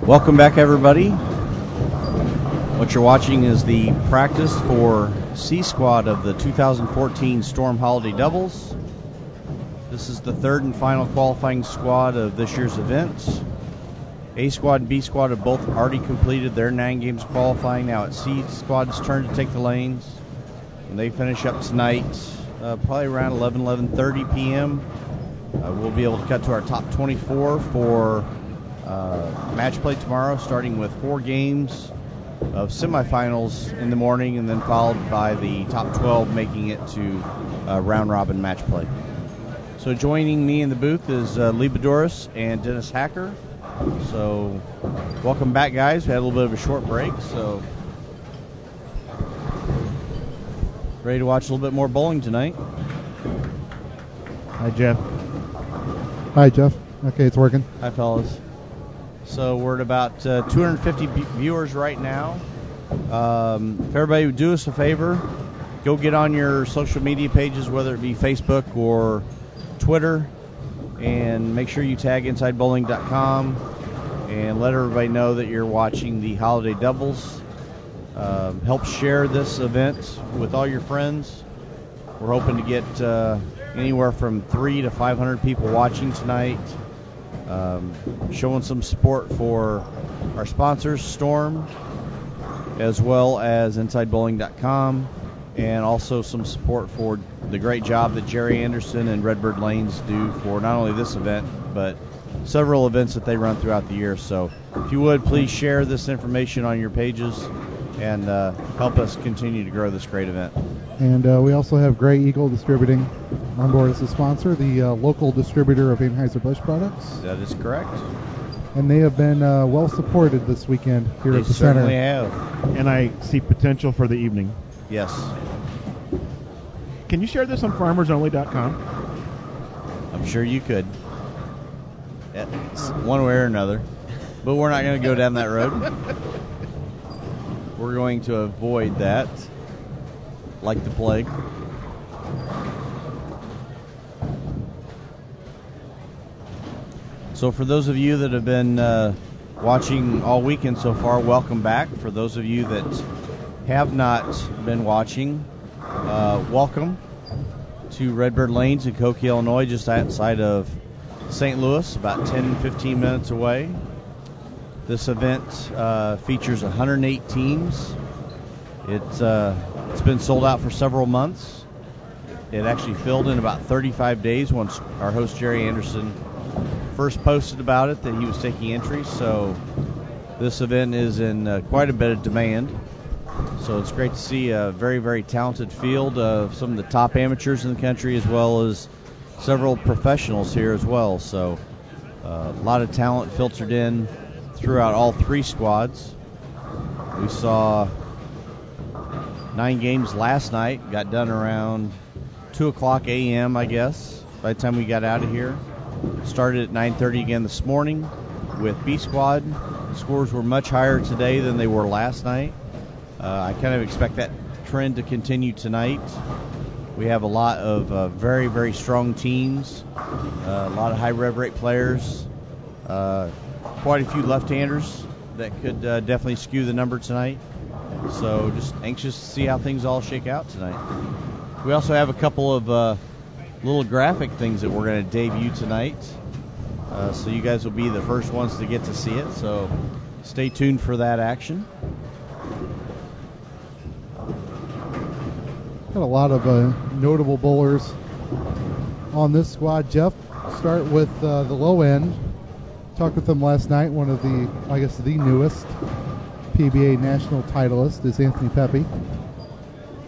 Welcome back, everybody. What you're watching is the practice for C Squad of the 2014 Storm Holiday Doubles. This is the third and final qualifying squad of this year's event. A Squad and B Squad have both already completed their 9 games qualifying. Now it's C Squad's turn to take the lanes. When they finish up tonight, probably around 11:30 p.m., we'll be able to cut to our top 24 for match play tomorrow, starting with 4 games of semifinals in the morning, and then followed by the top 12 making it to round robin match play. So joining me in the booth is Lee Bedoris and Dennis Hacker. So welcome back, guys. We had a little bit of a short break, so ready to watch a little bit more bowling tonight. Hi, Jeff. Hi, Jeff. Okay, it's working. Hi, fellas. So we're at about 250 viewers right now. If everybody would do us a favor, go get on your social media pages, whether it be Facebook or Twitter, and make sure you tag InsideBowling.com and let everybody know that you're watching the Holiday Doubles. Help share this event with all your friends. We're hoping to get anywhere from 300 to 500 people watching tonight, showing some support for our sponsors, Storm, as well as InsideBowling.com, and also some support for the great job that Jerry Anderson and Redbird Lanes do for not only this event, but several events that they run throughout the year. So if you would, please share this information on your pages and help us continue to grow this great event. And we also have Gray Eagle Distributing on board as a sponsor, the local distributor of Anheuser-Busch products. That is correct. And they have been well supported this weekend here at the center. They certainly have. And I see potential for the evening. Yes. Can you share this on farmersonly.com? I'm sure you could. It's one way or another. But we're not going to go down that road. We're going to avoid that like the plague. So for those of you that have been watching all weekend so far, welcome back. For those of you that have not been watching, welcome to Redbird Lanes in Cahokia, Illinois, just outside of St. Louis, about 10-15 minutes away. This event features 108 teams. It's been sold out for several months. It actually filled in about 35 days once our host Jerry Anderson first posted about it that he was taking entries. So this event is in quite a bit of demand. So it's great to see a very, very talented field of some of the top amateurs in the country, as well as several professionals here as well. So a lot of talent filtered in throughout all 3 squads. We saw 9 games last night, got done around 2 o'clock a.m., I guess, by the time we got out of here. Started at 9:30 again this morning with B Squad. The scores were much higher today than they were last night. I kind of expect that trend to continue tonight. We have a lot of very, very strong teams, a lot of high rev rate players, quite a few left-handers that could definitely skew the number tonight. So just anxious to see how things all shake out tonight. We also have a couple of little graphic things that we're going to debut tonight. So you guys will be the first ones to get to see it. So stay tuned for that action. Got a lot of notable bowlers on this squad. Jeff, start with the low end. Talked with them last night. One of the, I guess, the newest PBA national titleist is Anthony Pepe.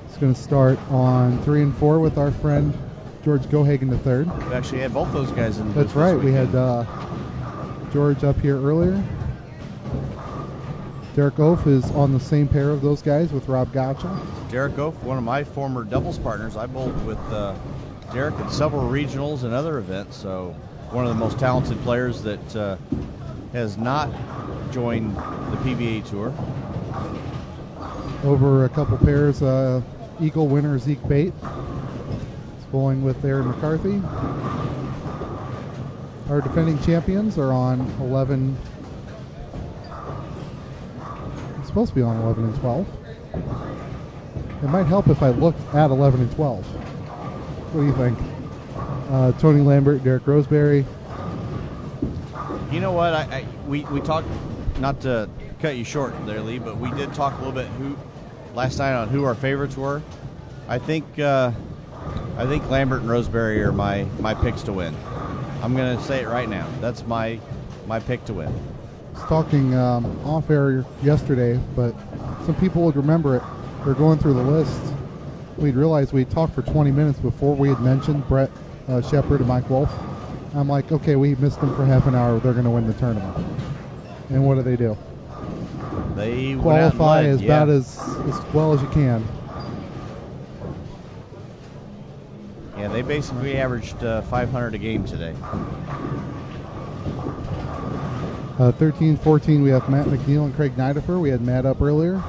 He's going to start on 3 and 4 with our friend George Gohagen III. We actually had both those guys in the That's booth right. this We had weekend. George up here earlier. Derek Oaf is on the same pair of those guys with Rob Gotcha. Derek Oaf, one of my former doubles partners. I bowled with Derek at several regionals and other events, so one of the most talented players that has not joined the PBA Tour. Over a couple pairs, Eagle winner Zeke Bate is bowling with Aaron McCarthy. Our defending champions are on 11 supposed to be on 11 and 12. It might help if I looked at 11 and 12. What do you think? Tony Lambert, Derek Roseberry. You know what? We talked, not to cut you short there, Lee, but we did talk a little bit last night on who our favorites were. I think Lambert and Roseberry are my picks to win. I'm going to say it right now. That's my pick to win. I was talking off air yesterday, but some people would remember it. They're going through the list. We'd realized we'd talked for 20 minutes before we had mentioned Brett Shepard and Mike Wolfe. I'm like, okay, we missed them for half an hour. They're going to win the tournament. And what do? They qualify about as well as you can. Yeah, they basically averaged 500 a game today. 13-14, we have Matt McNeil and Craig Nidifer. We had Matt up earlier.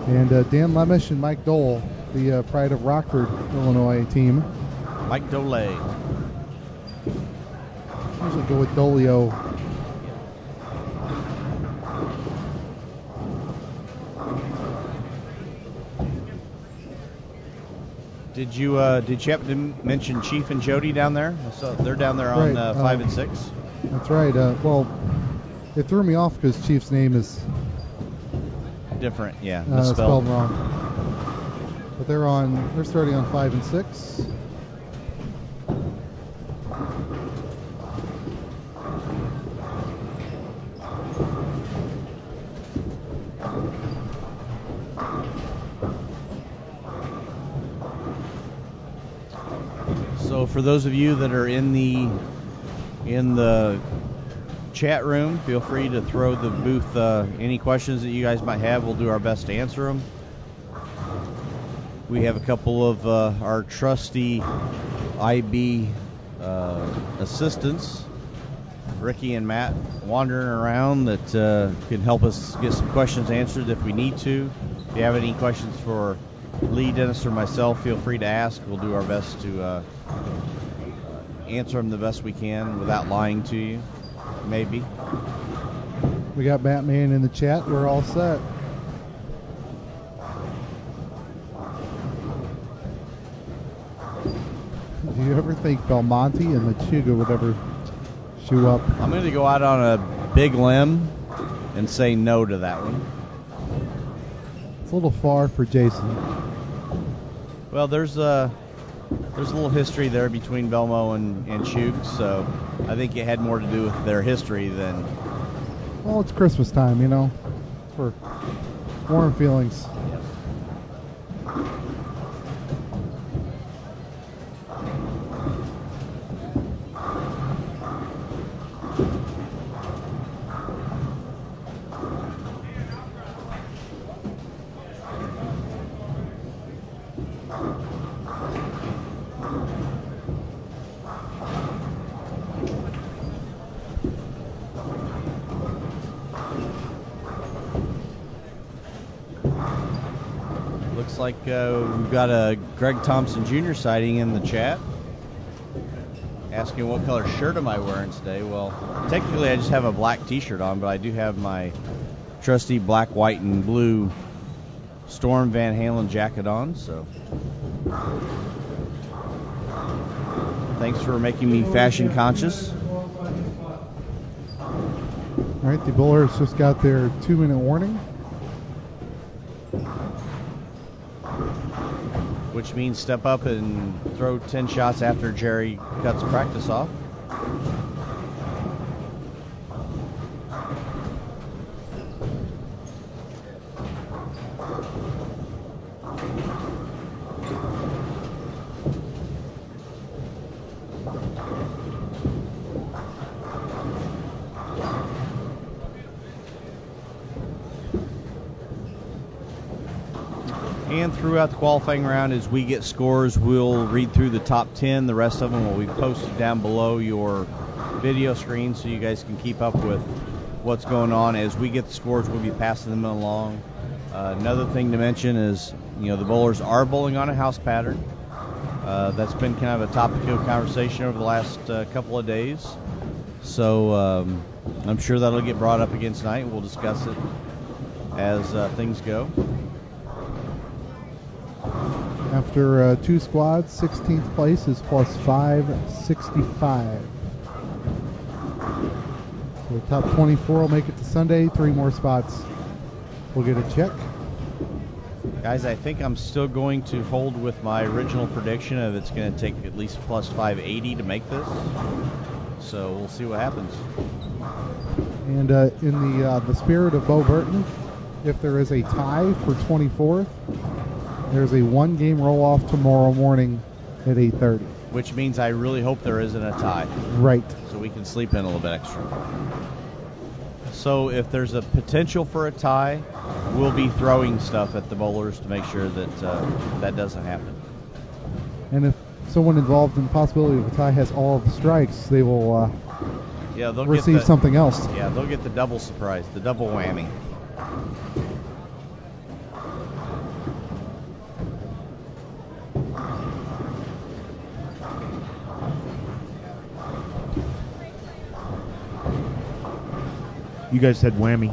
And Dan Lemish and Mike Dole, the Pride of Rockford, Illinois team. Mike Dole. Usually go with Dolio. Did you happen to mention Chief and Jody down there? So they're down there on 5 and 6. That's right. Well, it threw me off because Chief's name is different. Yeah, spelled wrong. But they're starting on 5 and 6. So for those of you that are in the chat room, feel free to throw the booth any questions that you guys might have. We'll do our best to answer them. We have a couple of our trusty IB assistants, Ricky and Matt, wandering around that can help us get some questions answered if we need to. If you have any questions for Lee, Dennis, or myself, feel free to ask. We'll do our best to answer them the best we can without lying to you, maybe. We got Batman in the chat. We're all set. Do you ever think Belmonte and Lechuga would ever shoe up? I'm going to go out on a big limb and say no to that one. It's a little far for Jason. Well, there's a little history there between Belmo and Chug, so I think it had more to do with their history than... Well, it's Christmas time, you know, for warm feelings. Like we've got a Greg Thompson Jr. sighting in the chat asking what color shirt am I wearing today. Well, technically I just have a black t-shirt on, but I do have my trusty black, white, and blue Storm Van Halen jacket on, so thanks for making me fashion conscious. All right, the bowlers just got their 2-minute warning. Which means step up and throw 10 shots after Jerry cuts practice off. And throughout the qualifying round, as we get scores, we'll read through the top 10. The rest of them will be posted down below your video screen so you guys can keep up with what's going on. As we get the scores, we'll be passing them along. Another thing to mention is, the bowlers are bowling on a house pattern. That's been kind of a topic of conversation over the last couple of days. So I'm sure that'll get brought up again tonight, and we'll discuss it as things go. After 2 squads, 16th place is plus 565. So the top 24 will make it to Sunday. 3 more spots will get a check. Guys, I think I'm still going to hold with my original prediction of it's going to take at least plus 580 to make this. So we'll see what happens. And in the spirit of Bo Burton, if there is a tie for 24th, there's a 1-game roll-off tomorrow morning at 8:30. Which means I really hope there isn't a tie. Right. So we can sleep in a little bit extra. So if there's a potential for a tie, we'll be throwing stuff at the bowlers to make sure that that doesn't happen. And if someone involved in the possibility of a tie has all of the strikes, they will they'll receive something else. Yeah, they'll get the double surprise, the double whammy. You guys said whammy.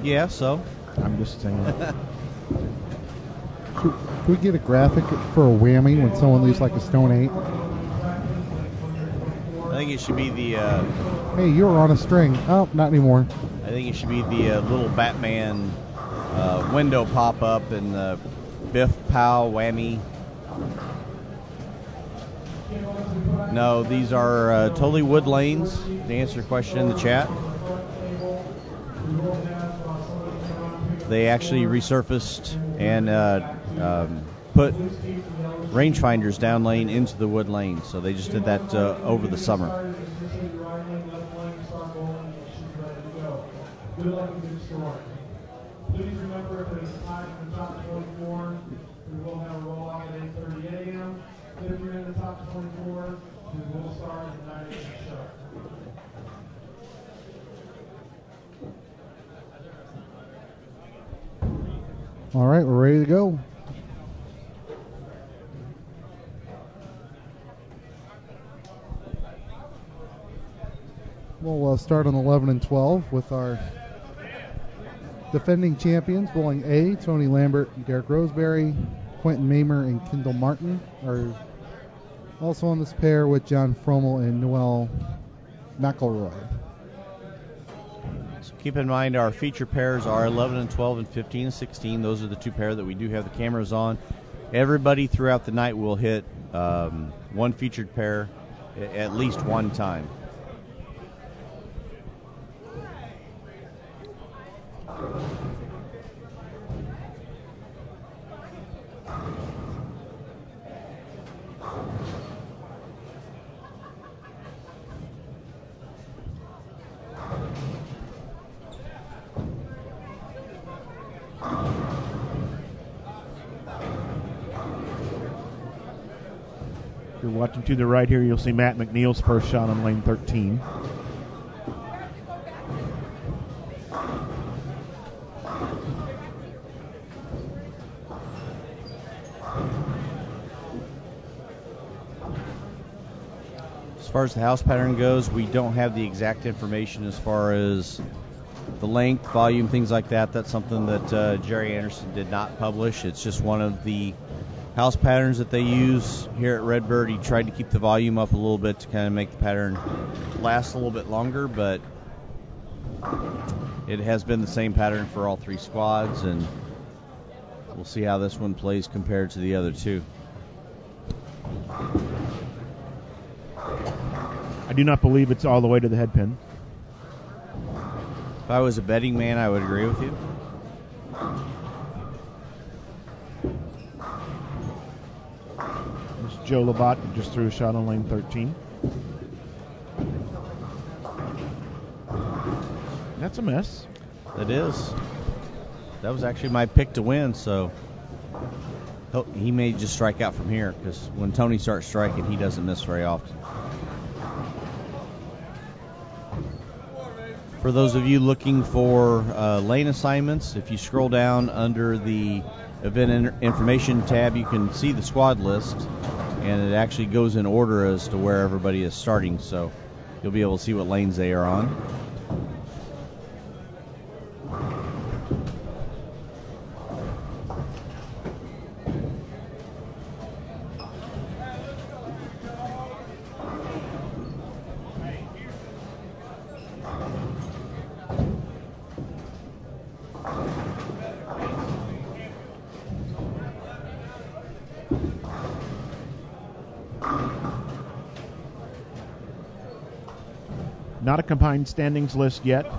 Yeah, so I'm just saying. Should we get a graphic for a whammy when someone leaves like a stone 8? I think it should be the... hey, you were on a string. Oh, not anymore. I think it should be the little Batman window pop-up and the Biff Pow whammy. No, these are totally wood lanes, to answer your question in the chat. They actually resurfaced and put rangefinders down lane into the wood lane. So they just did that over the summer. Please remember if there's a tie from the top 24, we will have a roll-off at 8:30 a.m. If you're in the top 24, we will start at 9 a.m. sharp. All right, we're ready to go. We'll start on 11 and 12 with our defending champions. Bowling A, Tony Lambert and Derek Roseberry. Quentin Mamer and Kendall Martin are also on this pair with John Frommel and Noel McElroy. So keep in mind our feature pairs are 11 and 12 and 15 and 16. Those are the 2 pairs that we do have the cameras on. Everybody throughout the night will hit one featured pair at least one time. If you're watching to the right here, you'll see Matt McNeil's first shot on lane 13. As far as the house pattern goes, we don't have the exact information as far as the length, volume, things like that. That's something that Jerry Anderson did not publish. It's just one of the house patterns that they use here at Redbird. He tried to keep the volume up a little bit to kind of make the pattern last a little bit longer, but it has been the same pattern for all 3 squads, and we'll see how this one plays compared to the other 2. I do not believe it's all the way to the head pin. If I was a betting man, I would agree with you. There's Joe Labatt who just threw a shot on lane 13. That's a mess. It is. That was actually my pick to win, so he may just strike out from here, because when Tony starts striking, he doesn't miss very often. For those of you looking for lane assignments, if you scroll down under the event information tab, you can see the squad list. and it actually goes in order as to where everybody is starting, so you'll be able to see what lanes they are on. Not a combined standings list yet.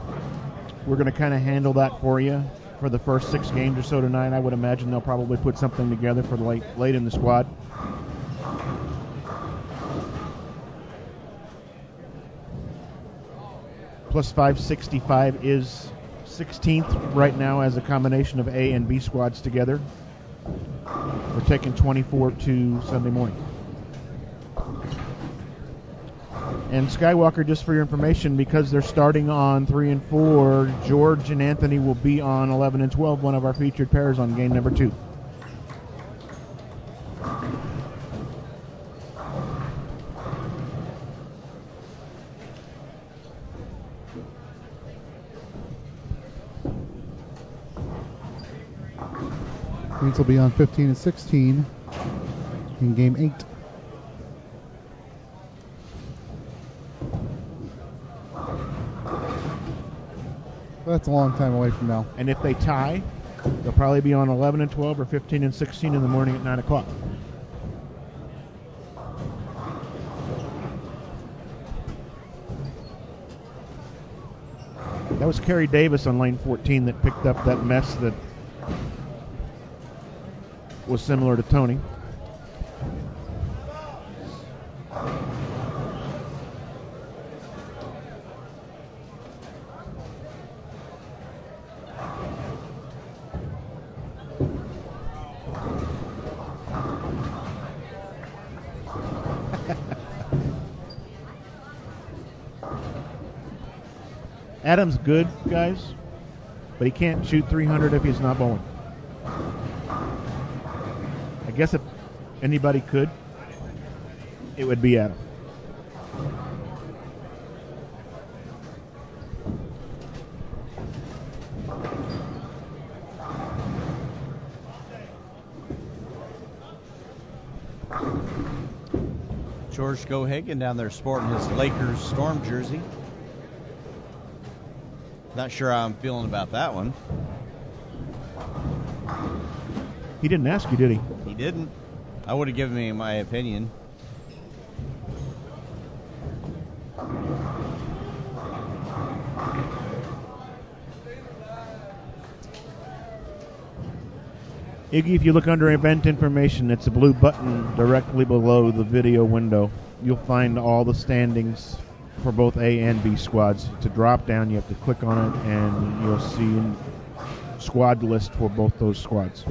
We're going to kind of handle that for you for the first 6 games or so tonight. I would imagine they'll probably put something together for late in the squad. Plus 565 is 16th right now as a combination of A and B squads together. We're taking 24 to Sunday morning. And Skywalker, just for your information, because they're starting on 3 and 4, George and Anthony will be on 11 and 12, one of our featured pairs on game number 2. Queens will be on 15 and 16 in game 8. That's a long time away from now. And if they tie, they'll probably be on 11 and 12 or 15 and 16 in the morning at 9 o'clock. That was Kerry Davis on lane 14 that picked up that mess that was similar to Tony. Adam's good, guys, but he can't shoot 300 if he's not bowling. I guess if anybody could, it would be Adam. George Gohagan down there sporting his Lakers Storm jersey. Not sure how I'm feeling about that one. He didn't ask you, did he? He didn't. I would have given me my opinion. Iggy, if you look under event information, it's a blue button directly below the video window. You'll find all the standings for both A and B squads. To drop down, you have to click on it, and you'll see a squad list for both those squads.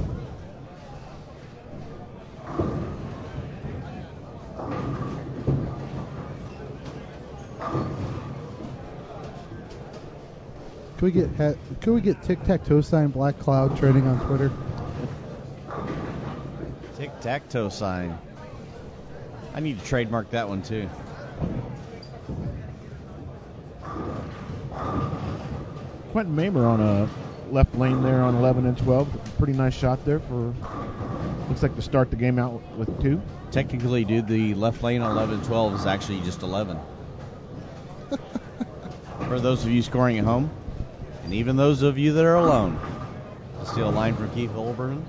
Could we get tic-tac-toe sign Black Cloud trending on Twitter? Tic-tac-toe sign. I need to trademark that one too. Quentin Mamer on a left lane there on 11 and 12. Pretty nice shot there for, looks like to start the game out with 2. Technically, dude, the left lane on 11 and 12 is actually just 11. For those of you scoring at home, and even those of you that are alone. Steal a line from Keith Olbermann.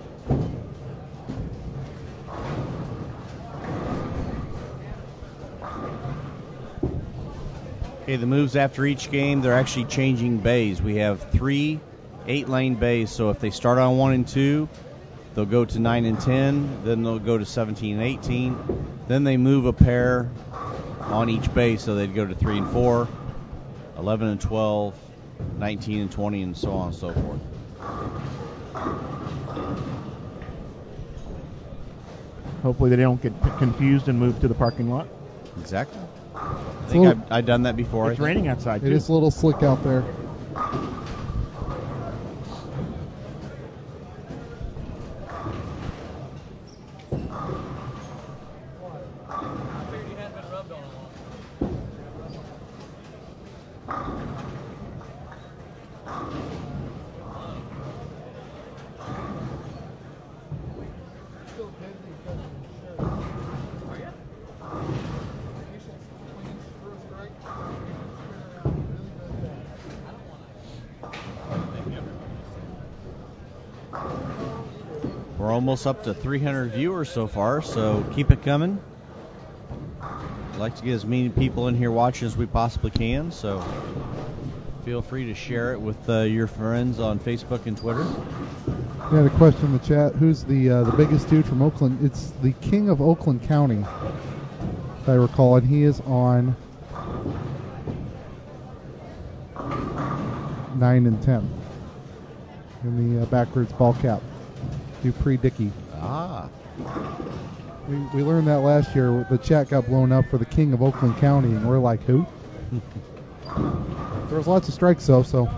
Okay, the moves after each game, they're actually changing bays. We have 3 8-lane bays, so if they start on 1 and 2, they'll go to 9 and 10, then they'll go to 17 and 18. Then they move a pair on each bay, so they'd go to 3 and 4, 11 and 12, 19 and 20, and so on and so forth. Hopefully they don't get confused and move to the parking lot. Exactly. I think I've done that before. It's raining outside, too. It is a little slick out there. almost up to 300 viewers so far, so keep it coming. I'd like to get as many people in here watching as we possibly can, so feel free to share it with your friends on Facebook and Twitter. We had a question in the chat. Who's the biggest dude from Oakland? It's the king of Oakland County, if I recall, and he is on 9 and 10 in the backwards ball cap. Dupree Dickey. Ah. We learned that last year. The chat got blown up for the king of Oakland County, and we're like, who? There was lots of strikes, though, so.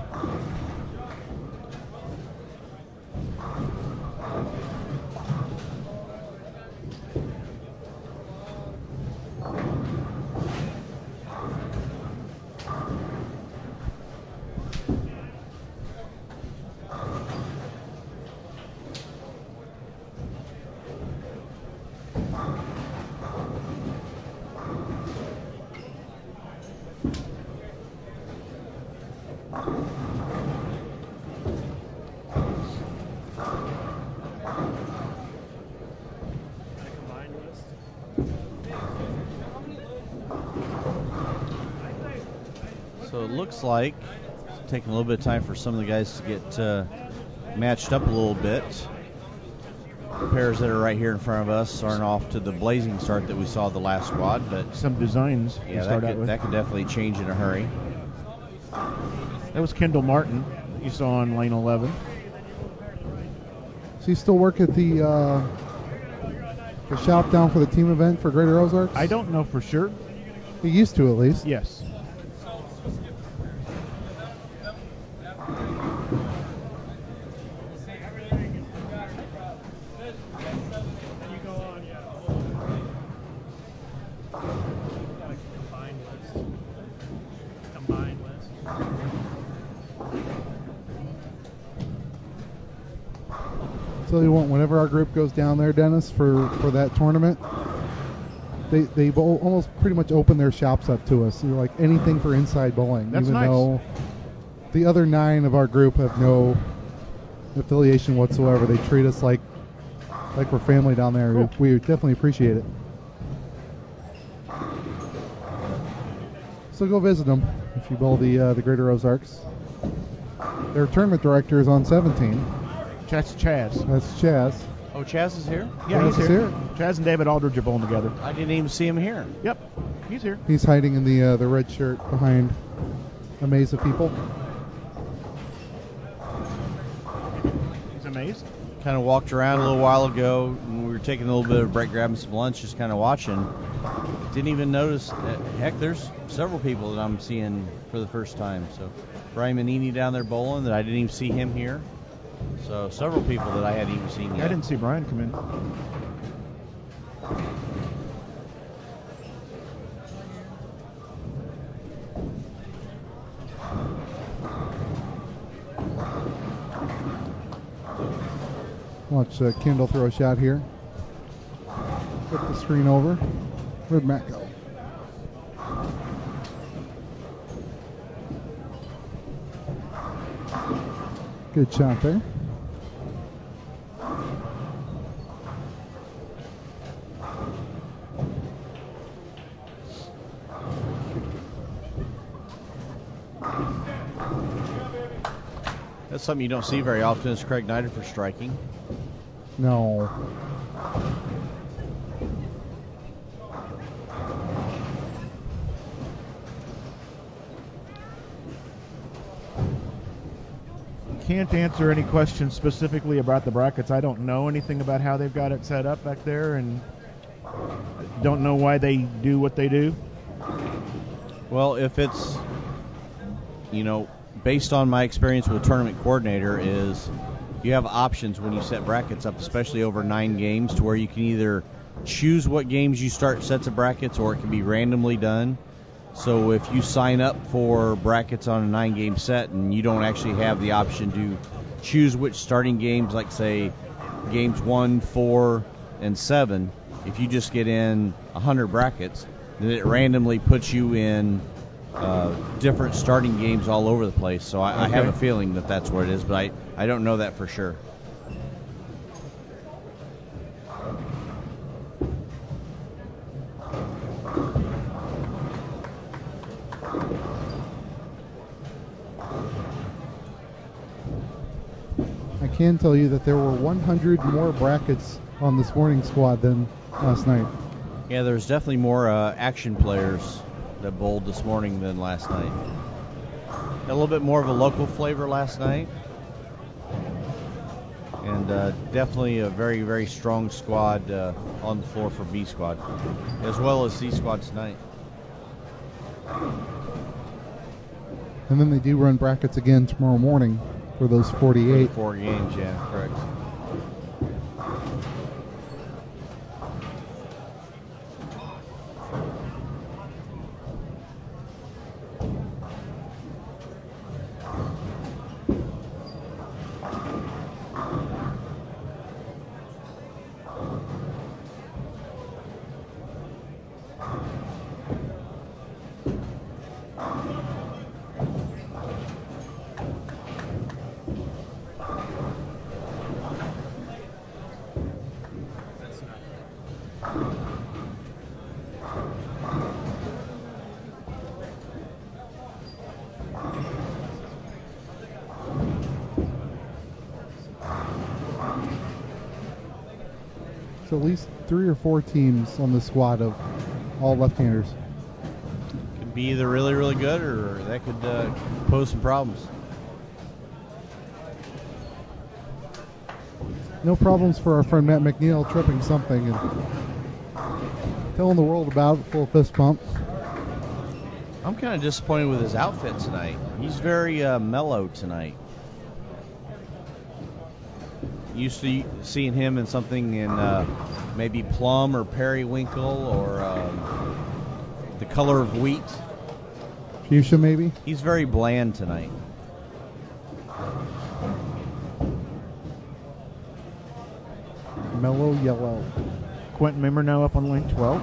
So it looks like it's taking a little bit of time for some of the guys to get matched up a little bit. The pairs that are right here in front of us aren't off to the blazing start that we saw the last squad, but Some designs yeah, to start out with. that could definitely change in a hurry. That was Kendall Martin that you saw on lane 11. Does he still work at the shop down for the team event for Greater Ozarks? I don't know for sure. He used to, at least. Yes. Tell you what, whenever our group goes down there, Dennis, for that tournament, they've almost pretty much opened their shops up to us. Like anything for inside bowling. That's even nice. though the other 9 of our group have no affiliation whatsoever. They treat us like we're family down there. Cool. We definitely appreciate it. So go visit them if you bowl the Greater Ozarks. Their tournament director is on 17. That's Chaz. That's Chaz. Oh, Chaz is here? Yeah, Chaz he's is here. here. Chaz and David Aldridge are bowling together. I didn't even see him here. Yep, he's here. He's hiding in the red shirt behind a maze of people. He's amazed. Kind of walked around a little while ago, and we were taking a little bit of a break, grabbing some lunch, just kind of watching. Didn't even notice. Heck, there's several people that I'm seeing for the first time. So Brian Manini down there bowling, that I didn't even see him here. So several people that I hadn't even seen yet. I didn't see Brian come in. Watch Kendall throw a shot here. Flip the screen over. Where'd Matt go? Good shot there. That's something you don't see very often, is Craig Knighter for striking. No. Can't answer any questions specifically about the brackets. I don't know anything about how they've got it set up back there, and don't know why they do what they do. Well, if it's, based on my experience with tournament coordinator, is you have options when you set brackets up, especially over 9 games, to where you can either choose what games you start sets of brackets, or it can be randomly done. So if you sign up for brackets on a 9-game set and you don't actually have the option to choose which starting games, like say games 1, 4, and 7, if you just get in 100 brackets, then it randomly puts you in different starting games all over the place. So I have a feeling that that's what it is, but I don't know that for sure. can tell you that there were 100 more brackets on this morning's squad than last night. Yeah, there's definitely more action players that bowled this morning than last night. A little bit more of a local flavor last night. And definitely a very, very strong squad on the floor for B squad, as well as C squad tonight. And then they do run brackets again tomorrow morning for those 48. 4 games, yeah, correct. So at least 3 or 4 teams on the squad of all left-handers. Could be either really, really good, or that could pose some problems. No problems for our friend Matt McNeil tripping something and telling the world about it, full fist pump. I'm kind of disappointed with his outfit tonight. He's very mellow tonight. Used to seeing him in something in maybe plum or periwinkle or the color of wheat. Fuchsia, maybe? He's very bland tonight. Mellow yellow. Quentin Mimmer now up on lane 12.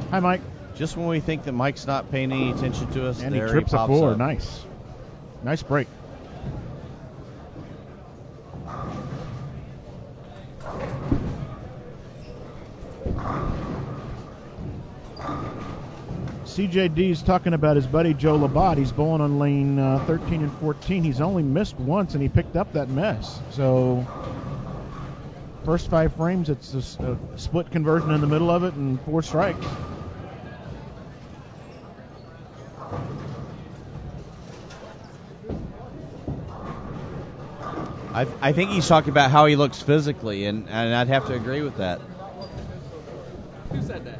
Hi, Mike. Just when we think that Mike's not paying any attention to us, And there he trips pops a 4. up. Nice. Nice break. CJD's talking about his buddy Joe Labat. He's bowling on lane 13 and 14. He's only missed once, and he picked up that mess. So, first 5 frames, it's a split conversion in the middle of it and 4 strikes. I think he's talking about how he looks physically, and I'd have to agree with that. Who said that?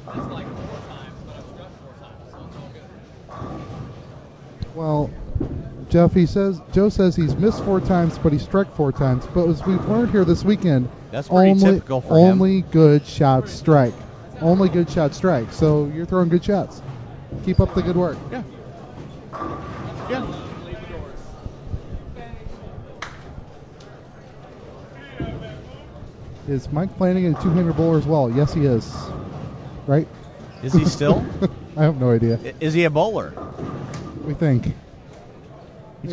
That's like 4 times, but I've struck 4 times, so it's all good. Well, Jeff, Joe says he's missed 4 times, but he struck 4 times. But as we've learned here this weekend, That's pretty typical for him. only good shots strike. Only good shots strike. So you're throwing good shots. Keep up the good work. Yeah. Yeah. Leave the doors. Is Mike Flanagan a two-hander bowler as well? Yes, he is. Right? Is he still? I have no idea. Is he a bowler? We think.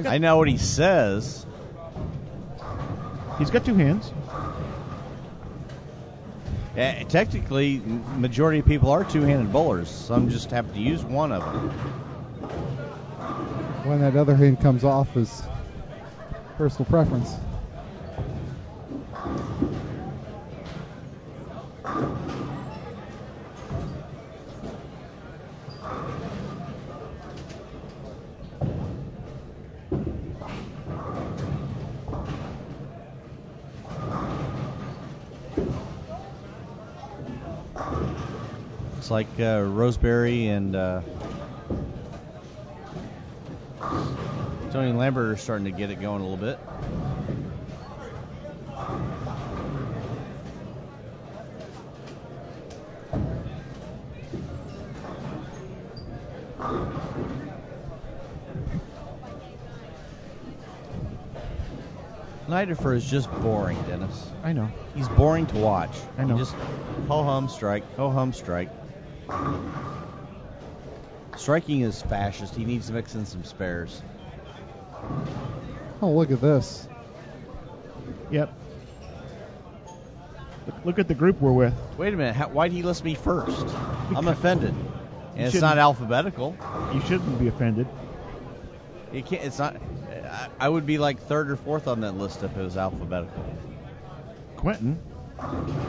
I know what he says. He's got 2 hands. Technically, majority of people are two-handed bowlers. Some just happen to use one of them. When that other hand comes off is personal preference. It's like Roseberry and Tony Lambert are starting to get it going a little bit. Snyderfer is just boring, Dennis. I know. He's boring to watch. I know. He just ho-hum, strike, ho-hum, strike. Striking is fascist. He needs to mix in some spares. Oh, look at this. Yep. Look at the group we're with. Wait a minute. Why'd he list me first? I'm offended. And it's not alphabetical. You shouldn't be offended. You can't. It's not. I would be like third or fourth on that list if it was alphabetical. Quentin,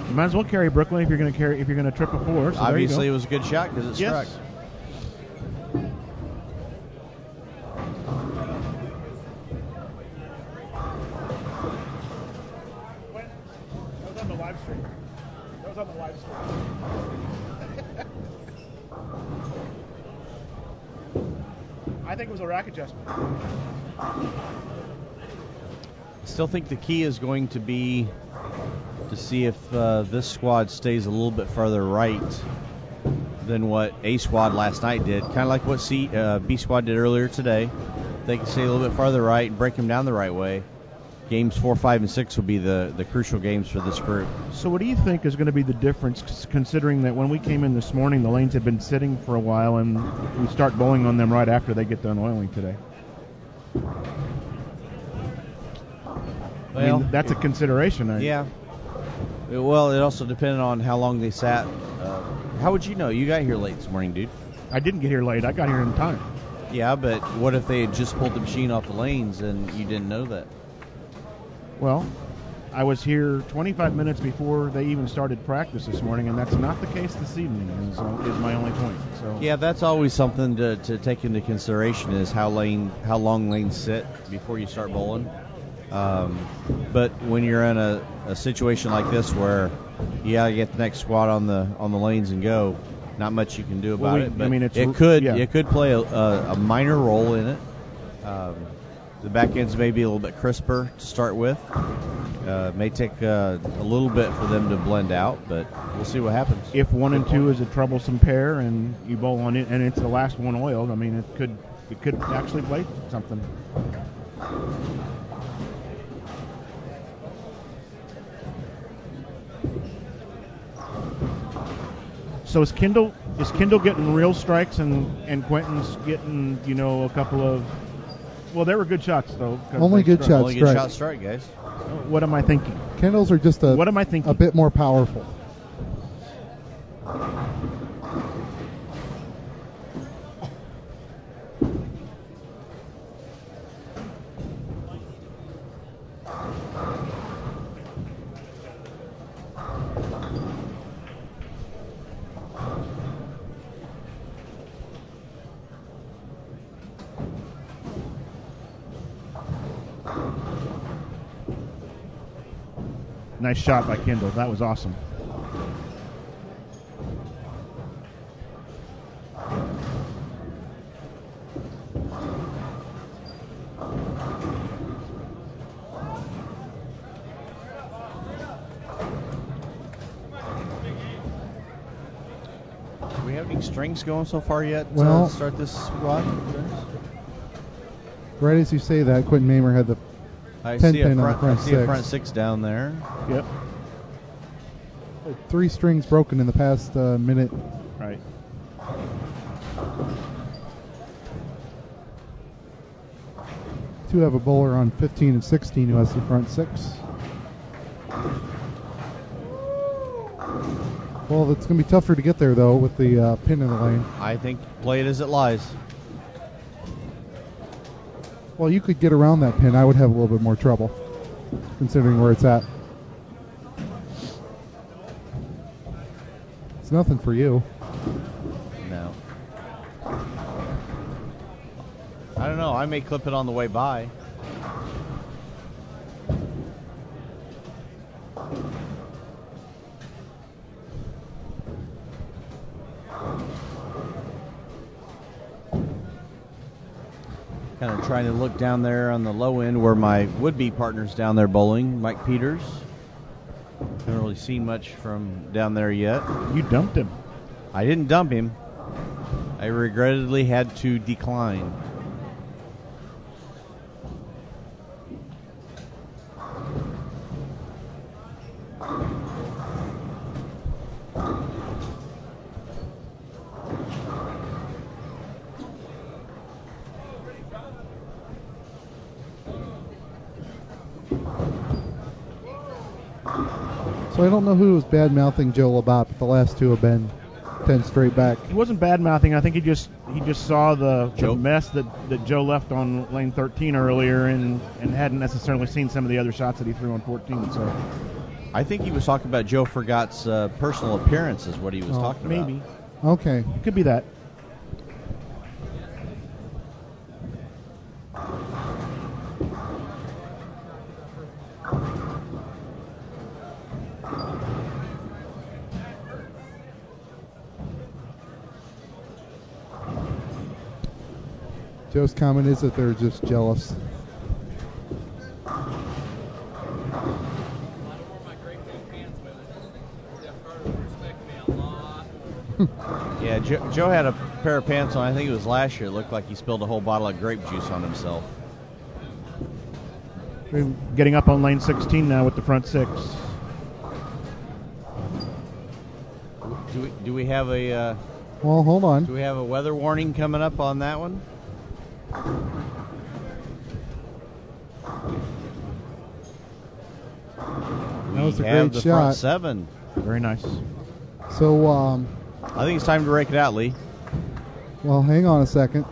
you might as well carry Brooklyn if you're going to trip a 4. So obviously, it was a good shot because it struck. That was on the live stream. I think it was a rack adjustment. I still think the key is going to be to see if this squad stays a little bit further right than what A squad last night did. Kind of like what B squad did earlier today. They can stay a little bit farther right and break them down the right way. Games 4, 5, and 6 will be the crucial games for this group. So what do you think is going to be the difference, considering that when we came in this morning, the lanes had been sitting for a while, and we start bowling on them right after they get done oiling today? Well, I mean, that's a consideration. Yeah. Well, it also depended on how long they sat. How would you know? You got here late this morning, dude. I didn't get here late. I got here in time. Yeah, but what if they had just pulled the machine off the lanes and you didn't know that? Well, I was here 25 minutes before they even started practice this morning, and that's not the case this evening, is my only point. So yeah, that's always something to take into consideration is how long lanes sit before you start bowling. But when you're in a situation like this where you gotta get the next squad on the lanes and go, not much you can do about it. But I mean, it could play a minor role in it. The back ends may be a little bit crisper to start with. May take a little bit for them to blend out, but we'll see what happens. If 1 and 2 is a troublesome pair and you bowl on it and it's the last one oiled, I mean, it could actually play something. So is Kendall getting real strikes and Quentin's getting, a couple of... Well, they were good shots, though. Only good shots. Only good shot strike, guys. What am I thinking? Kendalls are just what am I thinking? A bit more powerful. Nice shot by Kendall. That was awesome. Do we have any strings going so far yet well, to start this squad? Right as you say that, Quentin Mamer had the I 10 see pin on the front I see six. a front 6 down there. Yep. 3 strings broken in the past minute. Right. To have a bowler on 15 and 16 who has the front 6. Well, it's going to be tougher to get there, though, with the pin in the lane. I think play it as it lies. Well, you could get around that pin. I would have a little bit more trouble, considering where it's at. It's nothing for you. No. I don't know. I may clip it on the way by. Kind of trying to look down there on the low end where my would-be partner's down there bowling, Mike Peters. Haven't really seen much from down there yet. You dumped him. I didn't dump him. I regrettably had to decline. So I don't know who was bad-mouthing Joe Labat, but the last two have been 10 straight back. He wasn't bad-mouthing. I think he just saw the Joe. mess that Joe left on lane 13 earlier and hadn't necessarily seen some of the other shots that he threw on 14. So I think he was talking about Joe Forgot's personal appearance is what he was talking about. maybe. Okay. It could be that. Joe's comment is that they're just jealous. I don't wear my great big pants with it. Jeff Carter would respect me a lot. Yeah, Joe had a pair of pants on. I think it was last year. It looked like he spilled a whole bottle of grape juice on himself. We're getting up on lane 16 now with the front 6. Do we have a Well, hold on. do we have a weather warning coming up on that one? That was a We have great the shot. front 7. Very nice. So, I think it's time to rake it out, Lee. well, hang on a second.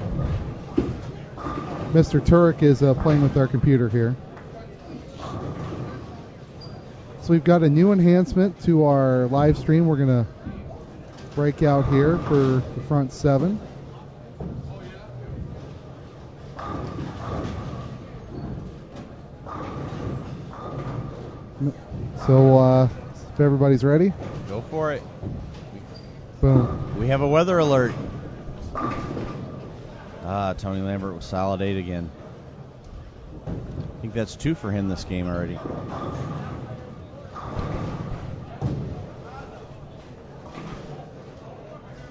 Mr. Turek is playing with our computer here. So we've got a new enhancement to our live stream. We're going to break out here for the front 7. So if everybody's ready, Go for it. boom. We have a weather alert. Tony Lambert was solid 8 again. I think that's 2 for him this game already.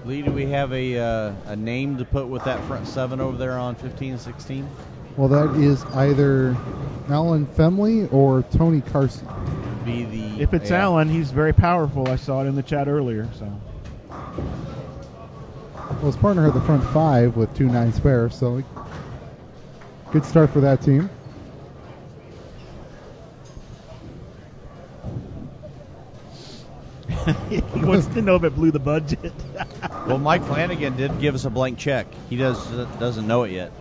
Lee, do we have a name to put with that front 7 over there on 15 and 16? Well, that is either Alan Femley or Tony Carson. Be the If it's Allen, he's very powerful. I saw it in the chat earlier. So Well, his partner had the front 5 with 2 9 spares, so good start for that team. he wants to know if it blew the budget. Well, Mike Flanagan did give us a blank check. He doesn't know it yet.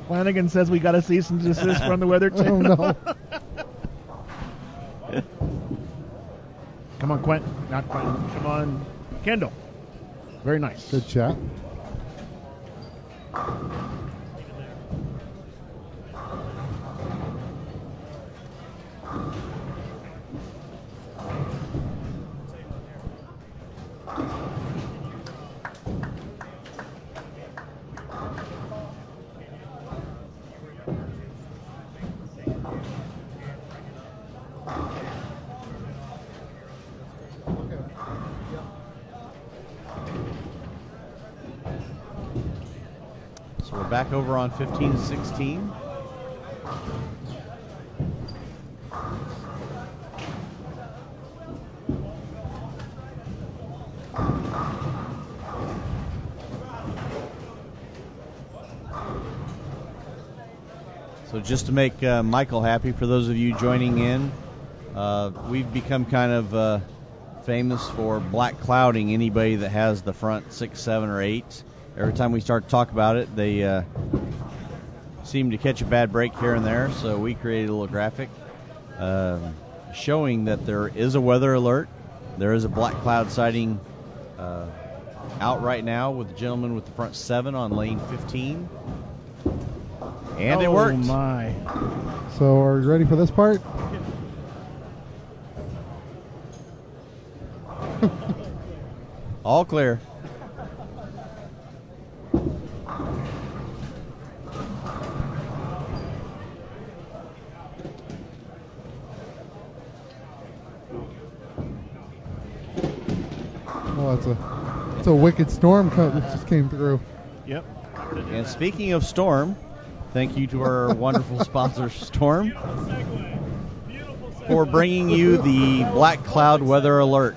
Flanagan says we got to cease and desist from the Weather Oh, Channel. no. Come on, Quentin. Not Quentin. Come on, Kendall. Very nice. Good shot. So we're back over on 15 and 16. So just to make Michael happy, for those of you joining in, we've become kind of famous for black clouding anybody that has the front 6, 7, or 8. Every time we start to talk about it, they seem to catch a bad break here and there. So we created a little graphic showing that there is a weather alert. There is a black cloud sighting out right now with the gentleman with the front 7 on lane 15. And it worked. Oh, my. So are you ready for this part? All clear. Oh, it's a wicked storm that just came through. Yep. And speaking of storm, thank you to our wonderful sponsor, Storm, for bringing you the black cloud weather alert.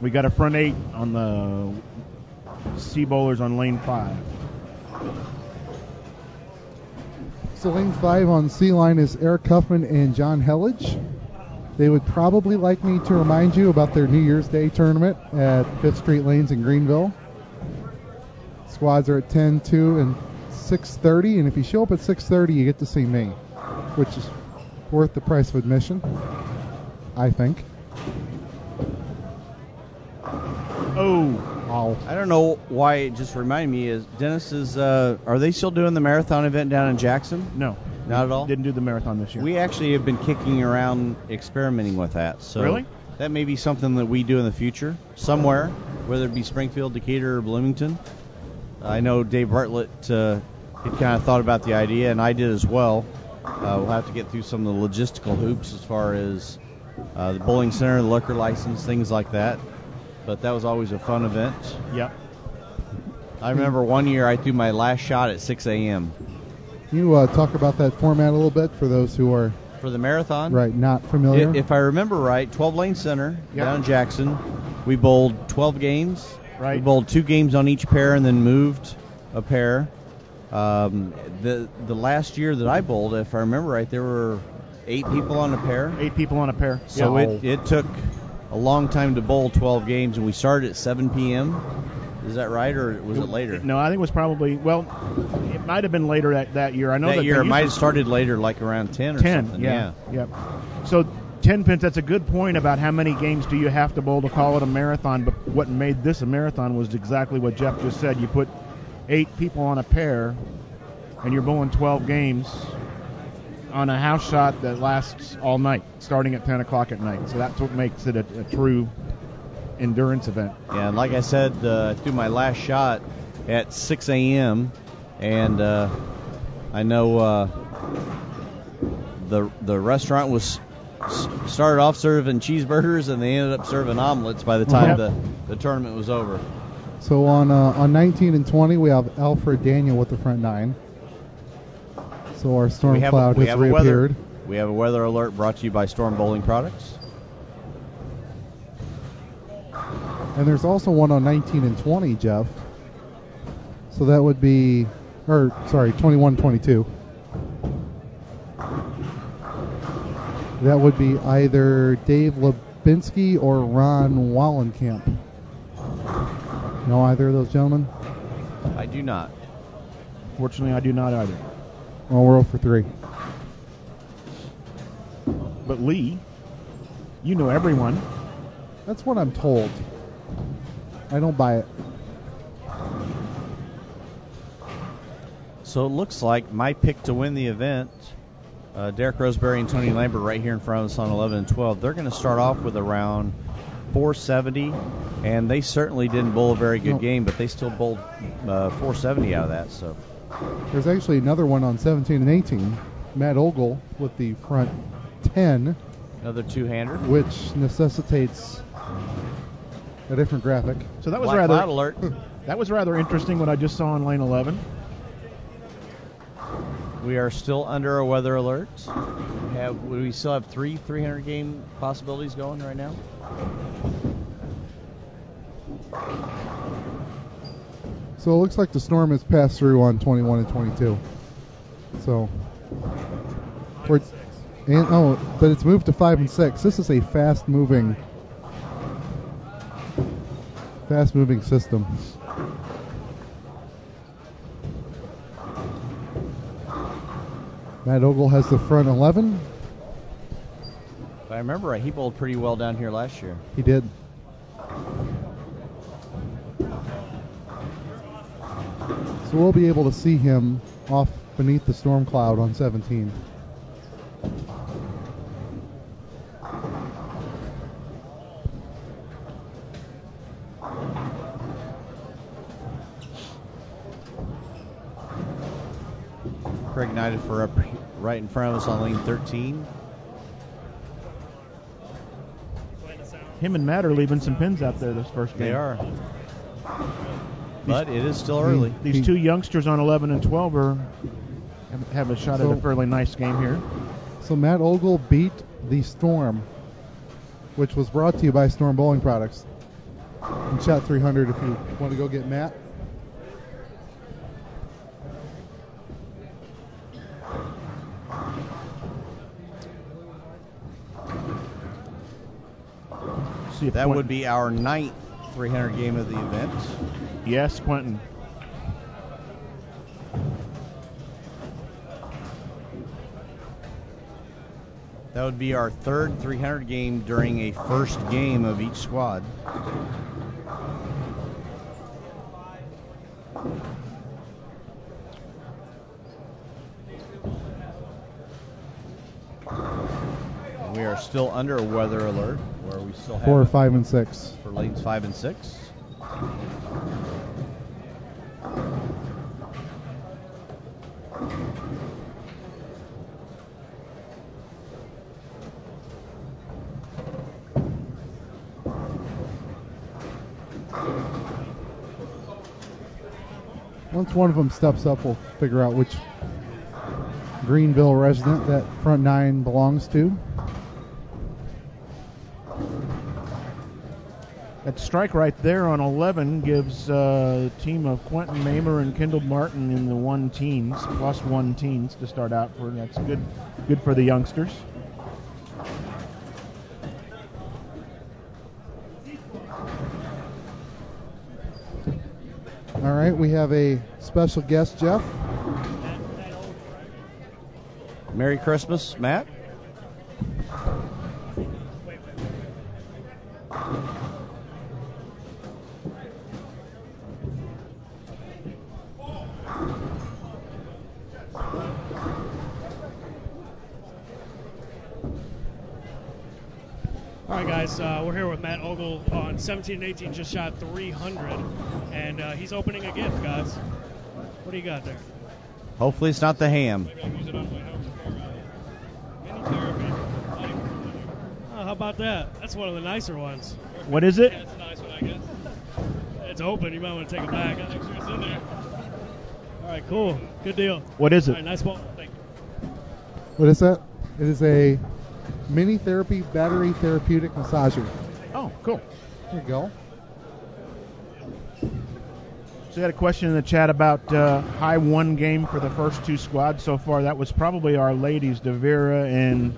We got a front 8 on the Sea Bowlers on lane 5. So lane 5 on C line is Eric Huffman and John Helledge. They would probably like me to remind you about their New Year's Day tournament at 5th Street Lanes in Greenville. Squads are at 10, 2, and 6:30, and if you show up at 6:30, you get to see me, which is worth the price of admission, I think. Oh. Wow. I don't know why it just reminded me is Dennis is are they still doing the marathon event down in Jackson? No. Not at all? Didn't do the marathon this year. We actually have been kicking around experimenting with that. So Really? that may be something that we do in the future somewhere, whether it be Springfield, Decatur, or Bloomington. I know Dave Bartlett had kind of thought about the idea, and I did as well. We'll have to get through some of the logistical hoops as far as the bowling center, the liquor license, things like that. But that was always a fun event. Yep. I remember one year I threw my last shot at 6 a.m. Can you talk about that format a little bit for those who are for the marathon. not familiar? If I remember right, 12 Lane Center Yep. down in Jackson. We bowled 12 games. Right. We bowled 2 games on each pair and then moved a pair. The last year that I bowled, if I remember right, there were 8 people on a pair. 8 people on a pair. So Yep. it took a long time to bowl 12 games, and we started at 7 p.m. Is that right, or was it later? No, I think it was probably, well, it might have been later that year. I know that that year it they might used have started later, like around 10 or 10, something. yeah. Yep. So 10 pins, that's a good point about how many games do you have to bowl to call it a marathon, but what made this a marathon was exactly what Jeff just said. You put 8 people on a pair, and you're bowling 12 games on a house shot that lasts all night, starting at 10 o'clock at night. So that's what makes it a true endurance event. Yeah, and like I said, I threw my last shot at 6 a.m., and I know the restaurant was started off serving cheeseburgers, and they ended up serving omelets by the time the tournament was over. So on 19 and 20, we have Alfred Daniel with the front 9. So our storm cloud has reappeared. We have a weather alert brought to you by Storm Bowling Products. And there's also one on 19 and 20, Jeff. So that would be, 21-22. That would be either Dave Lubinsky or Ron Wallenkamp. Know either of those gentlemen? I do not. Fortunately, I do not either. Well, we're 0 for 3. But Lee, you know everyone. That's what I'm told. I don't buy it. So it looks like my pick to win the event, Derek Roseberry and Tony Lambert right here in front of us on 11 and 12, they're going to start off with around 470, and they certainly didn't bowl a very good game, but they still bowled 470 out of that. So there's actually another one on 17 and 18, Matt Ogle with the front 10. Another 2-hander. Which necessitates a different graphic. So that was Black cloud alert. That was rather interesting what I just saw on lane 11. We are still under a weather alert. We still have 3 300 game possibilities going right now. So it looks like the storm has passed through on 21 and 22. So, but it's moved to 5 and 6. This is a fast-moving system. Matt Ogle has the front 11. If I remember right, he bowled pretty well down here last year. He did. So we'll be able to see him off beneath the storm cloud on 17. Craig Knighted for up right in front of us on lane 13. Him and Matt are leaving some pins out there this first game. They are. But it is still early. These two youngsters on 11 and 12 have a shot at a fairly nice game here. So Matt Ogle beat the Storm, which was brought to you by Storm Bowling Products. And shot 300 if you want to go get Matt. See if That Quentin, would be our 9th 300 game of the event. Yes, Quentin. That would be our 3rd 300 game during a first game of each squad. We are still under a weather alert where we still have 4, 5, and 6. for lanes 5 and 6. Once one of them steps up, we'll figure out which Greenville resident that front 9 belongs to. That strike right there on 11 gives a team of Quentin Mamer and Kendall Martin in the 1 teens, plus 1 teens to start out for. That's good for the youngsters. All right, we have a special guest, Jeff. Merry Christmas, Matt. All right, guys, we're here with Matt Ogle on 17 and 18, just shot 300, and he's opening a gift, guys. What do you got there? Hopefully it's not the ham. Oh, how about that? That's one of the nicer ones. What is it? Yeah, it's a nice one, I guess. It's open. You might want to take it back. Make sure it's in there. All right, cool. Good deal. What is it? All right, nice ball. Thank you. What is that? It is a mini therapy battery therapeutic massager. Oh, cool. There you go. So we had a question in the chat about high 1 game for the first 2 squads so far. That was probably our ladies, Devera and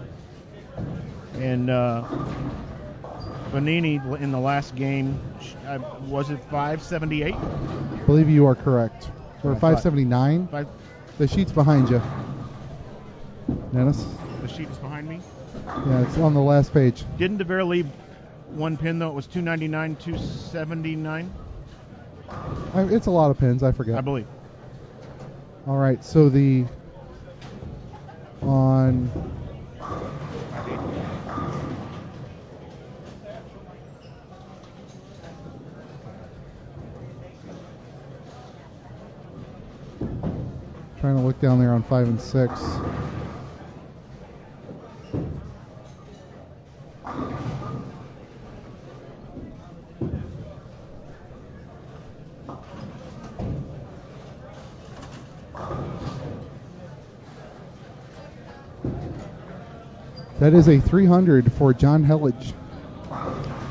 Vanini in the last game. Was it 578? I believe you are correct. Or 579. Five, The sheet's behind you. Dennis? the sheet is behind me. Yeah, it's on the last page. Didn't Devera leave 1 pin, though? It was 299, 279, It's a lot of pins, I forget. I believe. All right, so on trying to look down there on 5 and 6. That is a 300 for John Hellage.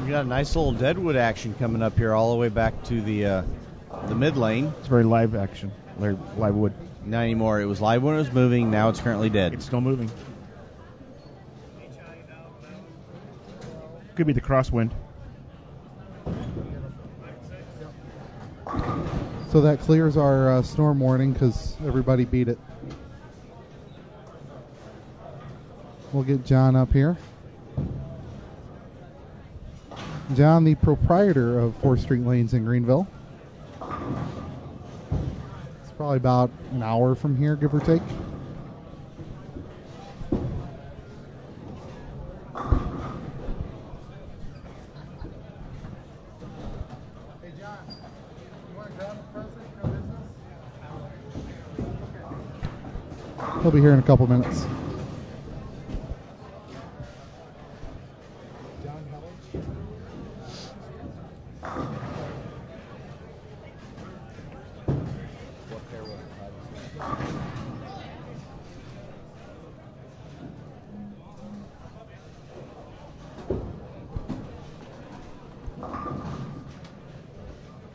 We got a nice little Deadwood action coming up here all the way back to the mid lane. It's very live action, live wood. Not anymore. It was live when it was moving. Now it's currently dead. It's still moving. Could be the crosswind. So that clears our storm warning because everybody beat it. We'll get John up here. John, the proprietor of 4th Street Lanes in Greenville. It's probably about an hour from here, give or take. Hey, John, you want to grab a present for business? He'll be here in a couple minutes. John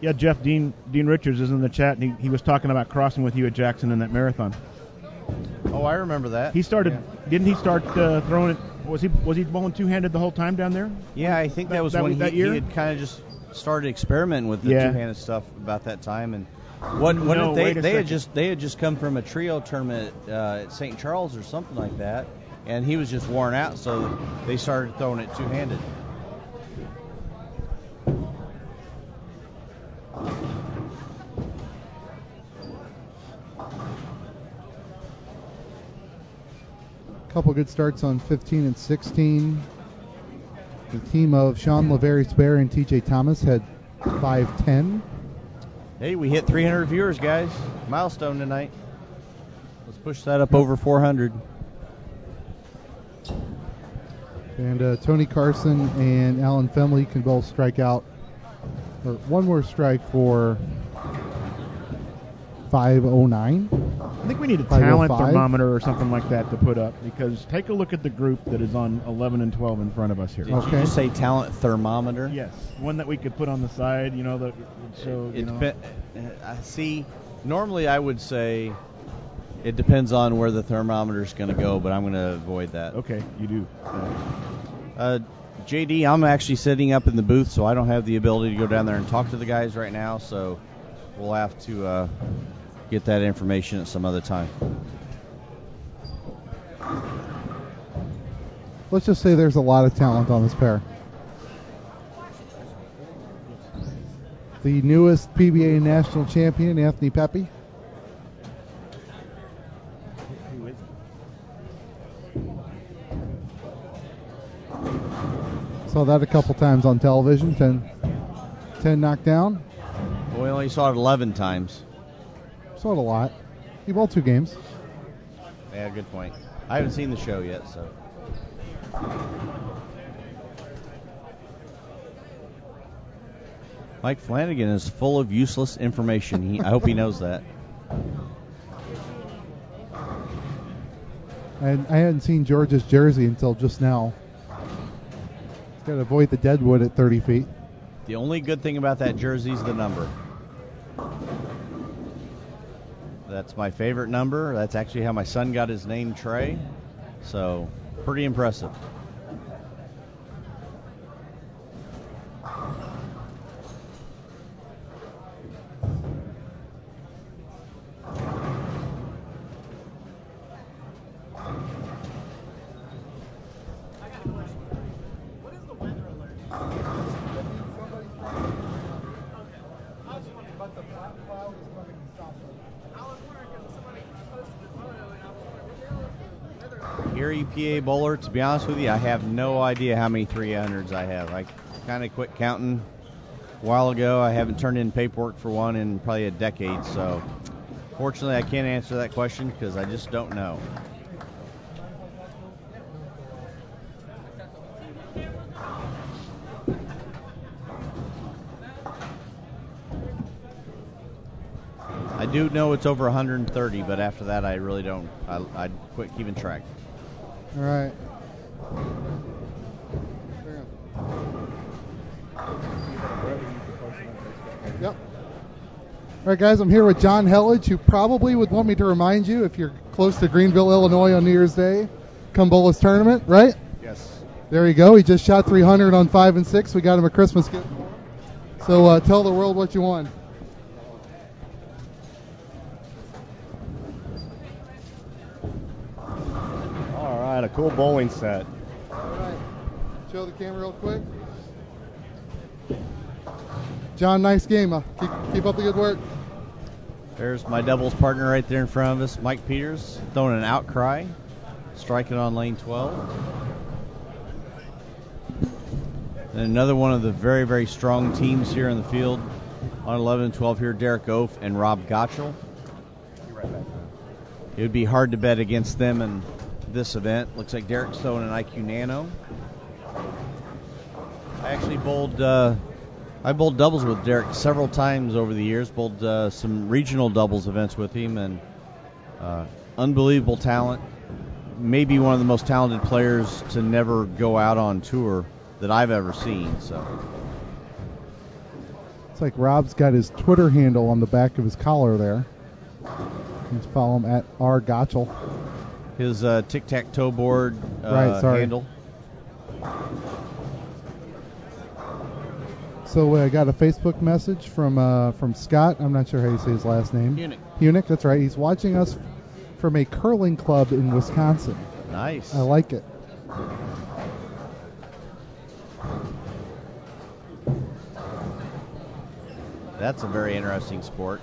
Yeah, Jeff, Dean Richards is in the chat, and he was talking about crossing with you at Jackson in that marathon. Oh, I remember that. He started. Didn't he start throwing it? Was he bowling two-handed the whole time down there? Yeah, I think that was when he had kind of just started experimenting with the two-handed stuff about that time. And they had just come from a trio tournament at St. Charles or something like that, and he was just worn out, so they started throwing it two-handed. Couple good starts on 15 and 16. The team of Sean Laverice-Bear and TJ Thomas had 5-10. Hey, we hit 300 viewers, guys. Milestone tonight. Let's push that up over 400. And Tony Carson and Alan Femley can both strike out, or one more strike for 509. I think we need a talent thermometer or something like that to put up, because take a look at the group that is on 11 and 12 in front of us here. Did you just say talent thermometer? Yes, one that we could put on the side, that would show. See, normally I would say it depends on where the thermometer is going to go, but I'm going to avoid that. Okay, you do. JD, I'm actually sitting up in the booth, so I don't have the ability to go down there and talk to the guys right now, so we'll have to get that information at some other time. Let's just say there's a lot of talent on this pair. The newest PBA national champion, Anthony Pepe. Who is it? Saw that a couple times on television. 10 knocked down. We only saw it 11 times. Saw it a lot. He bowled 2 games. Yeah, good point. I haven't seen the show yet, so. Mike Flanagan is full of useless information. I hope he knows that. And I hadn't seen George's jersey until just now. He's got to avoid the deadwood at 30 feet. The only good thing about that jersey is the number. That's my favorite number. That's actually how my son got his name, Trey. So, pretty impressive. EPA bowler, to be honest with you, I have no idea how many 300s I have. I kind of quit counting a while ago. I haven't turned in paperwork for one in probably a decade, so fortunately I can't answer that question because I just don't know. I do know it's over 130, but after that I really don't. I quit keeping track. All right. Yep. All right, guys, I'm here with John Helledge, who probably would want me to remind you, if you're close to Greenville, Illinois on New Year's Day, come bowl this tournament, right? Yes. There you go. He just shot 300 on 5 and 6. We got him a Christmas gift. So tell the world what you won. A cool bowling set. All right. Show the camera real quick. John, nice game. Keep up the good work. There's my doubles partner right there in front of us, Mike Peters, throwing an outcry, striking on lane 12. And another one of the very, very strong teams here in the field on 11 and 12 here, Derek Oaf and Rob Gottschall. It would be hard to bet against them in this event. Looks like Derek's throwing an IQ Nano. actually bowled. I bowled doubles with Derek several times over the years. Bowled some regional doubles events with him, and unbelievable talent. Maybe one of the most talented players to never go out on tour that I've ever seen. So It's like Rob's got his Twitter handle on the back of his collar there. You can follow him at rgotchel. His tic-tac-toe board handle. So I got a Facebook message from Scott. I'm not sure how you say his last name. Hunick, that's right. He's watching us from a curling club in Wisconsin. Nice. I like it. That's a very interesting sport.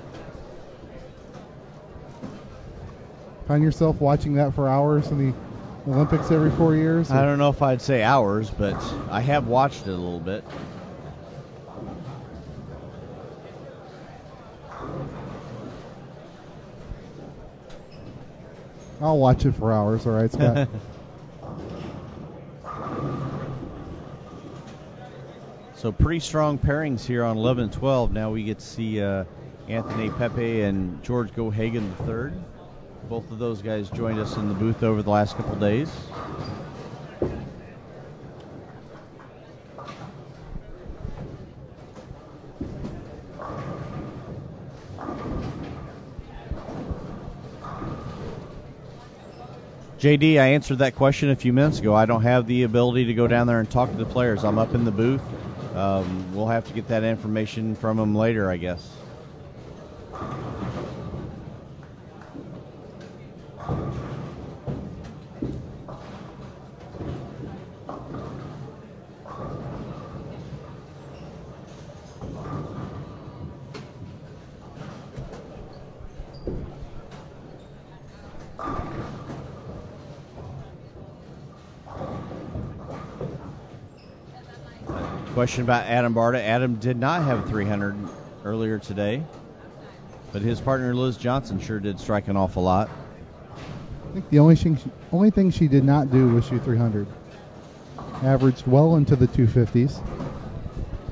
Find yourself watching that for hours in the Olympics every 4 years? I don't know if I'd say hours, but I have watched it a little bit. I'll watch it for hours. All right, Scott. So pretty strong pairings here on 11 and 12. Now we get to see Anthony Pepe and George Gohagan III. Both of those guys joined us in the booth over the last couple days. JD, I answered that question a few minutes ago. I don't have the ability to go down there and talk to the players. I'm up in the booth. We'll have to get that information from them later, I guess. Question about Adam Barta. Adam did not have 300 earlier today, but his partner Liz Johnson sure did strike an awful lot. I think the only thing she did not do was shoot 300. Averaged well into the 250s.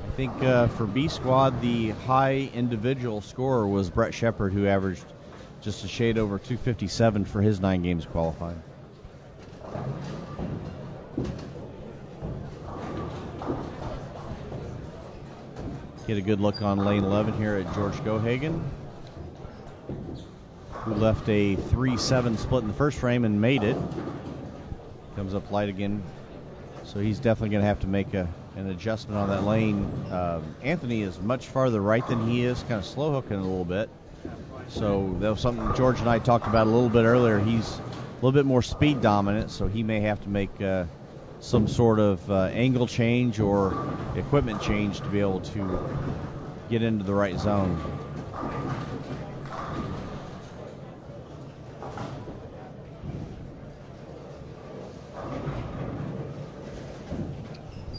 I think for B squad, the high individual scorer was Brett Shepard, who averaged just a shade over 257 for his 9 games qualifying. Get a good look on lane 11 here at George Gohagan, who left a 3-7 split in the first frame and made it. Comes up light again, so he's definitely going to have to make an adjustment on that lane. Anthony is much farther right than he is, kind of slow hooking a little bit. So that was something George and I talked about a little bit earlier. He's a little bit more speed dominant, so he may have to make some sort of angle change or equipment change to be able to get into the right zone.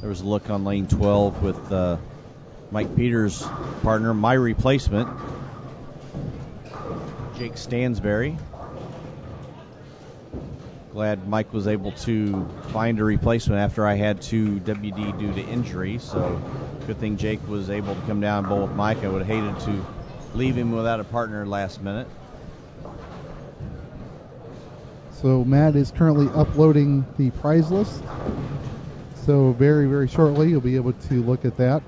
There was a look on lane 12 with Mike Peters' partner, my replacement, Jake Stansberry. Glad Mike was able to find a replacement after I had to WD due to injury. So good thing Jake was able to come down and bowl with Mike. I would have hated to leave him without a partner last minute. So Matt is currently uploading the prize list. So very, very shortly you'll be able to look at that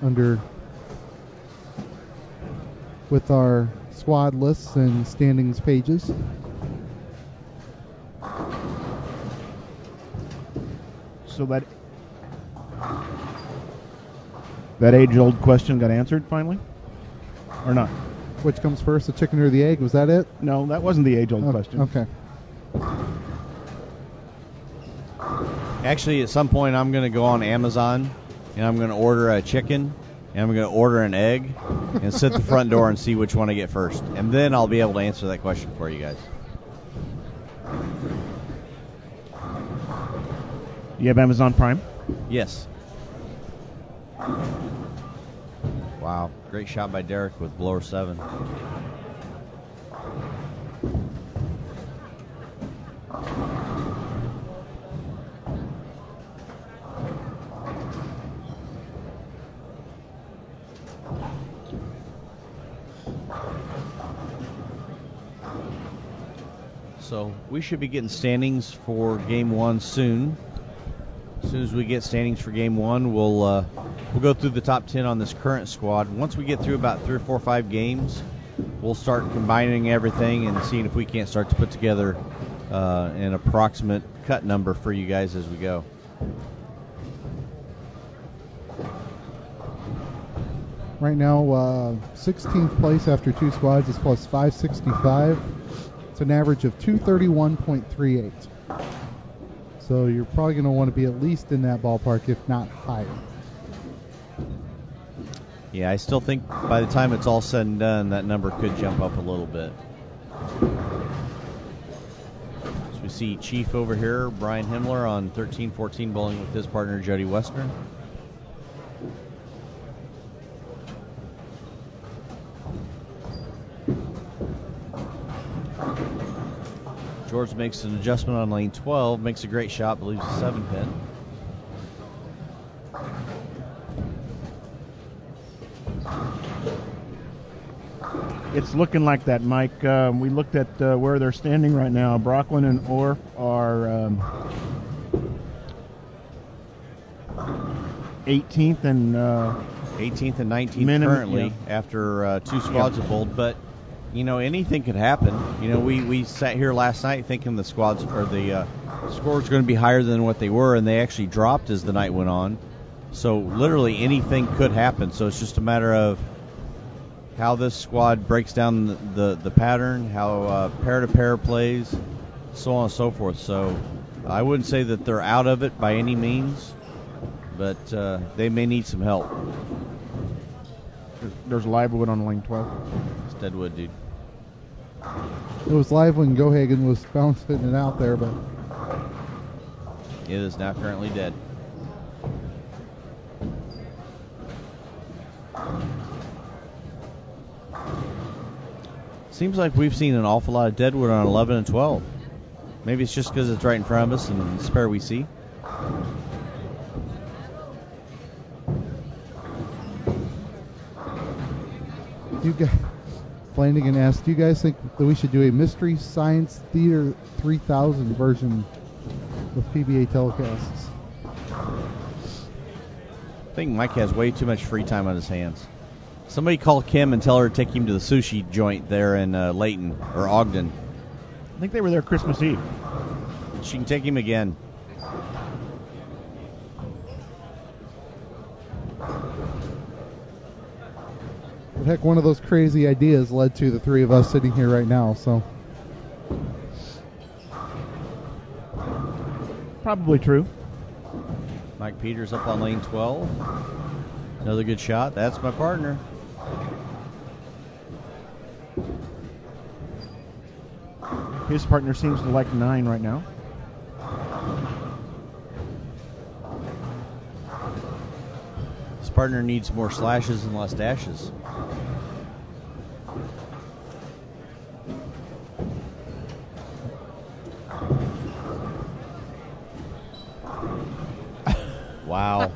with our squad lists and standings pages. So that age-old question got answered finally, or not? Which comes first, the chicken or the egg? Was that it? No, that wasn't the age-old question. Okay. Actually, at some point, I'm going to go on Amazon and I'm going to order a chicken and I'm going to order an egg and sit at the front door and see which one I get first, and then I'll be able to answer that question for you guys. You have Amazon Prime? Yes. Wow, great shot by Derek with blower 7. So we should be getting standings for Game 1 soon. As soon as we get standings for Game 1, we'll go through the top 10 on this current squad. Once we get through about 3 or 4 or 5 games, we'll start combining everything and seeing if we can't start to put together an approximate cut number for you guys as we go. Right now, 16th place after 2 squads is plus 565. It's an average of 231.38. So you're probably going to want to be at least in that ballpark, if not higher. Yeah, I still think by the time it's all said and done, that number could jump up a little bit. So we see Chief over here, Brian Himmler on 13-14 bowling with his partner, Jody Westner. George makes an adjustment on lane 12, makes a great shot, but leaves a 7-pin. It's looking like that, Mike. We looked at where they're standing right now. Brocklin and Orff are 18th and 19th currently after 2 squads have bowled, but you know, anything could happen. You know, we sat here last night thinking the squads or the scores were going to be higher than what they were, and they actually dropped as the night went on. So literally anything could happen. So it's just a matter of how this squad breaks down the pattern, how pair-to-pair plays, so on and so forth. So I wouldn't say that they're out of it by any means, but they may need some help. There's Livewood on lane 12. It's Deadwood, dude. It was live when Gohagen was bouncing it out there, but It is now currently dead. Seems like we've seen an awful lot of Deadwood on 11 and 12. Maybe it's just because it's right in front of us and the spare we see. you guys, Flanagan asked, do you guys think that we should do a Mystery Science Theater 3000 version with PBA telecasts? I think Mike has way too much free time on his hands. Somebody call Kim and tell her to take him to the sushi joint there in Layton or Ogden. I think they were there Christmas Eve. She can take him again. But heck, one of those crazy ideas led to the three of us sitting here right now, so. Probably true. Mike Peters up on lane 12. Another good shot. That's my partner. His partner seems to like 9 right now. His partner needs more slashes and less dashes. Wow.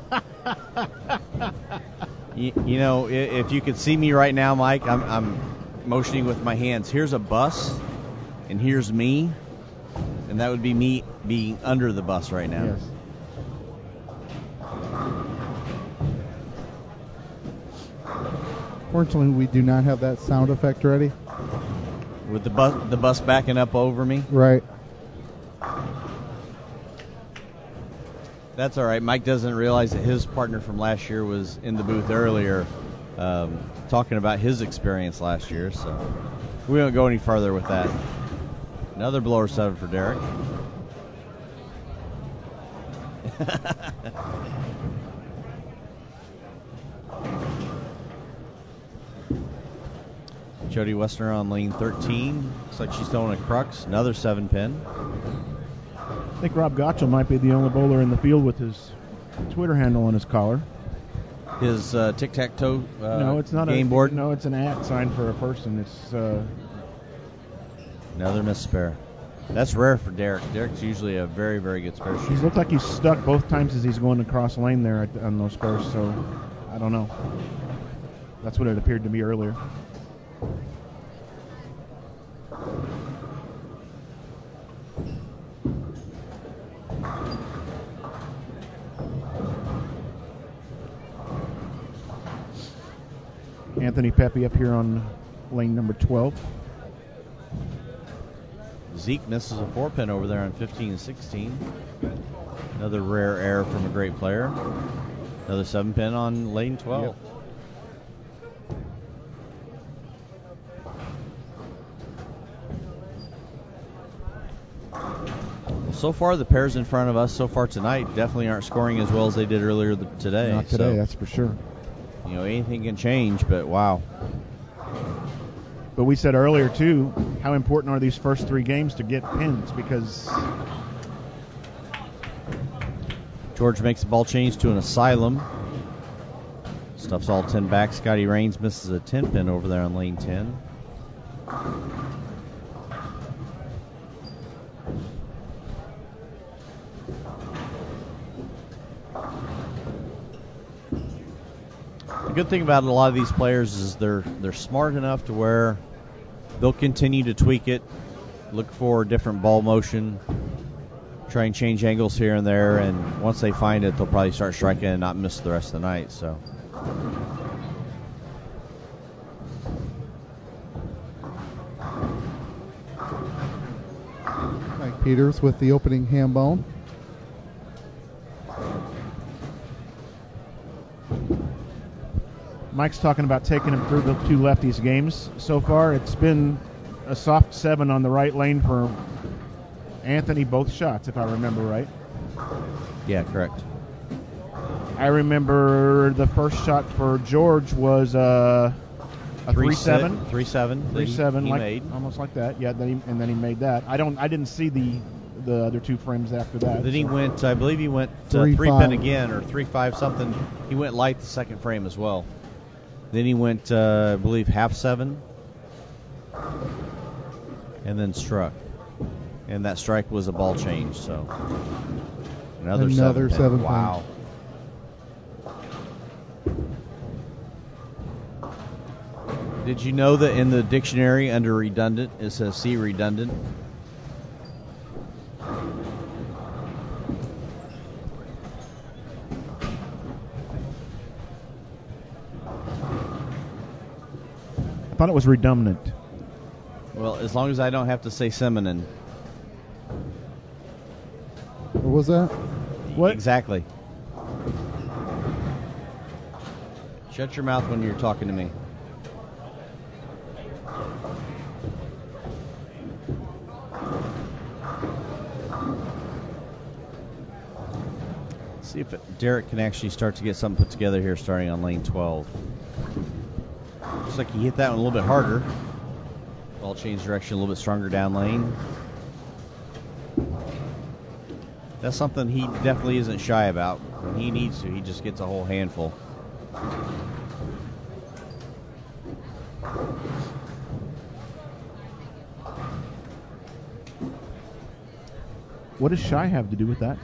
you know, if you could see me right now, Mike, I'm motioning with my hands. Here's a bus, and here's me, and that would be me being under the bus right now. Yes. Fortunately, we do not have that sound effect ready. With the bus backing up over me? Right. That's all right. Mike doesn't realize that his partner from last year was in the booth earlier talking about his experience last year, so we won't go any further with that. Another blower 7 for Derek. Jody Westner on lane 13. Looks like she's throwing a crux. Another 7-pin. I think Rob Gottschall might be the only bowler in the field with his Twitter handle on his collar. His tic-tac-toe no, it's not game board? No, it's an @ sign for a person. It's another missed spare. That's rare for Derek. Derek's usually a very, very good spare shooter. He looked like he's stuck both times as he's going across lane there on those spares, so I don't know. That's what it appeared to me earlier. Anthony Pepe up here on lane number 12. Zeke misses a 4-pin over there on 15 and 16. Another rare error from a great player. Another 7-pin on lane 12. Yep. So far, the pairs in front of us so far tonight definitely aren't scoring as well as they did earlier today. Not today, so, that's for sure. You know, anything can change, but wow. But we said earlier, too, how important are these first 3 games to get pins, because George makes the ball change to an Asylum. Stuffs all 10 back. Scotty Raines misses a 10-pin over there on lane 10. The good thing about a lot of these players is they're smart enough to where they'll continue to tweak it, look for different ball motion, try and change angles here and there, and once they find it, they'll probably start striking and not miss the rest of the night. So. Mike Peters with the opening ham bone. Mike's talking about taking him through the 2 lefties games. So far, it's been a soft 7 on the right lane for Anthony, both shots, if I remember right. Yeah, correct. I remember the first shot for George was a 3-7. 3-7. 3-7, He like, made. almost like that. Yeah, and then he made that. I didn't see the other 2 frames after that. Then he went, I believe he went 3-5. 3-pin again, or 3-5 something. He went light the second frame as well. Then he went, I believe, half 7, and then struck. And that strike was a ball change, so another 7-pin. Wow. Did you know that in the dictionary under redundant, it says C redundant? I thought it was redundant. Well, as long as I don't have to say feminine. What was that? What? Exactly. Shut your mouth when you're talking to me. See if Derek can actually start to get something put together here starting on lane 12. Looks like he hit that one a little bit harder. Ball changed direction a little bit stronger down lane. That's something he definitely isn't shy about. When he needs to, he just gets a whole handful. What does shy have to do with that?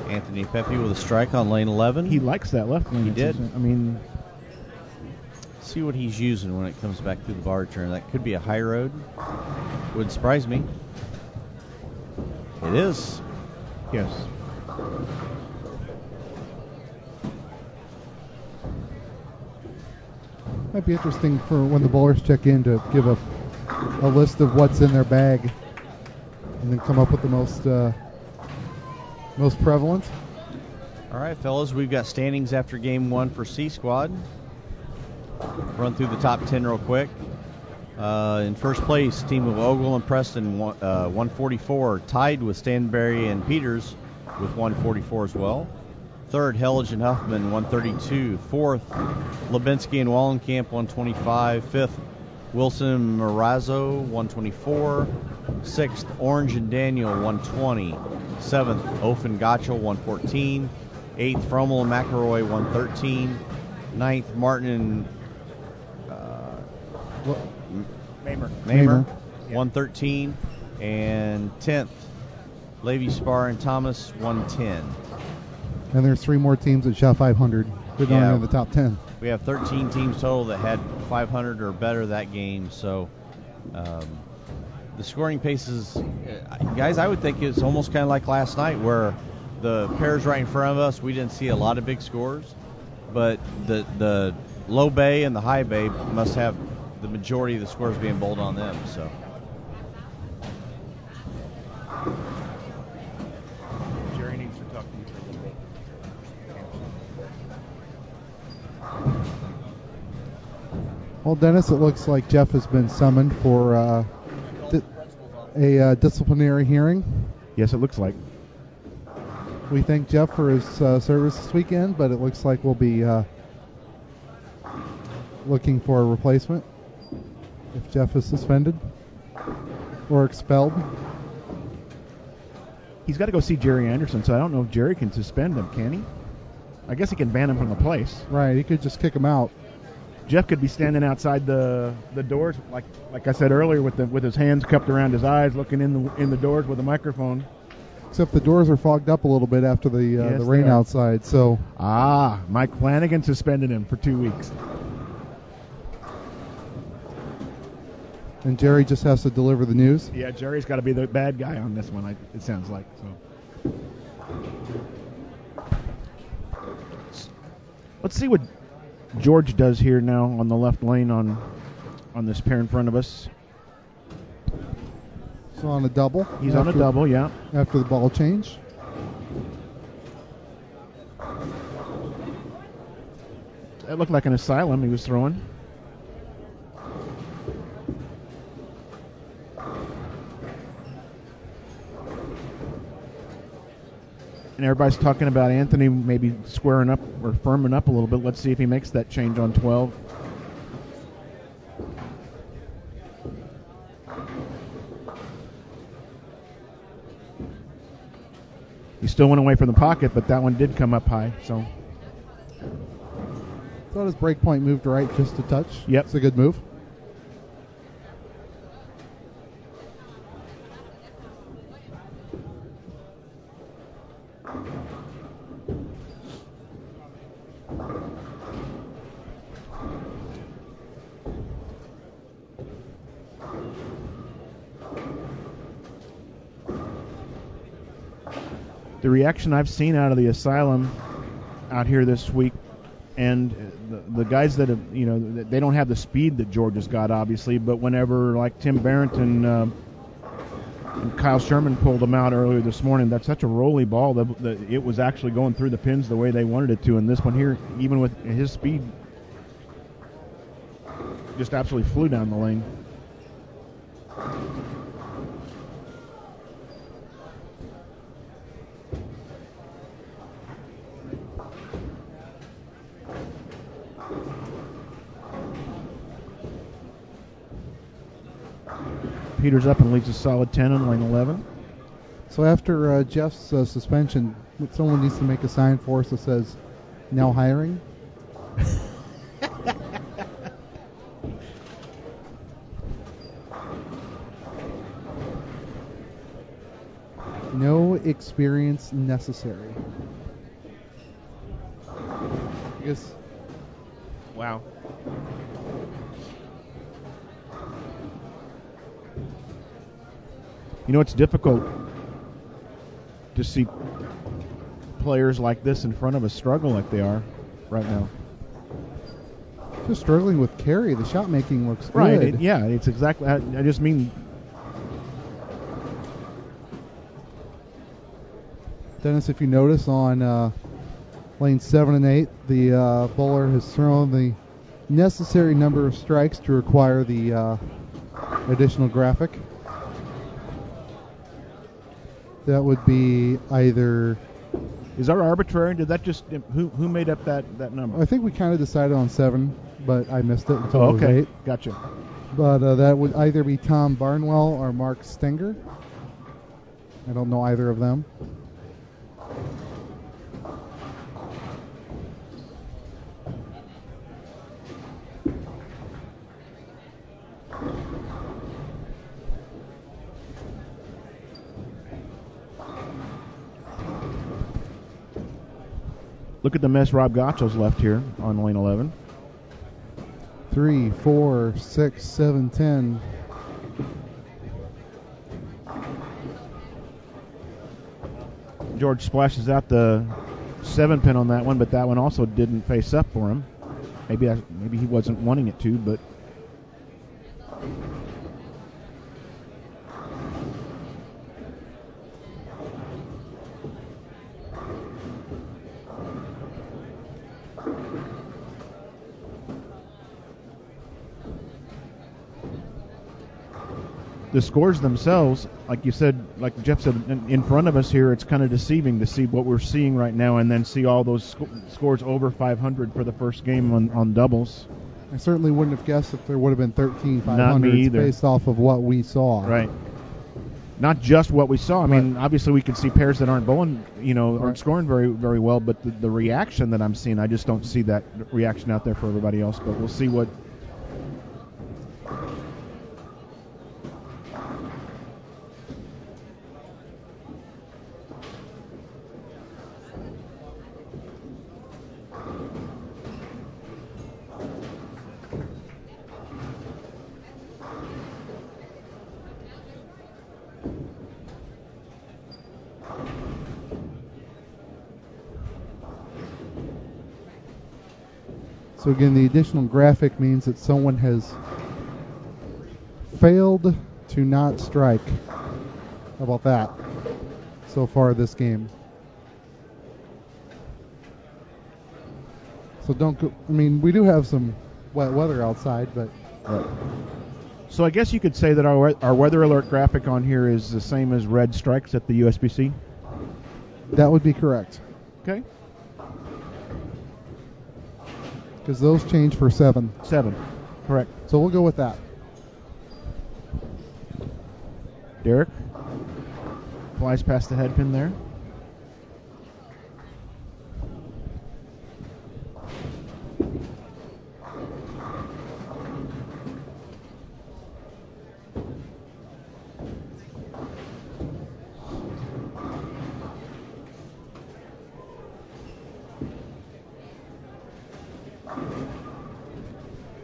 Anthony Pepe with a strike on lane 11. He likes that left lane. He did. I mean, see what he's using when it comes back through the bar turn. That could be a high road. Wouldn't surprise me. It is. yes. Might be interesting for when the bowlers check in to give a list of what's in their bag and then come up with the most prevalent. All right, fellas, we've got standings after game 1 for C Squad. Run through the top 10 real quick. In first place, team of Ogle and Preston, 144, tied with Stanberry and Peters with 144 as well. Third, Hellige and Huffman, 132. Fourth, Lebinsky and Wallenkamp, 125. Fifth, Wilson and Marazzo, 124. Sixth, Orange and Daniel, 120. Seventh, Oaf and Gotchel, 114. Eighth, Frommel and McElroy, 113. Ninth, Martin and Mamer, 113. And 10th, Levy Spar and Thomas, 110. And there's 3 more teams that shot 500. They're going in the top 10. We have 13 teams total that had 500 or better that game. So the scoring pace is, guys, I would think it's almost kind of like last night where the pairs right in front of us, we didn't see a lot of big scores, but the low bay and the high bay must have the majority of the scores being bowled on them. So Jerry needs to talk to you for a little bit. Well, Dennis, it looks like Jeff has been summoned for a disciplinary hearing. Yes, it looks like. We thank Jeff for his service this weekend, but it looks like we'll be looking for a replacement if Jeff is suspended or expelled. He's got to go see Jerry Anderson, so I don't know if Jerry can suspend him, can he? I guess he can ban him from the place. Right, he could just kick him out. Jeff could be standing outside the doors, like I said earlier, with his hands cupped around his eyes, looking in the doors with a microphone. Except the doors are fogged up a little bit after the rain outside. So Mike Flanagan suspended him for 2 weeks. And Jerry just has to deliver the news. Yeah, Jerry's got to be the bad guy on this one. It sounds like so. Let's see what George does here now on the left lane on this pair in front of us. So on a double. He's on a double, yeah. After the ball change. That looked like an asylum he was throwing. And everybody's talking about Anthony maybe squaring up or firming up a little bit. Let's see if he makes that change on 12. He still went away from the pocket, but that one did come up high. So thought his break point moved right just a touch. Yep. It's a good move. The reaction I've seen out of the asylum out here this week, and the guys that have, they don't have the speed that George has got, obviously, but whenever, like Tim Barrington and Kyle Sherman pulled them out earlier this morning, that's such a rolly ball that it was actually going through the pins the way they wanted it to. And this one here, even with his speed, just absolutely flew down the lane. Peters up and leaves a solid 10 on lane 11. So after Jeff's suspension, someone needs to make a sign for us that says, "Now hiring." No experience necessary. Because, wow. It's difficult to see players like this in front of us struggle like they are right now. Just struggling with carry. The shot making looks good. Right. It's exactly. I just mean. Dennis, if you notice on lane 7 and 8, the bowler has thrown the necessary number of strikes to require the additional graphic. That would be either. Is our arbitrary? Did that just who made up that number? I think we kind of decided on 7, but I missed it until it was 8. Gotcha. But that would either be Tom Barnwell or Mark Stenger. I don't know either of them. Look at the mess Rob Gotcho's left here on lane 11. 3, 4, 6, 7, 10. George splashes out the 7-pin on that one, but that one also didn't face up for him. Maybe he wasn't wanting it to, but the scores themselves, like you said, like Jeff said, in front of us here, it's kind of deceiving to see what we're seeing right now and then see all those scores over 500 for the first game on doubles. I certainly wouldn't have guessed if there would have been 13 Not me 500s either. based off of what we saw. Right. Not just what we saw. I mean, obviously we could see pairs that aren't bowling, aren't scoring very, very well, but the reaction that I'm seeing, I just don't see that reaction out there for everybody else. But we'll see what. So again, the additional graphic means that someone has failed to not strike. How about that? So far this game. So don't go, I mean, we do have some wet weather outside, but So I guess you could say that our weather alert graphic on here is the same as red strikes at the USBC. that would be correct. Okay. Because those change for 7. 7. Correct. So we'll go with that. Derek flies past the head pin there.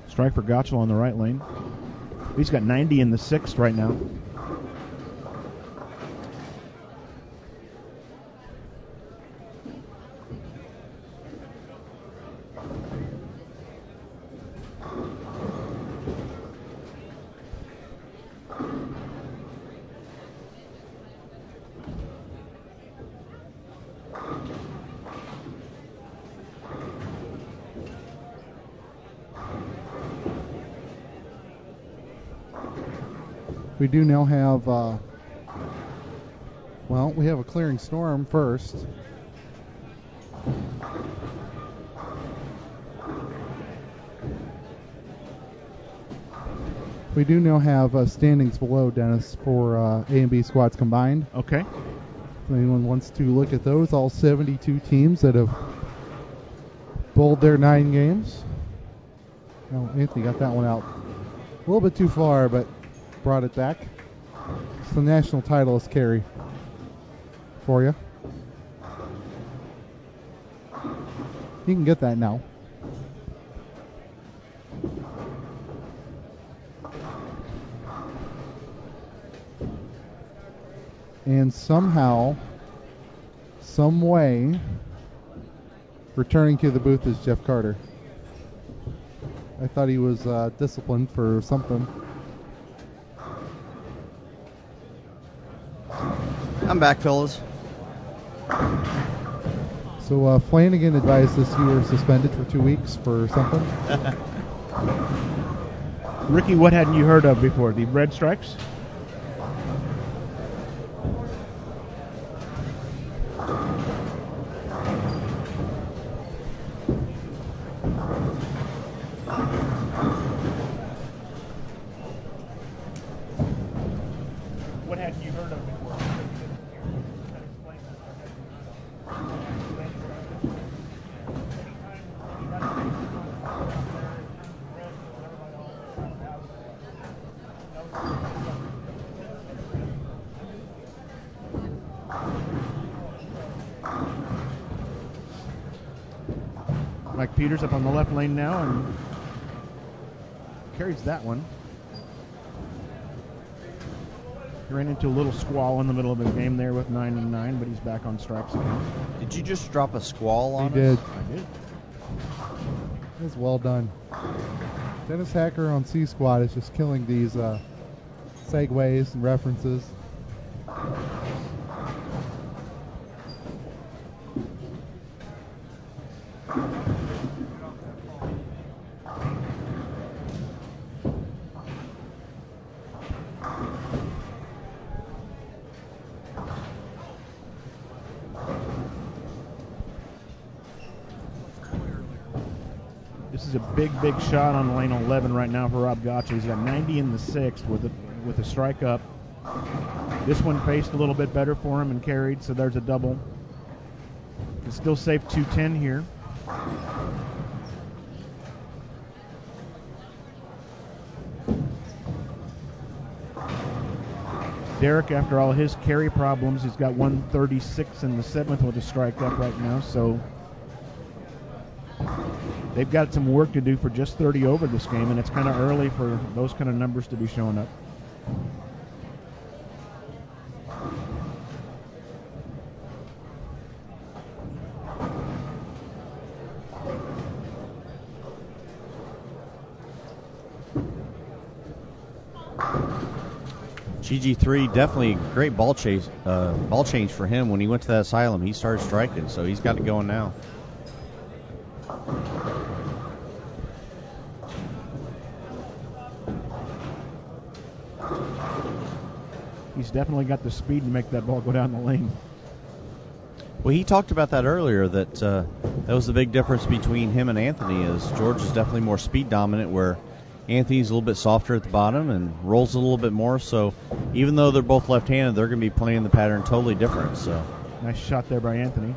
Strike for Gottschall on the right lane. He's got 90 in the 6th right now. We do now have, we have a clearing storm first. We do now have standings below, Dennis, for A and B squads combined. Okay. If anyone wants to look at those, all 72 teams that have bowled their 9 games. Oh, Anthony got that one out a little bit too far, but brought it back. It's the national titleist carry for you. You can get that now. And somehow, some way, returning to the booth is Jeff Carter. I thought he was disciplined for something. I'm back, fellas. So Flanagan advised us you were suspended for 2 weeks for something. Ricky, what hadn't you heard of before? The red strikes? What hadn't you heard of before? Mike Peters up on the left lane now and carries that one. He ran into a little squall in the middle of his game there with 9 and 9, but he's back on strikes again. Did you just drop a squall on He did. I did. It was well done. Dennis Hacker on C Squad is just killing these segues and references. This is a big shot on lane 11 right now for Rob Gotcha. He's got 90 in the sixth with a strike up. This one paced a little bit better for him and carried, so there's a double. It's still safe 210 here. Derek, after all his carry problems, he's got 136 in the seventh with a strike up right now, so they've got some work to do for just 30 over this game, and it's kind of early for those kind of numbers to be showing up. GG3 definitely a great ball change for him. When he went to that asylum, he started striking, so he's got it going now. He's definitely got the speed to make that ball go down the lane. Well, he talked about that earlier, that that was the big difference between him and Anthony, is George is definitely more speed dominant, where Anthony's a little bit softer at the bottom and rolls a little bit more. So even though they're both left-handed, they're going to be playing the pattern totally different. So nice shot there by Anthony.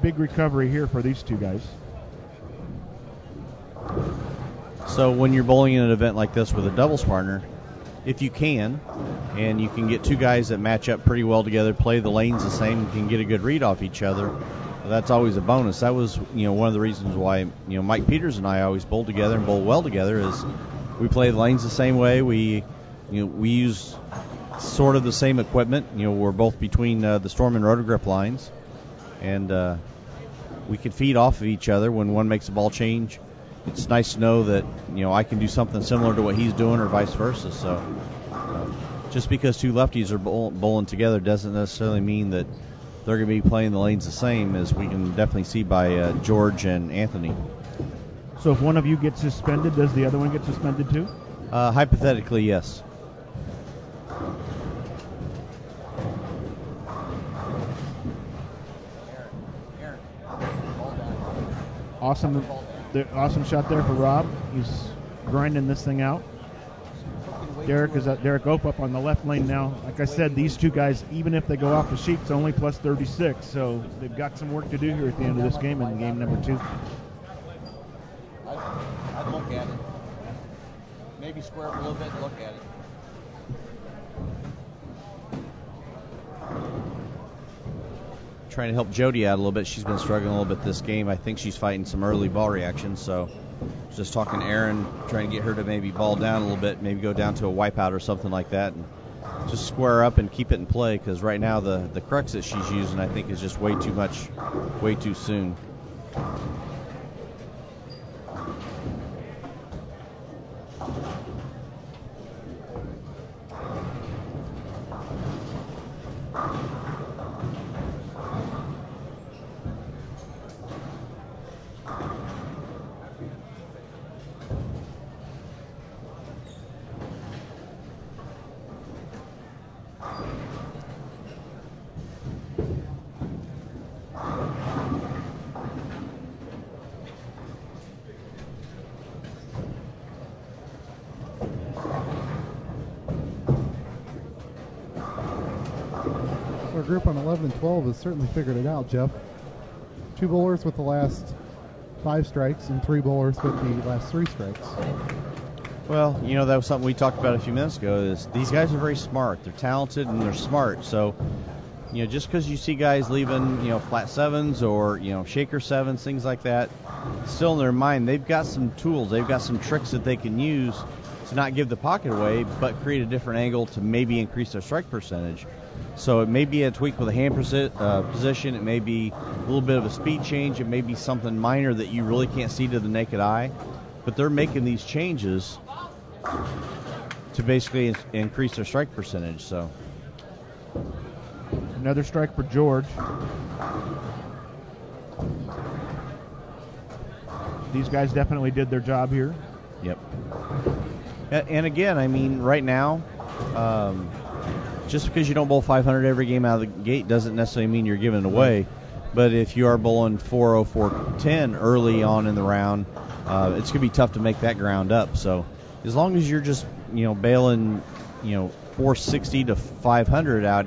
Big recovery here for these two guys. So when you're bowling in an event like this with a doubles partner, if you can, and you can get two guys that match up pretty well together, play the lanes the same, you can get a good read off each other, that's always a bonus. That was, one of the reasons why, Mike Peters and I always bowl together and bowl well together, is we play the lanes the same way. We use sort of the same equipment. We're both between the Storm and Rotor Grip lines, and we can feed off of each other when one makes a ball change. It's nice to know that, I can do something similar to what he's doing or vice versa. So just because two lefties are bowling together doesn't necessarily mean that they're going to be playing the lanes the same, as we can definitely see by George and Anthony. So if one of you gets suspended, does the other one get suspended too? Hypothetically, yes. Awesome shot there for Rob. He's grinding this thing out. Derek Ope up on the left lane now. Like I said, these two guys, even if they go off the sheet, it's only plus 36. So they've got some work to do here at the end of this game, in game number 2. I'd look at it. Maybe square up a little bit and look at it. Trying to help Jody out a little bit. She's been struggling a little bit this game. I think she's fighting some early ball reactions, so just talking to Aaron, trying to get her to maybe ball down a little bit, maybe go down to a wipeout or something like that, and just square up and keep it in play, because right now the crux that she's using, I think, is just way too much, way too soon. Our group on 11 and 12 has certainly figured it out, Jeff. 2 bowlers with the last 5 strikes and 3 bowlers with the last 3 strikes. Well, that was something we talked about a few minutes ago, is these guys are very smart. They're talented and they're smart. So, just because you see guys leaving, flat sevens or, shaker sevens, things like that, still in their mind, they've got some tools. They've got some tricks that they can use to not give the pocket away, but create a different angle to maybe increase their strike percentage. So it may be a tweak with a hand position. It may be a little bit of a speed change. It may be something minor that you really can't see to the naked eye. But they're making these changes to basically increase their strike percentage. So another strike for George. These guys definitely did their job here. Yep. And again, I mean, right now, just because you don't bowl 500 every game out of the gate doesn't necessarily mean you're giving it away. But if you are bowling 4-0, 4-10 early on in the round, it's going to be tough to make that ground up. So as long as you're just, bailing, 460 to 500 out,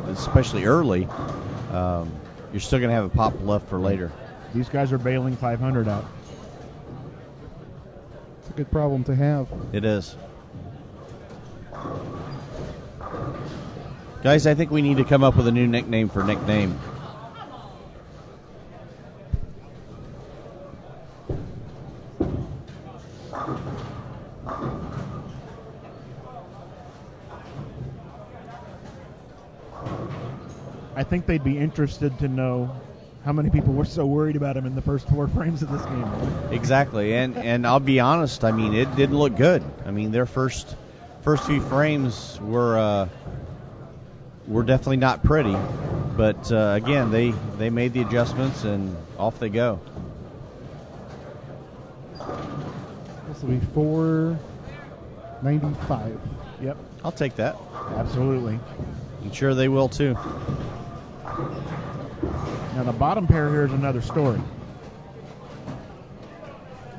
especially early, you're still going to have a pop left for later. These guys are bailing 500 out. It's a good problem to have. It is. Guys, I think we need to come up with a new nickname for nickname. I think they'd be interested to know how many people were so worried about him in the first 4 frames of this game. Exactly, and I'll be honest, I mean, it didn't look good. I mean, their first few frames were definitely not pretty, but again, they made the adjustments and off they go. This will be 495. Yep. I'll take that. Absolutely. I'm sure they will too. Now the bottom pair here is another story.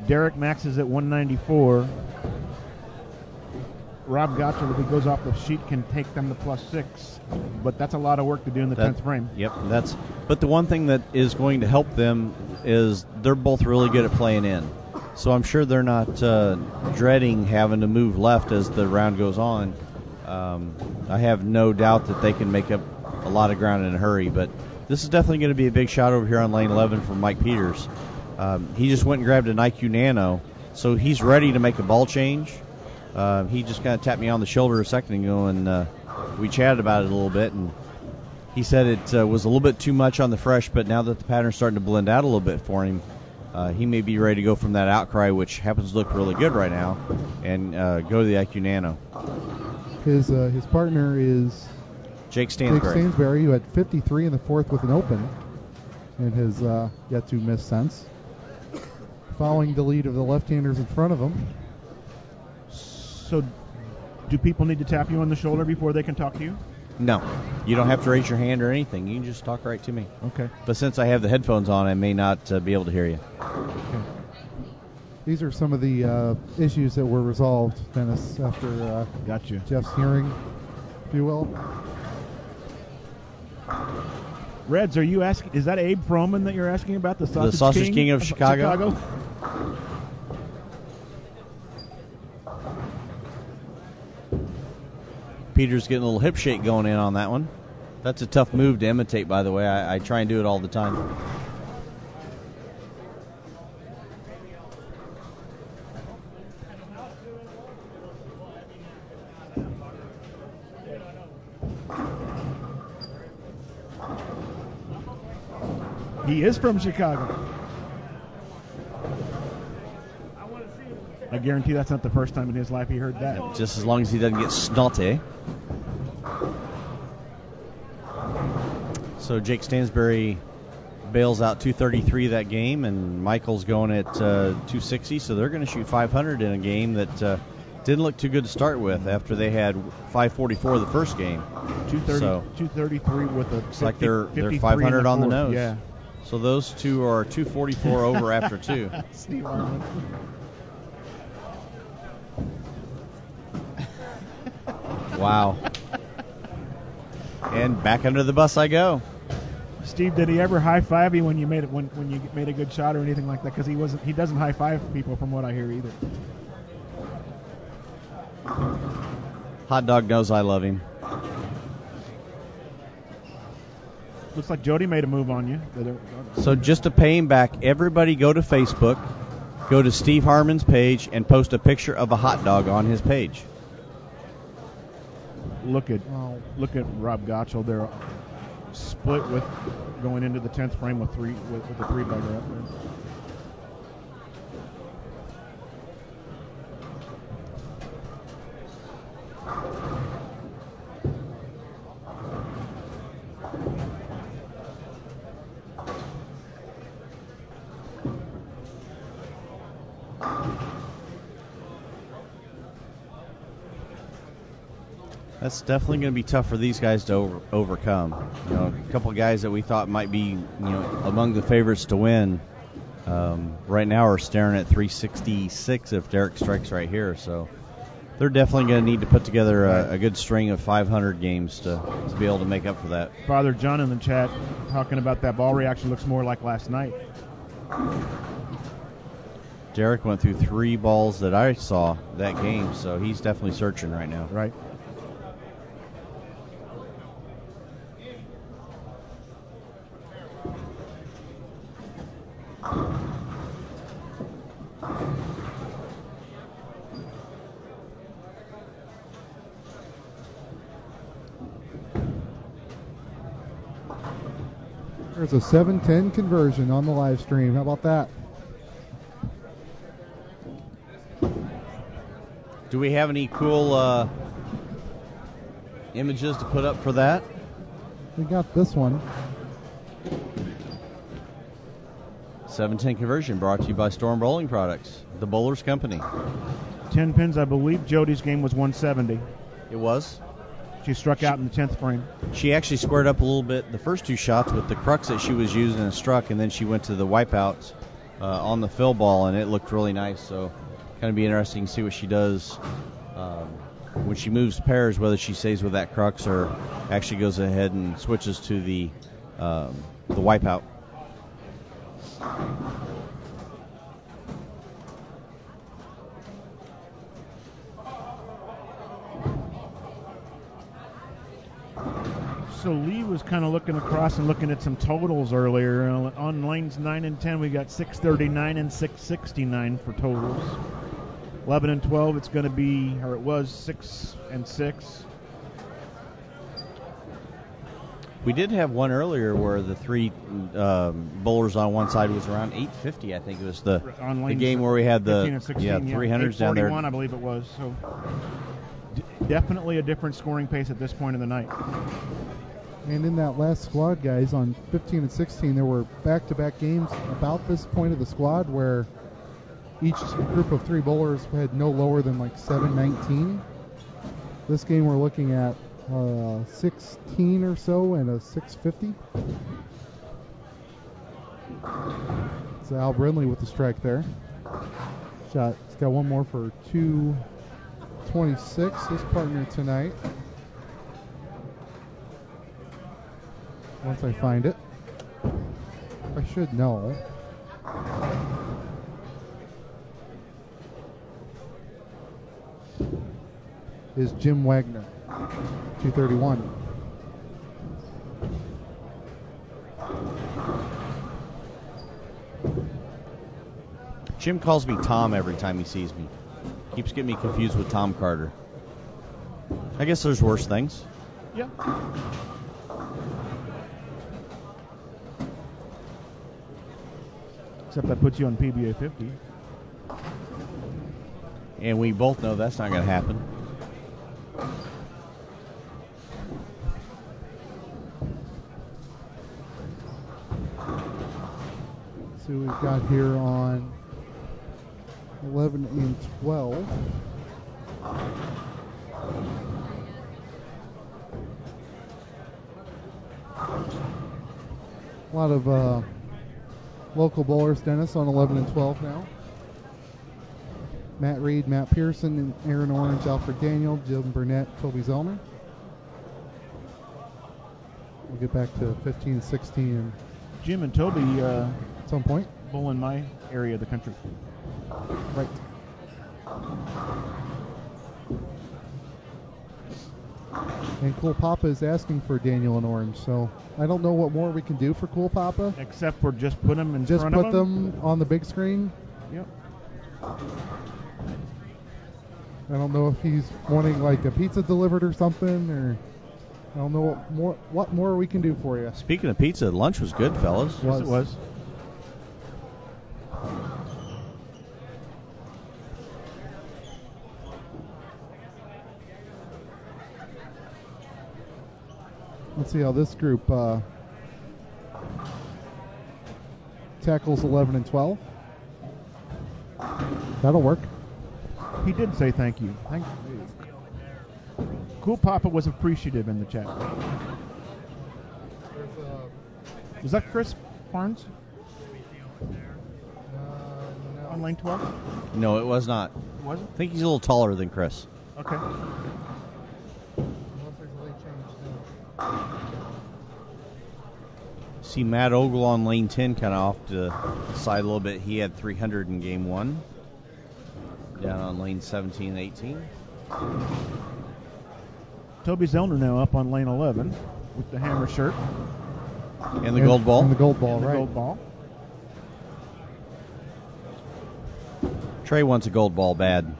Derek maxes at 194. Rob Gottschall, if he goes off the sheet, can take them to +6, but that's a lot of work to do in the 10th frame. Yep, but the one thing that is going to help them is they're both really good at playing in. So I'm sure they're not dreading having to move left as the round goes on. I have no doubt that they can make up a lot of ground in a hurry, but this is definitely going to be a big shot over here on lane 11 from Mike Peters. He just went and grabbed an IQ Nano, so he's ready to make a ball change. He just kind of tapped me on the shoulder a second ago, and we chatted about it a little bit, and he said it was a little bit too much on the fresh, but now that the pattern's starting to blend out a little bit for him, he may be ready to go from that outcry, which happens to look really good right now, and go to the IQ Nano. His partner is Jake Stansberry. Jake Stansberry, who had 53 in the 4th with an open and has yet to miss since. Following the lead of the left-handers in front of him. So do people need to tap you on the shoulder before they can talk to you? No. You don't have to raise your hand or anything. You can just talk right to me. Okay. But since I have the headphones on, I may not be able to hear you. Okay. These are some of the issues that were resolved, Dennis, after Gotcha. Jeff's hearing, if you will. Reds, are you asking? Is that Abe Froman that you're asking about? The Sausage King of Chicago? Peter's getting a little hip shake going in on that one. That's a tough move to imitate, by the way. I try and do it all the time. He is from Chicago. I guarantee that's not the first time in his life he heard that. Just as long as he doesn't get snotty. So Jake Stansberry bails out 233 that game, and Michael's going at 260. So they're going to shoot 500 in a game that didn't look too good to start with after they had 544 the first game. 233 with a 50, it's like they're 500 on the nose. Yeah. So those two are 244 over after 2. Steve Arlen. Wow. And back under the bus I go. Steve, did he ever high five you when you made a good shot or anything like that? Because he doesn't high five people from what I hear either. Hot dog knows I love him. Looks like Jody made a move on you. So just to pay him back, everybody go to Facebook, go to Steve Harmon's page and post a picture of a hot dog on his page. Look at Rob Gottschall there, split with going into the 10th frame with the 3-bagger up there. That's definitely going to be tough for these guys to overcome. You know, a couple of guys that we thought might be, among the favorites to win, right now are staring at 366 if Derek strikes right here. So they're definitely going to need to put together a good string of 500 games to be able to make up for that. Father John in the chat talking about that ball reaction looks more like last night. Derek went through 3 balls that I saw that game, so he's definitely searching right now. Right. There's a 710 conversion on the live stream. How about that? Do we have any cool images to put up for that? We got this one. 710 conversion brought to you by Storm Bowling Products, the Bowlers Company. 10 pins, I believe. Jody's game was 170. It was. She struck out in the 10th frame. She actually squared up a little bit the first 2 shots with the crux that she was using and struck, and then she went to the wipeouts on the fill ball, and it looked really nice. So kind of be interesting to see what she does when she moves pairs, whether she stays with that crux or actually goes ahead and switches to the wipeout. So Lee was kind of looking across and looking at some totals earlier. On lanes 9 and 10, we got 639 and 669 for totals. 11 and 12, it's going to be, or it was 6 and 6. We did have one earlier where the 3 bowlers on one side was around 850. I think it was the game where we had the 300s down there. I believe it was. So definitely a different scoring pace at this point of the night. And in that last squad, guys, on 15 and 16, there were back-to-back games about this point of the squad where each group of 3 bowlers had no lower than like 719. This game we're looking at 16 or so and a 650. It's Al Brindley with the strike there. Shot. He's got one more for 226, his partner tonight. Once I find it. I should know. Is Jim Wagner, 231. Jim calls me Tom every time he sees me. Keeps getting me confused with Tom Carter. I guess there's worse things. Yeah. Except that puts you on PBA 50. And we both know that's not going to happen. So we've got here on 11 and 12. A lot of local bowlers, Dennis, on 11 and 12 now. Matt Reed, Matt Pearson, and Aaron Orange, Alfred Daniel, Jim Burnett, Toby Zellner. We'll get back to 15 and 16. And Jim and Toby at some point bowl in my area of the country. Right. And Cool Papa is asking for Daniel and Orange, so I don't know what more we can do for Cool Papa. Except for just put them in just front of them on the big screen. Yep. I don't know if he's wanting like a pizza delivered or something, or I don't know what more we can do for you. Speaking of pizza, lunch was good, fellas. Yes, it was. Let's see how this group tackles 11 and 12. That'll work. He did say thank you. Thank you. Cool Papa was appreciative in the chat. Was that Chris Barnes? No. On lane 12? No, it was not. It wasn't? I think he's a little taller than Chris. Okay. Unless there's a late change, no. See Matt Ogle on lane 10 kind of off to the side a little bit. He had 300 in game 1. Down on lane 17 and 18. Toby Zellner now up on lane 11 with the hammer shirt. And the gold ball. And the gold ball, And the right. gold ball. Trey wants a gold ball bad.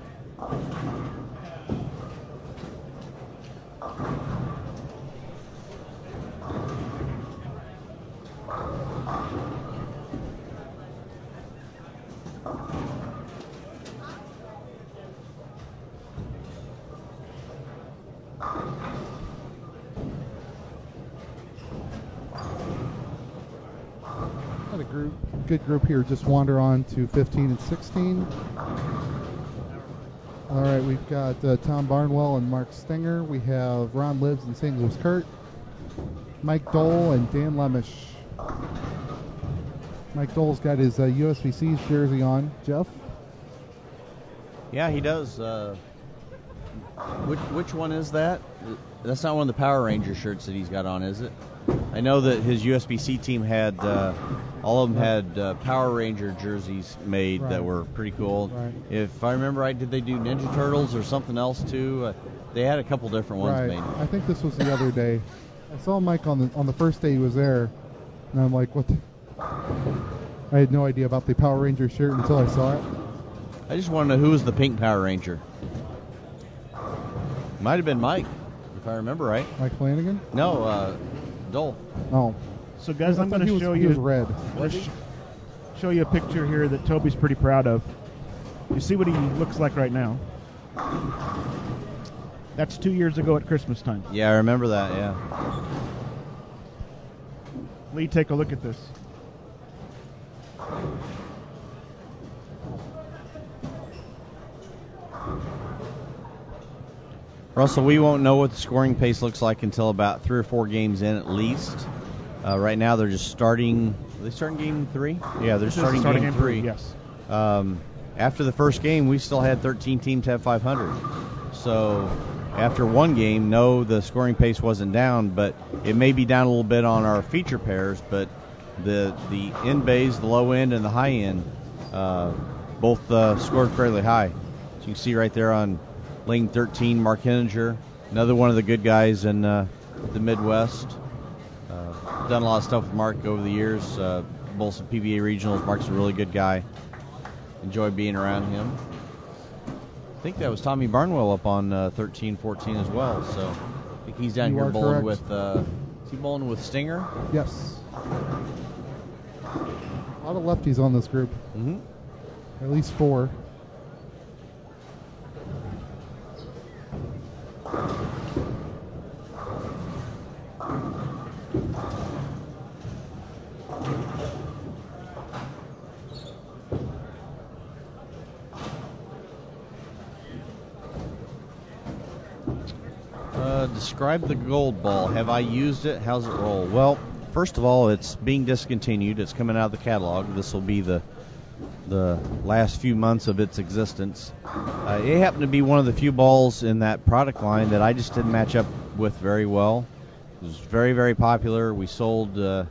Had a good group here. Just wander on to 15 and 16. All right, we've got Tom Barnwell and Mark Stenger. We have Ron Lives and St. Louis Kurt, Mike Dole and Dan Lemish. Mike Dole's got his USBC's jersey on. Jeff? Yeah, he does. Which one is that? That's not one of the Power Ranger shirts that he's got on, is it? I know that his USBC team had, all of them had Power Ranger jerseys made that were pretty cool. Right. If I remember right, did they do Ninja Turtles or something else too? They had a couple different ones made. I think this was the other day. I saw Mike on the first day he was there, and I'm like, what the? I had no idea about the Power Ranger shirt until I saw it. I just want to know who was the pink Power Ranger. Might have been Mike, if I remember right. Mike Flanagan? No, Dole. Oh. So, guys, I'm I thought going to show he you. was red. Show you a picture here that Toby's pretty proud of. You see what he looks like right now? That's 2 years ago at Christmas time. Yeah, I remember that, yeah. Lee, take a look at this. Russell, we won't know what the scoring pace looks like until about 3 or 4 games in at least. Right now they're just starting. Are they starting game 3? Yeah, they're starting game 3. Yes. After the first game, we still had 13 teams have 500. So after one game, no, the scoring pace wasn't down, but it may be down a little bit on our feature pairs. But the end bays, the low end, and the high end both scored fairly high. So you can see right there on lane 13, Mark Henninger, another one of the good guys in the Midwest. Done a lot of stuff with Mark over the years, both some PBA regionals. Mark's a really good guy. Enjoy being around him. I think that was Tommy Barnwell up on 13, 14 as well. So I think he's down here bowling with. Is he bowling with Stinger? Yes. A lot of lefties on this group. Mm-hmm. At least 4. Describe the gold ball. Have I used it? How's it roll? Well, first of all, it's being discontinued. It's coming out of the catalog. This will be the last few months of its existence. It happened to be one of the few balls in that product line that I just didn't match up with very well. It was very, very popular. We sold it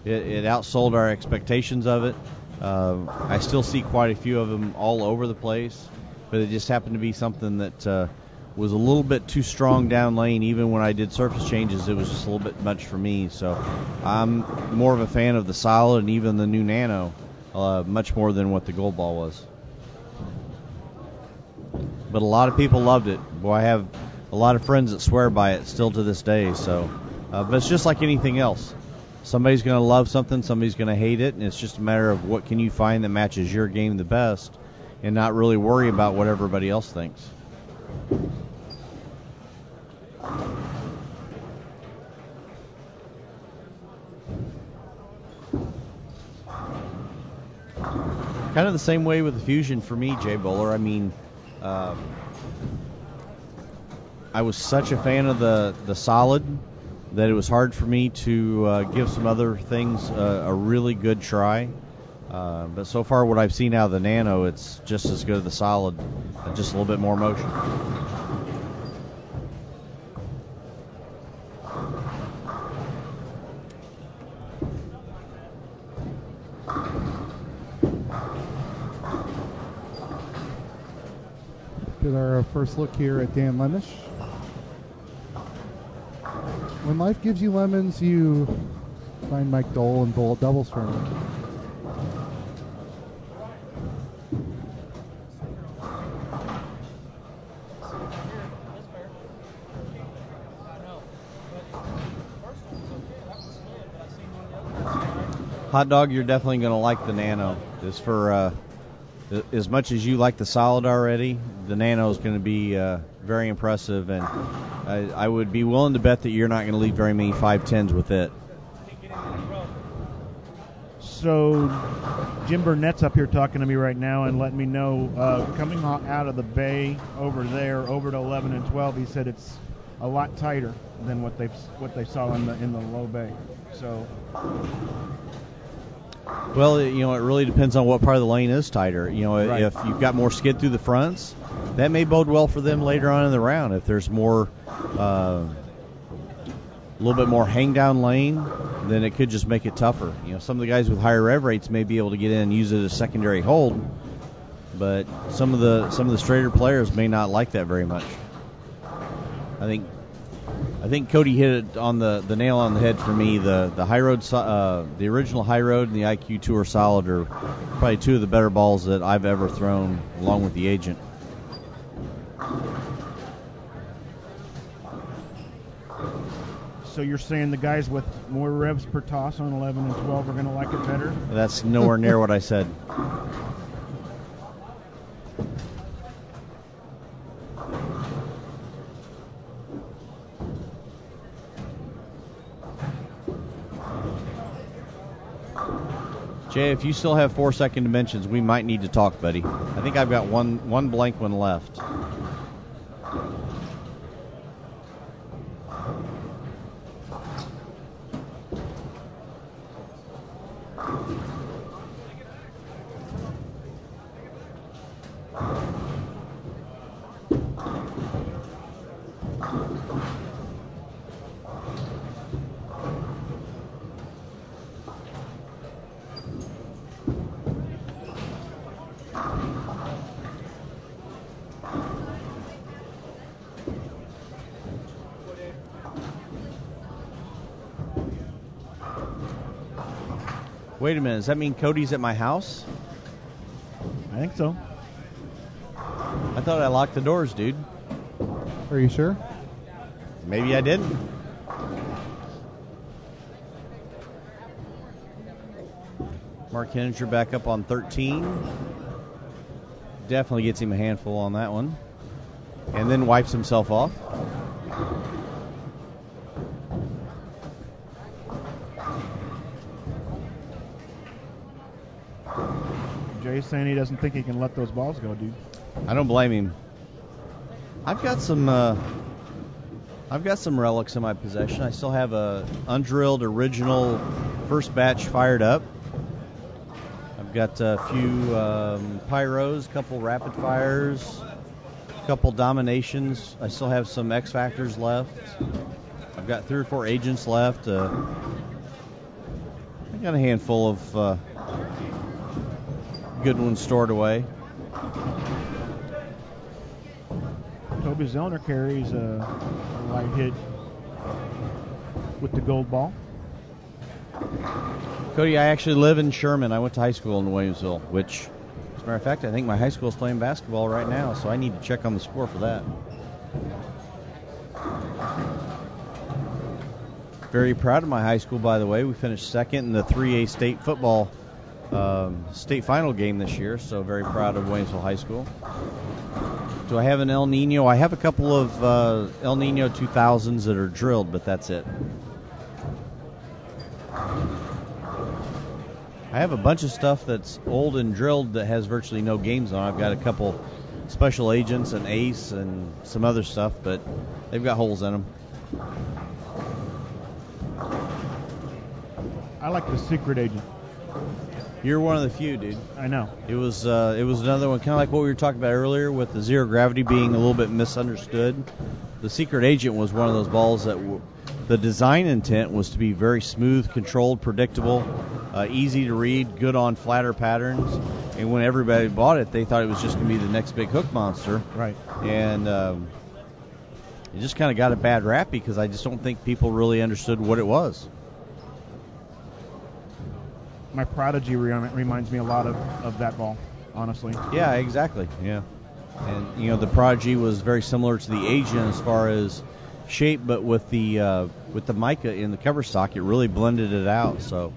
outsold our expectations of it. I still see quite a few of them all over the place, but it just happened to be something that was a little bit too strong down lane. Even when I did surface changes, it was just a little bit much for me. So I'm more of a fan of the solid and even the new Nano, much more than what the gold ball was. but a lot of people loved it. Boy, I have a lot of friends that swear by it still to this day. So, but it's just like anything else. Somebody's going to love something, somebody's going to hate it, and it's just a matter of what can you find that matches your game the best, and not really worry about what everybody else thinks. Kind of the same way with the Fusion for me, Jay Bowler. I mean, I was such a fan of the Solid that it was hard for me to give some other things a really good try. But so far what I've seen out of the Nano, it's just as good as the Solid, just a little bit more motion. Get our first look here at Dan Lemish. When life gives you lemons, you find Mike Dole and bowl doubles for him. Hot dog, you're definitely going to like the Nano. Just for as much as you like the Solid already, the Nano is going to be very impressive, and I would be willing to bet that you're not going to leave very many 510s with it. So Jim Burnett's up here talking to me right now and letting me know coming out of the bay over there, over to 11 and 12, he said it's a lot tighter than what they saw in the low bay. So. Well, it really depends on what part of the lane is tighter. Right. If you've got more skid through the fronts, that may bode well for them later on in the round. If there's more, a little bit more hang down lane, then it could just make it tougher. Some of the guys with higher rev rates may be able to get in and use it as a secondary hold, but some of the straighter players may not like that very much. I think Cody hit it on the nail on the head for me. The high road, the original high road, and the IQ Tour Solid are probably two of the better balls that I've ever thrown, along with the Agent. So you're saying the guys with more revs per toss on 11 and 12 are going to like it better? That's nowhere near what I said. Jay, if you still have 4-second dimensions, we might need to talk, buddy. I think I've got one blank one left. Wait a minute, does that mean Cody's at my house? I think so. I thought I locked the doors, dude. Are you sure? Maybe I didn't. Mark Henninger back up on 13. Definitely gets him a handful on that one. And then wipes himself off. Jay's saying he doesn't think he can let those balls go, dude. I don't blame him. I've got some relics in my possession. I still have a undrilled original first batch fired up. I've got a few pyros, a couple rapid fires, a couple dominations. I still have some X Factors left. I've got 3 or 4 agents left. I got a handful of good ones stored away. Toby Zellner carries a light hit with the gold ball. Cody, I actually live in Sherman. I went to high school in Williamsville, which is As a matter of fact, I think my high school is playing basketball right now, so I need to check on the score for that. Very proud of my high school, by the way. We finished second in the 3A state football state final game this year, so very proud of Waynesville High School. Do I have an El Nino? I have a couple of El Nino 2000s that are drilled, but that's it. I have a bunch of stuff that's old and drilled that has virtually no games on. I've got a couple special agents and ace and some other stuff, but they've got holes in them. I like the secret agent. You're one of the few, dude. I know. It was another one, kind of like what we were talking about earlier with the zero gravity being a little bit misunderstood. The secret agent was one of those balls that the design intent was to be very smooth, controlled, predictable, easy to read, good on flatter patterns. And when everybody bought it, they thought it was just going to be the next big hook monster. Right. And it just kind of got a bad rap because I just don't think people really understood what it was. My Prodigy reminds me a lot of that ball, honestly. Yeah, exactly. Yeah. And, you know, the Prodigy was very similar to the Agent as far as shape, but with the mica in the cover stock, it really blended it out. So,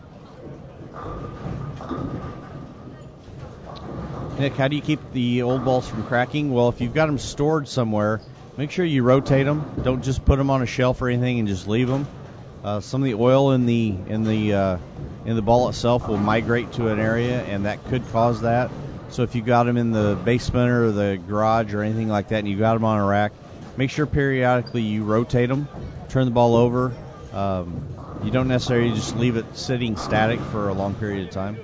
Nick, how do you keep the old balls from cracking? Well, if you've got them stored somewhere, make sure you rotate them. Don't just put them on a shelf or anything and just leave them. Some of the oil in the ball itself will migrate to an area, and that could cause that. So if you got them in the basement or the garage or anything like that, and you got them on a rack, make sure periodically you rotate them, turn the ball over. You don't necessarily just leave it sitting static for a long period of time.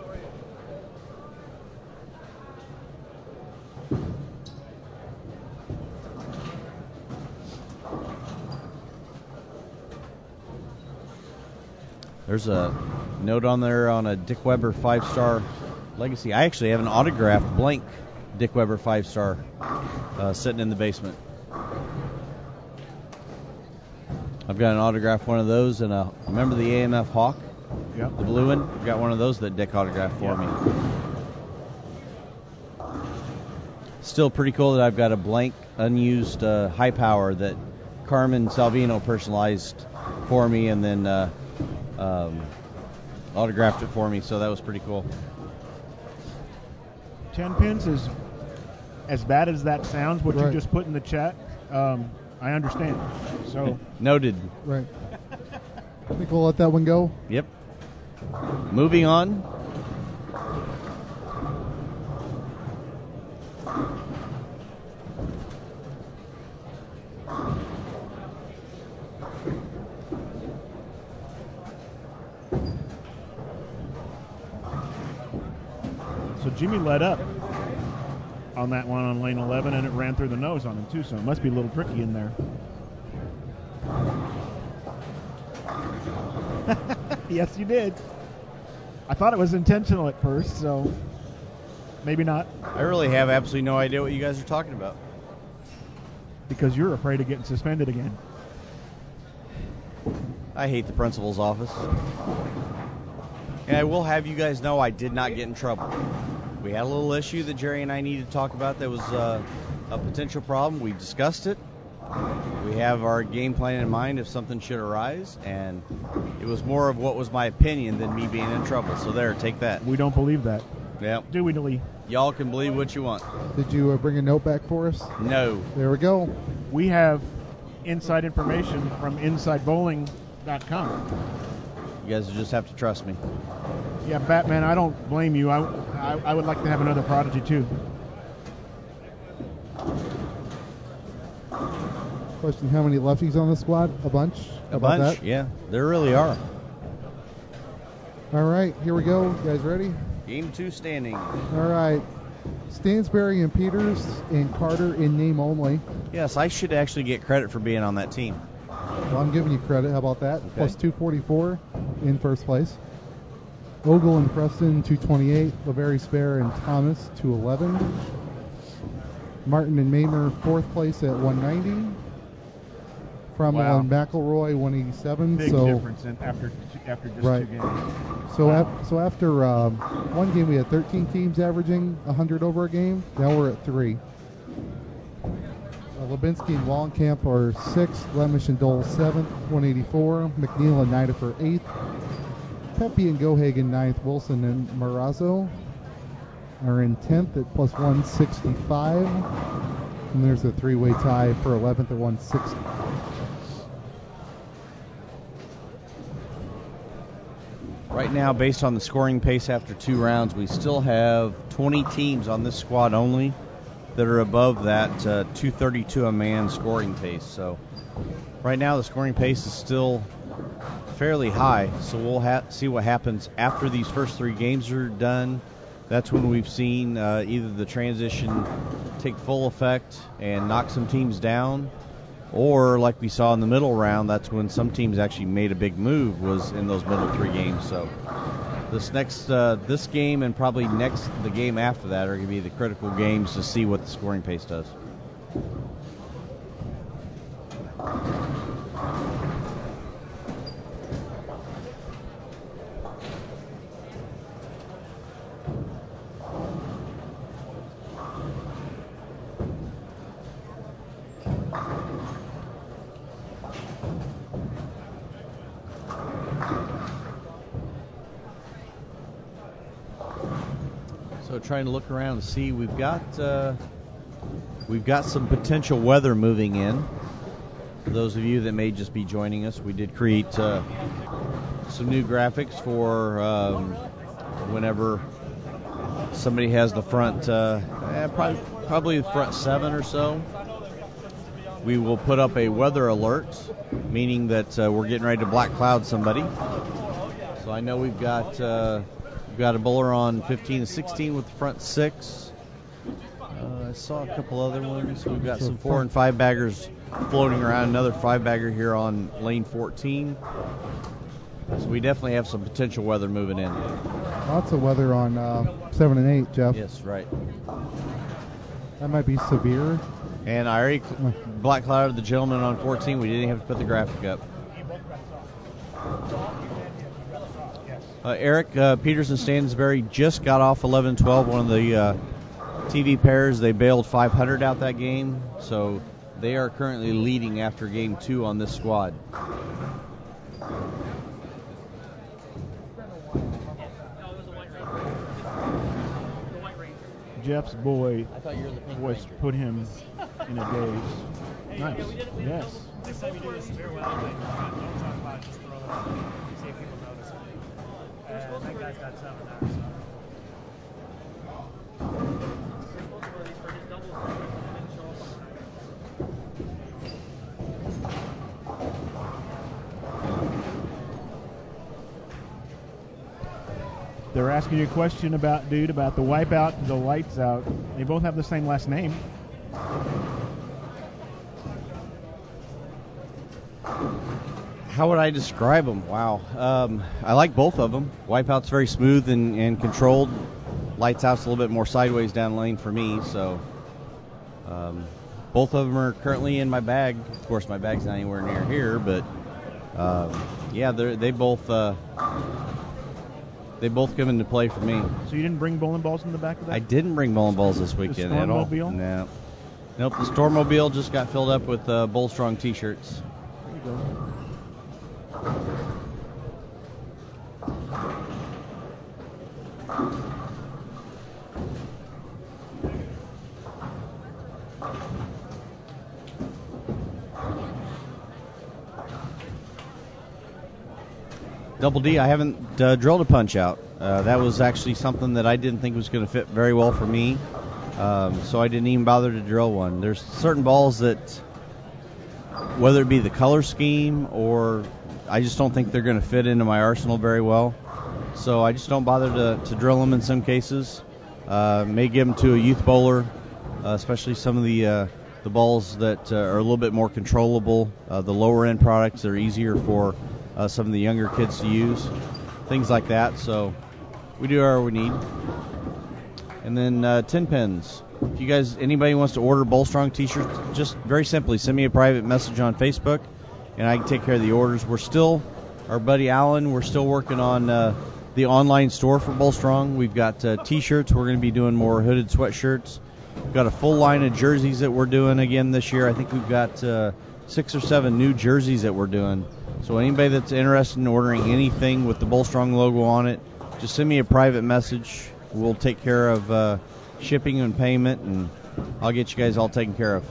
There's a note on there on a Dick Weber 5-star legacy. I actually have an autographed blank Dick Weber 5-star sitting in the basement. I've got an autographed one of those, and remember the AMF Hawk? Yep. The blue one? I've got one of those that Dick autographed for me. Still pretty cool that I've got a blank, unused high power that Carmen Salvino personalized for me, and then autographed it for me, so that was pretty cool. 10 pins is as bad as that sounds, what you just put in the chat. I understand. So noted. Right. I think we'll let that one go. Yep. Moving on. So Jimmy led up on that one on lane 11, and it ran through the nose on him too, so it must be a little tricky in there. Yes, you did. I thought it was intentional at first, so maybe not. I really have absolutely no idea what you guys are talking about. Because you're afraid of getting suspended again. I hate the principal's office. And I will have you guys know I did not get in trouble. We had a little issue that Jerry and I needed to talk about that was a potential problem. We discussed it. We have our game plan in mind if something should arise, and it was more of what was my opinion than me being in trouble. So there, take that. We don't believe that. Yep. Do we, Lee? Y'all can believe what you want. Did you bring a note back for us? No. There we go. We have inside information from InsideBowling.com. You guys just have to trust me. Yeah, Batman, I don't blame you. I would like to have another Prodigy, too. Question, how many lefties on the squad? A bunch? A bunch, yeah. There really are. All right, here we go. You guys ready? Game 2 standing. All right. Stansberry and Peters and Carter in name only. Yes, I should actually get credit for being on that team. Well, I'm giving you credit. How about that? Okay. Plus 244 in first place. Ogle and Preston, 228. LaVerry Spare and Thomas, 211. Martin and Mamer, fourth place at 190. Fromell Wow. and McElroy 187. Big so difference after just Right. 2 games. So Wow. so after one game we had 13 teams averaging 100 over a game. Now we're at 3. Lebinsky and Wallenkamp are 6th, Lemish and Dole 7th, 184, McNeil and Nida for 8th, Pepe and Gohagen 9th, Wilson and Marazzo are in 10th at plus 165, and there's a 3-way tie for 11th at 160. Right now, based on the scoring pace after 2 rounds, we still have 20 teams on this squad only that are above that 232 a man scoring pace. So right now the scoring pace is still fairly high. So we'll see what happens after these first 3 games are done. That's when we've seen either the transition take full effect and knock some teams down, or like we saw in the middle round, that's when some teams actually made a big move, was in those middle 3 games. So this game and probably the game after that are going to be the critical games to see what the scoring pace does. So trying to look around and see, we've got some potential weather moving in. For those of you that may just be joining us, we did create some new graphics for whenever somebody has the front, probably the front 7 or so. We will put up a weather alert, meaning that we're getting ready to black cloud somebody. So I know we've got a bowler on 15 and 16 with the front 6. I saw a couple other ones. We've got some 4 and 5 baggers floating around. Another 5 bagger here on lane 14. So we definitely have some potential weather moving in. Lots of weather on 7 and 8, Jeff. Yes, right. That might be severe. And I already black clouded the gentleman on 14. We didn't have to put the graphic up. Eric Peterson Stansbury just got off 11-12, one of the TV pairs. They bailed 500 out that game, so they are currently leading after game 2 on this squad. Jeff's boy was put him in a daze. Nice. Yes. Next time you do this severe weather thing, don't talk about it, just throw it out. See if people notice it. And that guy's got 7 now, so. They're asking you a question about the wipeout to the lights out. They both have the same last name. How would I describe them? Wow. I like both of them. Wipeout's very smooth and controlled. Lights out's a little bit more sideways down lane for me. So both of them are currently in my bag. Of course, my bag's not anywhere near here, but yeah, they both come into play for me. So you didn't bring bowling balls in the back of that? I didn't bring bowling balls this weekend at all. Stormobile? No. Nope, the Stormobile just got filled up with Bowl Strong t-shirts. There you go. Double D, I haven't drilled a punch out. That was actually something that I didn't think was going to fit very well for me, so I didn't even bother to drill one. There's certain balls that, whether it be the color scheme or I just don't think they're going to fit into my arsenal very well, so I just don't bother to drill them in some cases. May give them to a youth bowler, especially some of the balls that are a little bit more controllable. The lower end products, they're easier for some of the younger kids to use, things like that. So we do our we need. And then 10 pins. If you guys, anybody wants to order Bowl Strong t-shirts, just very simply send me a private message on Facebook. and I can take care of the orders. Our buddy Alan, we're still working on the online store for Bullstrong. We've got T-shirts. We're going to be doing more hooded sweatshirts. We've got a full line of jerseys that we're doing again this year. I think we've got 6 or 7 new jerseys that we're doing. So anybody that's interested in ordering anything with the Bullstrong logo on it, just send me a private message. We'll take care of shipping and payment, and I'll get you guys all taken care of.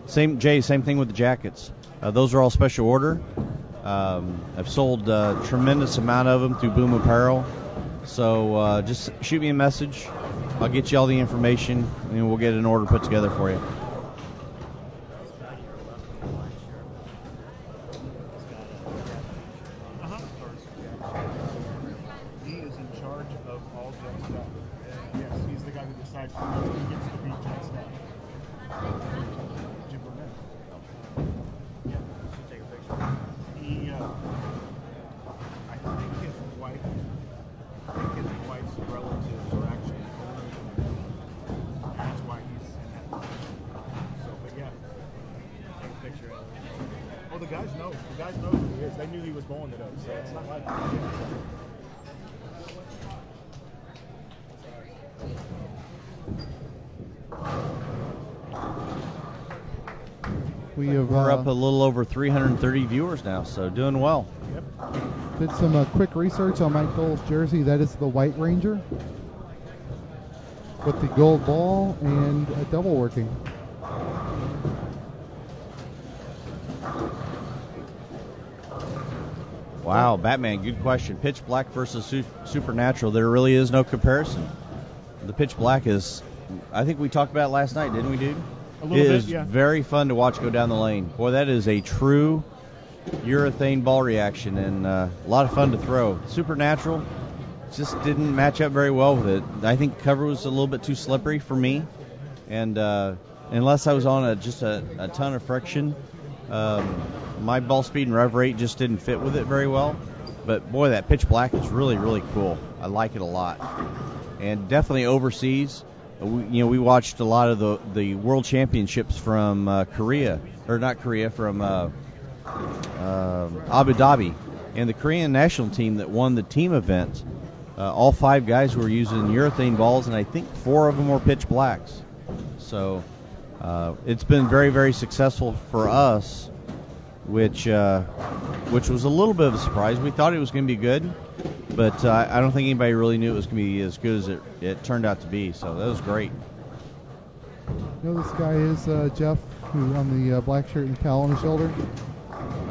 Same thing with the jackets. Those are all special order. I've sold a tremendous amount of them through Boom Apparel. So just shoot me a message. I'll get you all the information, and we'll get an order put together for you. He is in charge of all Jet stuff. Yes, he's the guy who decides who gets to be Jet stuff. Jim Burnett. Yeah, should take a picture. He, I think his wife's relatives are actually owners of the building. That's why he's in that position. So, but yeah, take a picture of it. Oh, the guys know. The guys know who he is. They knew he was going today, so it's not like We're up a little over 330 viewers now, so doing well. Yep. Did some quick research on Mike Dole's jersey. That is the White Ranger with the gold ball and a double working. Wow, Batman, good question. Pitch black versus supernatural. There really is no comparison. The pitch black is, I think we talked about it last night, didn't we, dude? A little bit, yeah. It is very fun to watch go down the lane. Boy, that is a true urethane ball reaction, and a lot of fun to throw. Supernatural just didn't match up very well with it. I think cover was a little bit too slippery for me, and unless I was on just a ton of friction, my ball speed and rev rate just didn't fit with it very well. But boy, that pitch black is really, really cool. I like it a lot, and definitely overseas. We watched a lot of the World Championships from Korea, or not Korea, from Abu Dhabi, and the Korean national team that won the team event. All 5 guys were using urethane balls, and I think 4 of them were pitch blacks. So it's been very, very successful for us, which was a little bit of a surprise. We thought it was going to be good, but I don't think anybody really knew it was going to be as good as it turned out to be. So that was great. You know, this guy is Jeff, who on the black shirt and cowl on his shoulder.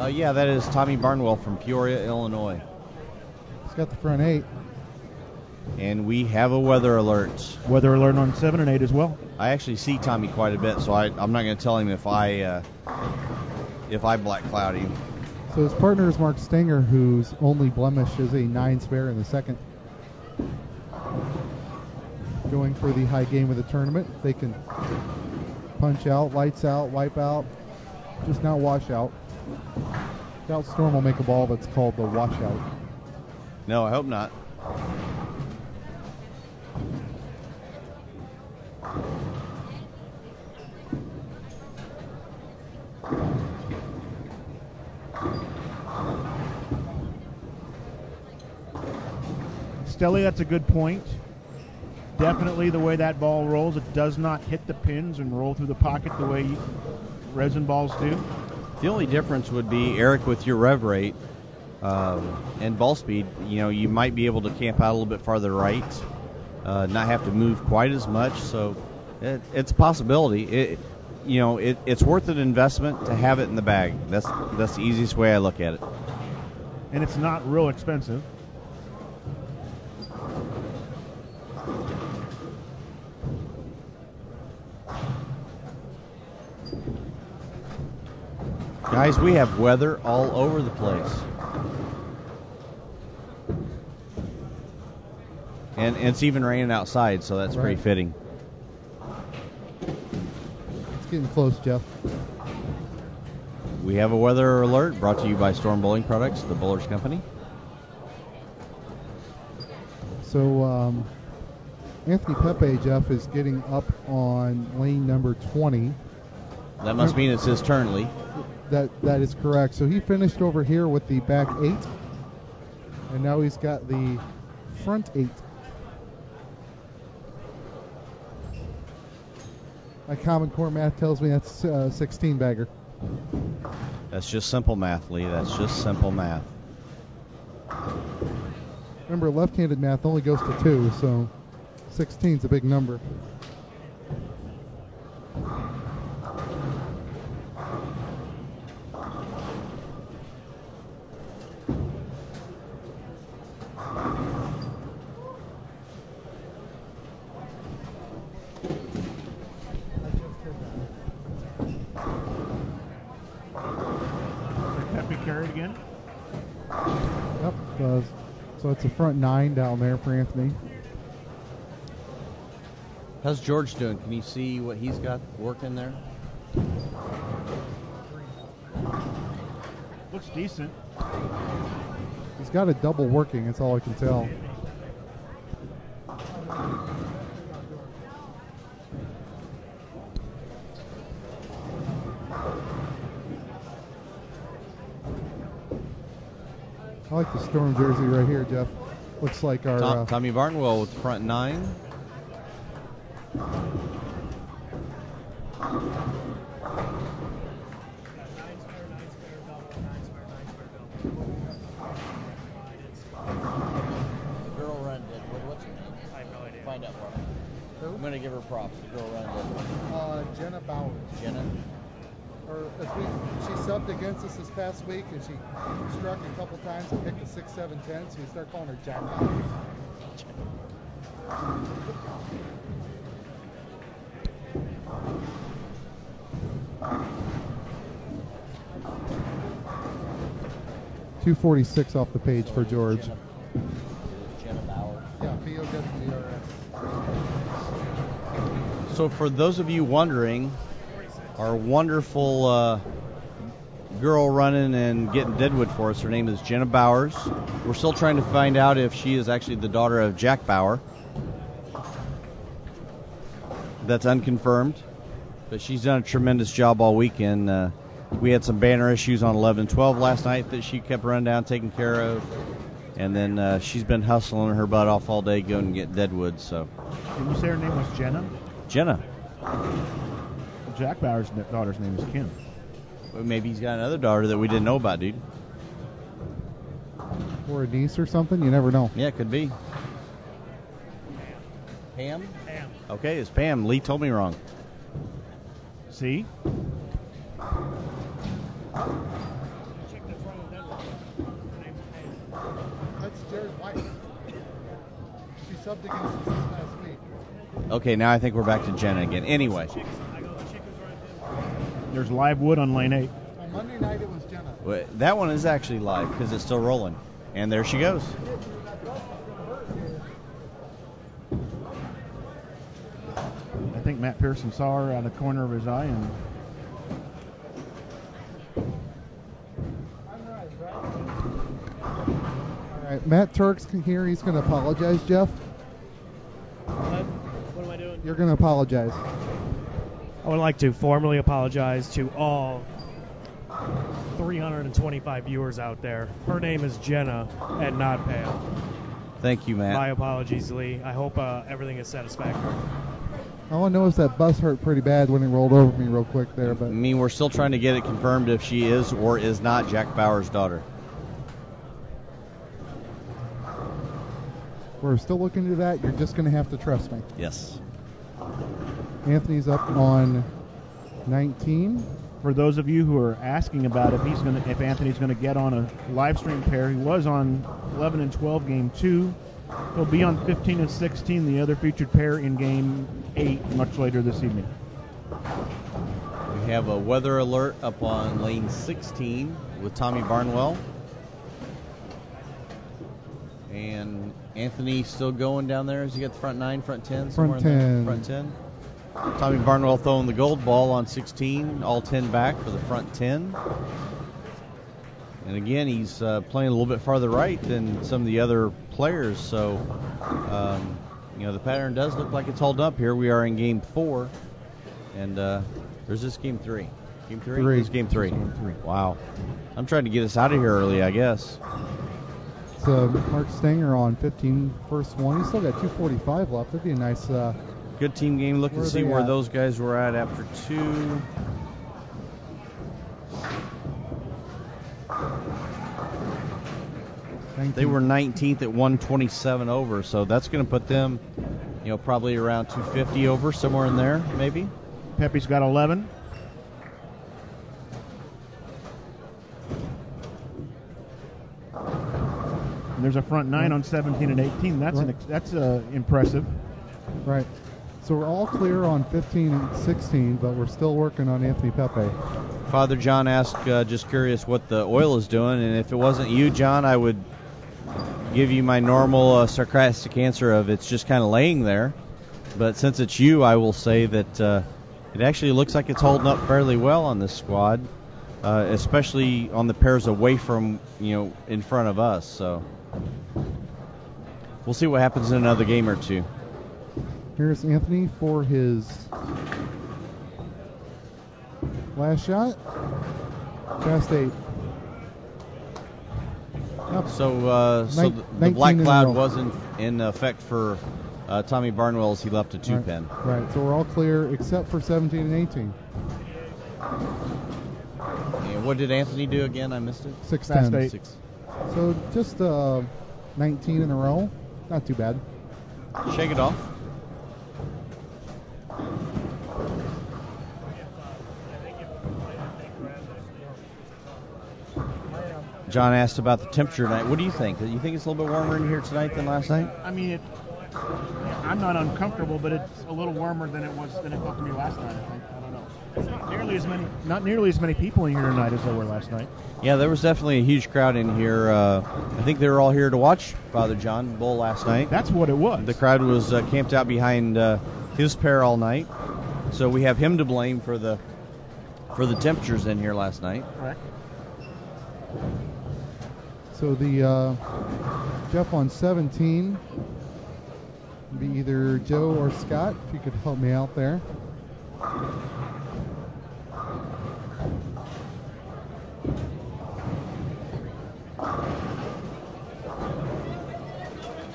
Yeah, that is Tommy Barnwell from Peoria, Illinois. He's got the front 8. And we have a weather alert. Weather alert on 7 and 8 as well. I actually see Tommy quite a bit, so I'm not going to tell him if I black cloud him. So his partner is Mark Stenger, whose only blemish is a 9 spare in the second. Going for the high game of the tournament. They can punch out, lights out, wipe out, just not wash out. Doubt Storm will make a ball that's called the washout. No, I hope not. Stelly, that's a good point. Definitely the way that ball rolls, it does not hit the pins and roll through the pocket the way resin balls do. The only difference would be, Eric, with your rev rate and ball speed, you might be able to camp out a little bit farther right, not have to move quite as much. So it's a possibility. It's worth an investment to have it in the bag. That's the easiest way I look at it. And it's not real expensive. Guys, we have weather all over the place. And it's even raining outside, so that's pretty fitting. It's getting close, Jeff. We have a weather alert brought to you by Storm Bowling Products, the Bowlers Company. So Anthony Pepe, Jeff, is getting up on lane number 20. That must mean it's his turn, Lee. That is correct. So he finished over here with the back 8, and now he's got the front 8. My Common Core math tells me that's 16 bagger. That's just simple math, Lee. That's just simple math. Remember, left-handed math only goes to 2, so 16 is a big number. Carried again? Yep. So it's a front 9 down there for Anthony. How's George doing? Can you see what he's got working there? Looks decent. He's got a double working, that's all I can tell. I like the Storm jersey right here, Jeff. Looks like our... Tommy Barnwell with front 9. Girl run Deadwood. What's her name? I have no idea. Find out for me. Who? I'm going to give her props. The girl run Deadwood. Jenna Bowers. Jenna? She subbed against us this past week, and she struck a couple times and picked a 6, 7, 10, so we start calling her Jack Bowers. .246 off the page for George. Jenna Bauer. Yeah, BOWERS. So for those of you wondering, our wonderful girl running and getting Deadwood for us, her name is Jenna Bowers. We're still trying to find out if she is actually the daughter of Jack Bauer. That's unconfirmed, but she's done a tremendous job all weekend. We had some banner issues on 11 and 12 last night that she kept running down, taking care of. And then she's been hustling her butt off all day going and get Deadwood. So. Did you say her name was Jenna? Jenna. Jack Bauer's daughter's name is Kim. Well, maybe he's got another daughter that we didn't know about, dude. Or a niece or something, you never know. Yeah, it could be. Pam? Pam. Okay, it's Pam. Lee told me wrong. See? Check the front of Deadwood. Her name's Pam. That's Jared White. She subbed against us this last week. Okay, now I think we're back to Jenna again. Anyway. I go, the chick was right there. There's live wood on lane 8. On Monday night it was Jenna. That one is actually live because it's still rolling. And there she goes. I think Matt Pearson saw her out of the corner of his eye and All right, Matt Turk's here. He's going to apologize, Jeff. What am I doing? You're going to apologize. I would like to formally apologize to all 325 viewers out there. Her name is Jenna and not Pam. Thank you, Matt. My apologies, Lee. I hope everything is satisfactory. All I know is that bus hurt pretty bad when it rolled over me real quick there. But I mean, we're still trying to get it confirmed if she is or is not Jack Bauer's daughter. we're still looking into that. You're just going to have to trust me. Yes. Anthony's up on 19. For those of you who are asking about if Anthony's going to get on a live stream pair, he was on 11 and 12 game 2. He'll be on 15 and 16, the other featured pair in game 8 much later this evening. We have a weather alert up on lane 16 with Tommy Barnwell. And Anthony still going down there. Has he got the front 9, front 10? Front 10. Front 10. Tommy Barnwell throwing the gold ball on 16, all 10 back for the front 10. And again, he's playing a little bit farther right than some of the other players. So, the pattern does look like it's holding up here. We are in game 4. And there's this game 3. Game 3? This is game 3. Wow. I'm trying to get us out of here early, I guess. It's Mark Stanger on 15, first one. He's still got 2:45 left. That'd be a nice... good team game. Look and see where those guys were at after 2. They were 19th at 127 over, so that's going to put them, probably around 250 over, somewhere in there, maybe. Pepe's got 11. And there's a front 9 on 17 and 18. That's impressive. Right. So we're all clear on 15 and 16, but we're still working on Anthony Pepe. Father John asked, just curious what the oil is doing, and if it wasn't you, John, I would give you my normal sarcastic answer of it's just kind of laying there. But since it's you, I will say that it actually looks like it's holding up fairly well on this squad, especially on the pairs away from, in front of us. So we'll see what happens in another game or two. Here's Anthony for his last shot. Cast 8. Yep. So the black cloud wasn't in effect for Tommy Barnwell as he left a 2-pin. Right, so we're all clear except for 17 and 18. And what did Anthony do again? I missed it. 6-10. 6. So just 19 in a row. Not too bad. Shake it off. John asked about the temperature tonight. What do you think? Do you think it's a little bit warmer in here tonight than last night? I mean, I'm not uncomfortable, but it's a little warmer than it felt to me last night. I think. I don't know. There's not nearly as many people in here tonight as there were last night. Yeah, there was definitely a huge crowd in here. I think they were all here to watch Father John Bull last night. That's what it was. The crowd was camped out behind his pair all night, so we have him to blame for the temperatures in here last night. Correct. So the Jeff on 17 would be either Joe or Scott, if you could help me out there.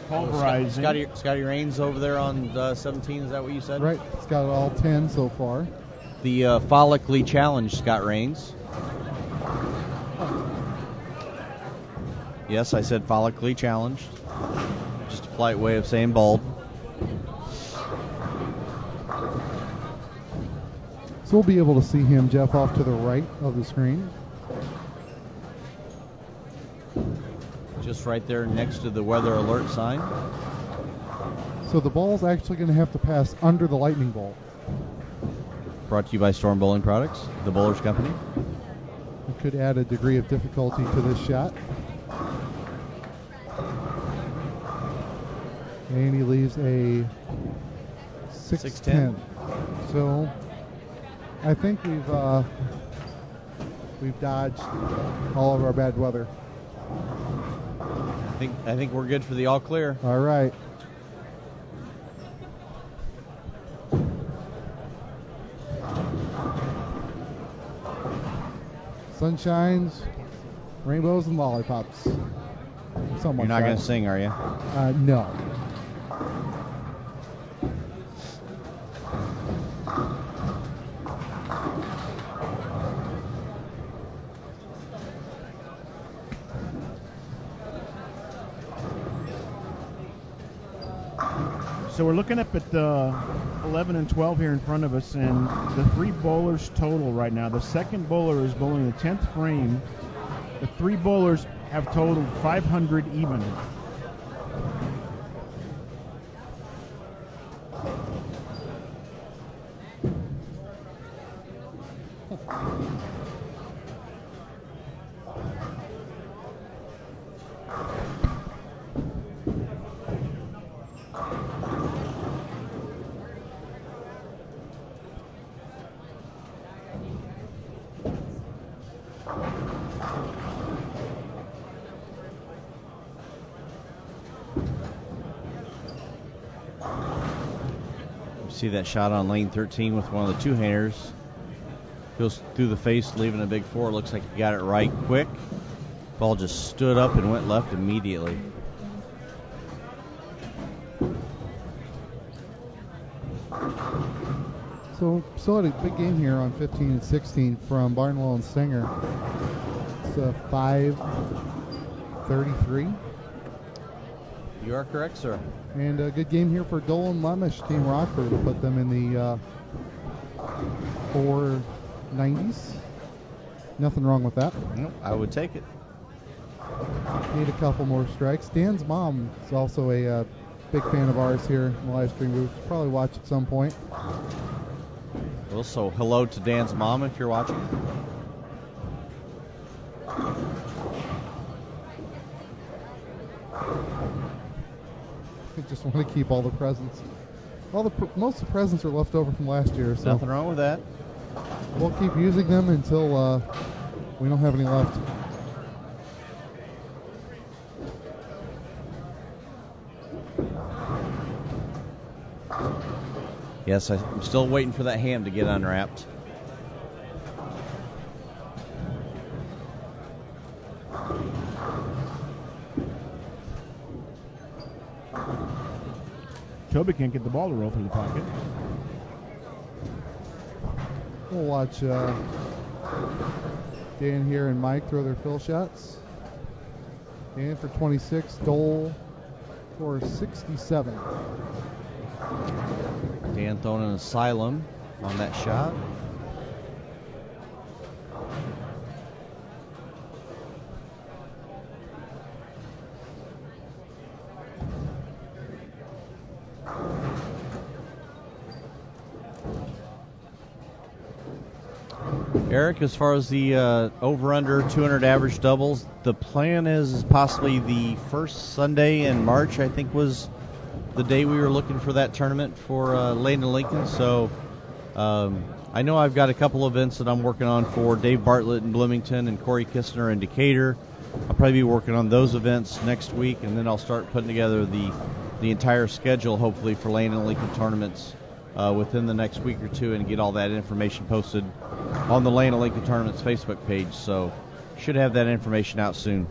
Pulverizing. Scotty Rains over there on 17, is that what you said? Right, it's got all 10 so far. The follically challenged Scott Rains. Yes, I said follically challenged. Just a polite way of saying bald. So we'll be able to see him, Jeff, off to the right of the screen. Just right there next to the weather alert sign. So the ball's actually going to have to pass under the lightning bolt. Brought to you by Storm Bowling Products, the Bowlers Company. It could add a degree of difficulty to this shot. And he leaves a 6-10. So I think we've dodged all of our bad weather. I think we're good for the all clear. All right. Sunshines, rainbows, and lollipops. You're not going to sing, are you? No. So we're looking up at 11 and 12 here in front of us, and the 3 bowlers total right now. The second bowler is bowling the 10th frame. The 3 bowlers have totaled 500 even. See that shot on lane 13 with one of the two-handers. Goes through the face, leaving a big four. Looks like he got it right quick. Ball just stood up and went left immediately. So still had a big game here on 15 and 16 from Barnwell and Singer. It's 5:33. You are correct, sir. And a good game here for Dolan Lemish, Team Rockford, to put them in the 490s. Nothing wrong with that. Nope, I would take it. Need a couple more strikes. Dan's mom is also a big fan of ours here in the live stream booth. Probably watch at some point. Also, hello to Dan's mom if you're watching. I just want to keep all the presents. Most of the presents are left over from last year. So nothing wrong with that. We'll keep using them until we don't have any left. Yes, I'm still waiting for that ham to get unwrapped. Toby can't get the ball to roll through the pocket. We'll watch Dan here and Mike throw their fill shots. Dan for 26, Dole for 67. Dan throwing an asylum on that shot. Eric, as far as the over-under 200 average doubles, the plan is possibly the first Sunday in March, I think was the day we were looking for that tournament for Lane and Lincoln. So I know I've got a couple events that I'm working on for Dave Bartlett in Bloomington and Corey Kistner in Decatur. I'll probably be working on those events next week, and then I'll start putting together the entire schedule, hopefully, for Lane and Lincoln tournaments within the next week or two, and get all that information posted on the Lane and Lincoln Tournaments Facebook page. So should have that information out soon.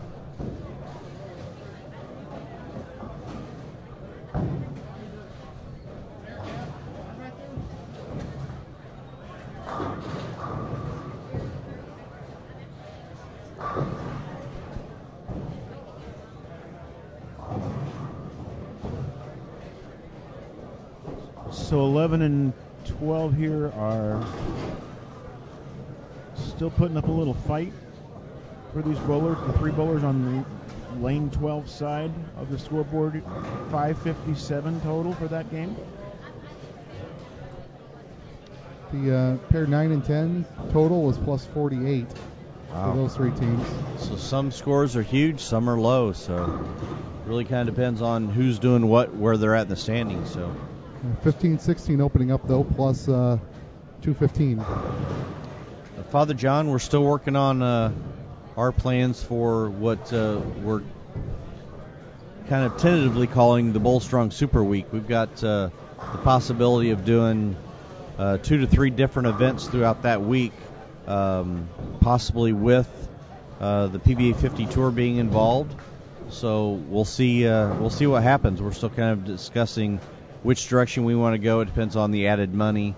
So 11 and 12 here are still putting up a little fight for these bowlers. The three bowlers on the lane 12 side of the scoreboard, 557 total for that game. The pair 9 and 10 total was plus 48 for those three teams. So some scores are huge, some are low. So really kind of depends on who's doing what, where they're at in the standings. So 15-16 opening up, though, plus 215. Father John, we're still working on our plans for what we're kind of tentatively calling the Bull Strong Super Week. We've got the possibility of doing 2 to 3 different events throughout that week, possibly with the PBA 50 Tour being involved. So we'll see what happens. We're still kind of discussing which direction we want to go. It depends on the added money.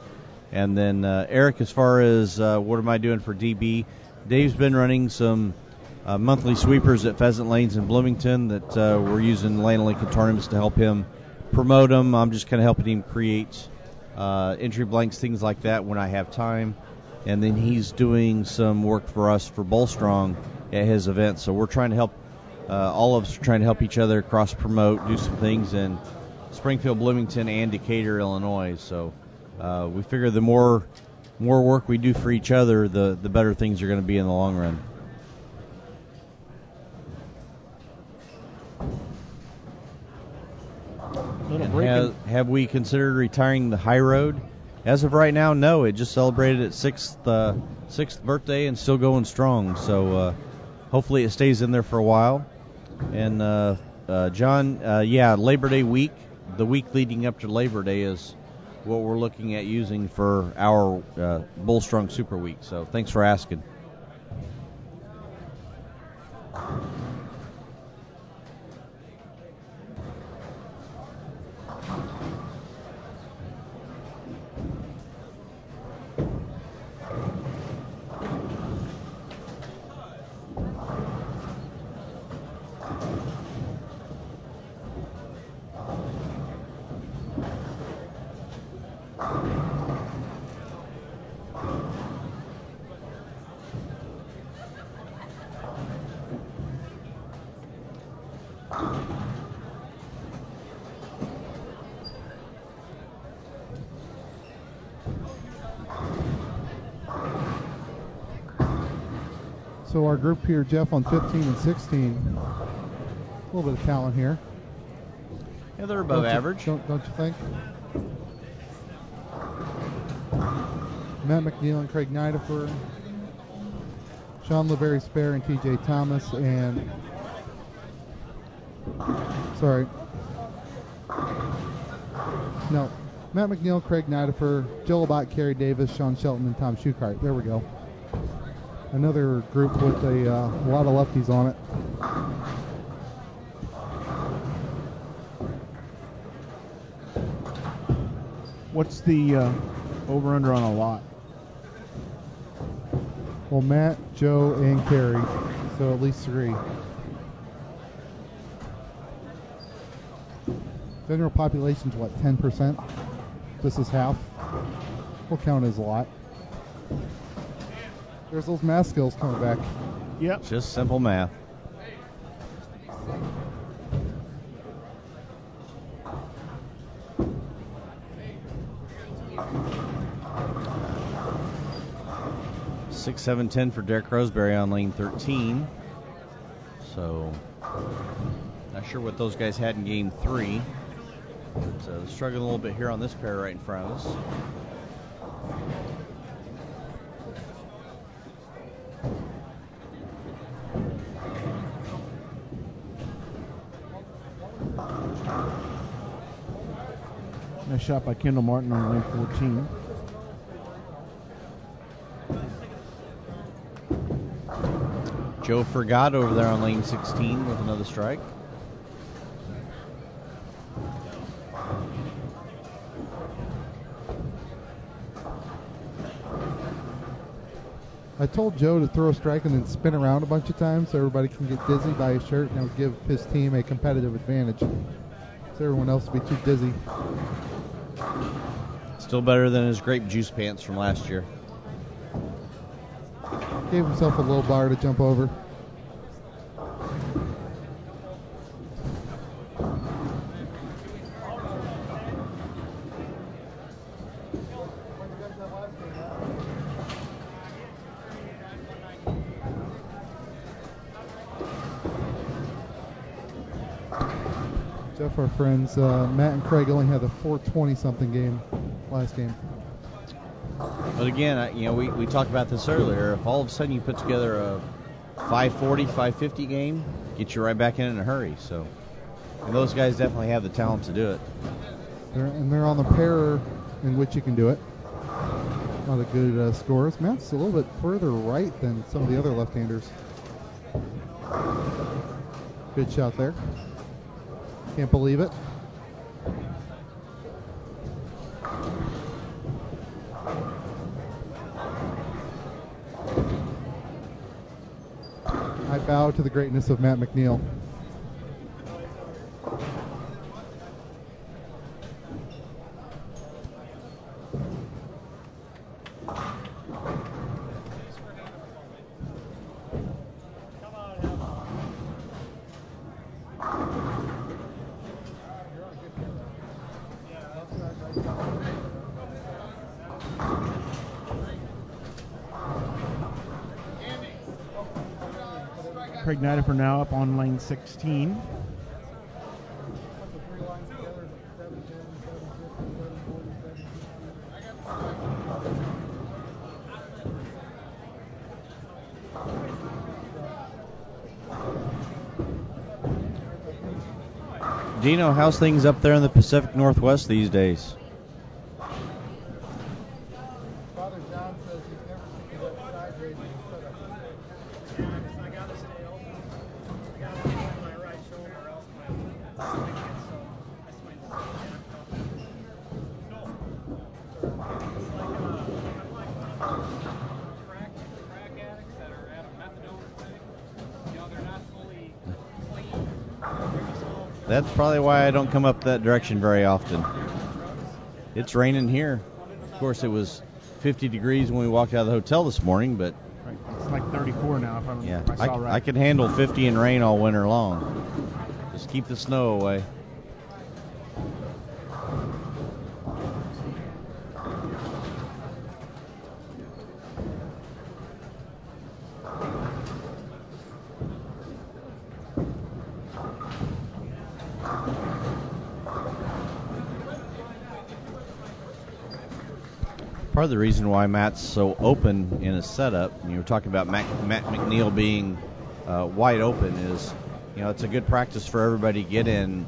And then Eric, as far as what am I doing for DB, Dave's been running some monthly sweepers at Pheasant Lanes in Bloomington that we're using Lane and Lincoln tournaments to help him promote them. I'm just kind of helping him create entry blanks, things like that when I have time. And then he's doing some work for us for Bull Strong at his event. So we're trying to help, all of us are trying to help each other cross promote, do some things in Springfield, Bloomington, and Decatur, Illinois. So we figure the more work we do for each other, the better things are going to be in the long run. Have we considered retiring the High Road? As of right now, no. It just celebrated its sixth birthday and still going strong. So hopefully it stays in there for a while. And John, Labor Day week, the week leading up to Labor Day is what we're looking at using for our Bull Strung Super Week. So thanks for asking. So our group here, Jeff, on 15 and 16, a little bit of talent here. Yeah, they're above average. Don't you think? Matt McNeil and Craig Nidifer, Sean LeVary Spare and TJ Thomas, and Matt McNeil, Craig Nidifer, Joe Labott, Kerry Davis, Sean Shelton, and Tom Schuchart. There we go. Another group with a lot of lefties on it. What's the over-under on a lot? Well, Matt, Joe, and Kerry, so at least 3. General population's what, 10%? This is half. We'll count as a lot. There's those math skills coming back. Yep. Just simple math. Six, 7, 10 for Derek Roseberry on lane 13. So, not sure what those guys had in game 3. So, struggling a little bit here on this pair right in front of us. Nice shot by Kendall Martin on lane 14. Joe Forgot over there on lane 16 with another strike. I told Joe to throw a strike and then spin around a bunch of times so everybody can get dizzy by his shirt, and it would give his team a competitive advantage. So everyone else would be too dizzy. Still better than his grape juice pants from last year. Gave himself a low bar to jump over. Jeff, our friends, Matt and Craig only had a 420-something game last game. But again, we talked about this earlier. If all of a sudden you put together a 540, 550 game, get you right back in a hurry. So, and those guys definitely have the talent to do it. They're on the pair in which you can do it. A lot of good scores. Matt's a little bit further right than some of the other left-handers. Good shot there. Can't believe it. I bow to the greatness of Matt McNeil. Craig Nidifer now up on lane 16. Dino, how's things up there in the Pacific Northwest these days? Father John says he's never seen that side raising setup. I gotta stay open. I gotta stay on my right shoulder, or else my swing gets so I swing so jacked up. No. It's like I'm like one of those crack addicts that are at a methadone thing. You know, they're not fully clean. They're just all That's probably why I don't come up that direction very often. It's raining here. Of course, it was 50 degrees when we walked out of the hotel this morning, but Right. It's like 34 now, if I saw right. I could handle 50 and rain all winter long. Just keep the snow away. Part of the reason why Matt's so open in his setup, and you were talking about Matt McNeil being wide open, is, you know, it's a good practice for everybody to get in.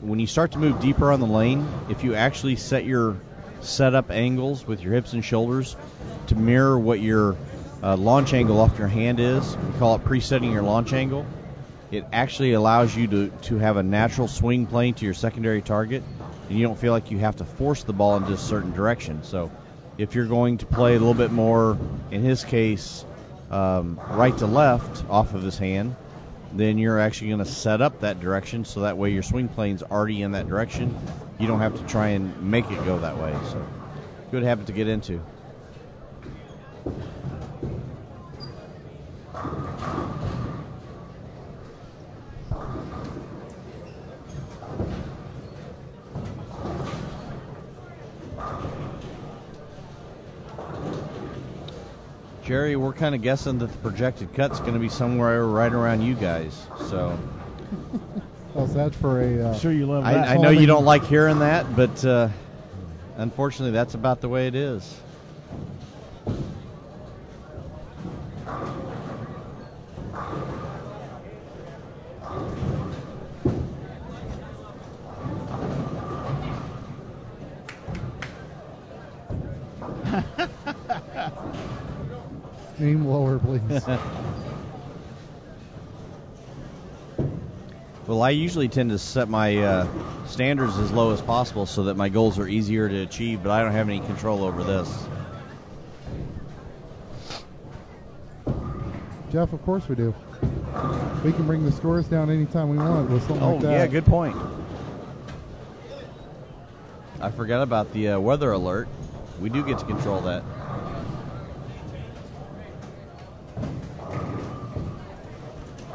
When you start to move deeper on the lane, if you actually set your setup angles with your hips and shoulders to mirror what your launch angle off your hand is, we call it presetting your launch angle, it actually allows you to have a natural swing plane to your secondary target, and you don't feel like you have to force the ball into a certain direction. So if you're going to play a little bit more, in his case, right to left off of his hand, then you're actually going to set up that direction so that way your swing plane's already in that direction. You don't have to try and make it go that way. So good habit to get into. Jerry, we're kind of guessing that the projected cut's going to be somewhere right around you guys. So, How's that for a? Sure, you love that. I know you don't like hearing that, but unfortunately, that's about the way it is. Aim lower, please. Well, I usually tend to set my standards as low as possible so that my goals are easier to achieve, but I don't have any control over this. Jeff, of course we do. We can bring the scores down anytime we want with something like that. Oh, yeah, good point. I forgot about the weather alert. We do get to control that.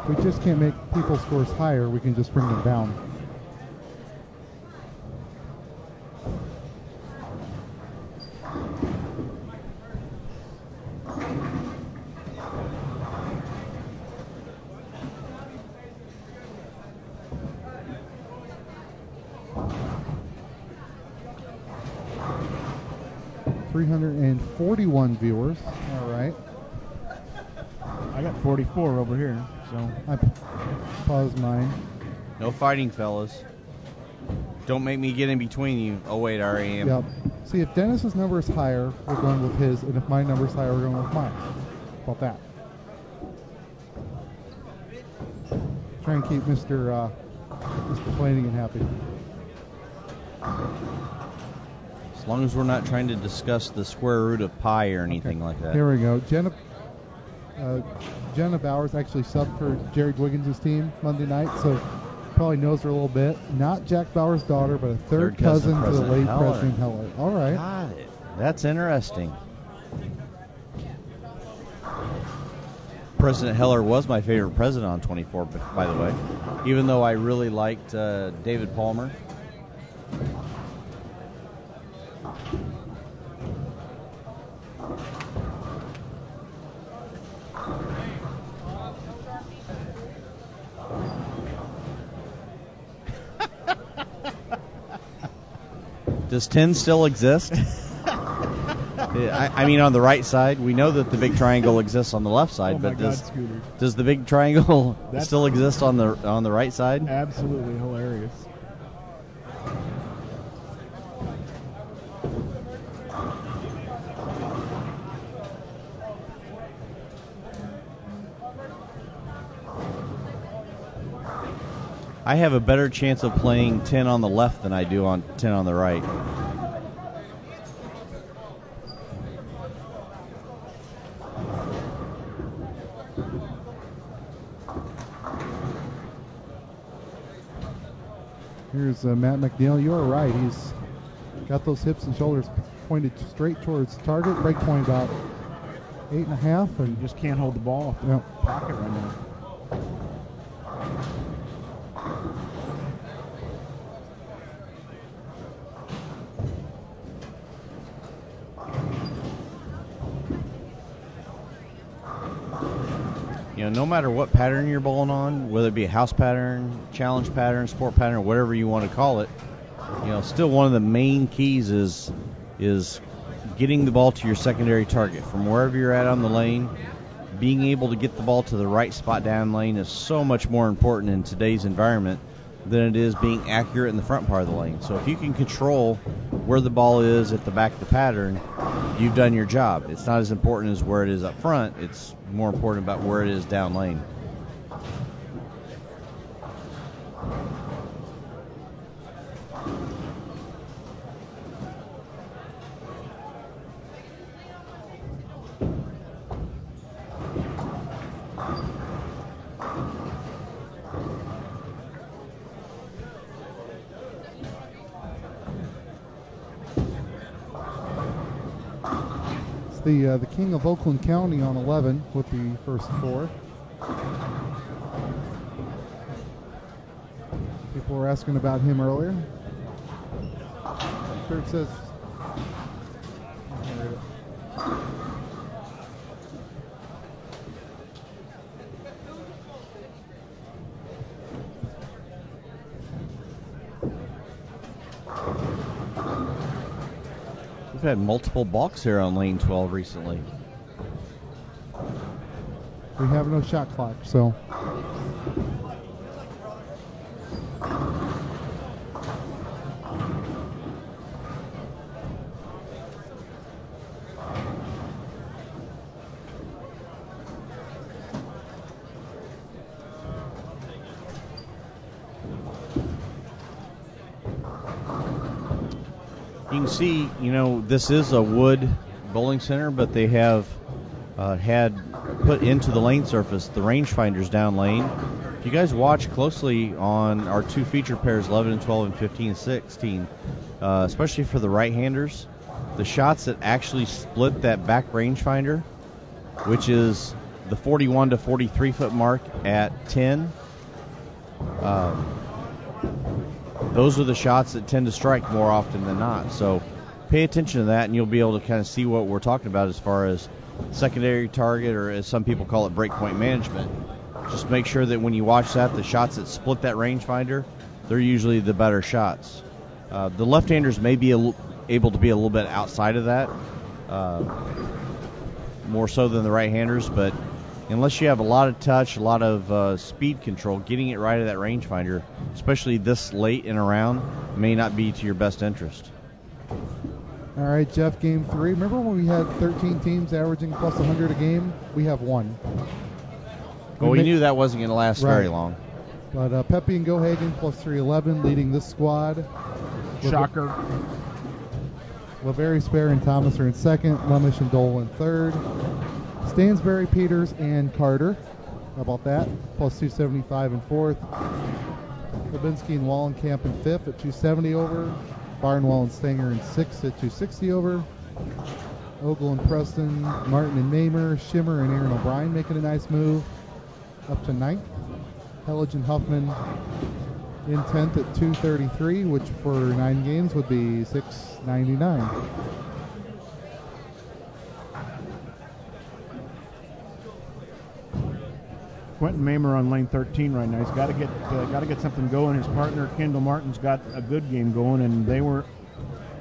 We just can't make people's scores higher. We can just bring them down. $341 viewers. All right. I got 44 over here, so I paused mine. No fighting, fellas. Don't make me get in between you. Oh, wait, I already am. Yep. See, if Dennis's number is higher, we're going with his, and if my number is higher, we're going with mine. How about that? Try and keep Mr. Flanagan happy. As long as we're not trying to discuss the square root of pi or anything like that. Here we go. Jenna Bowers actually subbed for Jerry Dwiggins' team Monday night, so probably knows her a little bit. Not Jack Bauer's daughter, but a third cousin to the late President Heller. All right. Got it. That's interesting. President Heller was my favorite president on 24, by the way, even though I really liked David Palmer. Does 10 still exist? I mean, on the right side, we know that the big triangle exists on the left side, but does the big triangle still exist on the right side? Absolutely hilarious. I have a better chance of playing 10 on the left than I do on 10 on the right. Here's Matt McNeil. You're right. He's got those hips and shoulders pointed straight towards target. Break point about 8.5, and Just can't hold the ball off the pocket right now. No matter what pattern you're bowling on, whether it be a house pattern, challenge pattern, sport pattern, whatever you want to call it, still one of the main keys is getting the ball to your secondary target from wherever you're at on the lane. Being able to get the ball to the right spot down lane is so much more important in today's environment than it is being accurate in the front part of the lane. So if you can control where the ball is at the back of the pattern, you've done your job. It's not as important as where it is up front. It's more important about where it is down lane. The king of Oakland County on 11 with the first 4. People were asking about him earlier. Kurt says. We've had multiple balks here on lane 12 recently. We have no shot clock, so. You can see, this is a wood bowling center, but they have had put into the lane surface the rangefinders down lane. If you guys watch closely on our 2 feature pairs, 11 and 12 and 15 and 16, especially for the right-handers, the shots that actually split that back rangefinder, which is the 41 to 43 foot mark at 10, those are the shots that tend to strike more often than not. So pay attention to that, and you'll be able to kind of see what we're talking about as far as secondary target, or as some people call it, breakpoint management. Just make sure that when you watch that, the shots that split that rangefinder, they're usually the better shots. The left-handers may be able to be a little bit outside of that, more so than the right-handers, but unless you have a lot of touch, a lot of speed control, getting it right at that rangefinder, especially this late in a round, may not be to your best interest. All right, Jeff, game 3. Remember when we had 13 teams averaging plus 100 a game? We have 1. Well, we knew that wasn't going to last very long. But Pepe and Gohagen plus 311 leading this squad. Shocker. LaVerry, Spare, and Thomas are in second. Lumish and Dole in third. Stansberry, Peters, and Carter. How about that? Plus 275 in fourth. Babinski and Wallenkamp in fifth at 270 over. Barnwell and Stanger in sixth at 260 over. Ogle and Preston, Martin and Mamer, Shimmer and Aaron O'Brien making a nice move up to ninth. Hellige and Huffman in 10th at 233, which for 9 games would be 699. Quentin Mamer on lane 13 right now. He's got to get something going. His partner Kendall Martin's got a good game going, and they were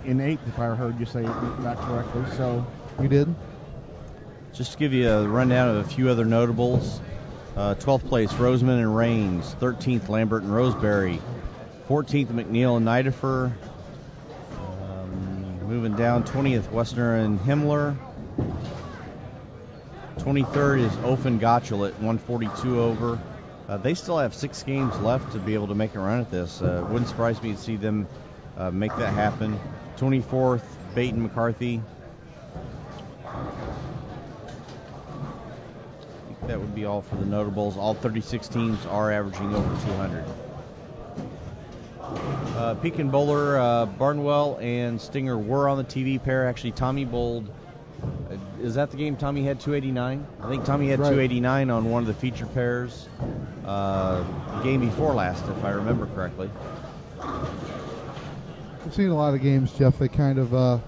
in 8th, if I heard you say that correctly. So you did. Just to give you a rundown of a few other notables. 12th place, Roseman and Raines. 13th, Lambert and Roseberry. 14th, McNeil and Nidifer. Moving down, 20th, Westner and Himmler. 23rd is Ofen Gotchel at 142 over. They still have 6 games left to be able to make a run at this. Wouldn't surprise me to see them make that happen. 24th, Baton McCarthy. I think that would be all for the notables. All 36 teams are averaging over 200. Pekin Bowler, Barnwell and Stinger were on the TV pair. Actually, Tommy bowled. Is that the game Tommy had 289? I think Tommy had 289 on one of the feature pairs. The game before last, if I remember correctly. I've seen a lot of games, Jeff. They kind of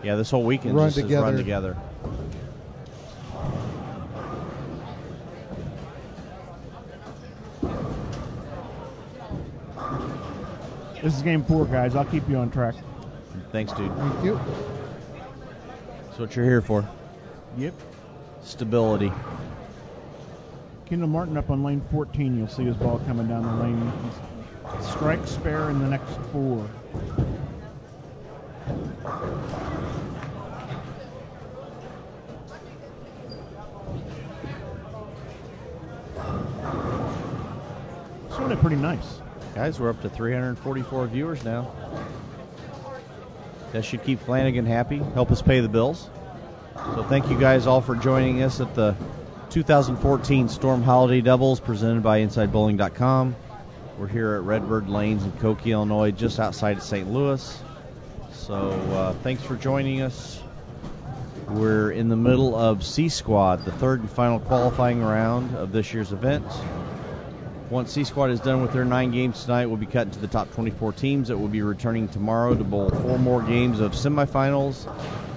this whole weekend run just is run together. This is game 4, guys. I'll keep you on track. Thanks, dude. Thank you. That's what you're here for. Yep. Stability. Kendall Martin up on lane 14. You'll see his ball coming down the lane. Strike, spare in the next 4. It's really pretty nice. Guys, we're up to 344 viewers now. That should keep Flanagan happy, help us pay the bills. So thank you guys all for joining us at the 2014 Storm Holiday Doubles presented by InsideBowling.com. We're here at Redbird Lanes in Cahokia, Illinois, just outside of St. Louis. So thanks for joining us. We're in the middle of C Squad, the 3rd and final qualifying round of this year's event. Once C Squad is done with their 9 games tonight, we'll be cut into the top 24 teams that will be returning tomorrow to bowl 4 more games of semifinals.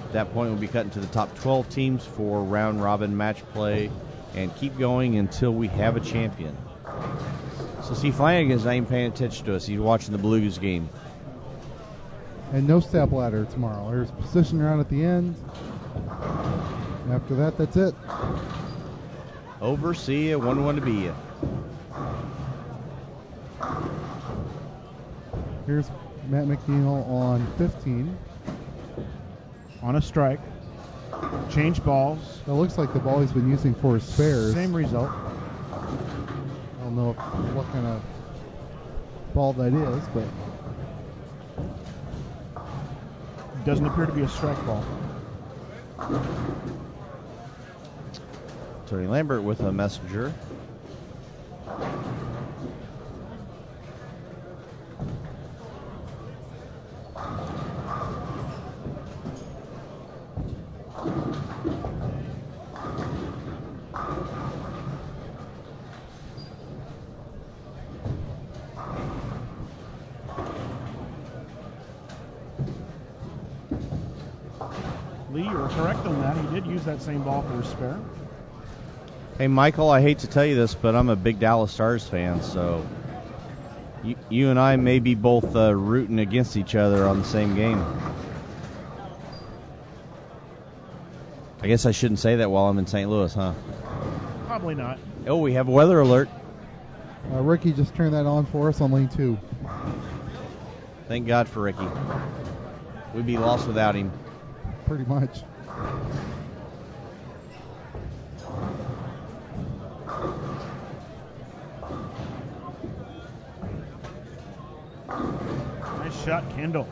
At that point, we'll be cut into the top 12 teams for round-robin match play and keep going until we have a champion. So see, Flanagan's not even paying attention to us. He's watching the Blues game. And no step ladder tomorrow. There's a position round at the end. After that, that's it. Over, see ya, 1-1 to be ya. Here's Matt McNeil on 15. On a strike. Change balls. That looks like the ball he's been using for his spares. Same result. I don't know what kind of ball that is, but Doesn't appear to be a strike ball. Tony Lambert with a messenger. Lee, you were correct on that. He did use that same ball for his spare. Hey, Michael, I hate to tell you this, but I'm a big Dallas Stars fan, so you and I may be both rooting against each other on the same game. I guess I shouldn't say that while I'm in St. Louis, huh? Probably not. Oh, we have a weather alert. Ricky just turned that on for us on lane 2. Thank God for Ricky. We'd be lost without him. Pretty much. Nice shot, Kendall.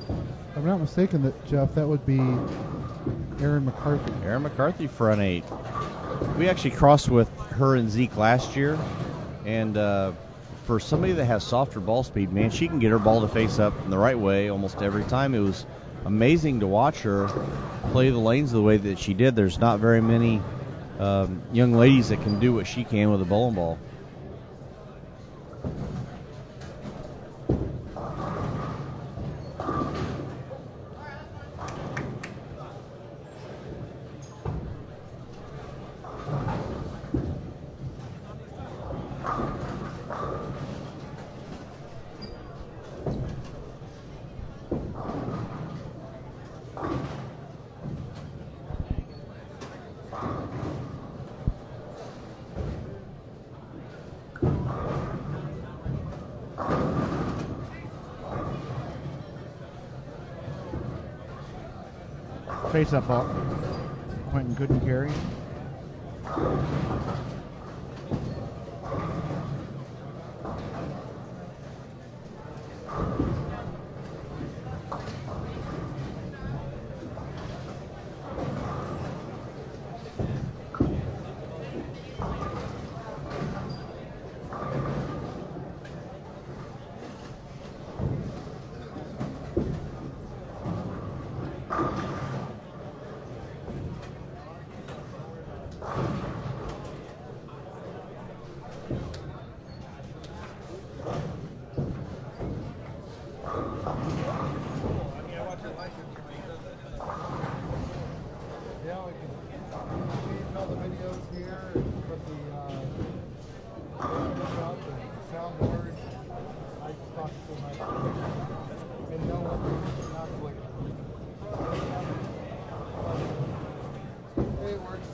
If I'm not mistaken, Jeff, that would be Aaron McCarthy. Aaron McCarthy, front 8. We actually crossed with her and Zeke last year, and for somebody that has softer ball speed, man, she can get her ball to face up in the right way almost every time. It was amazing to watch her play the lanes the way that she did. There's not very many young ladies that can do what she can with a bowling ball. Face-up ball. Quentin couldn't carry. Yeah, we can change all the videos here and put the videos up and soundboard. I just talk so much and know what not click. Hey, it works.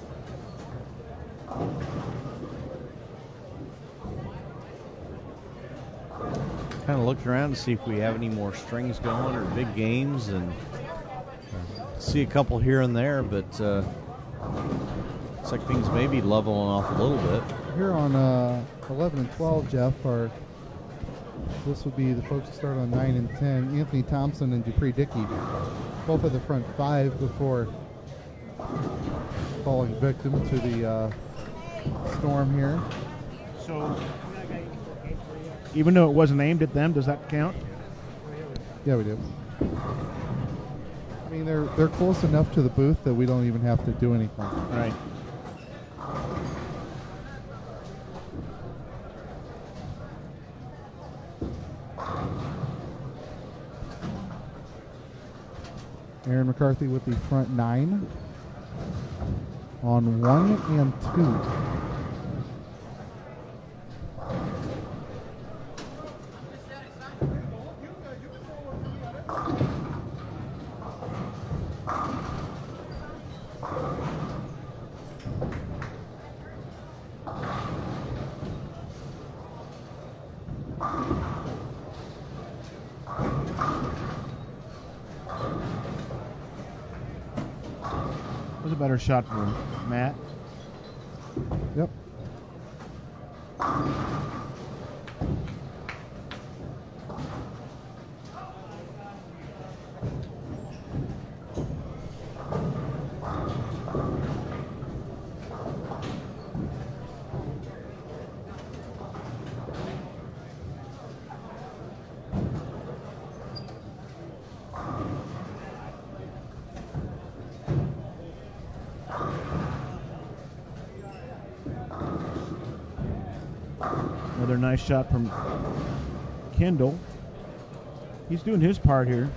Kind of looked around to see if we have any more strings going or big games, and see a couple here and there, but looks like things may be leveling off a little bit. Here on 11 and 12, Jeff, this would be the folks who start on 9 and 10. Anthony Thompson and Dupree Dickey, both at the front 5 before falling victim to the storm here. So, even though it wasn't aimed at them, does that count? Yeah, we do. I mean, they're close enough to the booth that we don't even have to do anything. Right. Aaron McCarthy with the front 9 on 1 and 2. Was a better shot for Matt. Yep. Another nice shot from Kendall. He's doing his part here.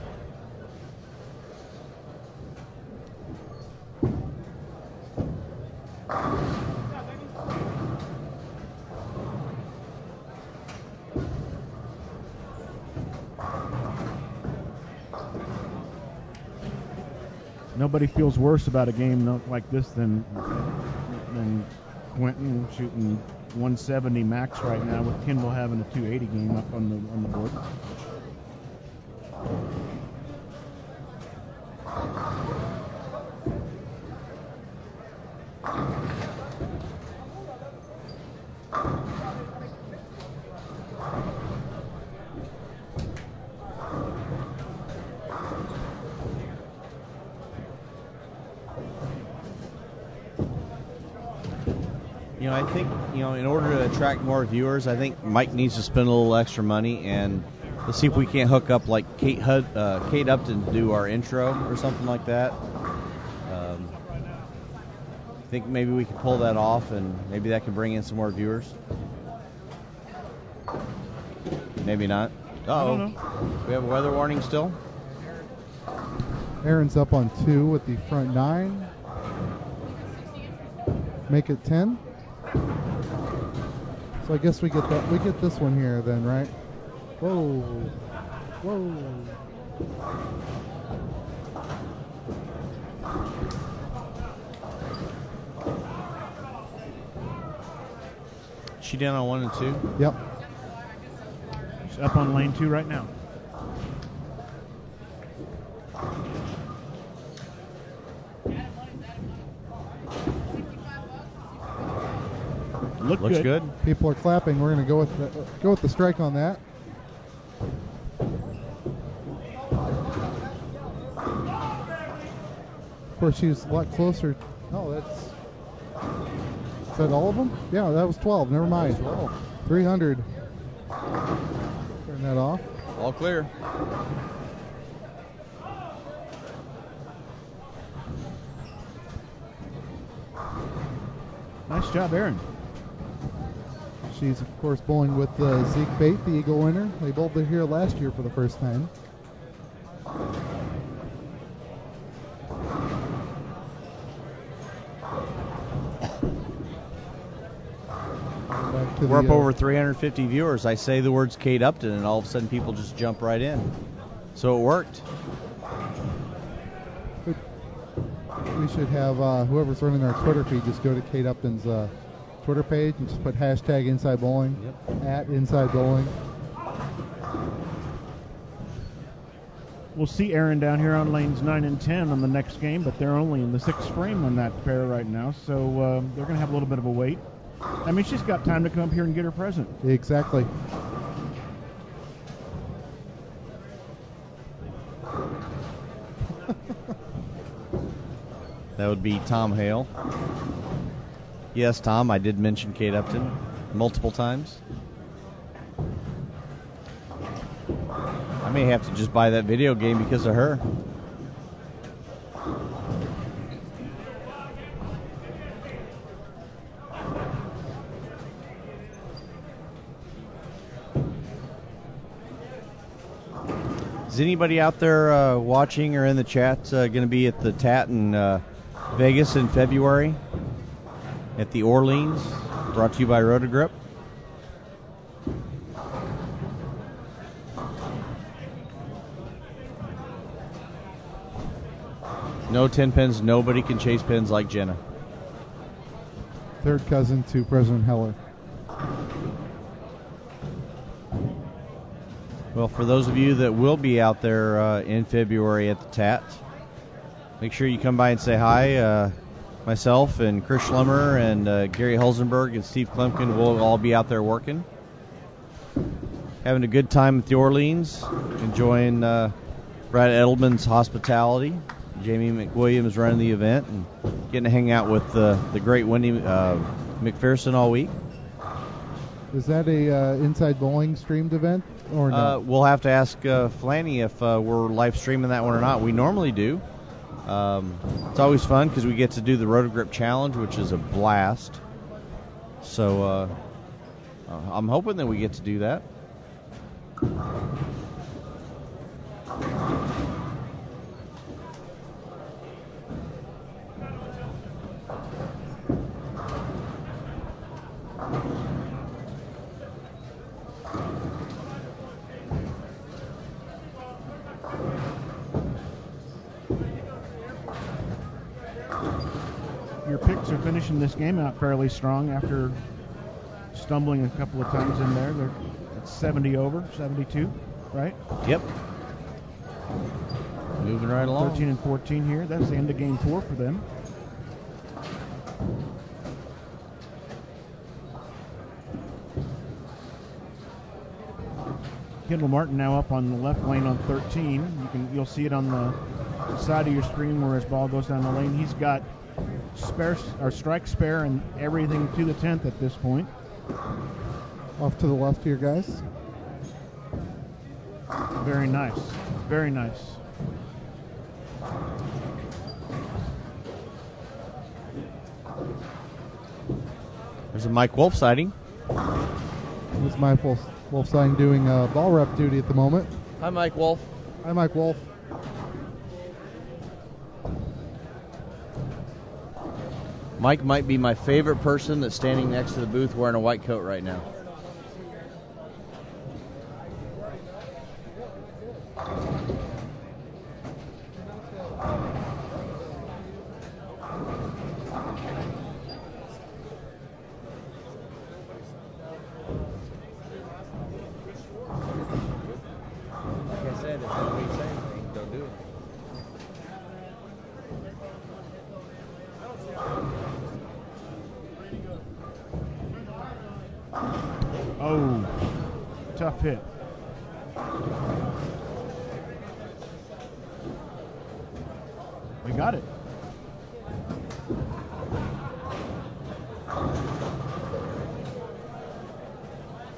Nobody feels worse about a game like this than Quentin shooting 170 max right now, with Kendall having a 280 game up on the board. You know, I think, in order to attract more viewers, I think Mike needs to spend a little extra money, and let's see if we can't hook up like Kate Upton to do our intro or something like that. I think maybe we can pull that off, and maybe that can bring in some more viewers. Maybe not. I don't know. We have a weather warning still. Aaron's up on 2 with the front 9. Make it 10. So I guess we get this one here then, right? Whoa. Whoa. She down on 1 and 2? Yep. She's up on lane 2 right now. Looks good. People are clapping. We're going to go with the strike on that. Of course, she was a lot closer. Oh, is that all of them? Yeah, that was 12. Never mind. 300. Turn that off. All clear. Nice job, Aaron. She's, of course, bowling with Zeke Bate, the Eagle winner. They bowled here last year for the first time. We're up over 350 viewers. I say the words Kate Upton, and all of a sudden people just jump right in. So it worked. We should have whoever's running our Twitter feed just go to Kate Upton's Twitter page and just put hashtag Inside Bowling, at Inside Bowling. We'll see Aaron down here on lanes 9 and 10 on the next game, but they're only in the 6th frame on that pair right now, so they're going to have a little bit of a wait. I mean, she's got time to come up here and get her present. Exactly. That would be Tom Hale. Yes, Tom, I did mention Kate Upton multiple times. I may have to just buy that video game because of her. Is anybody out there watching or in the chat going to be at the TAT in Vegas in February at the Orleans, brought to you by Rotagrip? No 10 pins. Nobody can chase pins like Jenna. Third cousin to President Heller. Well, for those of you that will be out there in February at the TAT, make sure you come by and say hi. Myself and Chris Schlemmer and Gary Hulsenberg and Steve Klemkin will all be out there working. Having a good time at the Orleans, enjoying Brad Edelman's hospitality. Jamie McWilliams running the event and getting to hang out with the great Wendy McPherson all week. Is that a Inside Bowling streamed event or no? We'll have to ask Flanny if we're live streaming that one or not. We normally do. It's always fun because we get to do the Rotagrip Challenge, which is a blast. So I'm hoping that we get to do that. Your picks are finishing this game out fairly strong after stumbling a couple of times in there. They're at 70 over, 72, right? Yep. Moving right along. 13 and 14 here. That's the end of game 4 for them. Kendall Martin now up on the left lane on 13. You'll see it on the side of your screen where his ball goes down the lane. He's got strike spare and everything to the 10th at this point. Off to the left here, guys. Very nice. Very nice. There's a Mike Wolfe sighting. This is Mike Wolfe sighting doing ball rep duty at the moment. Hi, Mike Wolfe. Hi, Mike Wolfe. Mike might be my favorite person that's standing next to the booth wearing a white coat right now. Like I said, if nobody says anything, don't do it. Oh, tough hit. We got it.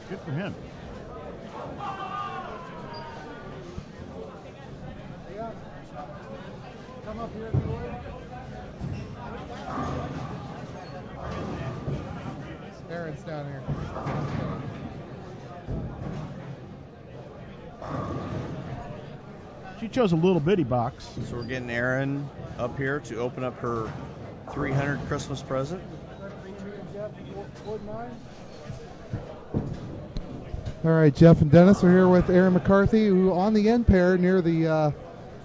Good for him. Come up here if you would. Aaron's down here. She chose a little bitty box. So we're getting Erin up here to open up her 300 Christmas present. All right, Jeff and Dennis are here with Aaron McCarthy, who on the end pair near the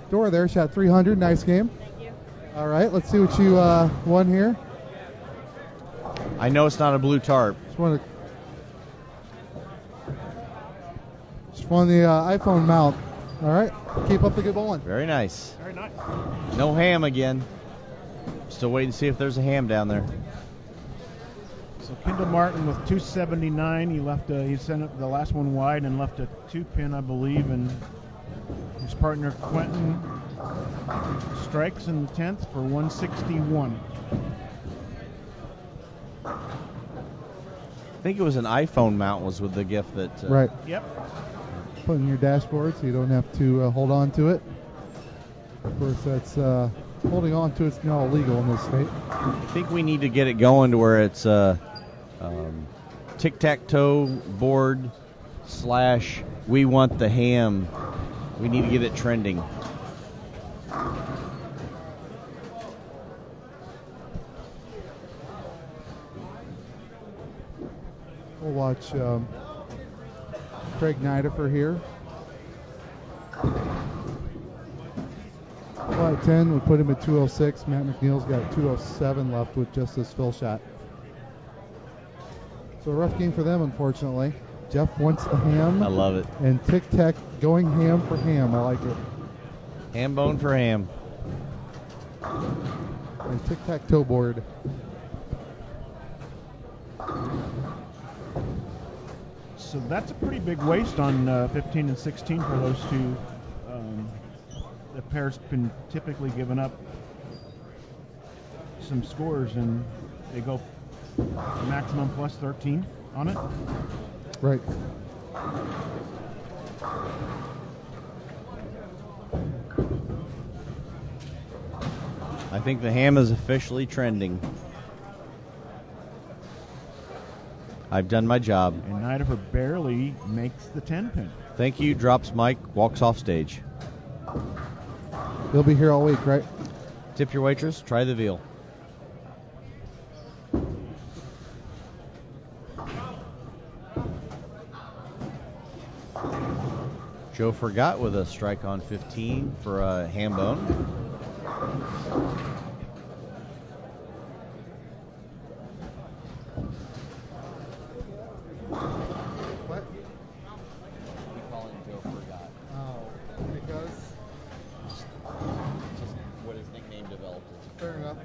door there shot 300. Nice game. Thank you. All right, let's see what you won here. I know it's not a blue tarp. Just won the iPhone mount. All right, keep up the good bowling. Very nice. Very nice. No ham again. Still waiting to see if there's a ham down there. So Kendall Martin with 279. He sent it the last one wide and left a 2-pin, I believe, and his partner Quentin strikes in the 10th for 161. I think it was an iPhone mount was with the gift that. Right. Yep. Put in your dashboard so you don't have to hold on to it. Of course, that's holding on to it's now illegal in this state. I think we need to get it going to where it's tic-tac-toe board / we want the ham. We need to get it trending. We'll watch Craig Nidifer here. Flight 10 would put him at 206. Matt McNeil's got 207 left with just this fill shot. So a rough game for them, unfortunately. Jeff wants the ham. I love it. And Tic Tac going ham for ham. I like it. Ham bone for ham. And Tic Tac toe board. So that's a pretty big waste on 15 and 16 for those two. The pair's been typically giving up some scores, and they go maximum plus 13 on it. Right. I think the ham is officially trending. I've done my job. And Nidifer barely makes the 10-pin. Thank you. Drops mic, walks off stage. He'll be here all week, right? Tip your waitress. Try the veal. Joe forgot with a strike on 15 for a ham bone. What? We call him Joe forgot. Oh, because? Just what his nickname developed as. Fair enough.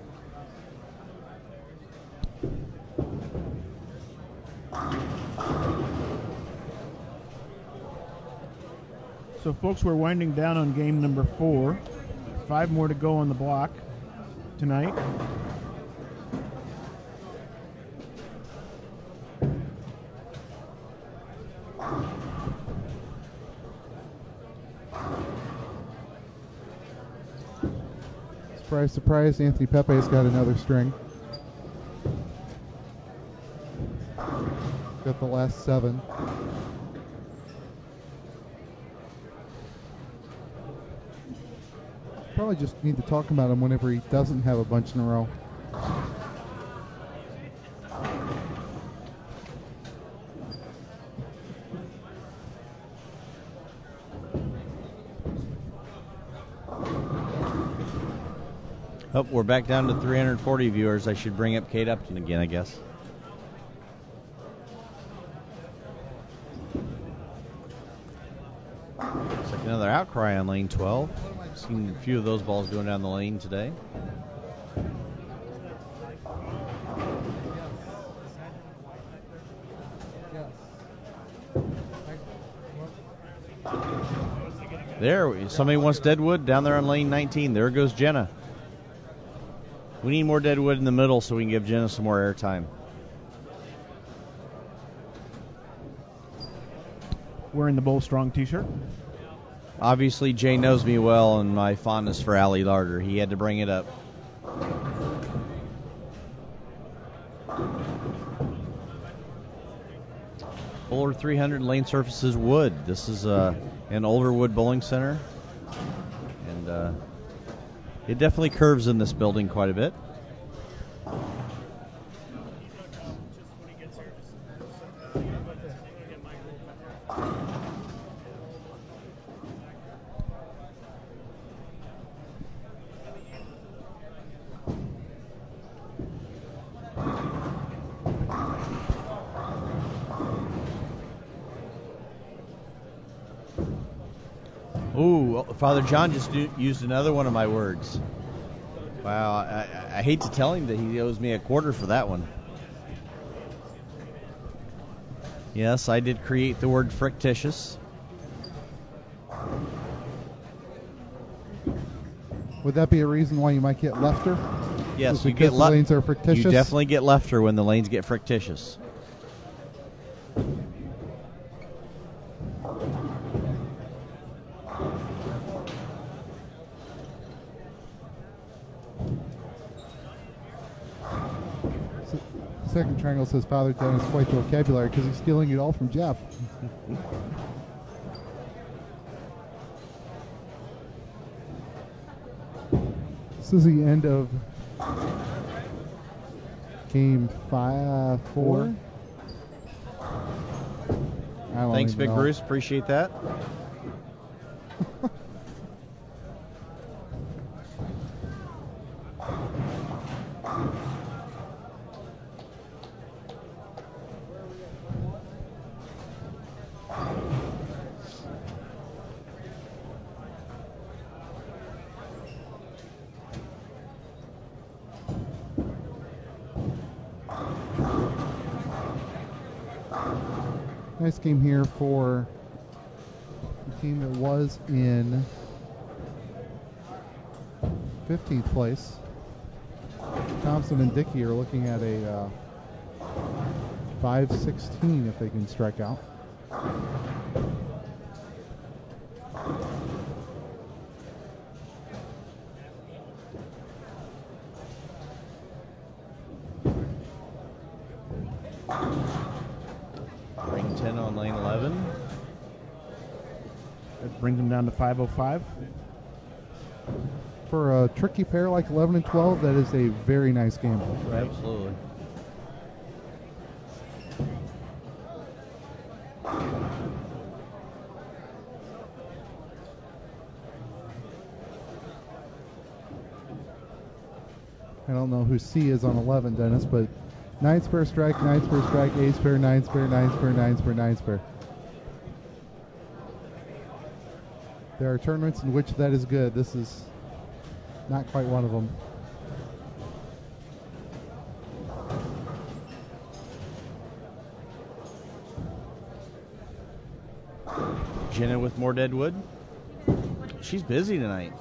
So, folks, we're winding down on game number 4. 5 more to go on the block tonight. Surprise, surprise, Anthony Pepe's got another string. Got the last 7. Probably just need to talk about him whenever he doesn't have a bunch in a row. Oh, we're back down to 340 viewers. I should bring up Kate Upton again, I guess. Looks like another outcry on lane 12. Seen a few of those balls going down the lane today. Yes. There, somebody wants deadwood down there on lane 19. There goes Jenna. We need more deadwood in the middle so we can give Jenna some more airtime. Wearing the Bull Strong t-shirt. Obviously, Jay knows me well and my fondness for Allie Larder. He had to bring it up. Bowler 300 lane surface is wood. This is an older wood bowling center. And it definitely curves in this building quite a bit. Ooh, Father John just used another one of my words. Wow, I hate to tell him that he owes me a quarter for that one. Yes, I did create the word frictitious. Would that be a reason why you might get lefter? Yes, you get the lanes are frictitious? You definitely get lefter when the lanes get frictitious. Second triangle says Father John has quite the vocabulary because he's stealing it all from Jeff. This is the end of game 4. Thanks, Big Bruce. Appreciate that. Nice game here for the team that was in 15th place. Thompson and Dickey are looking at a 5-16 if they can strike out. Ring 10 on lane 11. That brings them down to 505. For a tricky pair like 11 and 12, that is a very nice game. Right? Absolutely. I don't know who C is on 11, Dennis, but 9 spare strike, 9 spare strike, 8 spare, 9 spare, 9 spare, 9 spare, 9 spare. There are tournaments in which that is good. This is not quite one of them. Jenna with more deadwood. She's busy tonight.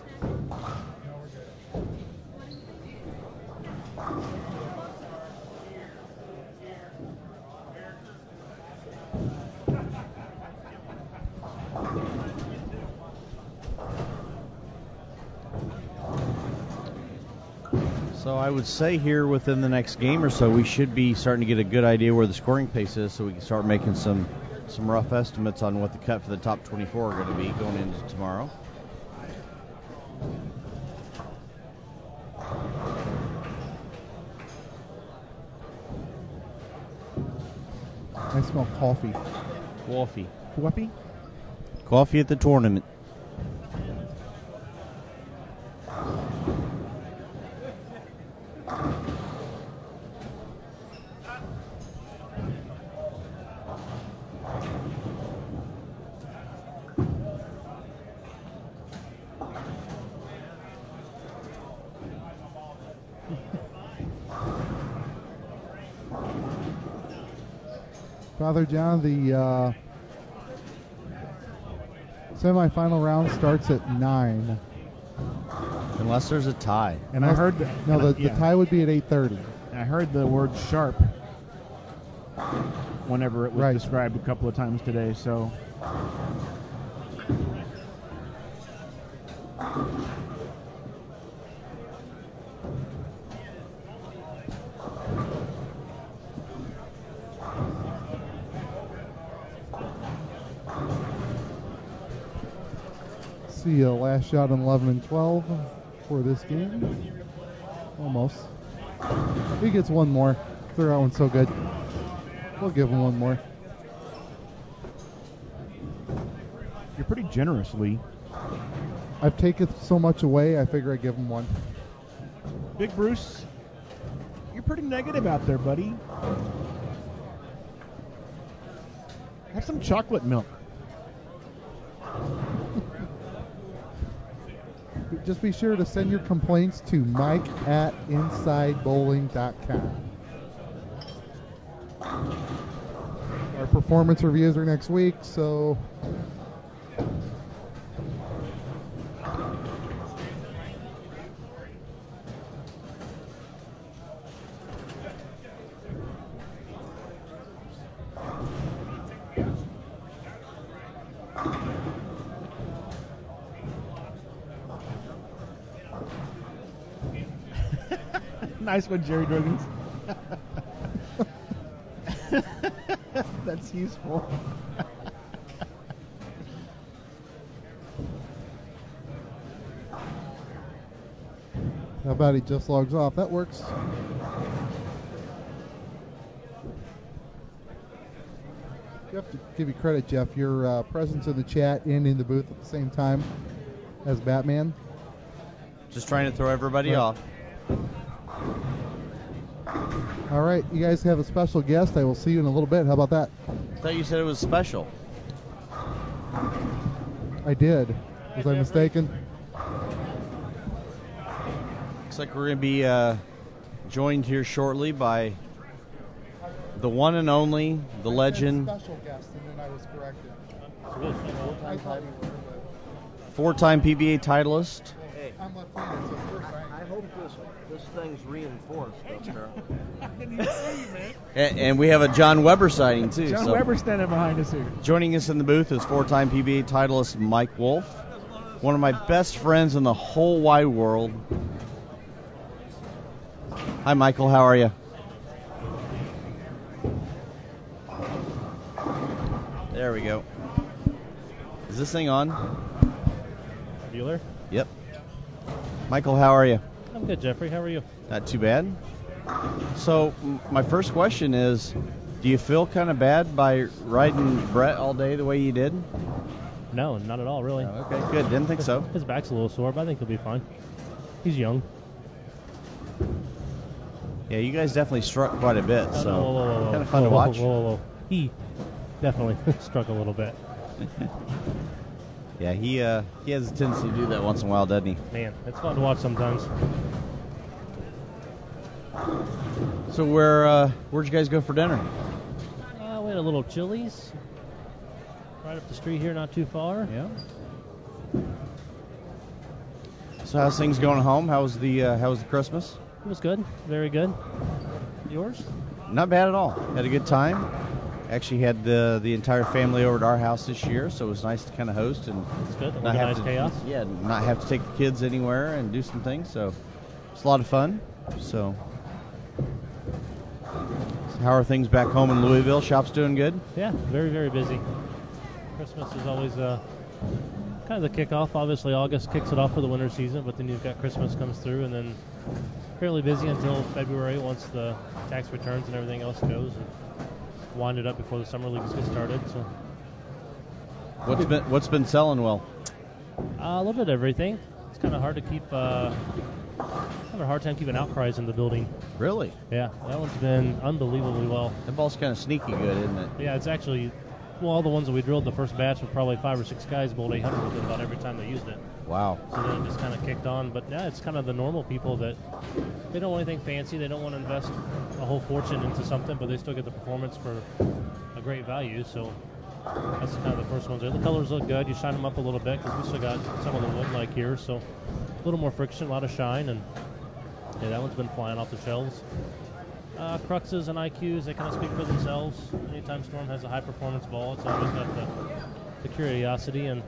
So I would say here within the next game or so, we should be starting to get a good idea where the scoring pace is, so we can start making some rough estimates on what the cut for the top 24 are going to be going into tomorrow. I smell coffee. Wolfe. Coffee? Coffee at the tournament. Father John, the Semifinal round starts at 9. Unless there's a tie. And I heard that. The tie would be at 8:30. I heard the word sharp whenever it was Right. described a couple of times today. So. See a last shot on 11 and 12 for this game. Almost. He gets one more. Their one's so good. We'll give him one more. You're pretty generous, Lee. I've taken so much away, I figure I'd give him one. Big Bruce, you're pretty negative out there, buddy. Have some chocolate milk. Just be sure to send your complaints to mike@insidebowling.com. Our performance reviews are next week, so Nice one, Jerry Drugans. That's useful. how about he just logs off? That works. You have to give you credit, Jeff. Your presence in the chat and in the booth at the same time as Batman. Just trying to throw everybody Right. off. All right, you guys have a special guest. I will see you in a little bit. How about that? I thought you said it was special. I did. Was I mistaken? Looks like we're going to be joined here shortly by the one and only, the legend, Special guest, and then I was corrected. I thought you were, but four-time PBA titleist. I'm left-handed, so first I hope this thing's reinforced up there. I didn't even see you, man. And we have a John Weber sighting, too. John so Weber standing behind us here. joining us in the booth is four-time PBA titleist Mike Wolfe, one of my best friends in the whole wide world. Hi, Michael. How are you? There we go. Is this thing on? Bueller? Yep. Michael, how are you? I'm good, Jeffrey. How are you? Not too bad. So, my first question is, do you feel kind of bad by riding Brett all day the way you did? No, not at all, really. Okay, good. Didn't think so. His back's a little sore, but I think he'll be fine. He's young. Yeah, you guys definitely struck quite a bit, Oh, so no, whoa. kind of fun to watch. Whoa. He definitely struck a little bit. Yeah, he has a tendency to do that once in a while, doesn't he? Man, it's fun to watch sometimes. So where'd you guys go for dinner? We had a little Chili's right up the street here, not too far. Yeah. So how's things going home? How was the Christmas? It was good, very good. Yours? Not bad at all. Had a good time. Actually had the entire family over to our house this year, so it was nice to kind of host and It's good. not have Organized to, chaos. yeah, not have to take the kids anywhere and do some things. So it's a lot of fun. So how are things back home in Louisville? Shop's doing good? Yeah, very, very busy. Christmas is always kind of the kickoff. Obviously, August kicks it off for the winter season, but then you've got Christmas comes through, and then fairly busy until February once the tax returns and everything else goes. And wind it up before the summer leagues get started. So What's been selling well? a little bit of everything. It's kind of hard to keep. Having a hard time keeping outcries in the building. Really? Yeah, that one's been unbelievably well. That ball's kind of sneaky good, isn't it? Yeah, it's actually. Well, all the ones that we drilled the first batch with probably 5 or 6 guys bowled 800 with it about every time they used it. Wow. So then it just kind of kicked on. But yeah, it's kind of the normal people that they don't want anything fancy. They don't want to invest a whole fortune into something, but they still get the performance for a great value. So That's kind of the first ones there. The colors look good. You shine them up a little bit because we still got some of the wood like here, so a little more friction, a lot of shine, and yeah, that one's been flying off the shelves. Cruxes and IQs, they kind of speak for themselves. Anytime Storm has a high-performance ball, it's always got the curiosity, and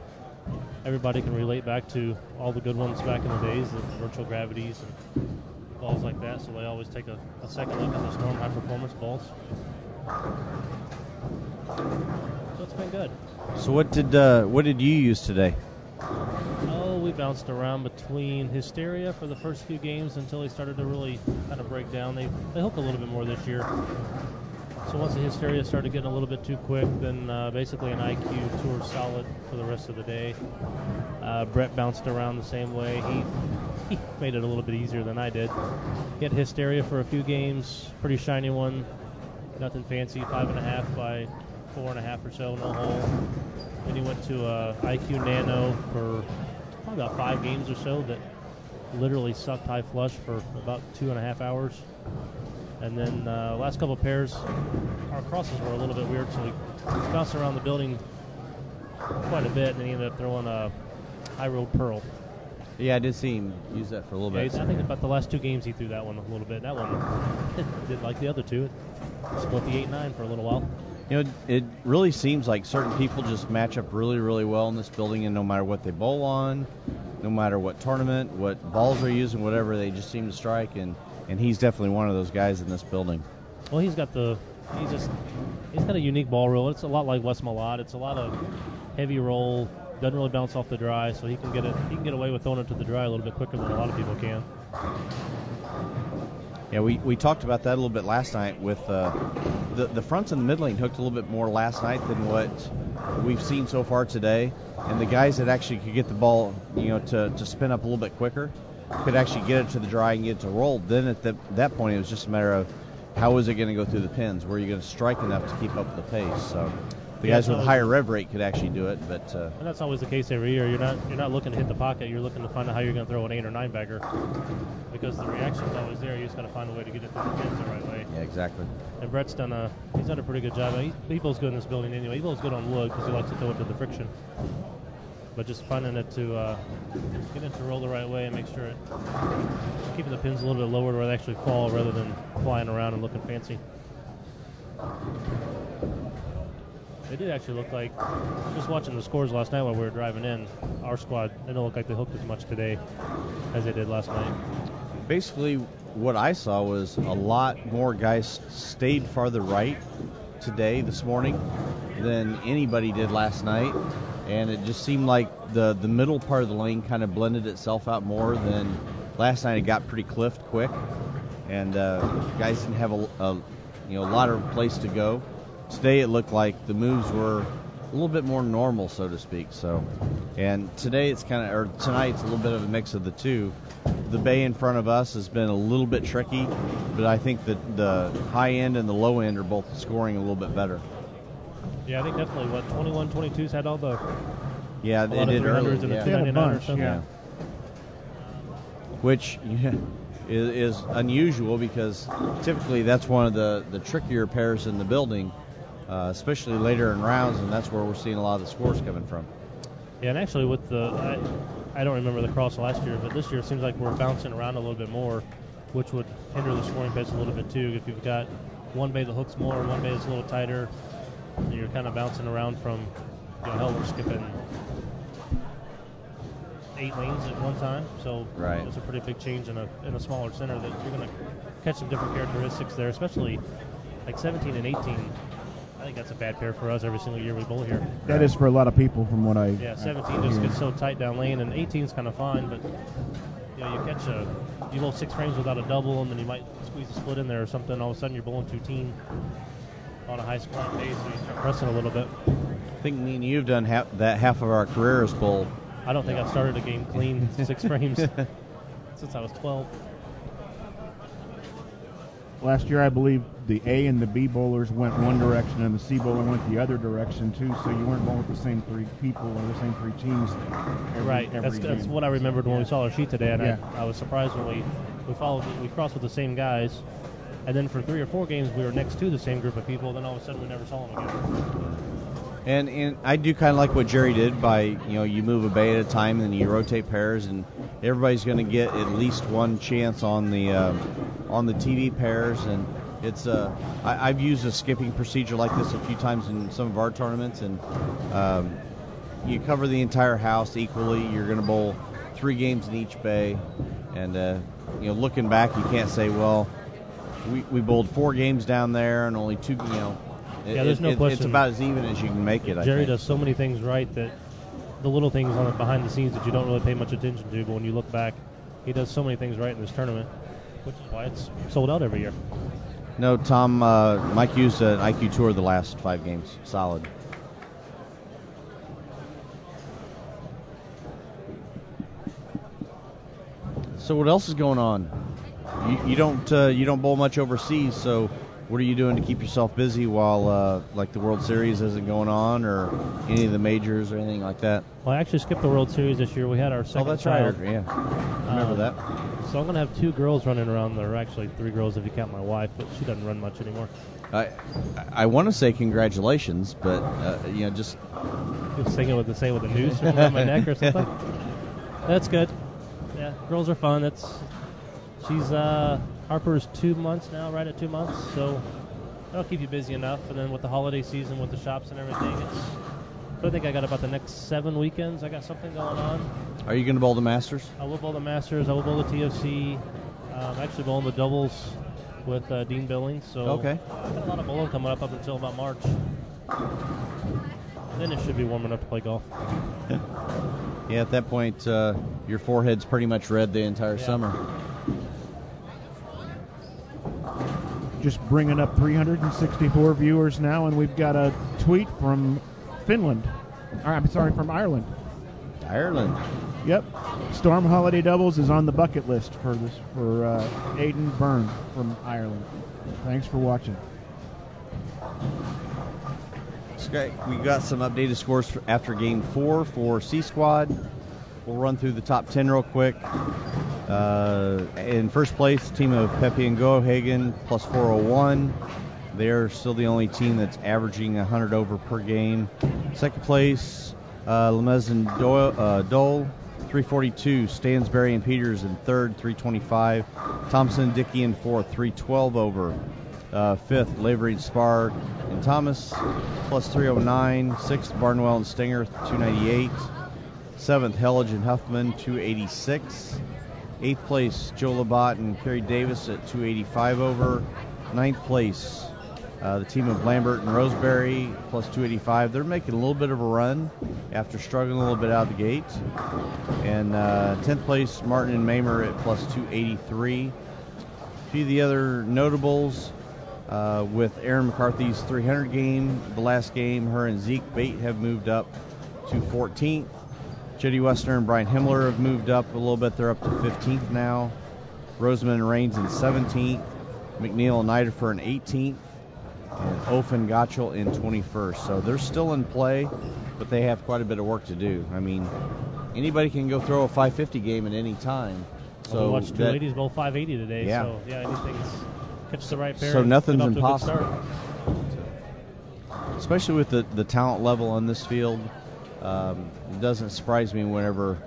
everybody can relate back to all the good ones back in the days, the virtual gravities and balls like that, so they always take a second look at the Storm high-performance balls. So it's been good. So what did you use today? Oh, we bounced around between Hysteria for the first few games until they started to really kind of break down. They hooked a little bit more this year. So once the Hysteria started getting a little bit too quick, then basically an IQ tour solid for the rest of the day. Brett bounced around the same way. He made it a little bit easier than I did. He had Hysteria for a few games, pretty shiny one, nothing fancy, 5.5 by 4.5 or so, no hole. Then he went to IQ Nano for probably about 5 games or so that literally sucked high flush for about 2.5 hours. And then last couple of pairs, our crosses were a little bit weird, so we bounced around the building quite a bit, and then he ended up throwing a high road pearl. Yeah, I did see him use that for a little bit. I think about the last 2 games he threw that one a little bit. That one did like the other 2. It split the 8-9 for a little while. You know, it really seems like certain people just match up really, really well in this building, and no matter what they bowl on, no matter what tournament, what balls they're using, whatever, they just seem to strike, and he's definitely one of those guys in this building. Well, he's got a unique ball roll. It's a lot like Wes Malott. It's a lot of heavy roll, doesn't really bounce off the dry, so he can get away with throwing it to the dry a little bit quicker than a lot of people can. Yeah, we talked about that a little bit last night with the fronts and the mid lane hooked a little bit more last night than what we've seen so far today. And the guys that actually could get the ball, to spin up a little bit quicker, could actually get it to the dry and get it to roll. Then at that point, it was just a matter of how is it going to go through the pins? Were you going to strike enough to keep up with the pace? So the guys with a higher rev rate could actually do it, but and that's always the case every year. You're not looking to hit the pocket. You're looking to find out how you're going to throw an 8 or 9 bagger, because the reaction's always there. You just got to find a way to get it through the pins the right way. Yeah, exactly. And Brett's done a pretty good job. He bowls good in this building anyway. He bowls good on wood because he likes to throw it to the friction. But just finding it to get it to roll the right way and make sure keeping the pins a little bit lower where they actually fall rather than flying around and looking fancy. It did actually look like, just watching the scores last night while we were driving in, our squad didn't look like they hooked as much today as they did last night. Basically, what I saw was a lot more guys stayed farther right this morning, than anybody did last night. And it just seemed like the middle part of the lane kind of blended itself out more than last night. It got pretty cliffed quick, and guys didn't have a lot of place to go. Today it looked like the moves were a little bit more normal, so to speak. So, and tonight it's a little bit of a mix of the two. The bay in front of us has been a little bit tricky, but I think that the high end and the low end are both scoring a little bit better. Yeah, I think definitely 21, 22's had all the they did early. And the Yeah. 299 or something. Yeah. Which is unusual because typically that's one of the trickier pairs in the building, especially later in rounds, and that's where we're seeing a lot of the scores coming from. Yeah, and actually with I don't remember the cross last year, but this year it seems like we're bouncing around a little bit more, which would hinder the scoring pace a little bit too. If you've got one bay that hooks more, one bay that's a little tighter, you're kind of bouncing around from, we're skipping 8 lanes at one time, so right. It's a pretty big change in a smaller center that you're going to catch some different characteristics there, especially like 17 and 18. I think that's a bad pair for us every single year we bowl here. That is for a lot of people from what I... Yeah, 17 just gets so tight down lane, and 18's kind of fine, but you bowl 6 frames without a double, and then you might squeeze a split in there or something. All of a sudden you're bowling 2-team on a high squat pace, so you start pressing a little bit. I think me and you've done half of our career as bowl. I don't think I've started a game clean 6 frames since I was 12. Last year, I believe the A and the B bowlers went one direction and the C bowler went the other direction too, so you weren't bowling with the same 3 people or the same 3 teams. That's what I remembered when we saw our sheet today, and yeah. I was surprised when we crossed with the same guys, and then for 3 or 4 games we were next to the same group of people, then all of a sudden we never saw them again. And I do kind of like what Jerry did by, you move a bay at a time and then you rotate pairs, and everybody's going to get at least one chance on the TV pairs. And it's I've used a skipping procedure like this a few times in some of our tournaments, and you cover the entire house equally. You're going to bowl 3 games in each bay, and looking back, you can't say, well, we bowled 4 games down there and only 2. There's no question. It's about as even as you can make it. Jerry does so many things right that the little things on behind the scenes that you don't really pay much attention to, but when you look back, he does so many things right in this tournament, which is why it's sold out every year. No, Tom, Mike used an IQ tour the last 5 games. Solid. So what else is going on? You don't bowl much overseas, so what are you doing to keep yourself busy while like the World Series isn't going on, or any of the majors or anything like that? Well, I actually skipped the World Series this year. We had our second. Oh, that's child. right. Yeah, remember that. So I'm going to have 2 girls running around there. Actually, 3 girls if you count my wife, but she doesn't run much anymore. I want to say congratulations, but just singing with the noose around my neck or something. That's good. Yeah, girls are fun. She's Harper's 2 months now, right at 2 months, so that'll keep you busy enough. And then with the holiday season, with the shops and everything, I think I got about the next 7 weekends. I got something going on. Are you going to bowl the Masters? I will bowl the Masters. I will bowl the TFC. I'm actually bowling the doubles with Dean Billings. So okay. I've got a lot of bowling coming up until about March. Then it should be warm enough to play golf. Yeah, at that point, your forehead's pretty much red the entire summer. Just bringing up 364 viewers now, and we've got a tweet from Finland. From Ireland. Ireland. Yep. Storm Holiday Doubles is on the bucket list for Aiden Byrne from Ireland. Thanks for watching. We got some updated scores after Game 4 for C Squad. We'll run through the top 10 real quick. In first place, team of Pepe and Gohagen, plus 401. They're still the only team that's averaging 100 over per game. Second place, Lemez and Dole, 342. Stansberry and Peters in third, 325. Thompson, Dickey in fourth, 312 over. Fifth, Lavery and Spar and Thomas, plus 309. Sixth, Barnwell and Stinger, 298. Seventh, Hellage and Huffman, 286. Eighth place, Joe Labatt and Kerry Davis at 285 over. Ninth place, the team of Lambert and Roseberry, plus 285. They're making a little bit of a run after struggling a little bit out of the gate. And 10th place, Martin and Mamer at plus 283. A few of the other notables, with Aaron McCarthy's 300 game, the last game, her and Zeke Bate have moved up to 14th. Jody Westner and Brian Himmler have moved up a little bit. They're up to 15th now. Roseman and Raines in 17th. McNeil and Niederfer in 18th. And Oaf and Gottschall in 21st. So they're still in play, but they have quite a bit of work to do. I mean, anybody can go throw a 550 game at any time. So we watched 2 ladies bowl 580 today. Yeah. So, yeah, anything's catch the right pair. So nothing's get off to a good impossible. start. Especially with the talent level on this field. It doesn't surprise me whenever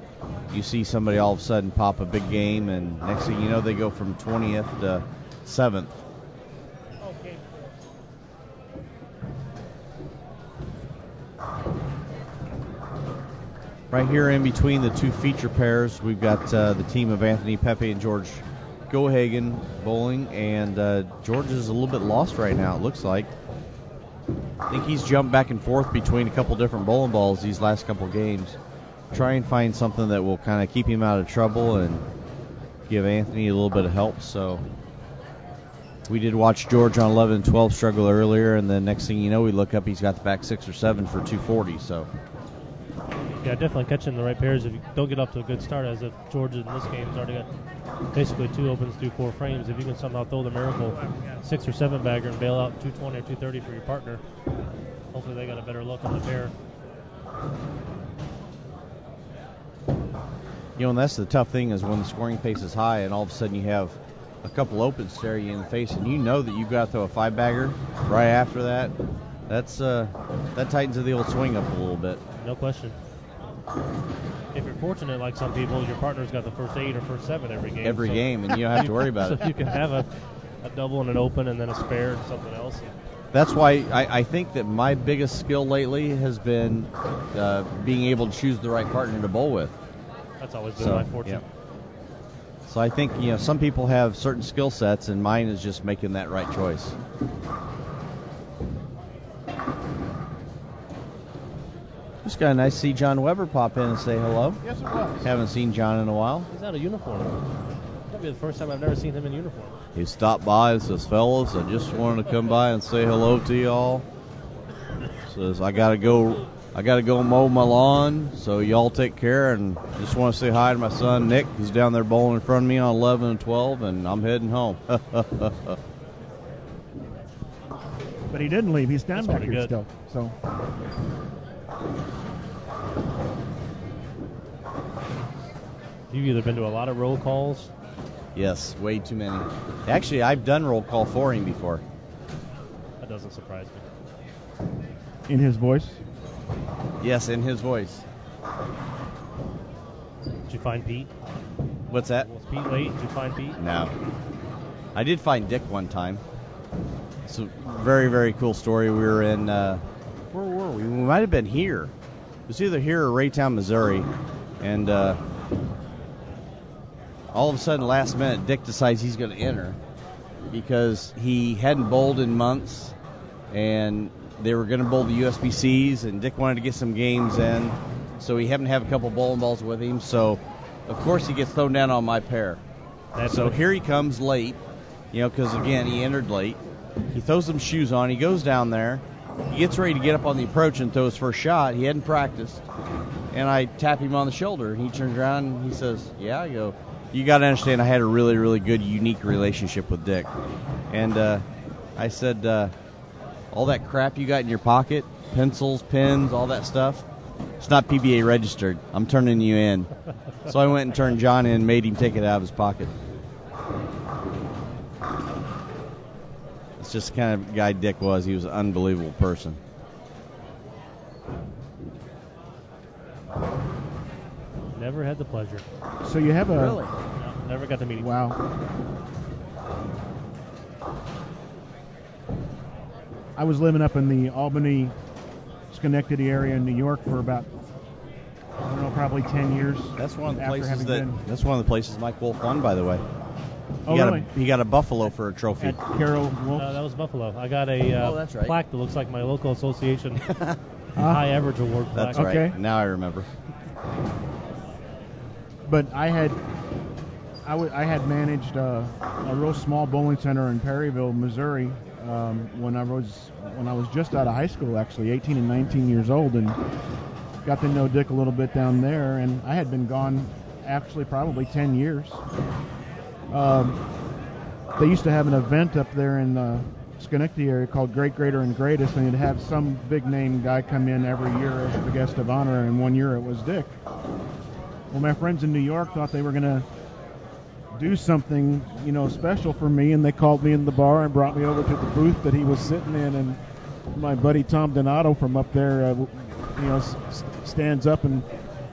you see somebody all of a sudden pop a big game, and next thing you know, they go from 20th to 7th. Okay. Right here in between the 2 feature pairs, we've got the team of Anthony Pepe and George Gohagen bowling, and George is a little bit lost right now, it looks like. I think he's jumped back and forth between a couple different bowling balls these last couple games. Try and find something that will kind of keep him out of trouble and give Anthony a little bit of help. So we did watch George on 11 and 12 struggle earlier, and then next thing you know, we look up, he's got the back 6 or 7 for 240. So yeah, definitely catching the right pairs. If you don't get off to a good start, as if George in this game has already got basically 2 opens through 4 frames. If you can somehow throw the miracle 6 or 7 bagger and bail out 220 or 230 for your partner, hopefully they got a better look on the pair. and that's the tough thing is when the scoring pace is high and all of a sudden you have a couple opens stare you in the face and you know that you've got to throw a 5-bagger right after that. that tightens the old swing up a little bit. No question. If you're fortunate, like some people, your partner's got the first 8 or first 7 every game. Every game, and you don't have to worry about so it. You can have a double and an open and then a spare and something else. That's why I think that my biggest skill lately has been being able to choose the right partner to bowl with. That's always been my fortune. Yeah. So I think, some people have certain skill sets, and mine is just making that right choice. Just got nice to see John Weber pop in and say hello. Yes, it was. Haven't seen John in a while. He's out of uniform. That'll be the first time I've never seen him in uniform. He stopped by and says, "Fellas, I just wanted to come by and say hello to y'all." Says, I gotta go mow my lawn, so y'all take care, and just want to say hi to my son Nick, who's down there bowling in front of me on 11 and 12, and I'm heading home. But he didn't leave. He's down back here still. So. You've either been to a lot of roll calls. Yes, way too many. Actually, I've done roll call for him before. That doesn't surprise me. In his voice? Yes, in his voice. Did you find Pete? What's that? Was Pete late? Did you find Pete? No. I did find Dick one time. It's a very, very cool story. We were in, where were we? We might have been here. It was either here or Raytown, Missouri. And all of a sudden, last minute, Dick decides he's going to enter because he hadn't bowled in months, and they were going to bowl the USBCs, and Dick wanted to get some games in, so he happened to have a couple bowling balls with him. So, of course, he gets thrown down on my pair. So here he comes late, because, again, he entered late. He throws some shoes on. He goes down there. He gets ready to get up on the approach and throw his first shot. He hadn't practiced. And I tap him on the shoulder, and he turns around and he says, "Yeah." I go, "You got to understand, I had a really, really good, unique relationship with Dick." And I said, all that crap you got in your pocket, pencils, pens, all that stuff, it's not PBA registered. I'm turning you in. So I went and turned John in and made him take it out of his pocket. It's just the kind of guy Dick was. He was an unbelievable person. Never had the pleasure. So you have a... Really? No, never got to meet him. Wow. I was living up in the Albany, Schenectady area in New York for about, I don't know, probably 10 years. That's one of the after places having been. That's one of the places Mike Wolfe won, by the way. Oh, really? He got a buffalo for a trophy. At Carol Wolfe? That was Buffalo. I got a that's right. plaque that looks like my local association high average award plaque. That's right. Okay. Now I remember. But I had managed a real small bowling center in Perryville, Missouri, when I was just out of high school, actually, 18 and 19 years old, and got to know Dick a little bit down there. And I had been gone actually probably 10 years. They used to have an event up there in the Schenectady area called Great, Greater, and Greatest, and they'd have some big name guy come in every year as the guest of honor, and one year it was Dick. Well, my friends in New York thought they were going to do something, special for me, and they called me in the bar and brought me over to the booth that he was sitting in, and my buddy Tom Donato from up there, stands up and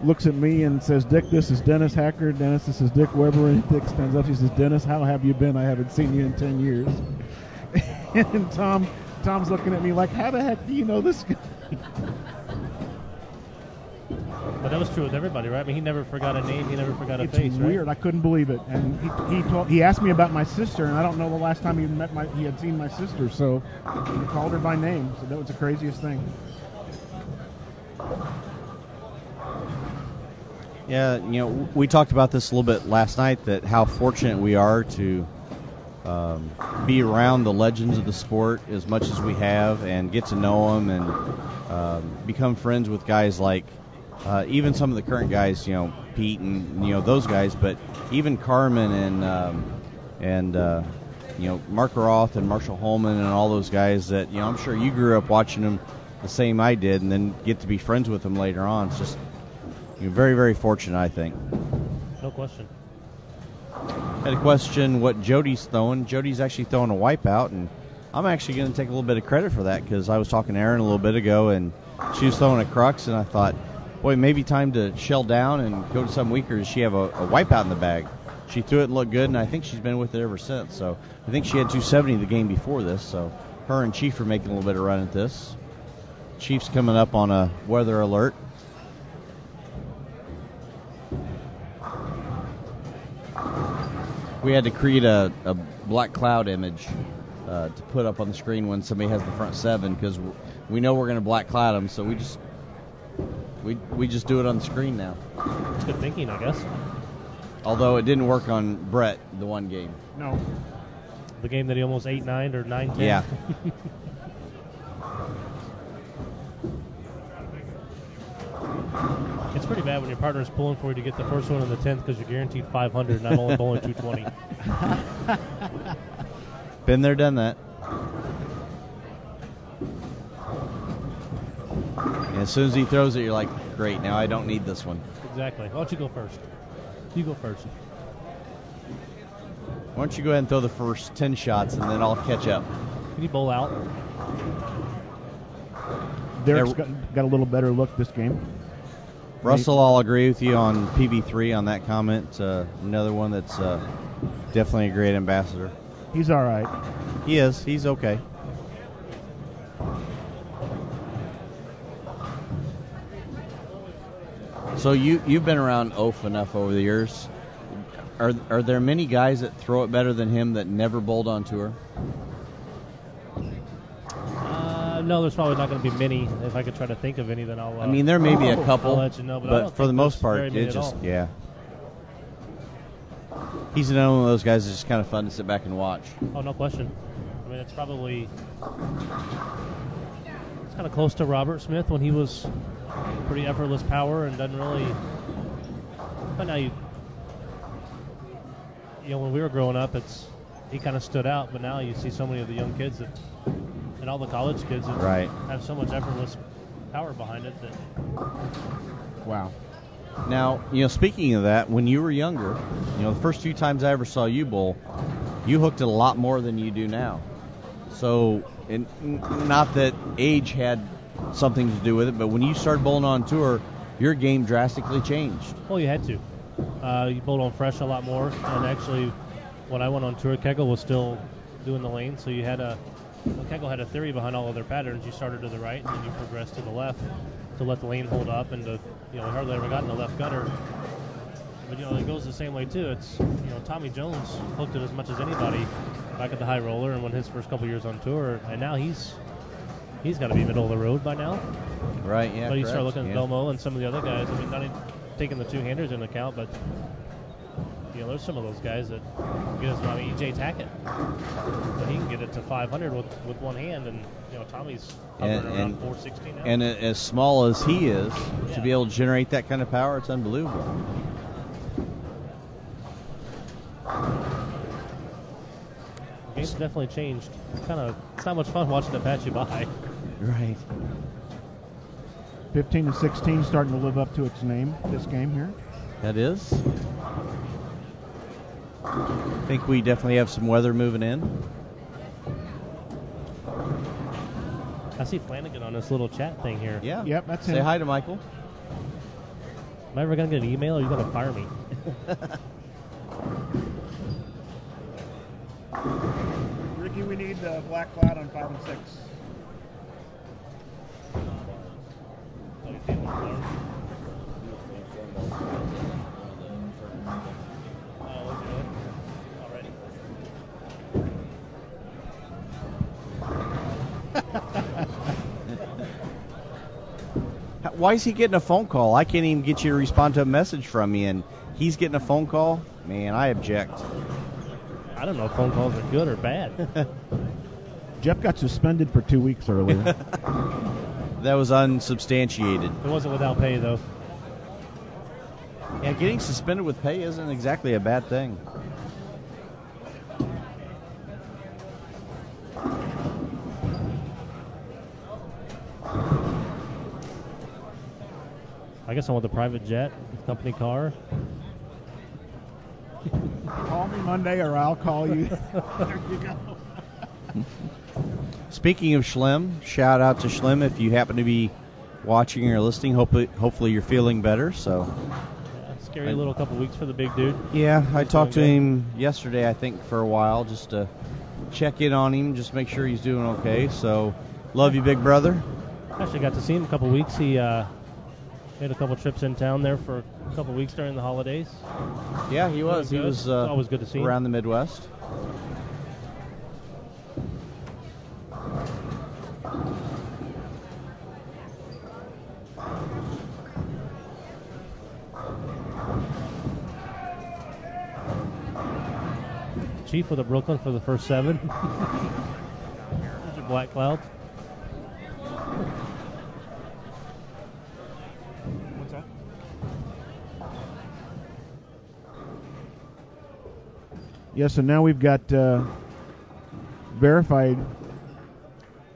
looks at me and says, "Dick, this is Dennis Hacker. Dennis, this is Dick Weber." And Dick stands up. He says, "Dennis, how have you been? I haven't seen you in 10 years." And Tom's looking at me like, "How the heck do you know this guy?" But that was true with everybody, right? I mean, he never forgot a name. He never forgot a It's face, right? weird. I couldn't believe it. And he asked me about my sister, and I don't know the last time he had seen my sister. So he called her by name. So that was the craziest thing. Yeah, we talked about this a little bit last night, that how fortunate we are to be around the legends of the sport as much as we have and get to know them and become friends with guys like even some of the current guys, Pete and those guys, but even Carmen and Mark Roth and Marshall Holman and all those guys that I'm sure you grew up watching them the same I did, and then get to be friends with them later on. It's just very, very fortunate, I think. No question. Had a question what Jody's throwing. Jody's actually throwing a wipeout, and I'm actually going to take a little bit of credit for that because I was talking to Erin a little bit ago, and she was throwing a crux, and I thought, boy, maybe time to shell down and go to something weaker. Does she have a wipeout in the bag? She threw it and looked good, and I think she's been with it ever since. So I think she had 270 the game before this, so her and Chief are making a little bit of run at this. Chief's coming up on a weather alert. We had to create a black cloud image to put up on the screen when somebody has the front 7 because we know we're going to black cloud them, so we just do it on the screen now. It's good thinking, I guess. Although it didn't work on Brett the one game. No. The game that he almost 8-9 or 9-10. Yeah. It's pretty bad when your partner's pulling for you to get the first one in the 10th because you're guaranteed 500 and I'm only bowling 220. Been there, done that. And as soon as he throws it, you're like, great, now I don't need this one. Exactly. Why don't you go first? You go first. Why don't you go ahead and throw the first 10 shots, and then I'll catch up. Can you bowl out? Derek's got a little better look this game. Russell, I'll agree with you on PB3 on that comment. Another one that's definitely a great ambassador. He's all right. He is. He's okay. So you've been around Wolfe enough over the years. Are there many guys that throw it better than him that never bowled on tour? No, there's probably not going to be many. If I could try to think of any, then I'll. I mean, there may be a couple, I'll let you know, but for the most part, it just yeah. He's another one of those guys that's just kind of fun to sit back and watch. Oh, no question. I mean, it's kind of close to Robert Smith when he was pretty effortless power and doesn't really. But now when we were growing up, he kind of stood out. But now you see so many of the young kids and all the college kids that have so much effortless power behind it that. Wow. Now, speaking of that, when you were younger, the first few times I ever saw you bowl, you hooked it a lot more than you do now. So, not that age had something to do with it, but when you started bowling on tour, your game drastically changed. Well, you had to. You bowled on fresh a lot more, and actually, when I went on tour, Kegel was still doing the lane, so you had Kegel had a theory behind all of their patterns. You started to the right, and then you progressed to the left to let the lane hold up, and we hardly ever got in the left gutter. But it goes the same way too. It's Tommy Jones hooked it as much as anybody back at the high roller, and won his first couple years on tour, and now he's got to be middle of the road by now. Right. Yeah. But you correct. start looking at Domo and some of the other guys. I mean, not even taking the two-handers into account, but there's some of those guys that get us. I mean, EJ Tackett, but he can get it to 500 with one hand, and Tommy's hovering around 460 now. And as small as he is, to be able to generate that kind of power, it's unbelievable. The game's definitely changed. It's not much fun watching it pass you by. Right. 15 and 16 starting to live up to its name this game here. That is. I think we definitely have some weather moving in. I see Flanagan on this little chat thing here. Yeah. Yep, that's Say him. hi to Michael. Am I ever going to get an email, or are you going to fire me? Ricky, we need the black cloud on 5 and 6. Why is he getting a phone call? I can't even get you to respond to a message from me, and he's getting a phone call? Man, I object. I don't know if phone calls are good or bad. Jeff got suspended for 2 weeks earlier. That was unsubstantiated. It wasn't without pay, though. Yeah, getting suspended with pay isn't exactly a bad thing. I guess I want the private jet, company car. Call me Monday or I'll call you. There you go. Speaking of Schlim, shout out to Schlim if you happen to be watching or listening. Hopefully you're feeling better. So Scary little couple weeks for the big dude. yeah, I talked to him yesterday, I think, for a while, just to check in on him, just make sure he's doing okay. So love you, big brother. Actually got to see him a couple weeks. He made a couple trips in town there for a couple weeks during the holidays. Yeah, he was. He was always good to see him. Around the Midwest. Chief with a Brooklyn for the first 7. There's your black clouds. What's that? Yeah, so now we've got verified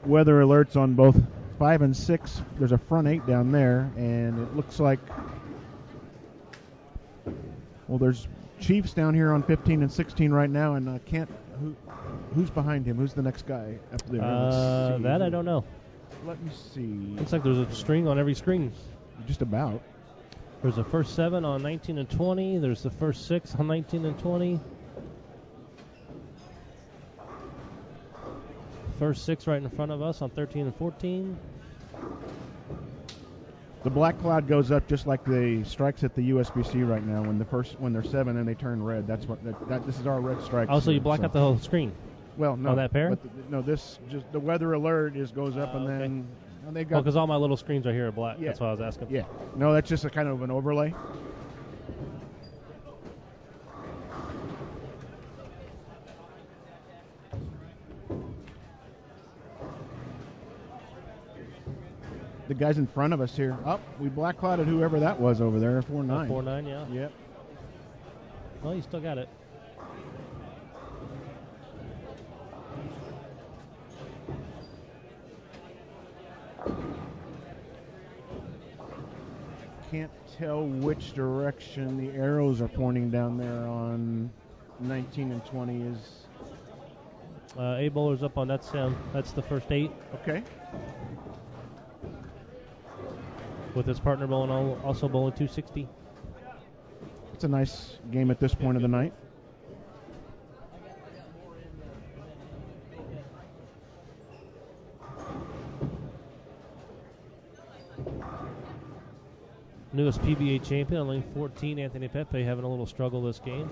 weather alerts on both 5 and 6. There's a front 8 down there, and it looks like, well, there's Chiefs down here on 15 and 16 right now, and who's behind him? Who's the next guy up there? That I don't know. Let me see. Looks like there's a string on every screen. Just about. There's the first 7 on 19 and 20. There's the first 6 on 19 and 20. First 6 right in front of us on 13 and 14. The black cloud goes up just like the strikes at the USBC right now. When they're 7 and they turn red, that's what this is our red strike. Oh, so you black out the whole screen? Well, no. On that pair? But this just the weather alert goes up and okay. then they got. Because all my little screens are here are black. Yeah. That's why I was asking. Yeah. No, that's just a kind of an overlay. The guys in front of us here. We black clouded whoever that was over there. 4-9. 4-9, yeah. Yep. Well, you still got it. Can't tell which direction the arrows are pointing down there on 19 and 20 is. A bowler's up on that's the first 8. Okay. With his partner bowling also bowling 260. It's a nice game at this point of the night. Newest PBA champion on lane 14, Anthony Pepe, having a little struggle this game.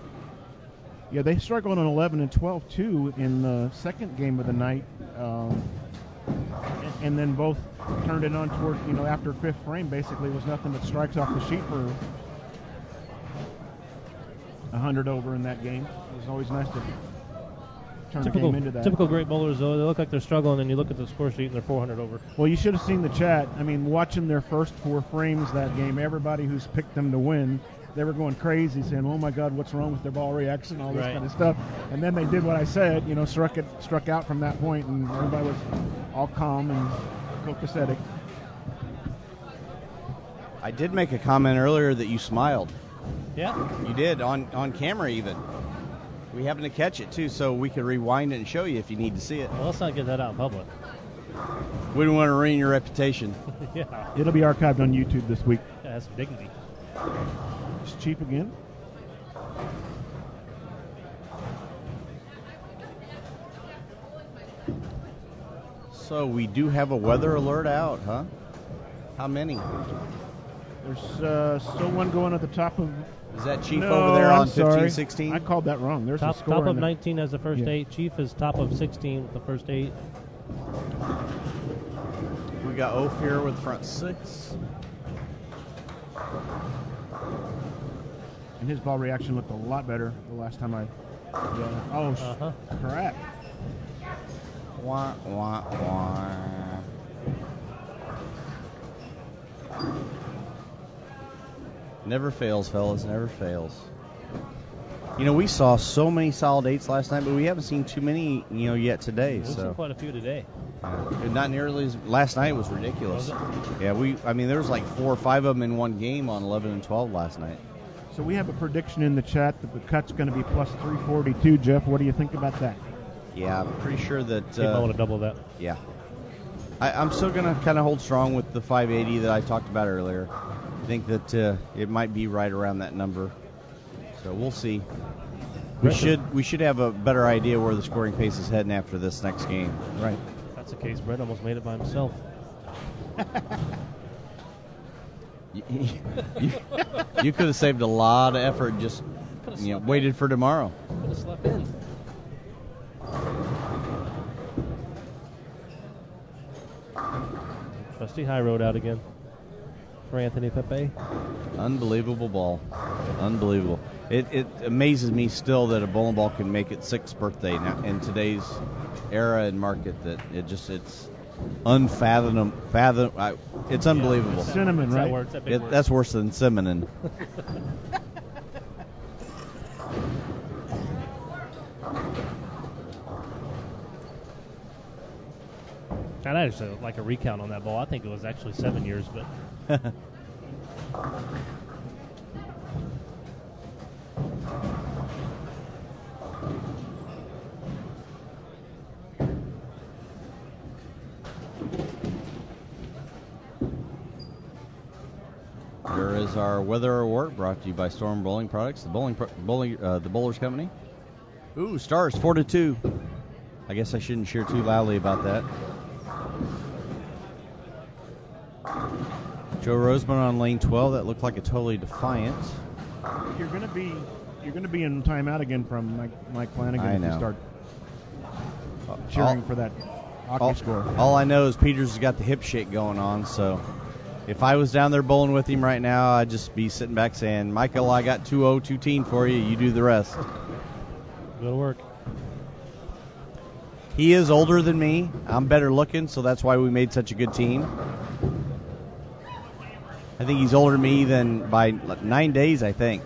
Yeah, they struggled on 11 and 12 too in the second game of the night, and then both turned it on toward, after 5th frame basically was nothing but strikes off the sheet for 100 over in that game. It was always nice to turn the game into that. Typical great bowlers, though, they look like they're struggling, and you look at the score sheet and they're 400 over. Well, you should have seen the chat. I mean, watching their first 4 frames that game, everybody who's picked them to win, they were going crazy saying, oh my God, what's wrong with their ball reaction, all this kind of stuff. And then they did what I said, struck out from that point, and everybody was all calm and copacetic. I did make a comment earlier that you smiled. Yeah. You did, on camera even. We happened to catch it, too, so we could rewind it and show you if you need to see it. Well, let's not get that out in public. We don't want to ruin your reputation. Yeah. It'll be archived on YouTube this week. Yeah, that's dignity. It's cheap again. So we do have a weather alert out, huh? How many? There's still one going at the top of... Is that Chief over there on 15, 16? I called that wrong. There's a score. Top of 19 as the first 8. Chief is top of 16 with the first 8. We got Wolfe here with front 6. And his ball reaction looked a lot better the last time I... crap. Wah, wah, wah. Never fails, fellas. Never fails. We saw so many solid 8s last night, but we haven't seen too many, yet today. We've seen quite a few today. Not nearly as last night was ridiculous. Was it? Yeah, there was like 4 or 5 of them in one game on 11 and 12 last night. So we have a prediction in the chat that the cut's going to be plus 342. Jeff, what do you think about that? Yeah, I'm pretty sure that. They might want to double that. Yeah. I'm still going to kind of hold strong with the 580 that I talked about earlier. I think that it might be right around that number. So we'll see. We should have a better idea where the scoring pace is heading after this next game. Right. If that's the case, Brett almost made it by himself. You could have saved a lot of effort and just waited for tomorrow. Could have slept in. Trusty high road out again for Anthony Pepe. Unbelievable ball. Unbelievable. It amazes me still that a bowling ball can make its 6th birthday now in today's era and market. That it's unfathomable. It's unbelievable. Yeah, cinnamon, right? That's worse than cinnamon. I'd actually like a recount on that ball. I think it was actually 7 years, but There is our weather report brought to you by Storm Bowling Products, the Bowlers Company. Ooh, Stars 4-2. I guess I shouldn't cheer too loudly about that. Joe Roseman on lane 12. That looked like a totally defiant. You're gonna be in timeout again from Mike Flanagan I if know. you start cheering for that hockey score. All I know is Peters has got the hip shake going on, so if I was down there bowling with him right now, I'd just be sitting back saying, Michael, I got 2-0, 2-teen for you. You do the rest. Good work. He is older than me. I'm better looking, so that's why we made such a good team. I think he's older than me than by 9 days, I think.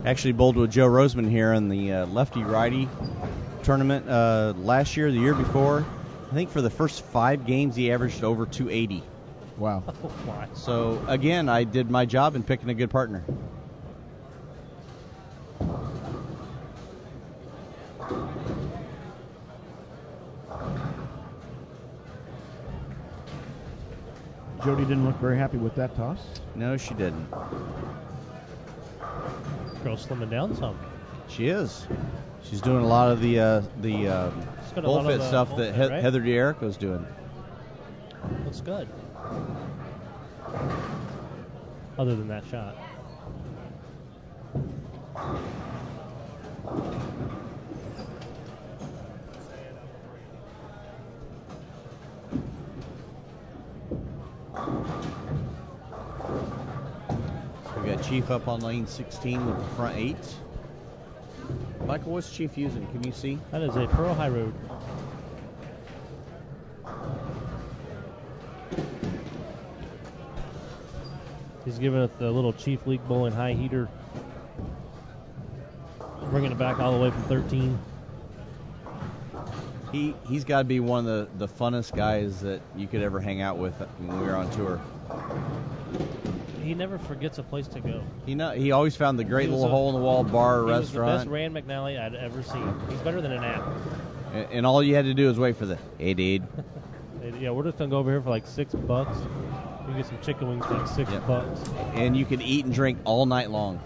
Actually bowled with Joe Roseman here in the lefty-righty tournament last year, the year before. I think for the first 5 games he averaged over 280. Wow. So, again, I did my job in picking a good partner. Jody didn't look very happy with that toss. No, she didn't. Girl's slimming down some. She is. She's doing a lot of the bowl fit stuff that right? Heather DiErico's doing. Looks good. Other than that shot. We got Chief up on lane 16 with the front 8. Michael, what's Chief using? Can you see? That is a Pearl High Road. He's giving it the little Chief League Bowling high heater. Bringing it back all the way from 13. He's got to be one of the funnest guys that you could ever hang out with when we were on tour. He never forgets a place to go. He always found the great little hole-in-the-wall bar or restaurant. He was the best Rand McNally I'd ever seen. He's better than an app. And all you had to do was wait for the, hey, dude. Yeah, we're just going to go over here for like $6. You can get some chicken wings for like $6. And you can eat and drink all night long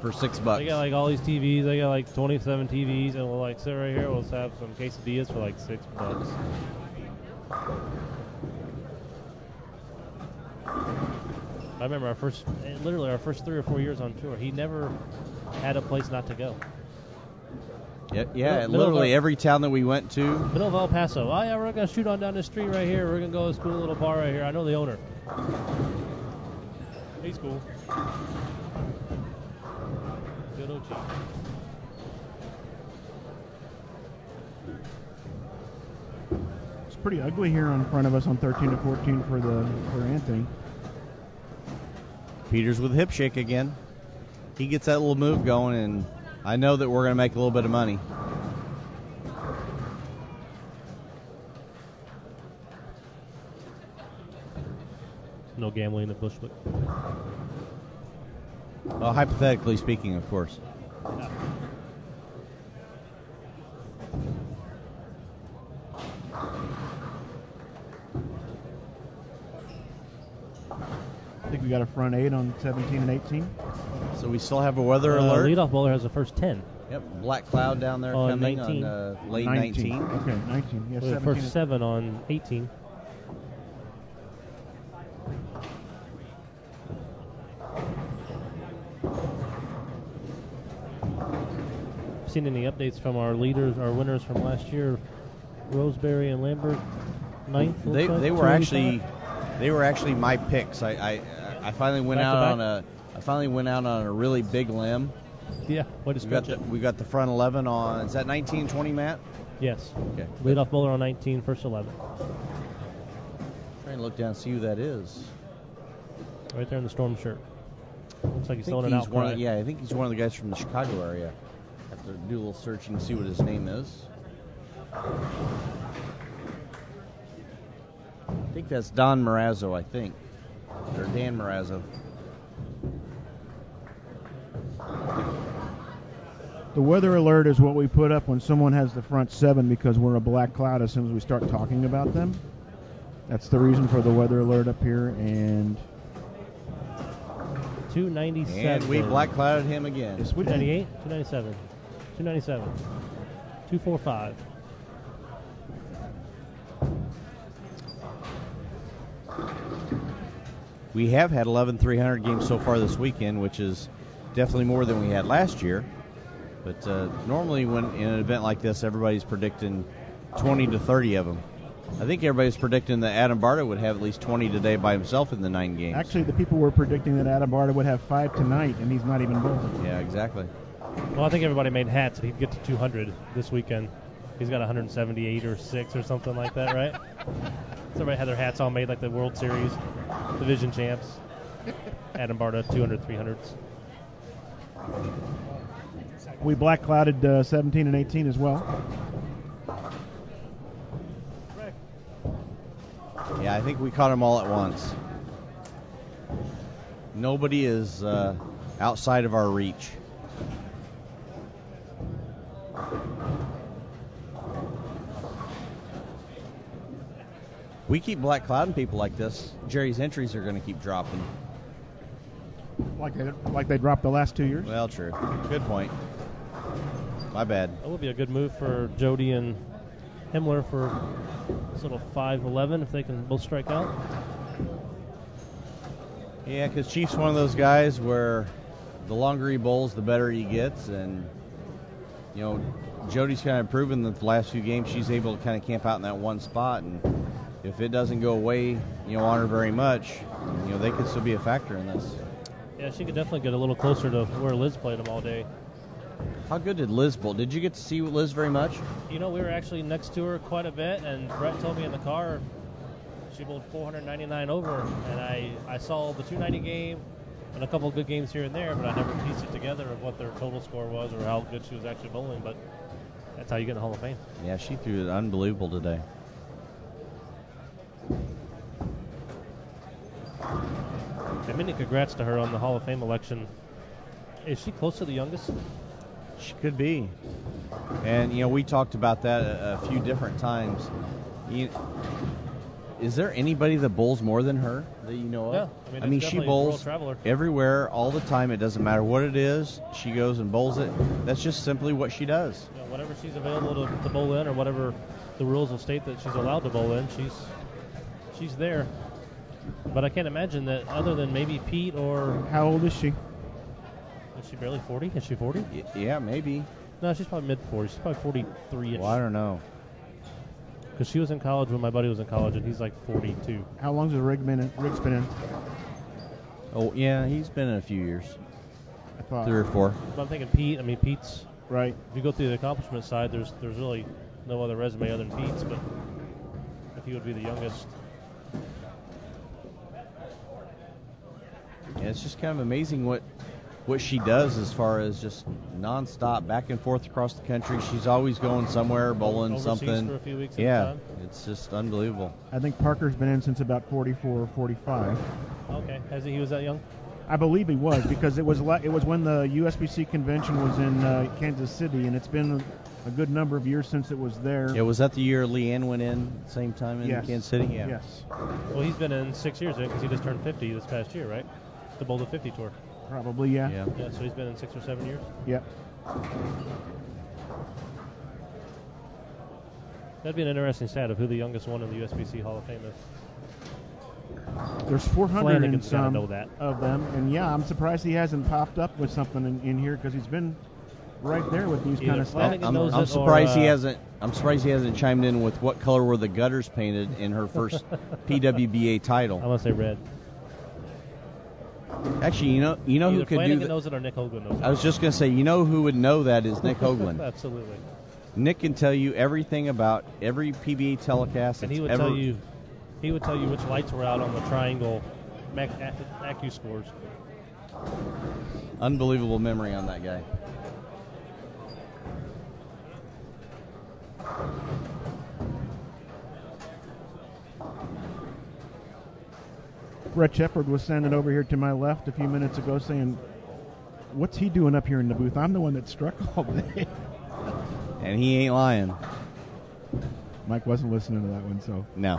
for $6. They got like all these TVs. They got like 27 TVs, and we'll like sit right here. We'll have some quesadillas for like $6. I remember our first 3 or 4 years on tour. He never had a place not to go. Yeah, literally every town that we went to. Middle of El Paso. Oh, yeah, we're going to shoot on down the street right here. We're going to go to this cool little bar right here. I know the owner. He's cool. Good old Chief. It's pretty ugly here in front of us on 13 to 14 for Anthony. Peters with a hip shake again. He gets that little move going, and I know that we're going to make a little bit of money. No gambling in the Bushwick. Well, hypothetically speaking, of course. I think we got a front 8 on 17 and 18. So we still have a weather alert. Leadoff bowler has the first 10. Yep, black cloud down there coming 19. on late 19. Okay, 19. Yeah, The 17 first 7 on 18. Seen any updates from our leaders, our winners from last year? Roseberry and Lambert, 9th. They were actually my picks. I finally went out on a really big limb. Yeah, what is we got the front 11 on. Is that 19, 20, Matt? Yes. Okay. Leadoff bowler on 19, first 11. Trying to look down and see who that is. Right there in the storm shirt. Looks like he's throwing an outcry. Yeah, I think he's one of the guys from the Chicago area. Have to do a little searching to see what his name is. I think that's Don Marazzo, I think. Or Dan Marazzo. The weather alert is what we put up when someone has the front 7 because we're a black cloud as soon as we start talking about them. That's the reason for the weather alert up here. And 297. And we black clouded him again. Yes, we did. 298, 297, 297, 245. We have had 11 300 games so far this weekend, which is definitely more than we had last year. But normally when in an event like this, everybody's predicting 20 to 30 of them. I think everybody's predicting that Adam Barta would have at least 20 today by himself in the 9 games. Actually, the people were predicting that Adam Barta would have 5 tonight, and he's not even bowling. Yeah, exactly. Well, I think everybody made hats that he'd get to 200 this weekend. He's got 178 or 6 or something like that, right? So everybody had their hats all made like the World Series division champs. Adam Barta, 200, 300s. We black clouded 17 and 18 as well. Yeah, I think we caught them all at once. Nobody is outside of our reach. We keep black clouding people like this, Jerry's entries are going to keep dropping. Like they dropped the last 2 years? Well, true. Good point. My bad. That would be a good move for Jody and Himmler for this little 5-11 if they can both strike out. Yeah, because Chief's one of those guys where the longer he bowls, the better he gets. And, you know, Jody's kind of proven that the last few games she's able to kind of camp out in that one spot. And if it doesn't go away, you know, on her very much, you know, they could still be a factor in this. Yeah, she could definitely get a little closer to where Liz played them all day. How good did Liz bowl? Did you get to see Liz very much? You know, we were actually next to her quite a bit, and Brett told me in the car she bowled 499 over, and I saw the 290 game and a couple of good games here and there, but I never pieced it together of what their total score was or how good she was actually bowling, but that's how you get in the Hall of Fame. Yeah, she threw it unbelievable today. And many congrats to her on the Hall of Fame election. Is she close to the youngest? She could be. And, you know, we talked about that a few different times. Is there anybody that bowls more than her that you know of? Yeah. I mean she bowls everywhere all the time. It doesn't matter what it is. She goes and bowls it. That's just simply what she does. Yeah, whatever she's available to bowl in or whatever the rules will state that she's allowed to bowl in, she's there. But I can't imagine that other than maybe Pete or... How old is she? Is she barely 40? Is she 40? Yeah, maybe. No, she's probably mid-40s. She's probably 43-ish. Well, I don't know. Because she was in college when my buddy was in college, and he's like 42. How long has Rig's been in? Oh, yeah, he's been in a few years. I thought 3 or 4. But I'm thinking Pete. I mean, Pete's... Right. If you go through the accomplishment side, there's really no other resume other than Pete's, but if he would be the youngest... Yeah, it's just kind of amazing what she does as far as just nonstop back and forth across the country. She's always going somewhere, bowling Overseas something. For a few weeks yeah, at a time. It's just unbelievable. I think Parker's been in since about 44 or 45. Okay, he was that young? I believe he was, because it was when the USBC convention was in Kansas City, and it's been a good number of years since it was there. Yeah, was that the year Leanne went in same time in Yes. Kansas City? Yeah. Yes. Well, he's been in 6 years because he just turned 50 this past year, right? The Boulder 50 tour. Probably, yeah. Yeah. Yeah, so he's been in 6 or 7 years. Yep. That'd be an interesting stat of who the youngest one in the USBC Hall of Fame is. There's 400 and Flanagan's gotta some know that. of them, and yeah, I'm surprised he hasn't popped up with something in here, because he's been right there with these kind of stuff. Flanagan knows I'm it, surprised he or, hasn't. I'm surprised he hasn't chimed in with what color were the gutters painted in her first PWBA I'm title. gonna say red. Actually, you know Either who could Flanagan do that? knows it or Nick Hoagland knows it. I was just gonna say, you know who would know that is Nick Hoagland. Absolutely. Nick can tell you everything about every PBA telecast. And that's he would ever, tell you which lights were out on the triangle Acu scores. Unbelievable memory on that guy. Brett Shepard was standing over here to my left a few minutes ago saying, what's he doing up here in the booth? I'm the one that struck all day. And he ain't lying. Mike wasn't listening to that one, so. No.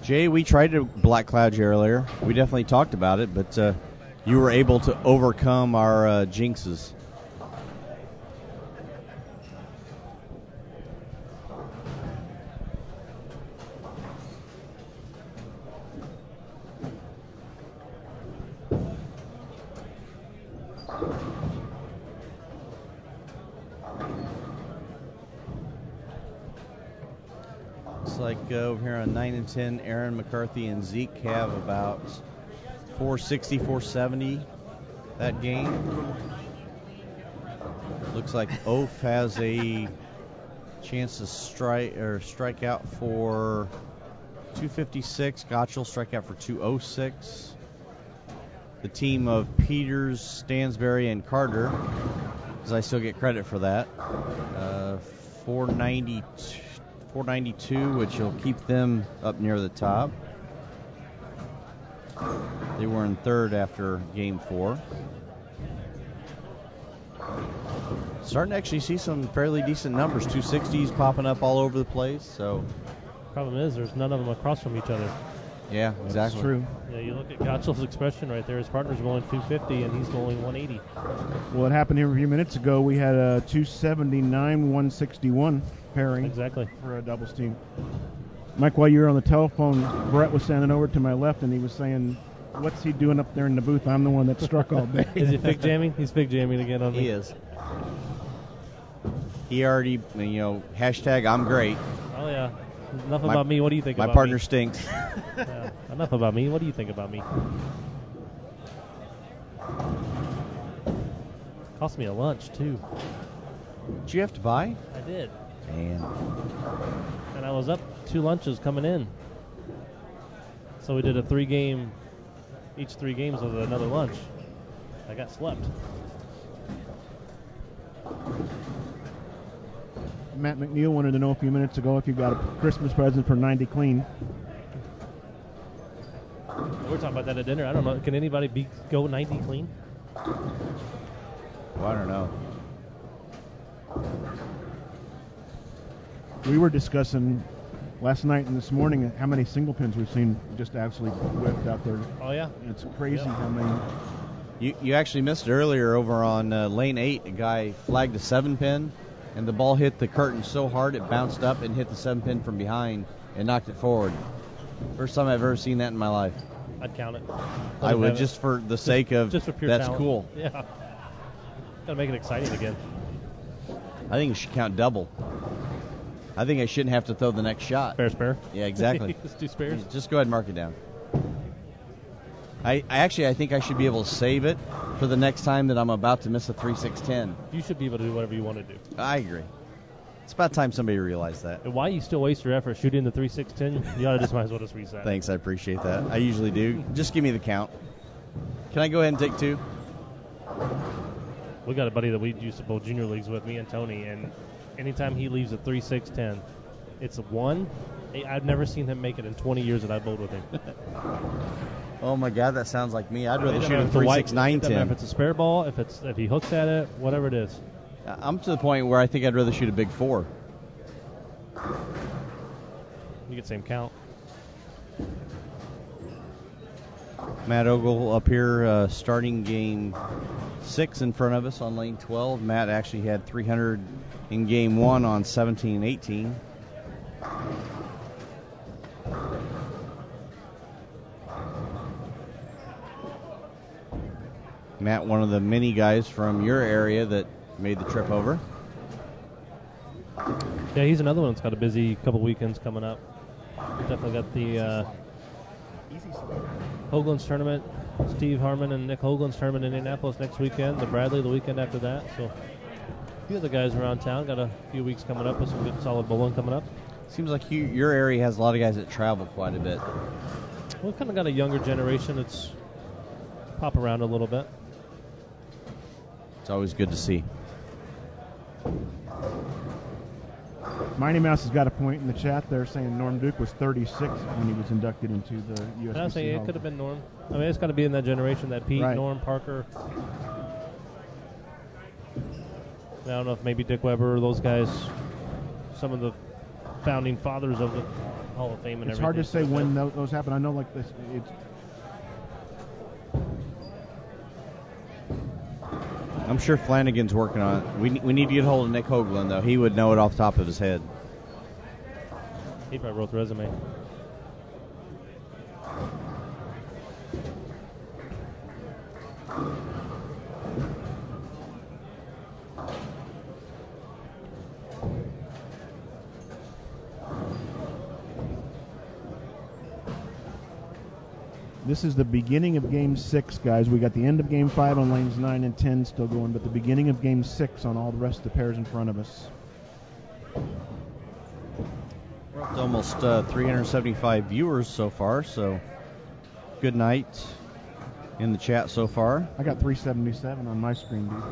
Jay, we tried to black cloud you earlier. We definitely talked about it, but you were able to overcome our jinxes. Looks like over here on 9 and 10, Aaron McCarthy and Zeke have about 460, 470 that game. Looks like Oaf has a chance to strike out for 256. Gotch will strike out for 206. The team of Peters, Stansberry, and Carter, because I still get credit for that, 492, which will keep them up near the top. They were in third after game 4. Starting to actually see some fairly decent numbers. 260s popping up all over the place. So Problem is, there's none of them across from each other. yeah, exactly. That's true. Yeah, you look at Gottschall's expression right there. His partner's going 250 and he's going 180. Well, it happened here a few minutes ago. We had a 279, 161 pairing. Exactly. For a doubles team. Mike, while you were on the telephone, Brett was standing over to my left, and he was saying, what's he doing up there in the booth? I'm the one that struck all day. Is he fig jamming? He's fig jamming again on me. He is. He already, hashtag I'm great. Oh, yeah. Enough about me. What do you think my about me? My partner stinks. Yeah. Enough about me. What do you think about me? Cost me a lunch, too. Did you have to buy? I did. Man. And I was up 2 lunches coming in. So we did a 3-game, each 3 games with another lunch. I got slept. Matt McNeil wanted to know a few minutes ago if you got a Christmas present for 90 clean. We're talking about that at dinner. I don't know. Can anybody go 90 clean? Well, I don't know. We were discussing last night and this morning how many single pins we've seen just absolutely whipped out there. Oh, yeah. It's crazy how many. You actually missed it earlier over on lane 8. A guy flagged a 7-pin, and the ball hit the curtain so hard it bounced up and hit the 7-pin from behind and knocked it forward. First time I've ever seen that in my life. I'd count it. I would, just for the sake of just for pure that's talent. cool. Yeah. Gotta make it exciting again. I think you should count double. I think I shouldn't have to throw the next shot. Fair spare? Yeah, exactly. Just 2 spares? Just go ahead and mark it down. I think I should be able to save it for the next time that I'm about to miss a 3-6-10. You should be able to do whatever you want to do. I agree. It's about time somebody realized that. And why you still waste your effort shooting the 3-6-10? You ought to just might as well just reset. Thanks, I appreciate that. I usually do. Just give me the count. Can I go ahead and take 2? We got a buddy that we used to bowl junior leagues with, me and Tony, and anytime he leaves a 3-6-10, It's 1. I've never seen him make it in 20 years that I bowled with him. Oh my God, that sounds like me. I'd rather shoot a If it's a 3, 6, 9, doesn't matter 10. if it's a spare ball, if he hooks at it, whatever it is. I'm to the point where I think I'd rather shoot a big 4. You get same count. Matt Ogle up here starting game 6 in front of us on lane 12. Matt actually had 300 in game 1 on 17 18. Matt, one of the many guys from your area that made the trip over. Yeah, he's another one that's got a busy couple weekends coming up. Definitely got the Hoagland's tournament, Steve Harmon and Nick Hoagland's tournament in Indianapolis next weekend, the Bradley the weekend after that. So a few of the guys around town got a few weeks coming up with some good solid bowling coming up. Seems like your area has a lot of guys that travel quite a bit. We've kind of got a younger generation that's pop around a little bit. It's always good to see. Mighty Mouse has got a point in the chat there saying Norm Duke was 36 when he was inducted into the USBC. I was saying it could have been Norm. I mean, it's got to be in that generation, that Pete, Right. Norm, Parker. I don't know if maybe Dick Weber or those guys, some of the founding fathers of the Hall of Fame and It's everything. hard to say when those happen. I know like this. I'm sure Flanagan's working on it. We need to get hold of Nick Hoagland, though. He would know it off the top of his head. He probably wrote the resume. This is the beginning of Game 6, guys. We got the end of Game 5 on lanes 9 and 10 still going, but the beginning of Game 6 on all the rest of the pairs in front of us. We're up to almost 375 viewers so far, so good night in the chat so far. I got 377 on my screen, dude.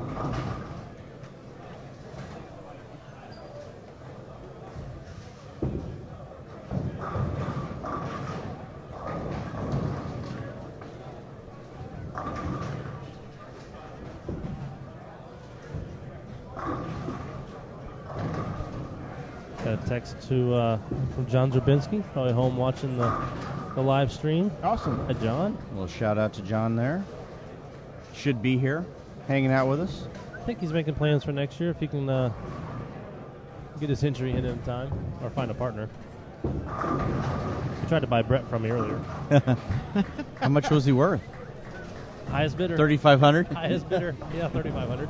Got a text from John Zerbinski, probably home watching the live stream. Awesome. Hi, John. A little shout out to John there. Should be here, hanging out with us. I think he's making plans for next year if he can get his injury in time or find a partner. He tried to buy Brett from me earlier. How much was he worth? Highest bidder. 3,500. Highest bidder. Yeah, 3,500.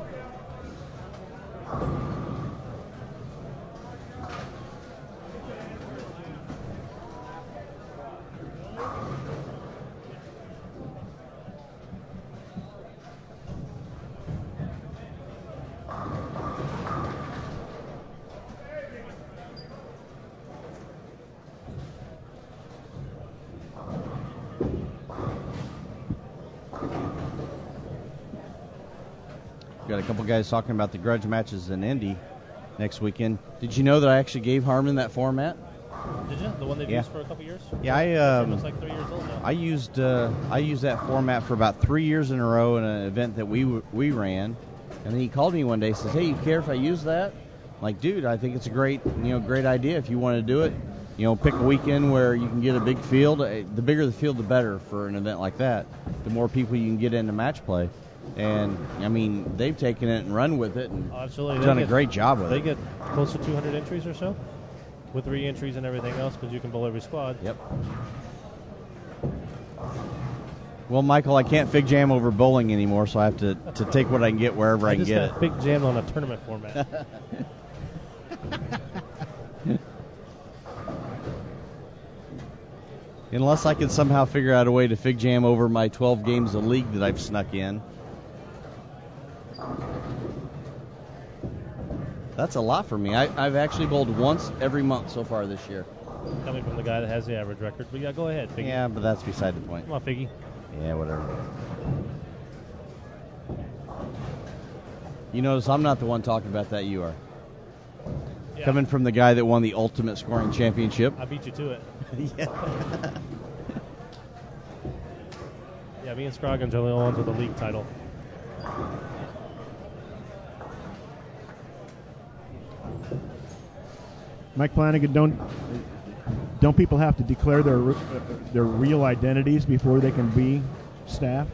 Got a couple guys talking about the grudge matches in Indy next weekend. Did you know that I actually gave Harmon that format? Did you? The one they've Yeah. used for a couple years? Yeah, It's like 3 years old now. I used that format for about 3 years in a row in an event that we ran, and then he called me one day and says, "Hey, you care if I use that?" I'm like, dude, I think it's a great idea if you want to do it. Pick a weekend where you can get a big field. The bigger the field, the better for an event like that. The more people you can get into match play. And, I mean, they've taken it and run with it and Absolutely. done a great job with They it. get close to 200 entries or so with re-entries and everything else because you can bowl every squad. Yep. Well, Michael, I can't fig jam over bowling anymore, so I have to take what I can get wherever I can get it. just got big jammed on a tournament format. Unless I can somehow figure out a way to fig jam over my 12 games of league that I've snuck in. That's a lot for me. I've actually bowled once every month so far this year. Coming from the guy that has the average record. But yeah, go ahead, Figgy. Yeah, but that's beside the point. Come on, Figgy. Yeah, whatever. You notice I'm not the one talking about that, you are. Yeah. Coming from the guy that won the ultimate scoring championship. I beat you to it. Yeah. Yeah, me and Scroggins are the only ones with a league title. Mike Flanagan, don't people have to declare their real identities before they can be staff?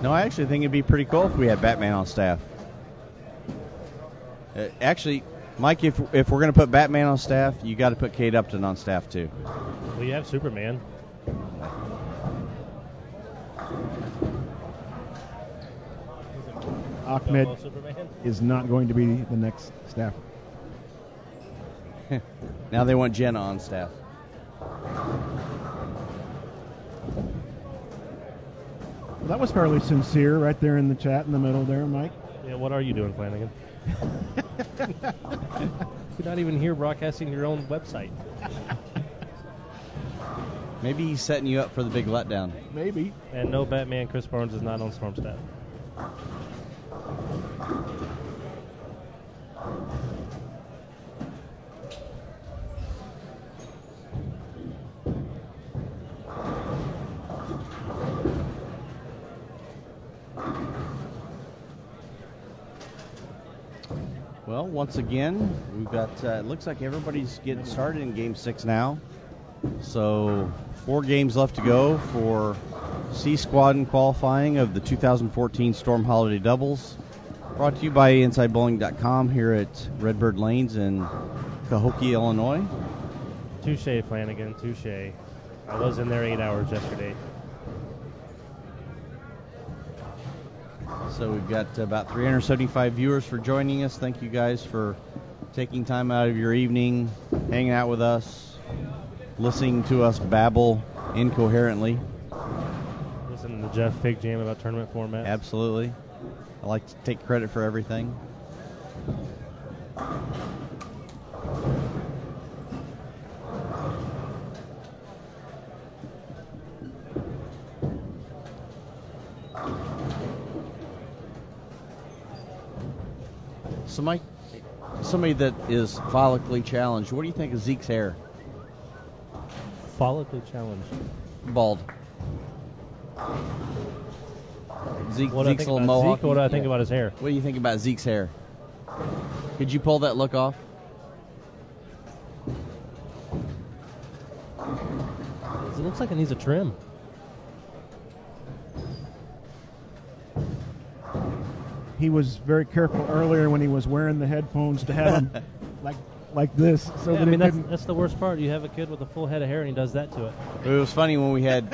No, I actually think it'd be pretty cool if we had Batman on staff. Actually, Mike, if we're going to put Batman on staff, you got to put Kate Upton on staff too. Well, you have Superman. Ahmed Superman. is not going to be the next staffer. Now they want Jenna on staff. Well, that was fairly sincere right there in the chat in the middle there, Mike. Yeah, what are you doing, Flanagan? You're not even here broadcasting your own website. Maybe he's setting you up for the big letdown. Maybe. And no, Batman Chris Barnes is not on Storm staff. Well, once again, we've got, it looks like everybody's getting started in Game 6 now. So 4 games left to go for C Squadron qualifying of the 2014 Storm Holiday Doubles. Brought to you by InsideBowling.com here at Redbird Lanes in Cahokia, Illinois. Touche, Flanagan, touche. I was in there 8 hours yesterday. So we've got about 375 viewers for joining us. Thank you guys for taking time out of your evening, hanging out with us, listening to us babble incoherently. Listening to Jeff Fig Jam about tournament format. Absolutely. I like to take credit for everything. So, Mike, somebody that is follically challenged, what do you think of Zeke's hair? Follically challenged. Bald. Zeke's What do I think little about mohawk. Zeke, or what do I think about his hair? What do you think about Zeke's hair? Could you pull that look off? It looks like it needs a trim. He was very careful earlier when he was wearing the headphones to have them like this, so Yeah, that I mean, it couldn't. that's the worst part. You have a kid with a full head of hair and he does that to it. It was funny when you had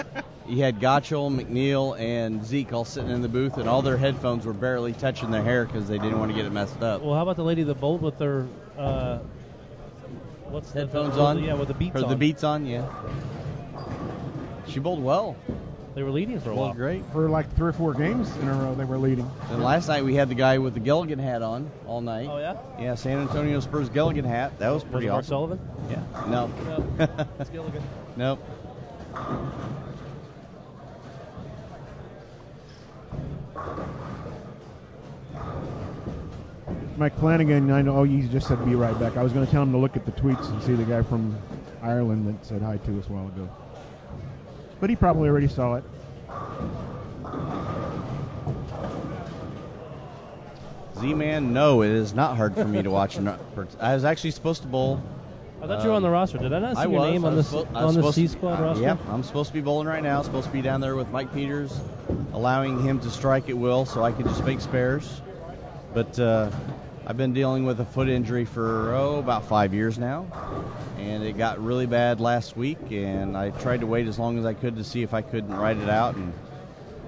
Gotchel, McNeil, and Zeke all sitting in the booth, and all their headphones were barely touching their hair because they didn't want to get it messed up. Well, how about the lady that bowled with her what's Headphones the, on? Yeah, with the beats Or on. the beats on, yeah. She bowled well. They were leading for a while. Bowled great. For like 3 or 4 games in a row, they were leading. And last night we had the guy with the Gilligan hat on all night. Oh, yeah? Yeah, San Antonio Spurs Gilligan hat. That was Was pretty it Mark awesome. Sullivan? Yeah. No. No, it's Gilligan. Nope. Mike Flanagan, I know. Oh, you just said be right back. I was going to tell him to look at the tweets and see the guy from Ireland that said hi to us a while ago. But he probably already saw it. Z-Man, no, it is not hard for me to watch. I was actually supposed to bowl. I thought you were on the roster. Did I not see your name on the C Squad roster? Yeah, I'm supposed to be bowling right now. Supposed to be down there with Mike Peters, allowing him to strike at will so I could just make spares. But I've been dealing with a foot injury for, about 5 years now. And it got really bad last week, and I tried to wait as long as I could to see if I couldn't ride it out. And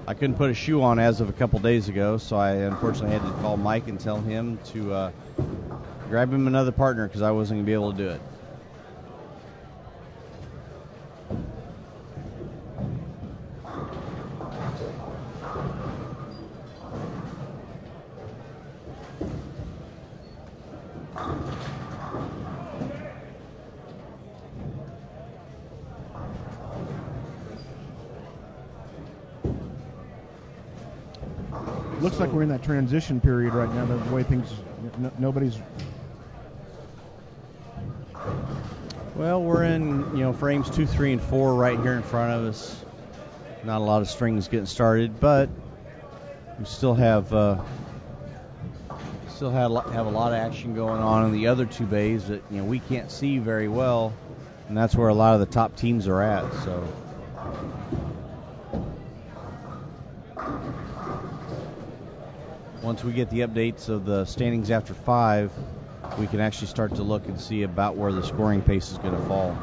I couldn't put a shoe on as of a couple days ago, so I unfortunately had to call Mike and tell him to grab him another partner because I wasn't going to be able to do it. Looks like we're in that transition period right now. The way things, nobody's. Well, we're in, frames 2, 3, and 4 right here in front of us. Not a lot of strings getting started, but we still have a lot of action going on in the other two bays that we can't see very well, and that's where a lot of the top teams are at. So. Once we get the updates of the standings after 5, we can actually start to look and see about where the scoring pace is going to fall.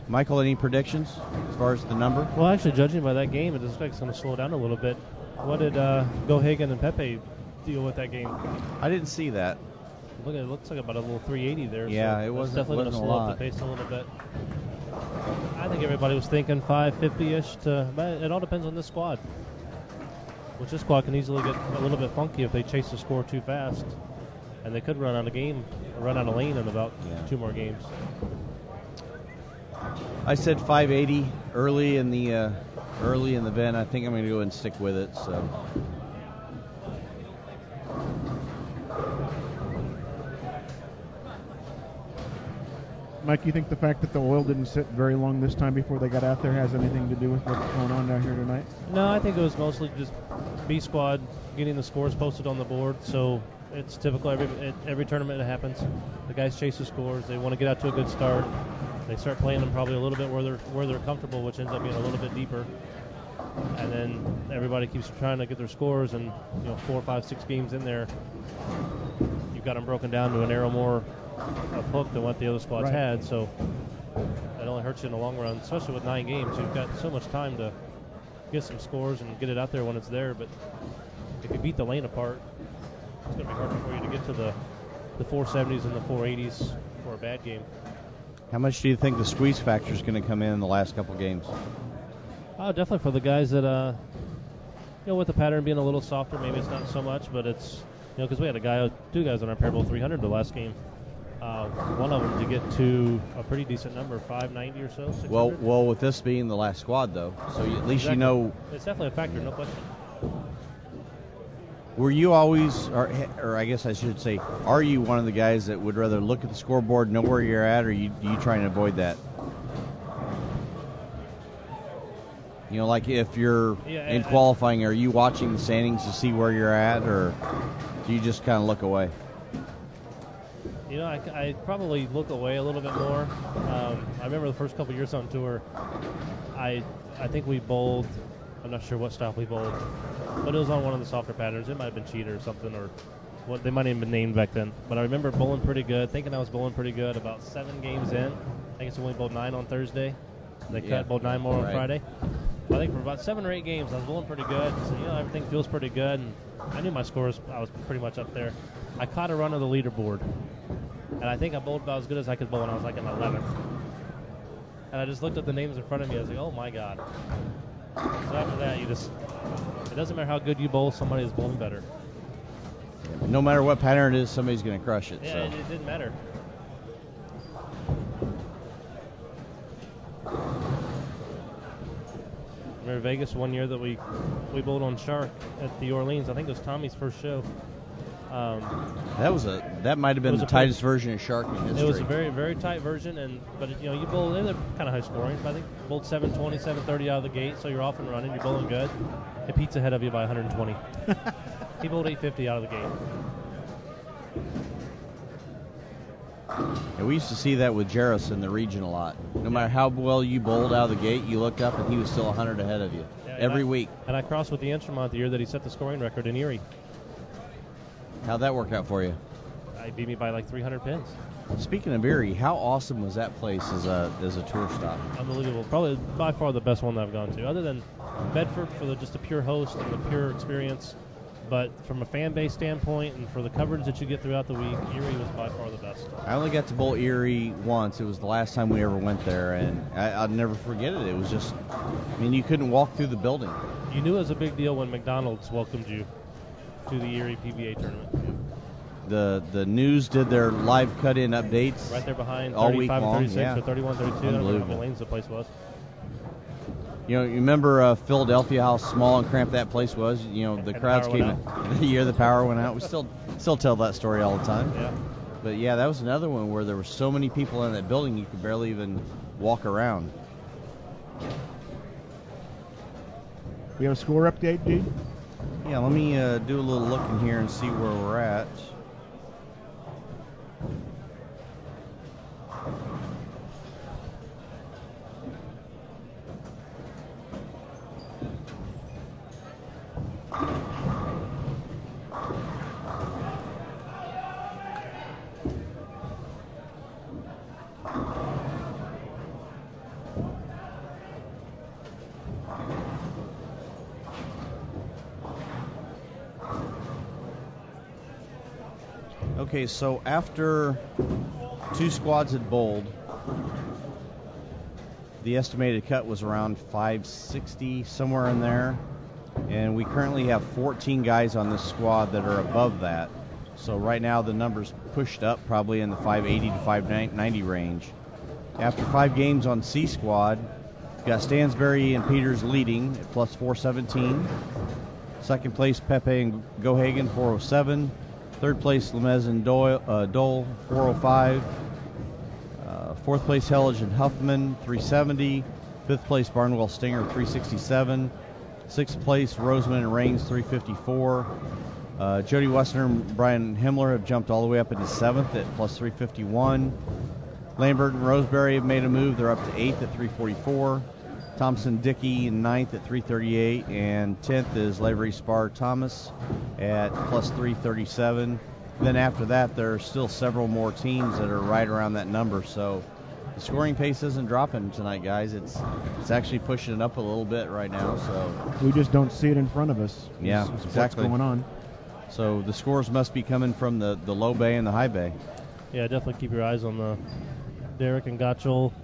Michael, any predictions as far as the number? Well, actually, judging by that game, it looks like it's going to slow down a little bit. What did Cahokia and Pepe deal with that game? I didn't see that. Look, it looks like about a little 380 there. Yeah, so it wasn't definitely going to slow up the pace a little bit. I think everybody was thinking 550-ish, but it all depends on this squad. Which this squad can easily get a little bit funky if they chase the score too fast, and they could run out of lane in about 2 more games. I said 580 early in the event. I think I'm going to go and stick with it. So. Mike, you think the fact that the oil didn't sit very long this time before they got out there has anything to do with what's going on down here tonight? No, I think it was mostly just B squad getting the scores posted on the board. So it's typical every tournament it happens. The guys chase the scores. They want to get out to a good start. They start playing them probably a little bit where they're comfortable, which ends up being a little bit deeper. And then everybody keeps trying to get their scores, and 4, 5, 6 games in there, you've got them broken down to an arrow more of hook than what the other squads had. So that only hurts you in the long run, especially with 9 games. You've got so much time to get some scores and get it out there when it's there. But if you beat the lane apart, it's going to be harder for you to get to the 470s and the 480s for a bad game. How much do you think the squeeze factor is going to come in the last couple games? Definitely for the guys that, with the pattern being a little softer, maybe it's not so much, but it's, because we had 2 guys on our pair bowl 300 the last game. One of them to get to a pretty decent number, 590 or so. 600. Well, with this being the last squad, though, so at least exactly. It's definitely a factor, no question. Were you always, or I guess I should say, are you one of the guys that would rather look at the scoreboard, know where you're at, or you trying to avoid that? Like if you're in qualifying, are you watching the standings to see where you're at, or do you just kind of look away? I probably look away a little bit more. I remember the first couple years on tour, I think we bowled, I'm not sure what style we bowled, but it was on one of the softer patterns. It might have been cheater or something, or what they might have even been named back then. But I remember bowling pretty good, thinking I was bowling pretty good about 7 games in. I think it's only bowled 9 on Thursday. They cut bowled 9 more on Friday. I think for about 7 or 8 games, I was bowling pretty good. So, everything feels pretty good. And I knew my scores, I was pretty much up there. I caught a run of the leaderboard. And I think I bowled about as good as I could bowl, and I was like in 11th. And I just looked at the names in front of me. I was like, oh, my God. So after that, it doesn't matter how good you bowl, somebody is bowling better. No matter what pattern it is, somebody's going to crush it. Yeah, so. It didn't matter. Remember Vegas one year that we bowled on Shark at the Orleans. I think it was Tommy's first show. That might have been the tightest version of Shark in history. It was a very, very tight version, but you bowled, they're kind of high scoring. I think bowled 720, 730 out of the gate, so you're off and running, you're bowling good. It Pete's ahead of you by 120. He bowled 850 out of the gate. Yeah, we used to see that with Jarris in the region a lot. No matter how well you bowled out of the gate, you looked up and he was still 100 ahead of you every week. And I crossed with the Instrument the year that he set the scoring record in Erie. How'd that work out for you? He beat me by like 300 pins. Speaking of Erie, how awesome was that place as a tour stop? Unbelievable. Probably by far the best one that I've gone to, other than Bedford for just the pure host and the pure experience. But from a fan base standpoint and for the coverage that you get throughout the week, Erie was by far the best. I only got to bowl Erie once. It was the last time we ever went there, and I'll never forget it. It was just, you couldn't walk through the building. You knew it was a big deal when McDonald's welcomed you to the Erie PBA tournament. The news did their live cut-in updates right there behind all 35 week and long. 36 Yeah. or 31, 32. I don't know how many lanes the place was. You know, you remember Philadelphia, how small and cramped that place was? You know, the And crowds the power came went in the year the power went out. We still tell that story all the time. Yeah. But yeah, that was another one where there were so many people in that building you could barely even walk around. We have a score update, dude? Yeah, let me do a little look in here and see where we're at. Okay, so after 2 squads had bowled, the estimated cut was around 560, somewhere in there. And we currently have 14 guys on this squad that are above that. So right now the number's pushed up probably in the 580 to 590 range. After 5 games on C squad, we've got Stansbury and Peters leading at plus 417. Second place, Pepe and Gohagen, 407. Third place, Lemez and Dole, 405. Fourth place, Hellage and Huffman, 370. Fifth place, Barnwell Stinger, 367. Sixth place, Roseman and Raines, 354. Jody Westner and Brian Himmler have jumped all the way up into 7th at plus 351. Lambert and Roseberry have made a move. They're up to 8th at 344. Thompson Dickey in 9th at 338. And 10th is Lavery Spar Thomas at plus 337. Then after that, there are still several more teams that are right around that number. So the scoring pace isn't dropping tonight, guys. It's actually pushing it up a little bit right now. So we just don't see it in front of us. Yeah, It's exactly. What's going on? So the scores must be coming from the low bay and the high bay. Yeah, definitely keep your eyes on the Derek and Gotchel.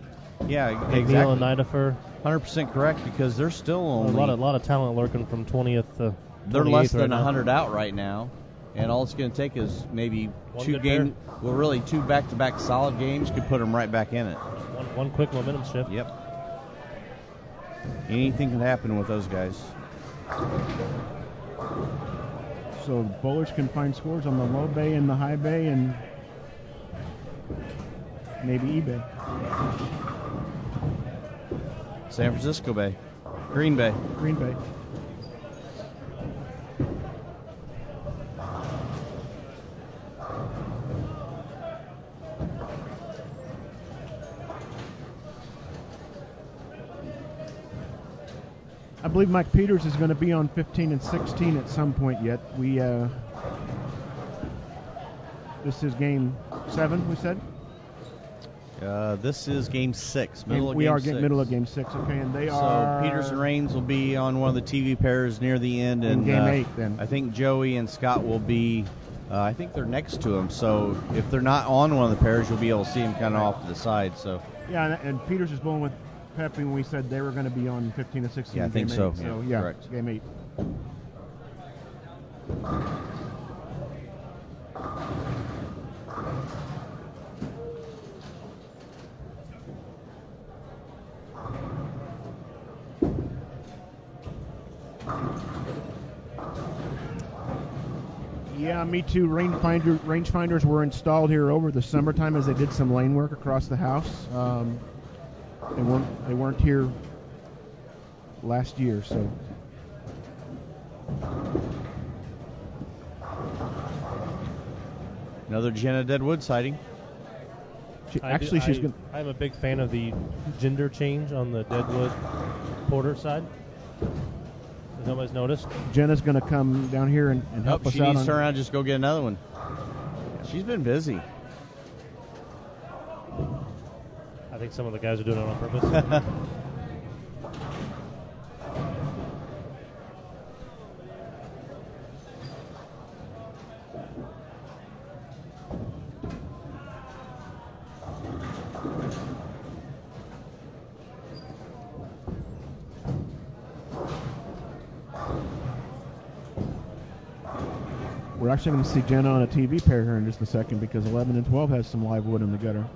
Yeah, McNeil exactly. and Nidifer. 100% correct, because they're still only a lot of talent lurking from 20th to 28th. They're less than right now. 100 out right now, and all it's going to take is maybe One 2 good games. Well, really 2 back-to-back solid games could put them right back in it. One quick momentum shift. Yep. Anything can happen with those guys. So bowlers can find scores on the low bay and the high bay and maybe eBay. San Francisco Bay. Green Bay. Green Bay. I believe Mike Peters is going to be on 15 and 16 at some point yet. This is game 7, we said? This is game 6. Middle of game 6. Okay, and they are. So Peters and Raines will be on one of the TV pairs near the end, and game 8 then. I think Joey and Scott will be. I think they're next to him. So if they're not on one of the pairs, you'll be able to see them kind of off to the side. So yeah, and Peters is bowling with Pepe when we said they were going to be on 15 and 16. Yeah, I think so. So yeah, correct. Game 8. Yeah, me too. Rangefinders were installed here over the summertime as they did some lane work across the house. They weren't here last year, so. Another Jenna Deadwood sighting. I'm a big fan of the gender change on the Deadwood Porter side. Has nobody's noticed? Jenna's going to come down here and help us she out. She needs to turn around and just go get another one. She's been busy. I think some of the guys are doing it on purpose. We're actually going to see Jenna on a TV pair here in just a second because 11 and 12 has some live wood in the gutter.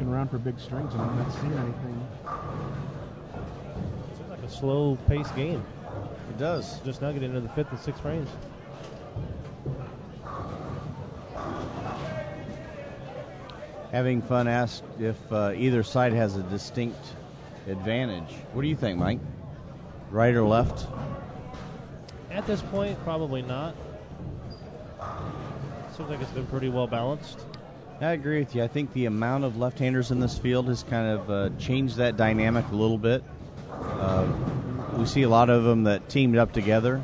looking around for big strings, and I'm not seeing anything. Seems like a slow-paced game. It does. Just now getting into the 5th and 6th frames. Having Fun asked if either side has a distinct advantage. What do you think, Mike? Right or left? At this point, probably not. Seems like it's been pretty well balanced. I agree with you. I think the amount of left-handers in this field has kind of changed that dynamic a little bit. We see a lot of them that teamed up together.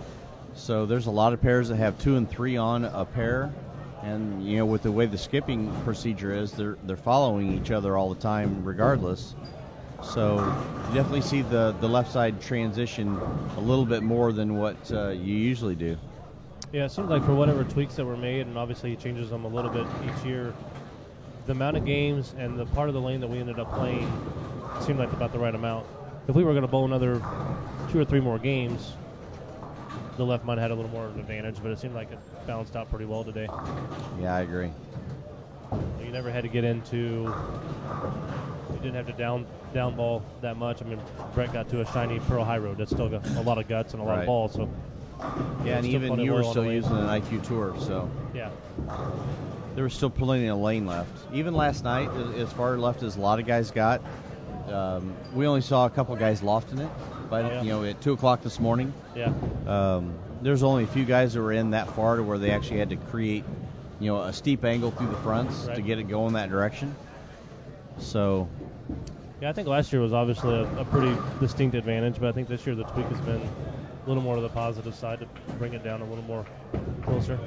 So there's a lot of pairs that have 2 and 3 on a pair. And, you know, with the way the skipping procedure is, they're following each other all the time regardless. So you definitely see the left side transition a little bit more than what you usually do. Yeah, it seems like for whatever tweaks that were made, and obviously he changes them a little bit each year, the amount of games and the part of the lane that we ended up playing seemed like about the right amount. If we were going to bowl another 2 or 3 more games, the left might have had a little more of an advantage, but it seemed like it balanced out pretty well today. Yeah, I agree. You never had to get into, you didn't have to down ball that much. I mean, Brett got to a shiny Pearl High Road. That's still got a lot of guts and a lot of balls. So yeah, and even you were still using an IQ Tour, so yeah, there was still plenty of lane left. Even last night, as far left as a lot of guys got, we only saw a couple guys lofting it. But you know, at 2 o'clock this morning, there's only a few guys that were in that far to where they actually had to create, you know, a steep angle through the fronts to get it going that direction. So, yeah, I think last year was obviously a pretty distinct advantage, but I think this year the tweak has been a little more to the positive side to bring it down a little more closer.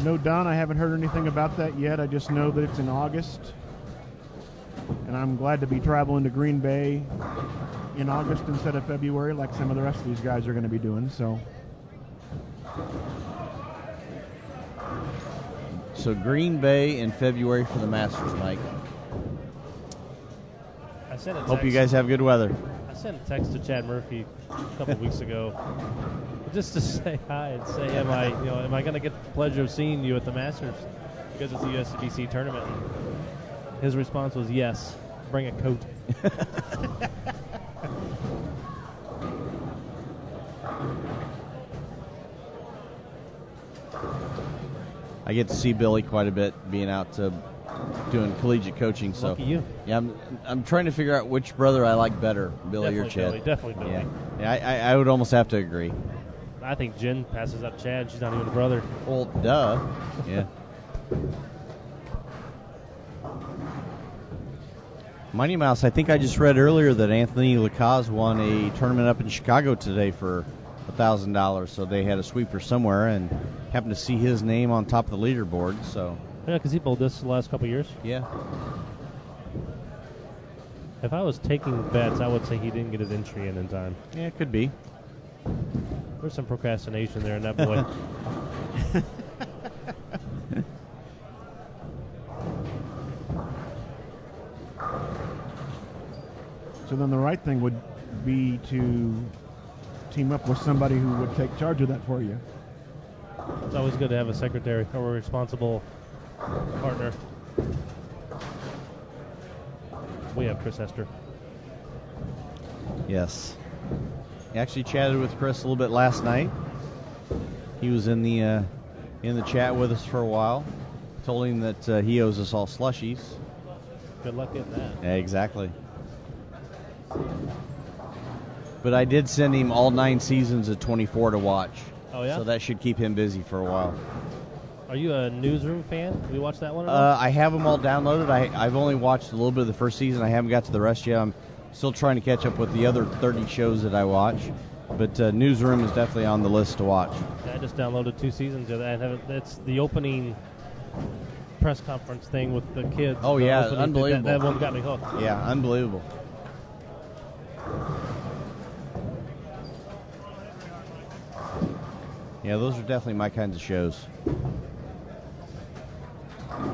No, Don, I haven't heard anything about that yet. I just know that it's in August. And I'm glad to be traveling to Green Bay in August instead of February like some of the rest of these guys are going to be doing. So Green Bay in February for the Masters, Mike. I sent a text. Hope you guys have good weather. I sent a text to Chad Murphy a couple weeks ago just to say hi and say, am I going to get the pleasure of seeing you at the Masters because it's the USBC tournament? And his response was yes. Bring a coat. I get to see Billy quite a bit, being out doing collegiate coaching. So lucky you. Yeah, I'm trying to figure out which brother I like better, Billy or Chad. Definitely Billy. Yeah, I would almost have to agree. I think Jen passes up Chad. She's not even a brother. Well, duh. Yeah. Mighty Mouse, I think I just read earlier that Anthony Lacaze won a tournament up in Chicago today for $1,000. So they had a sweeper somewhere and happened to see his name on top of the leaderboard. So yeah, because he bowled this the last couple of years. Yeah. If I was taking bets, I would say he didn't get his entry in time. Yeah, it could be. There's some procrastination there in that boy. So then the right thing would be to team up with somebody who would take charge of that for you. It's always good to have a secretary or a responsible partner. We have Chris Hester. Yes. I actually chatted with Chris a little bit last night. He was in the chat with us for a while. Told him that he owes us all slushies. Good luck getting that. Yeah, exactly. But I did send him all 9 seasons of 24 to watch. Oh, yeah? So that should keep him busy for a while. Are you a Newsroom fan? Have you watched that one? I have them all downloaded. I've only watched a little bit of the first season. I haven't got to the rest yet. I'm still trying to catch up with the other 30 shows that I watch. But Newsroom is definitely on the list to watch. Yeah, I just downloaded 2 seasons of that. It's the opening press conference thing with the kids. Oh, yeah, unbelievable. That one got me hooked. Yeah, unbelievable. Yeah, those are definitely my kinds of shows.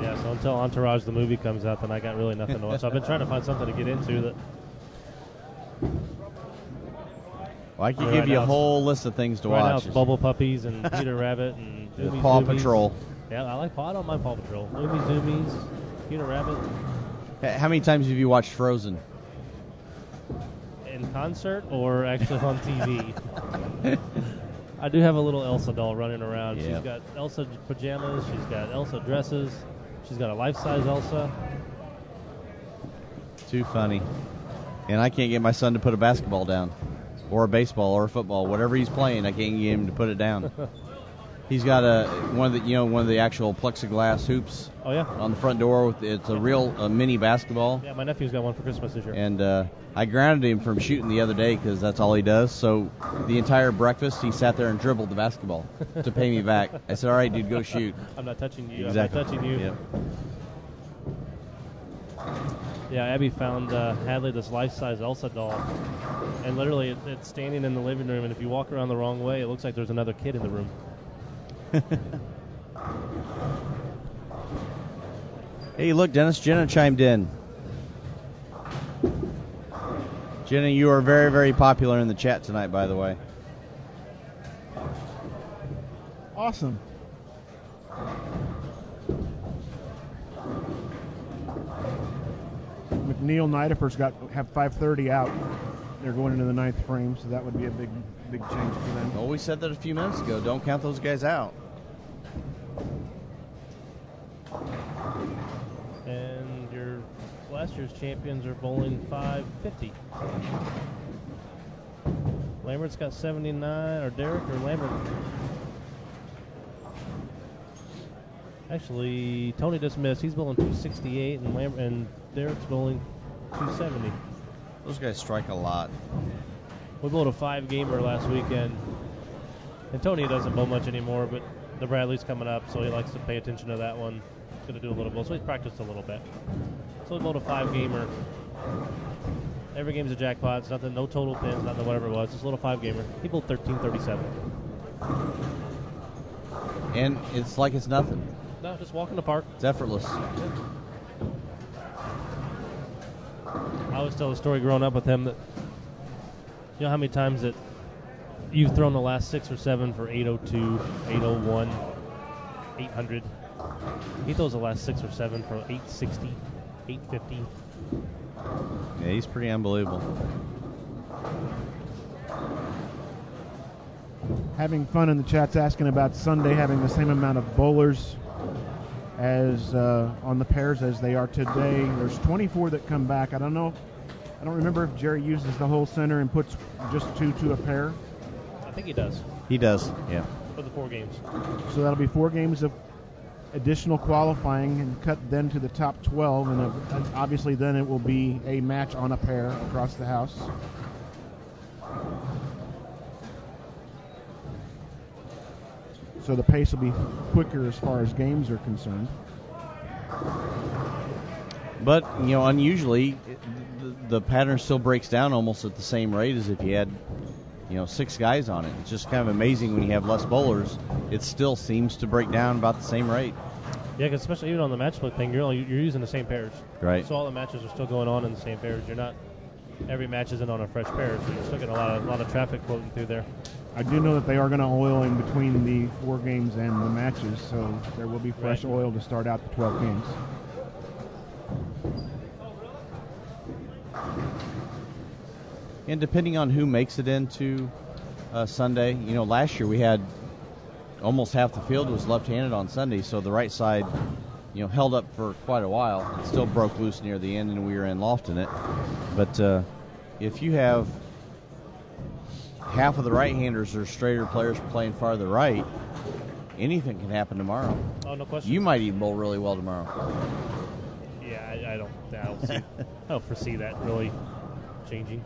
Yeah, so until Entourage the movie comes out, then I got really nothing to watch. So I've been trying to find something to get into that. Well, I could Right give you now a it's- whole list of things to Right now watch. it's Bubble Puppies and Peter Rabbit and The Zoomies, Paw Zoomies. Patrol. Yeah, I don't mind Paw Patrol. Zoomies, Peter Rabbit. How many times have you watched Frozen? In concert or actually on TV? I do have a little Elsa doll running around. Yeah. She's got Elsa pajamas. She's got Elsa dresses. She's got a life-size Elsa. Too funny. And I can't get my son to put a basketball down, or a baseball, or a football, whatever he's playing. I can't get him to put it down. He's got one of the actual plexiglass hoops. Oh yeah. On the front door. It's a real mini basketball. Yeah, my nephew's got one for Christmas this year. And I grounded him from shooting the other day because that's all he does. So the entire breakfast, he sat there and dribbled the basketball to pay me back. I said, "All right, dude, go shoot." I'm not touching you. Exactly. I'm not touching you. Yep. Yeah, Abby found Hadley this life-size Elsa doll, and literally it's standing in the living room. And if you walk around the wrong way, it looks like there's another kid in the room. Hey, look, Dennis, Jenna chimed in. Jenna, you are very, very popular in the chat tonight, by the way. Awesome. McNeil Nidifer's have 5:30 out. They're going into the 9th frame, so that would be a big change for them. Well, we said that a few minutes ago. Don't count those guys out. And your last year's champions are bowling 550. Lambert's got 79, or Derek or Lambert. Actually, Tony just missed. He's bowling 268, and Derek's bowling 270. Those guys strike a lot. We bowled a 5-gamer last weekend, and Tony doesn't bowl much anymore, but the Bradley's coming up, so he likes to pay attention to that one. He's going to do a little bowl, so he's practiced a little bit. So we bowled a 5-gamer. Every game's a jackpot. It's nothing, no total pins, nothing, whatever it was. Just a little 5-gamer. He bowled 1337. And it's like it's nothing. No, just walk in the park. It's effortless. I always tell the story growing up with him that, you know how many times that you've thrown the last 6 or 7 for 802, 801, 800. He throws the last 6 or 7 for 860, 850. Yeah, he's pretty unbelievable. Having fun in the chat's asking about Sunday having the same amount of bowlers as on the pairs as they are today. There's 24 that come back. I don't remember if Jerry uses the whole center and puts just 2 to a pair. I think he does. He does, yeah. For the 4 games. So that'll be 4 games of additional qualifying and cut then to the top 12, and obviously then it will be a match on a pair across the house. So the pace will be quicker as far as games are concerned. But, unusually, the pattern still breaks down almost at the same rate as if you had, 6 guys on it. It's just kind of amazing when you have less bowlers. It still seems to break down about the same rate. Yeah, because especially even on the match play thing, you're using the same pairs. Right. So all the matches are still going on in the same pairs. You're not, every match isn't on a fresh pair, so you're still getting a lot of traffic floating through there. I do know that they are going to oil in between the 4 games and the matches, so there will be fresh oil to start out the 12 games. And depending on who makes it into Sunday, last year we had almost half the field was left-handed on Sunday, so the right side, held up for quite a while. It still broke loose near the end, and we were in lofting it. But if you have half of the right-handers are straighter players playing farther right, anything can happen tomorrow. Oh, no question. You might even bowl really well tomorrow. Yeah, I don't foresee that really changing.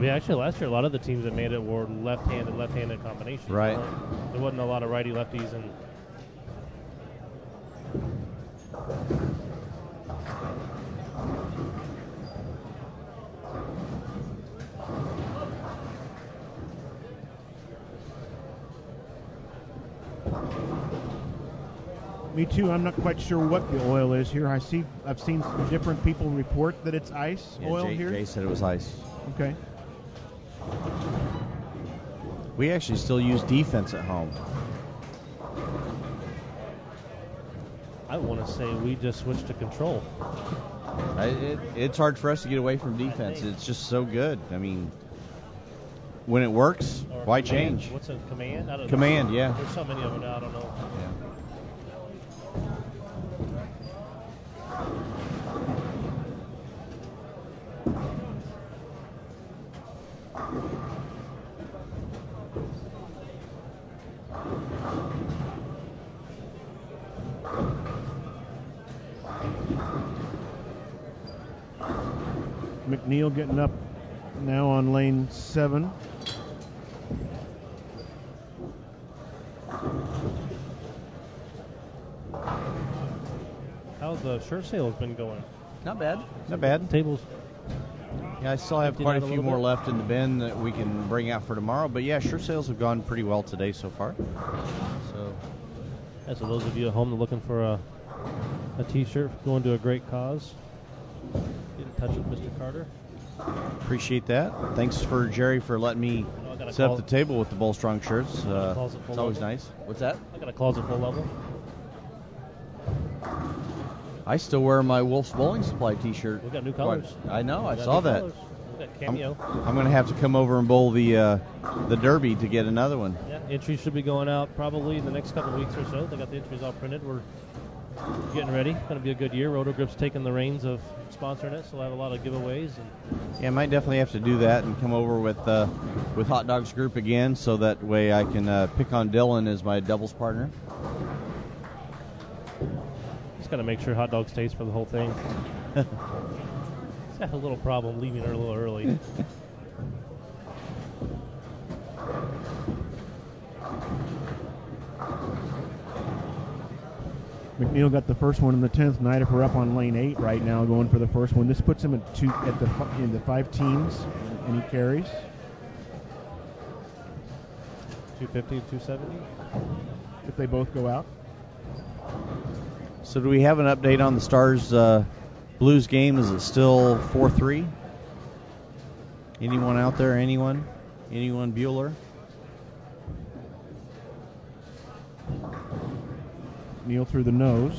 Yeah, actually, last year a lot of the teams that made it were left-handed combinations. Right. There wasn't a lot of righty-lefties, and Me too. I'm not quite sure what the oil is here. I've seen some different people report that it's ice oil here. Jay said it was ice. Okay. We actually still use defense at home. I want to say we just switched to control. It's hard for us to get away from defense. It's just so good. I mean, when it works, Or why command. change? What's a command? I don't know. Command, yeah. There's so many of them now, I don't know. Yeah. McNeil getting up now on lane 7. How's the shirt sales been going? Not bad. Not bad. Tables. Yeah, I still have Emptied quite out a a few little more bit? left in the bin that we can bring out for tomorrow. But yeah, shirt sales have gone pretty well today so far. So, Yeah, so those of you at home that are looking for a T-shirt going to a great cause, get in touch with Mr. Carter. appreciate that. Thanks for Jerry for letting me I got a set up call- the table with the Bullstrong shirts. closet full It's always of them. nice. What's that? I got a closet full of them. I still wear my Wolfe's Bowling Supply T-shirt. We got new colors. I know. I We got saw new that. colors. We got cameo. I'm going to have to come over and bowl the Derby to get another one. Yeah, entries should be going out probably in the next couple of weeks or so. They got the entries all printed. We're getting ready. Going to be a good year. Rotogrip's taking the reins of sponsoring it, so we'll have a lot of giveaways. And Yeah, I might definitely have to do that and come over with Hot Dogs Group again, so that way I can pick on Dylan as my doubles partner. just got to make sure Hot Dog stays for the whole thing. He's got a little problem leaving her a little early. McNeil got the first one in the 10th. Night we're up on lane 8 right now, going for the first one. This puts him in the 5 teams, and he carries. 250, 270. If they both go out. So do we have an update on the Stars Blues game? Is it still 4-3? Anyone out there? Anyone? Anyone Bueller? Neil through the nose.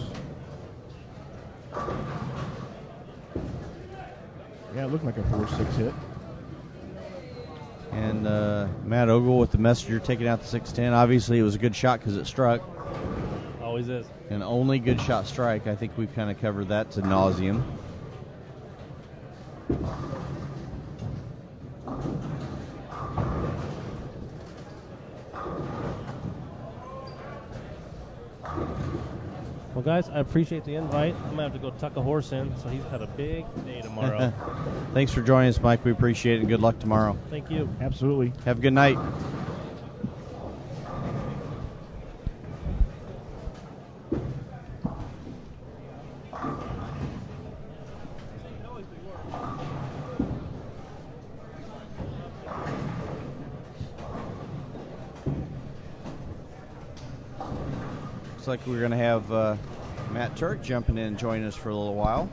Yeah, it looked like a 4-6 hit. And Matt Ogle with the Messenger taking out the 610. Obviously, it was a good shot because it struck. Always is. An only good shot strike. I think we've kind of covered that to nauseum. Well, guys, I appreciate the invite. I'm going to have to go tuck a horse in, so he's got a big day tomorrow. Thanks for joining us, Mike. We appreciate it, and good luck tomorrow. Thank you. Absolutely. Have a good night. Looks like we're going to have Matt Turk jumping in and joining us for a little while.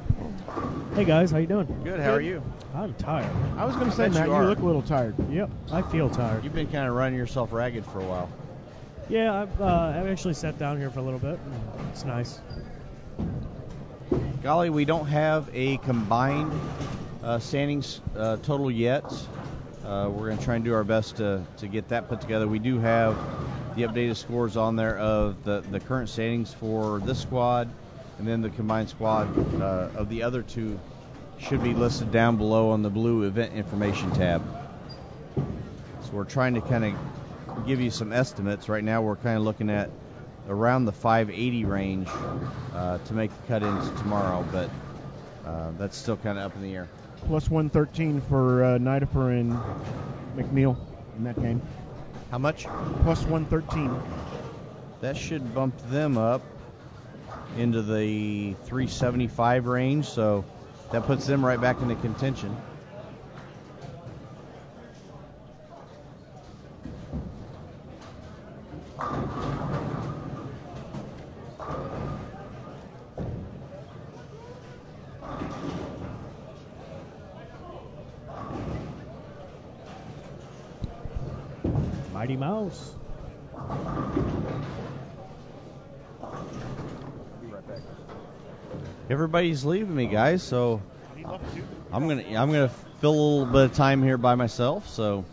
Hey guys, how you doing? Good, how are you? I'm tired. I was going to say, bet Matt, you you are. look a little tired. Yep, I feel tired. You've been kind of running yourself ragged for a while. Yeah, I've actually sat down here for a little bit. It's nice. Golly, we don't have a combined standings total yet. We're going to try and do our best to get that put together. We do have the updated scores on there of the current standings for this squad, and then the combined squad of the other two should be listed down below on the blue event information tab. So we're trying to kind of give you some estimates. Right now we're kind of looking at around the 580 range to make the cut-ins tomorrow, but that's still kind of up in the air. Plus 113 for Nidifer and McNeil in that game. How much? Plus 113. That should bump them up into the 375 range, so that puts them right back into contention. Mighty Mouse. Everybody's leaving me, guys, so I'm gonna fill a little bit of time here by myself. So,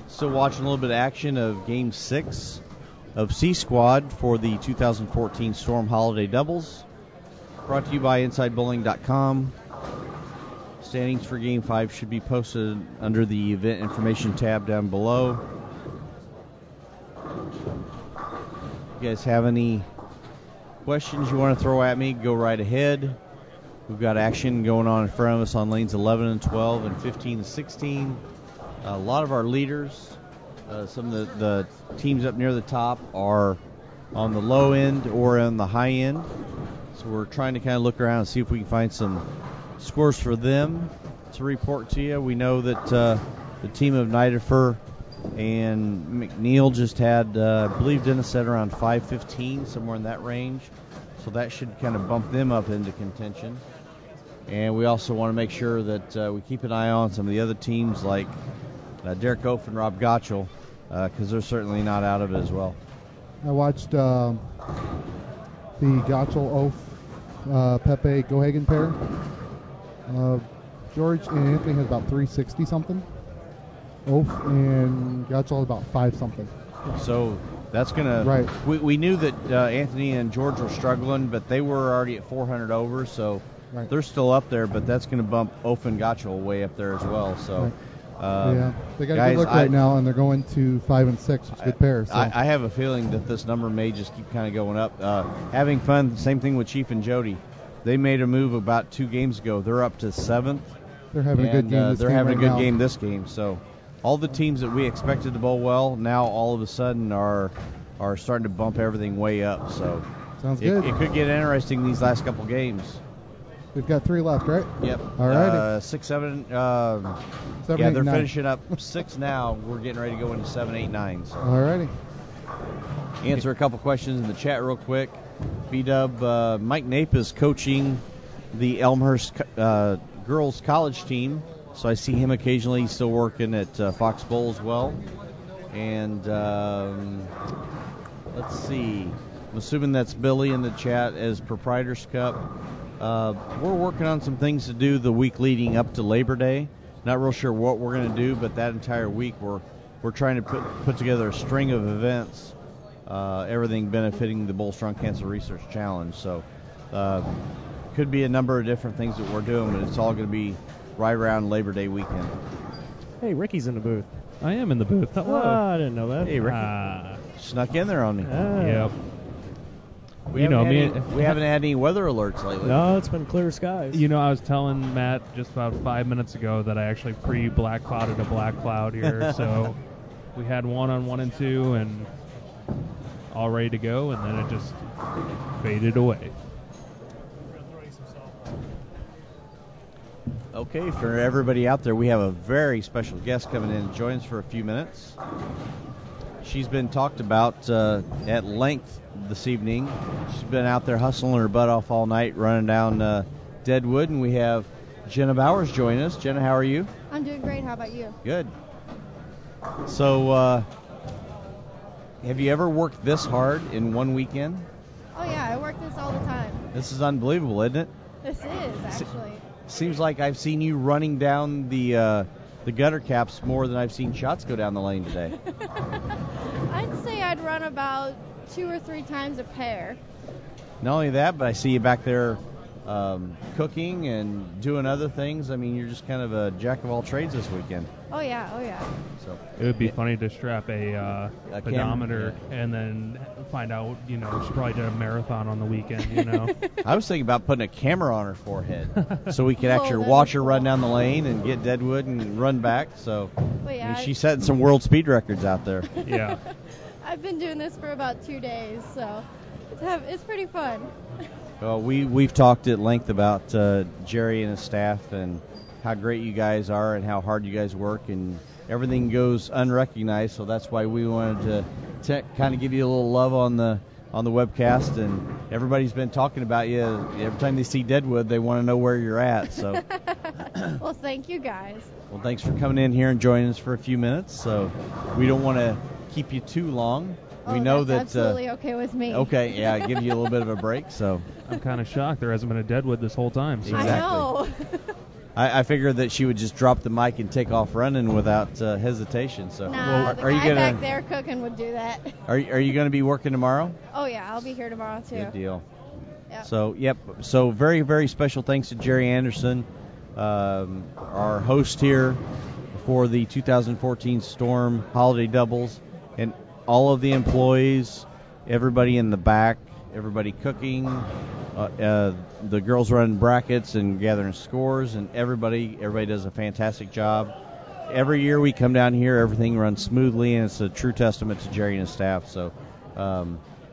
still watching a little bit of action of Game 6 of C Squad for the 2014 Storm Holiday Doubles. Brought to you by InsideBowling.com. Standings for Game 5 should be posted under the Event Information tab down below. If you guys have any questions you want to throw at me, go right ahead. We've got action going on in front of us on lanes 11 and 12 and 15 and 16. A lot of our leaders, some of the teams up near the top are on the low end or on the high end. So we're trying to kind of look around and see if we can find some scores for them to report to you. We know that the team of Nidifer and McNeil just had, I believe Dennis said around 5:15, somewhere in that range. So that should kind of bump them up into contention. And we also want to make sure that we keep an eye on some of the other teams like Derek Oaf and Rob Gottschall, because they're certainly not out of it as well. I watched the Gottschall-Oaf Pepe Gohagen pair. George and Anthony had about 360 something. Oaf and Gottschall had about 5 something. So that's going to... Right. We knew that Anthony and George were struggling, but they were already at 400 over, so right. They're still up there, but that's going to bump Oaf and Gottschall way up there as well. So, right. Yeah, they got guys, a good look right now, and they're going to 5 and 6, which is a good pair. So. I have a feeling that this number may just keep kind of going up. Having fun, same thing with Chief and Jody. They made a move about 2 games ago. They're up to 7th. They're having a good game. They're having a good game this game. So all the teams that we expected to bowl well now all of a sudden are starting to bump everything way up. So sounds good. It could get interesting these last couple games. We've got 3 left, right? Yep. All right. 6, 7. 7, yeah, 8, they're 9. finishing up 6 now. We're getting ready to go into 7, 8, 9. So. All righty. Answer a couple questions in the chat real quick. B-Dub, Mike Nape is coaching the Elmhurst girls college team, so I see him occasionally. He's still working at Fox Bowl as well. And let's see. I'm assuming that's Billy in the chat as Proprietors Cup. We're working on some things to do the week leading up to Labor Day. Not real sure what we're going to do, but that entire week we're trying to put together a string of events, everything benefiting the Bull Strong Cancer Research Challenge. So could be a number of different things that we're doing, but it's all going to be right around Labor Day weekend. Hey, Ricky's in the booth. I am in the booth. Hello. I didn't know that. Hey, Ricky. Snuck in there on me. Yep. We haven't had any weather alerts lately. No, it's been clear skies. You know, I was telling Matt just about 5 minutes ago that I actually pre-black clouded a black cloud here. So we had 1 on 1 and 2 and all ready to go, and then it just faded away. Okay, for everybody out there, we have a very special guest coming in to join us for a few minutes. She's been talked about at length this evening. She's been out there hustling her butt off all night, running down Deadwood, and we have Jenna Bowers joining us. Jenna, how are you? I'm doing great. How about you? Good. So, have you ever worked this hard in one weekend? Oh, yeah. I work this all the time. This is unbelievable, isn't it? This is, actually. Seems like I've seen you running down the gutter caps more than I've seen shots go down the lane today. I'd say I'd run about 2 or 3 times a pair. Not only that, but I see you back there cooking and doing other things. I mean, you're just kind of a jack of all trades this weekend. Oh, yeah. Oh, yeah. So it would be funny to strap a pedometer and then find out, you know, she probably did a marathon on the weekend, you know. I was thinking about putting a camera on her forehead so we could actually watch her run down the lane and get Deadwood and run back. So yeah, she's setting some world speed records out there. Yeah. I've been doing this for about 2 days, so it's pretty fun. Well, we've talked at length about Jerry and his staff and how great you guys are and how hard you guys work, and everything goes unrecognized. So that's why we wanted to kind of give you a little love on the webcast. And everybody's been talking about you. Every time they see Deadwood, they want to know where you're at. So. Well, thank you guys. Well, thanks for coming in here and joining us for a few minutes. So we don't want to keep you too long. Oh, we know that's that. absolutely okay with me. Okay, yeah, give you a little bit of a break. So I'm kind of shocked there hasn't been a Deadwood this whole time. So. I know. I figured that she would just drop the mic and take off running without hesitation. So, nah, the guy back there cooking would do that. Are you going to be working tomorrow? Oh yeah, I'll be here tomorrow too. Good deal. Yep. So, So very, very special thanks to Jerry Anderson, our host here for the 2014 Storm Holiday Doubles, and all of the employees, everybody in the back, everybody cooking, the girls running brackets and gathering scores, and everybody does a fantastic job. Every year we come down here, everything runs smoothly, and it's a true testament to Jerry and his staff. So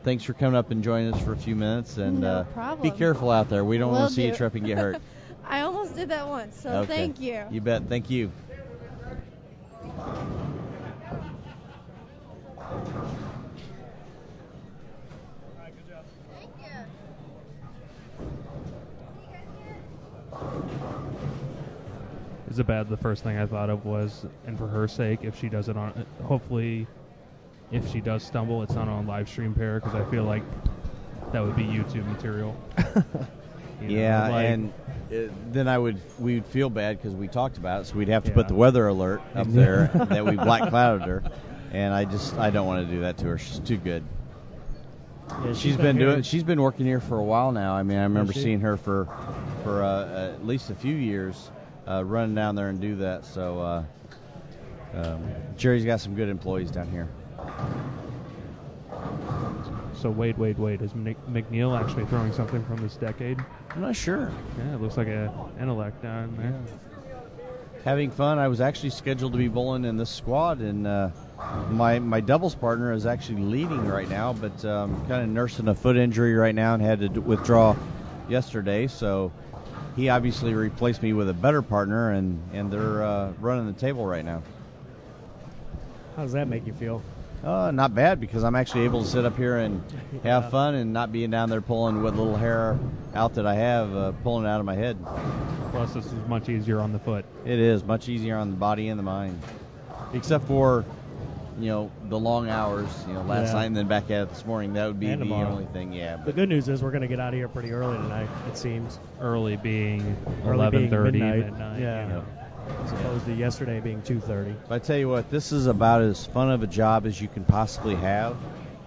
thanks for coming up and joining us for a few minutes, and no problem. be careful out there. We don't want Will to see you do. trip and get hurt. I almost did that once, so Okay. thank you. You bet. Thank you. Is it bad? The first thing I thought of was, and for her sake, if she does it on, hopefully, if she does stumble, it's not on live stream pair, because I feel like that would be YouTube material. And then we would feel bad because we talked about it, so we'd have to put the weather alert up there that we black clouded her, and I don't want to do that to her. She's too good. Yeah, she's been working here for a while now. I mean, I remember seeing her for at least a few years running down there and do that. So Jerry's got some good employees down here. So wait. Is McNeil actually throwing something from this decade? I'm not sure. Yeah, it looks like a intellect down there. Yeah. Having fun. I was actually scheduled to be bowling in this squad, and my doubles partner is actually leading right now, but kind of nursing a foot injury right now and had to withdraw yesterday. So he obviously replaced me with a better partner, and they're running the table right now. How does that make you feel? Not bad, because I'm actually able to sit up here and have fun and not being down there pulling what little hair out that I have, pulling it out of my head. Plus, this is much easier on the foot. It is much easier on the body and the mind, except for the long hours. Last night and then back at it this morning. That would be the only thing. Yeah. The good news is we're going to get out of here pretty early tonight. It seems. Early being 11:30 midnight. Yeah. As opposed to yesterday being 2:30. But I tell you what, this is about as fun of a job as you can possibly have,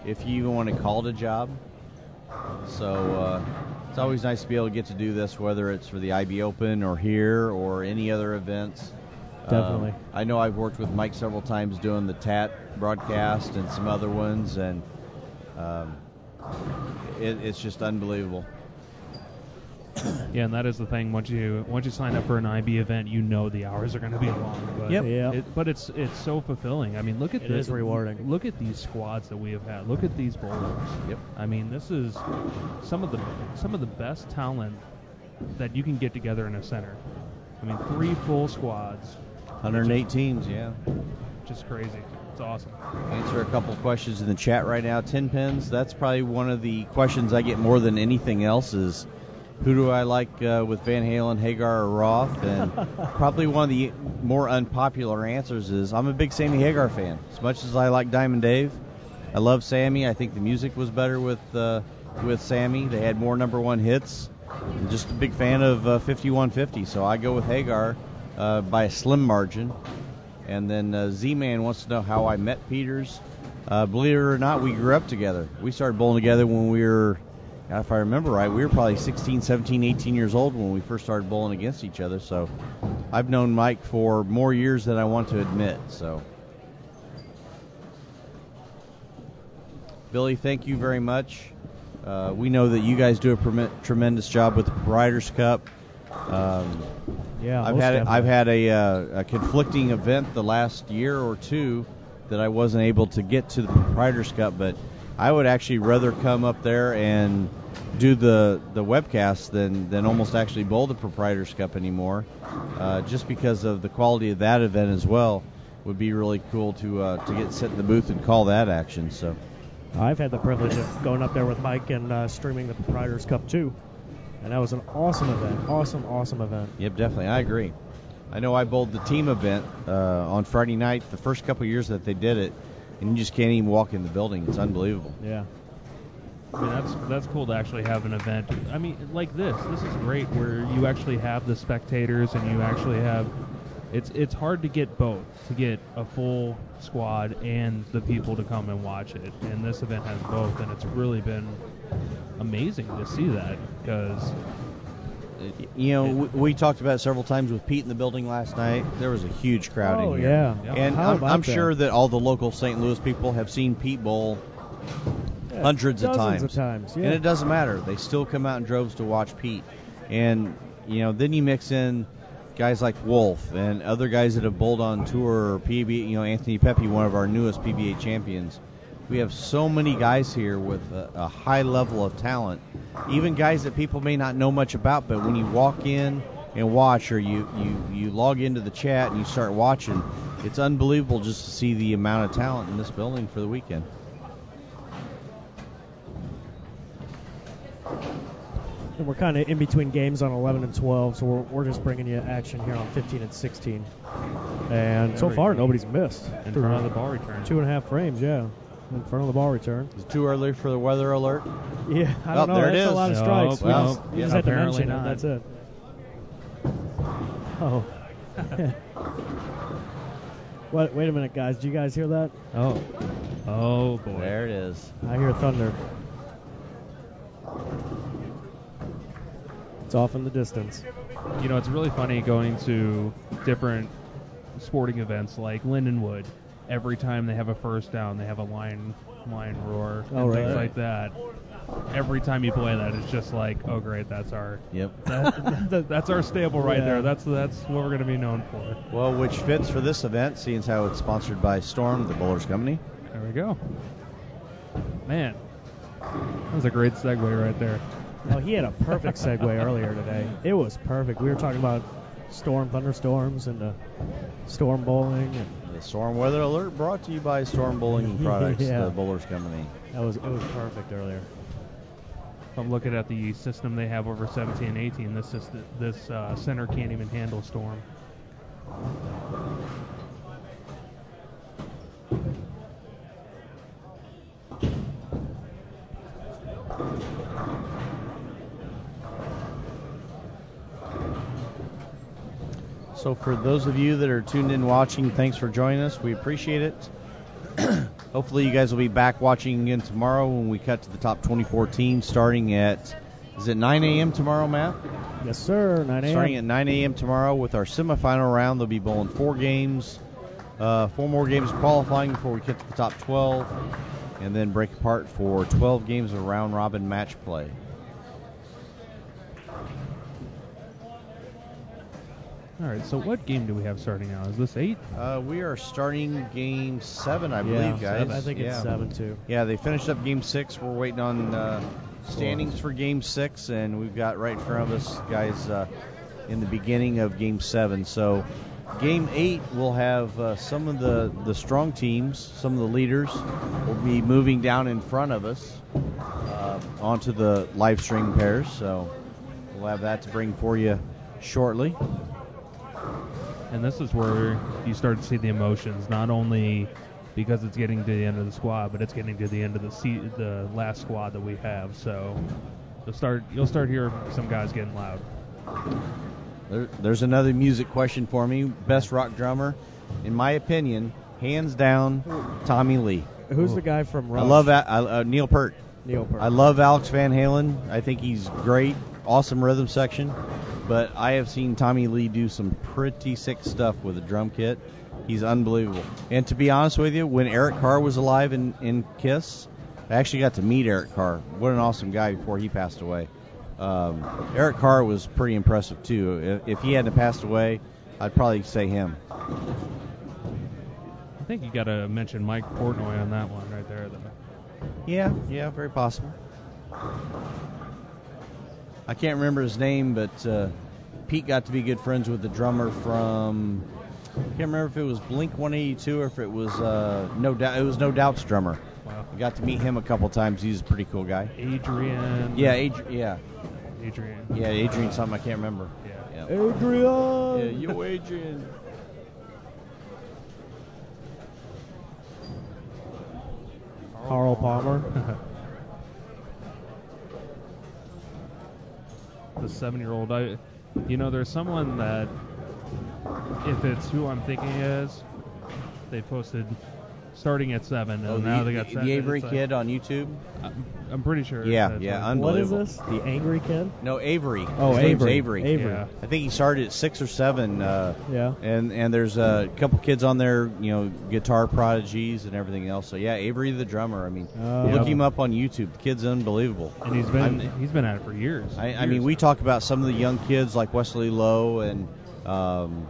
if you even want to call it a job. So it's always nice to be able to get to do this, whether it's for the IB Open or here or any other events. Definitely. I know I've worked with Mike several times doing the TAT broadcast and some other ones, and it's just unbelievable. Yeah, and that is the thing. Once you sign up for an IB event, the hours are going to be long. But but it's so fulfilling. I mean, look at this. It is rewarding. Look at these squads that we have had. Look at these bowlers. Yep. I mean, this is some of the best talent that you can get together in a center. I mean, 3 full squads. 108 teams, yeah. Just crazy. It's awesome. Answer a couple of questions in the chat right now. 10 pins. That's probably one of the questions I get more than anything else is, who do I like with Van Halen, Hagar, or Roth? And probably one of the more unpopular answers is I'm a big Sammy Hagar fan. As much as I like Diamond Dave, I love Sammy. I think the music was better with Sammy. They had more number 1 hits. I'm just a big fan of 5150, so I go with Hagar by a slim margin. And then Z-Man wants to know how I met Peters. Believe it or not, we grew up together. We started bowling together when we were, if I remember right, we were probably 16, 17, 18 years old when we first started bowling against each other. So I've known Mike for more years than I want to admit. So, Billy, thank you very much. We know that you guys do a tremendous job with the Proprietors Cup. I've had a conflicting event the last year or two that I wasn't able to get to the Proprietors Cup, but I would actually rather come up there and do the webcast than almost actually bowl the Proprietors Cup anymore, just because of the quality of that event as well. Would be really cool to get sit in the booth and call that action. So I've had the privilege of going up there with Mike and streaming the Proprietors Cup too, and that was an awesome event. Awesome event. Yep, definitely. I agree. I know I bowled the team event on Friday night. The first couple years that they did it, and you just can't even walk in the building. It's unbelievable. Yeah. I mean, that's cool to actually have an event. I mean, like this is great where you actually have the spectators and you actually have. It's hard to get both, to get a full squad and the people to come and watch it. And this event has both, and it's really been amazing to see that because. We talked about it several times with Pete in the building last night. There was a huge crowd in here. Yeah. And I'm sure that all the local St. Louis people have seen Pete bowl hundreds of times. Yeah. And it doesn't matter. They still come out in droves to watch Pete. And, then you mix in guys like Wolfe and other guys that have bowled on tour, or PB, Anthony Pepe, one of our newest PBA champions. We have so many guys here with a high level of talent, even guys that people may not know much about, but when you walk in and watch, or you log into the chat and you start watching, it's unbelievable just to see the amount of talent in this building for the weekend. And we're kind of in between games on 11 and 12, so we're just bringing you action here on 15 and 16. And so far, nobody's missed. In front of the ball return. 2.5 frames, yeah. In front of the ball return. Is it too early for the weather alert? Yeah, I don't know. There That's it is. a lot of strikes. We just had to apparently mention not. it. That's it. Oh. Wait a minute, guys. Do you guys hear that? Oh boy. There it is. I hear thunder. It's off in the distance. It's really funny going to different sporting events like Lindenwood. Every time they have a first down, they have a line roar and things like that. Every time you play that, it's just like, oh great, that's our that's our staple right there. That's what we're going to be known for. Well, which fits for this event, seeing as how it's sponsored by Storm, the Bowlers Company. There we go. Man, that was a great segue right there. Oh, he had a perfect segue earlier today. It was perfect. We were talking about thunderstorms, and storm bowling. And the Storm Weather Alert brought to you by Storm Bowling and Products, the Bowlers Company. It was perfect earlier. I'm looking at the system they have over 17 and 18. This center can't even handle storm. So for those of you that are tuned in watching, thanks for joining us. We appreciate it. Hopefully you guys will be back watching again tomorrow when we cut to the top 24 teams starting at, is it 9 a.m. tomorrow, Matt? Yes, sir, 9 a.m. Starting at 9 a.m. tomorrow with our semifinal round. They'll be bowling 4 games, 4 more games qualifying before we get to the top 12, and then break apart for 12 games of round-robin match play. All right, so what game do we have starting now? Is this 8? We are starting game 7, I believe, guys. I think it's 7, too. Yeah, they finished up game 6. We're waiting on standings for game 6, and we've got right in front of us, guys, in the beginning of game 7. So game 8 will have some of the strong teams, some of the leaders will be moving down in front of us onto the live stream pairs. So we'll have that to bring for you shortly. And this is where you start to see the emotions, not only because it's getting to the end of the squad, but it's getting to the end of the last squad that we have. So you'll start hearing some guys getting loud. There's another music question for me. Best rock drummer, in my opinion, hands down, Tommy Lee. Who's the guy from Rush? I love Neil Peart. Neil Peart. I love Alex Van Halen. I think he's great. Awesome rhythm section. But I have seen Tommy Lee do some pretty sick stuff with a drum kit. He's unbelievable. And to be honest with you, when Eric Carr was alive in KISS, I actually got to meet Eric Carr. What an awesome guy before he passed away. Eric Carr was pretty impressive, too. If he hadn't passed away, I'd probably say him. I think you got to mention Mike Portnoy on that one right there, though. Yeah, very possible. I can't remember his name, but Pete got to be good friends with the drummer from, I can't remember if it was Blink 182 or if it was No Doubt's drummer. Wow. I got to meet him a couple times. He's a pretty cool guy. Adrian. Yeah, Adrian. Yeah, Adrian something, I can't remember. Yeah. Adrian. Yeah, yo, Adrian. Carl Palmer. The 7-year-old. There's someone that, if it's who I'm thinking it is, they posted starting at 7, and now they got 7. The Avery kid on YouTube? I'm pretty sure. Yeah, that's unbelievable. What is this? The Angry Kid? No, Avery. Oh, His name's Avery. Yeah. I think he started at 6 or 7. Yeah. And there's a couple kids on there, guitar prodigies and everything else. So yeah, Avery the drummer. I mean, look him up on YouTube. The kid's unbelievable. And he's been at it for years. I mean, we talk about some of the young kids like Wesley Lowe and I'm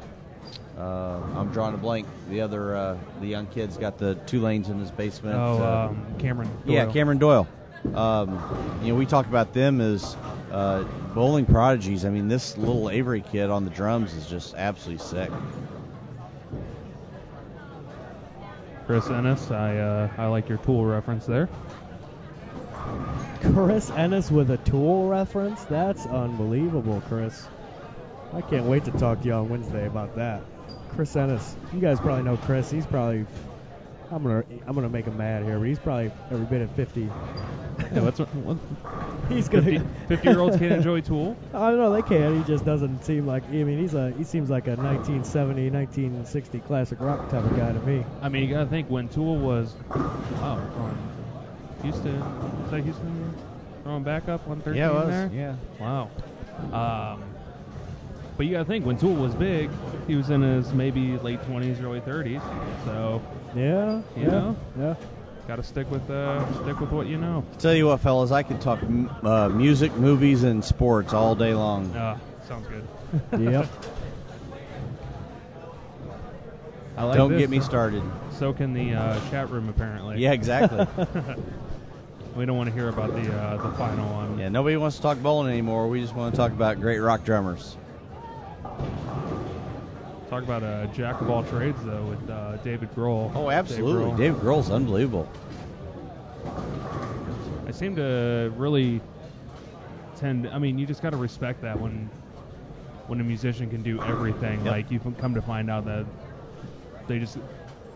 drawing a blank. The other the young kid's got the 2 lanes in his basement. Cameron Doyle. Yeah, Cameron Doyle. We talk about them as bowling prodigies. I mean, this little Avery kid on the drums is just absolutely sick. Chris Ennis, I like your Tool reference there. Chris Ennis with a Tool reference? That's unbelievable, Chris. I can't wait to talk to you on Wednesday about that. Chris Ennis. You guys probably know Chris. He's probably... I'm gonna make him mad here, but he's probably every bit at 50. Yeah, what he's gonna 50-year-olds can't enjoy Tool? I don't know, they can. He just doesn't seem like. I mean, he seems like a 1970, 1960 classic rock type of guy to me. I mean, you gotta think when Tool was from Houston. Is that Houston? Throwing back up 113 yeah, it was. there. Yeah. Wow. But you gotta think when Tool was big, he was in his maybe late 20s, early 30s. So yeah, you know, got to stick with what you know. Tell you what, fellas, I could talk music, movies, and sports all day long. Sounds good. Yep. I like Don't this. get me started. So can the chat room, apparently. Yeah, exactly. We don't want to hear about the final one. Yeah, nobody wants to talk bowling anymore. We just want to talk about great rock drummers. Talk about a jack of all trades, though, with David Grohl. Oh, absolutely. David Grohl's unbelievable. I seem to really I mean, you just got to respect that when a musician can do everything. Yep. Like, you come to find out that they just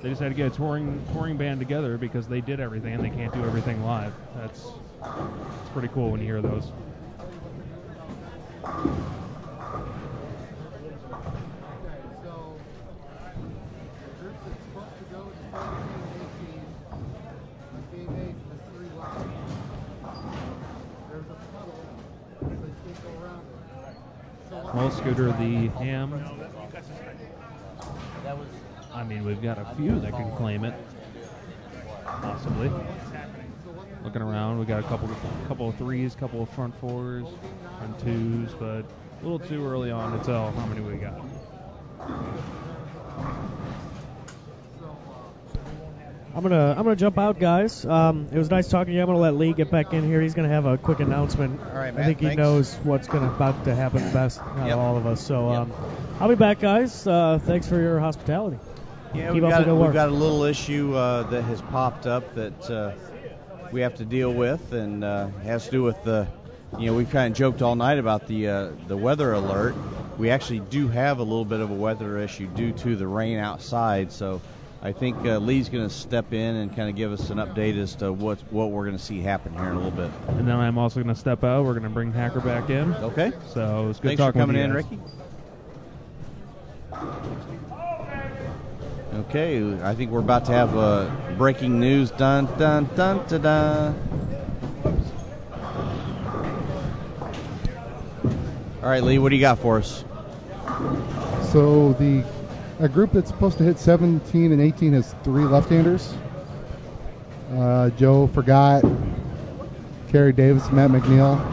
had to get a touring band together because they did everything and they can't do everything live. It's pretty cool when you hear those. Well, Scooter, the ham. I mean, we've got a few that can claim it, possibly. Looking around, we got a couple of threes, couple of front fours, front twos, but a little too early on to tell how many we got. I'm gonna jump out, guys. It was nice talking to you. I'm gonna let Lee get back in here. He's gonna have a quick announcement. All right, Matt, I think he knows what's about to happen best out of all of us. So I'll be back, guys. Thanks for your hospitality. Yeah, Keep we've up the good work. got a little issue that has popped up that we have to deal with, and has to do with we've kind of joked all night about the weather alert. We actually do have a little bit of a weather issue due to the rain outside, so I think Lee's going to step in and kind of give us an update as to what we're going to see happen here in a little bit. And then I'm also going to step out. We're going to bring Hacker back in. Okay. So it was good Thanks for talking coming with you in, guys. Ricky. Okay, I think we're about to have breaking news. Dun, dun, dun, dun, dun. All right, Lee, what do you got for us? So a group that's supposed to hit 17 and 18 has 3 left-handers. Joe Forgot, Kerry Davis, Matt McNeil.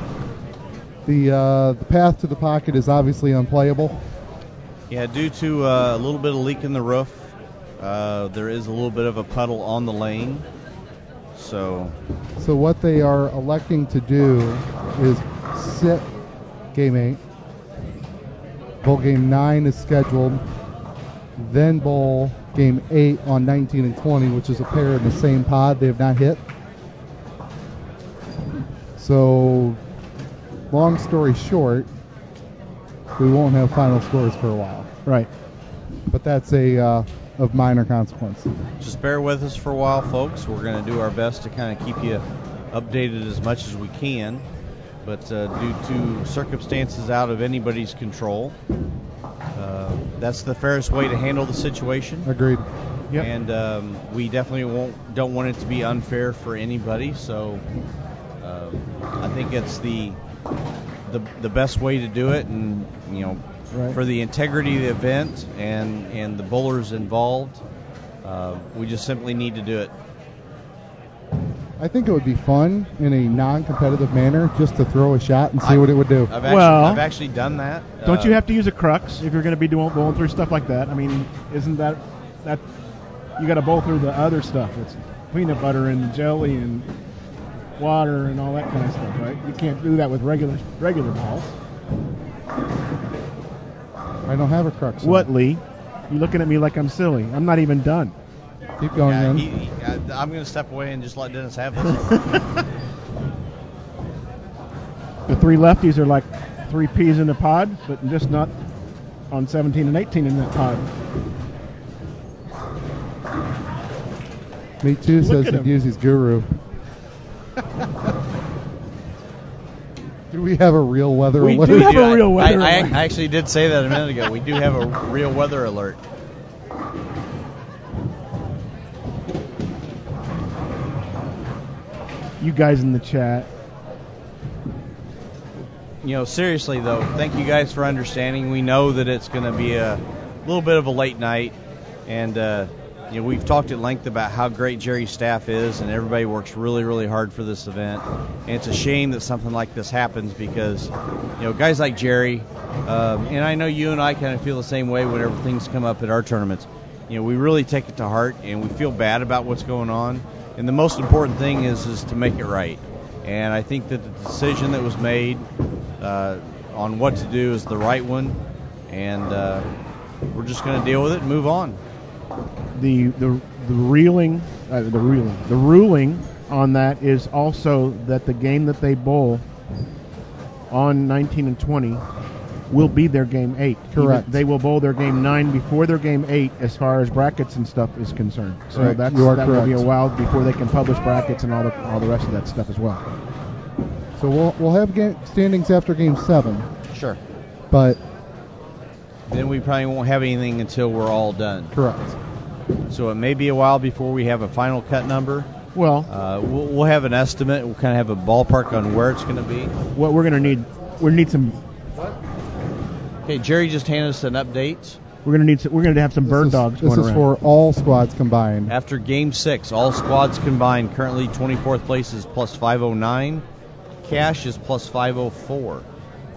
The path to the pocket is obviously unplayable. Yeah, due to a little bit of leak in the roof, there is a little bit of a puddle on the lane. So what they are electing to do is sit game 8. Bowl game 9 is scheduled. Then bowl game 8 on 19 and 20, which is a pair in the same pod they have not hit. So, long story short, we won't have final scores for a while. Right. But that's a of minor consequence. Just bear with us for a while, folks. We're going to do our best to kind of keep you updated as much as we can. But due to circumstances out of anybody's control, that's the fairest way to handle the situation. Agreed. Yep. And we definitely don't want it to be unfair for anybody. So I think it's the best way to do it, and Right. for the integrity of the event and the bowlers involved, we just simply need to do it. I think it would be fun in a non-competitive manner just to throw a shot and see what it would do. I've actually done that. Don't you have to use a crux if you're going to be bowling through stuff like that? I mean, isn't that you got to bowl through the other stuff? It's peanut butter and jelly and water and all that kind of stuff, right? You can't do that with regular balls. I don't have a crux. What, Lee? You looking at me like I'm silly? I'm not even done. Keep going, Yeah, then. I'm going to step away and just let Dennis have this. The three lefties are like three peas in a pod, but just not on 17 and 18 in that pod. Me too Look says at he'd him. use his guru. Do we have a real weather We alert? do have a real weather I alert. actually did say that a minute ago. We do have a real weather alert. You guys in the chat. Seriously though, thank you guys for understanding. We know that it's going to be a little bit of a late night, and we've talked at length about how great Jerry's staff is, and everybody works really, really hard for this event. And it's a shame that something like this happens because, guys like Jerry, and I know you and I kind of feel the same way whenever things come up at our tournaments. We really take it to heart, and we feel bad about what's going on. And the most important thing is to make it right. And I think that the decision that was made on what to do is the right one, and we're just going to deal with it and move on. The ruling on that is also that the game that they bowl on 19 and 20 will be their game 8. Correct. They will bowl their game 9 before their game 8 as far as brackets and stuff is concerned. So Right. that You are will be a correct. while before they can publish brackets and all the rest of that stuff as well. So we'll have standings after Game 7, Sure. but Then we probably won't have anything until we're all done. correct. So it may be a while before we have a final cut number. Well, We'll have an estimate. We'll kind of have a ballpark on where it's going to be. what we're going to need some. Okay, Jerry just handed us an update. We're going to have some bird dogs This going is around. for all squads combined. After Game 6, all squads combined, currently 24th place is plus 509. Cash is plus 504.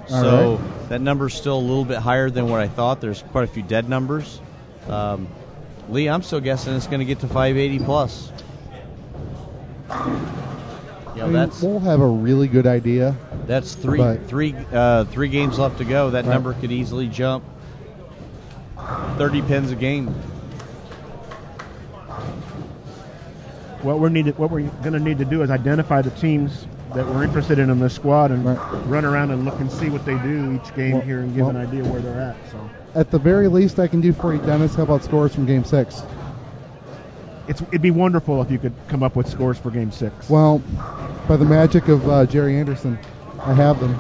So right. that number's still a little bit higher than what I thought. There's quite a few dead numbers. Lee, I'm still guessing it's going to get to 580 plus. We'll have a really good idea. That's three games left to go. That Right. number could easily jump 30 pins a game. What we're going to need to do is identify the teams that we're interested in this squad and run around and look and see what they do each game here and give an idea where they're at. So At the very least, I can do for you, Dennis. How about scores from Game 6? it'd be wonderful if you could come up with scores for Game 6. Well, by the magic of Jerry Anderson, I have them.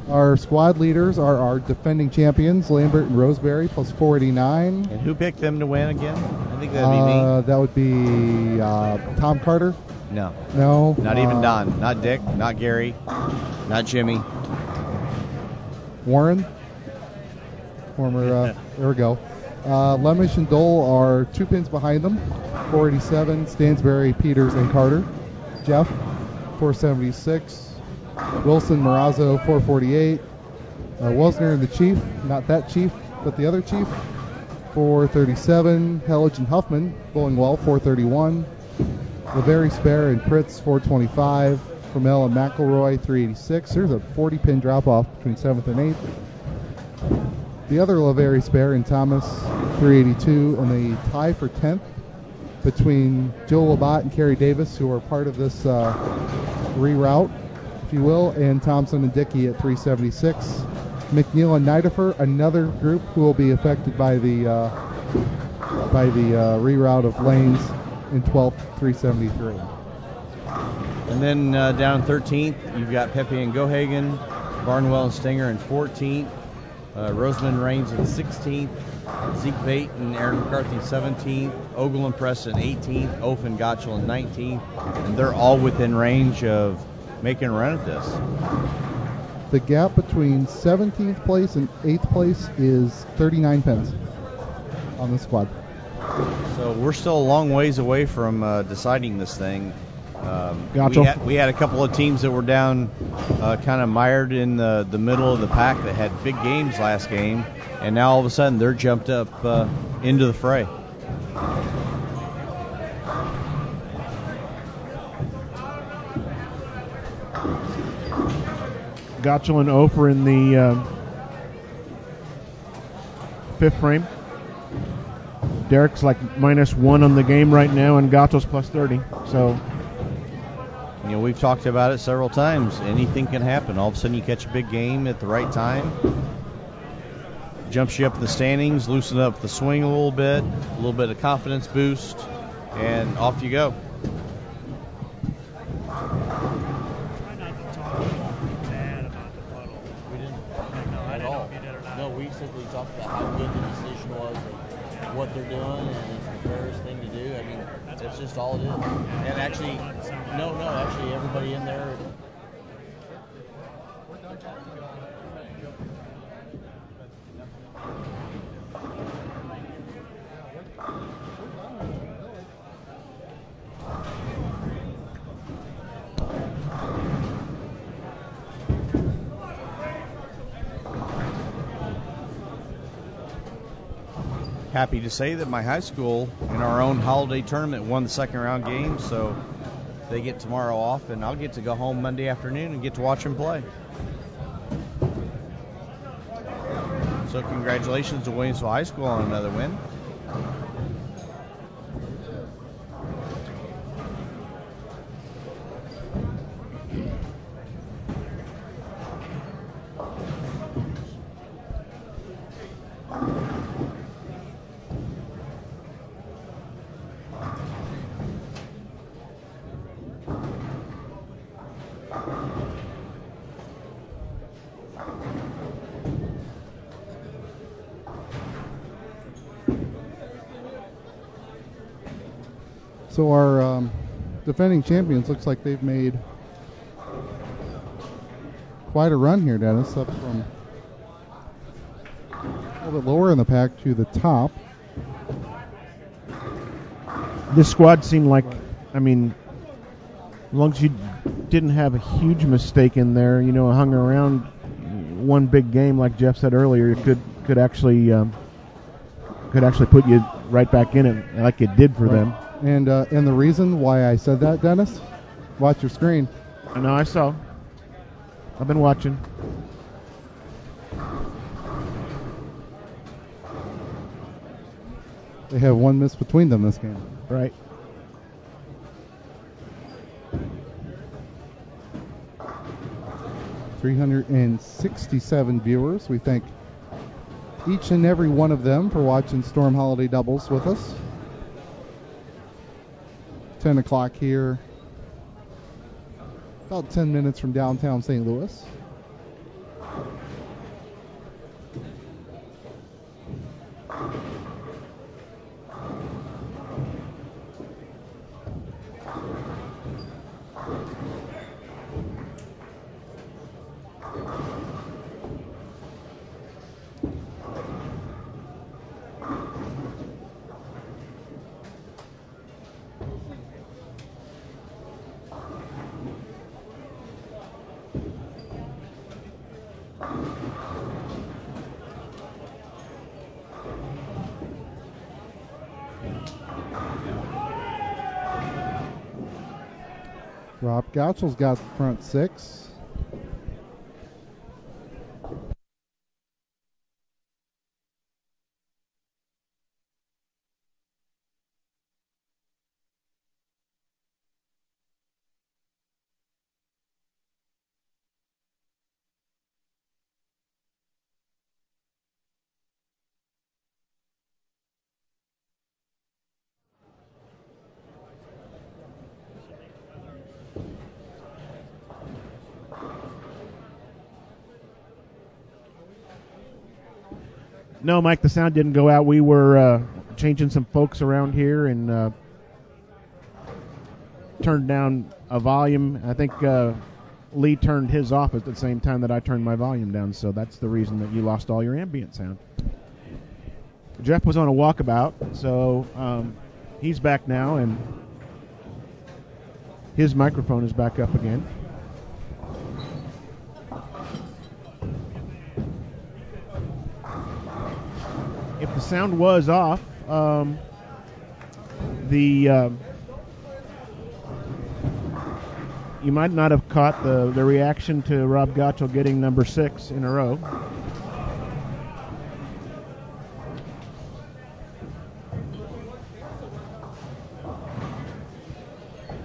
Our squad leaders are our defending champions, Lambert and Roseberry, plus 489. And who picked them to win again? I think that'd be me. That would be Tom Carter. No. No. Not even Don. Not Dick. Not Gary. Not Jimmy. Warren. Former, there we go. Lemish and Dole are 2 pins behind them. 487, Stansberry, Peters, and Carter. Jeff, 476. Wilson, Marazzo, 448. Welsner and the Chief, not that Chief, but the other Chief, 437. Hellich and Huffman, bowling well, 431. LaVerry, Spare, and Pritz, 425. Fromell and McElroy, 386. There's a 40-pin drop-off between 7th and 8th. The other LaVerry, Spare, and Thomas, 382. And the tie for 10th between Joe Labatt and Kerry Davis, who are part of this reroute, if you will, and Thompson and Dickey at 376. McNeil and Nidifer, another group who will be affected by the by the reroute of lanes in 12th, 373. And then down 13th, you've got Pepe and Gohagen, Barnwell and Stenger in 14th, Roseman Rains in 16th, Zeke Bate and Aaron McCarthy 17th, Ogle and Preston 18th, Oaf and Gotchel in 19th, and they're all within range of making a run at this. The gap between 17th place and 8th place is 39 pins on the squad. So we're still a long ways away from deciding this thing. We had a couple of teams that were down kind of mired in the middle of the pack that had big games last game, and now all of a sudden they're jumped up into the fray. Gotchel and Oaf are in the fifth frame. Derek's like -1 on the game right now, and Gotchel's +30. So, you know, we've talked about it several times. Anything can happen. All of a sudden, you catch a big game at the right time, jumps you up in the standings, loosen up the swing a little bit of confidence boost, and off you go. Try not to talk bad about the puddle. We didn't. No, I at didn't know all. if you did or not. No, we simply talked about how good the decision was, and what they're doing, and it's the fairest thing to do. I mean, that's just all it is. And actually, actually, everybody in there. Happy to say that my high school in our own holiday tournament won the second round game, so they get tomorrow off, and I'll get to go home Monday afternoon and get to watch them play. So congratulations to Williamsville High School on another win. So our defending champions looks like they've made quite a run here, Dennis, up from a little bit lower in the pack to the top. this squad seemed like, I mean, as long as you didn't have a huge mistake in there, you know, hung around one big game, like Jeff said earlier, it could actually put you right back in it, like it did for them. And the reason why I said that, Dennis, watch your screen. I know, I saw. I've been watching. They have one miss between them this game. Right. $367 viewers. We thank each and every one of them for watching Storm Holiday Doubles with us. 10 o'clock here, about 10 minutes from downtown St. Louis. Rob Gotchel's got the front six. No, Mike, the sound didn't go out. We were changing some folks around here and turned down a volume. I think Lee turned his off at the same time that I turned my volume down, so that's the reason that you lost all your ambient sound. Jeff was on a walkabout, so he's back now, and his microphone is back up again. If the sound was off, you might not have caught the reaction to Rob Gotchel getting number 6 in a row.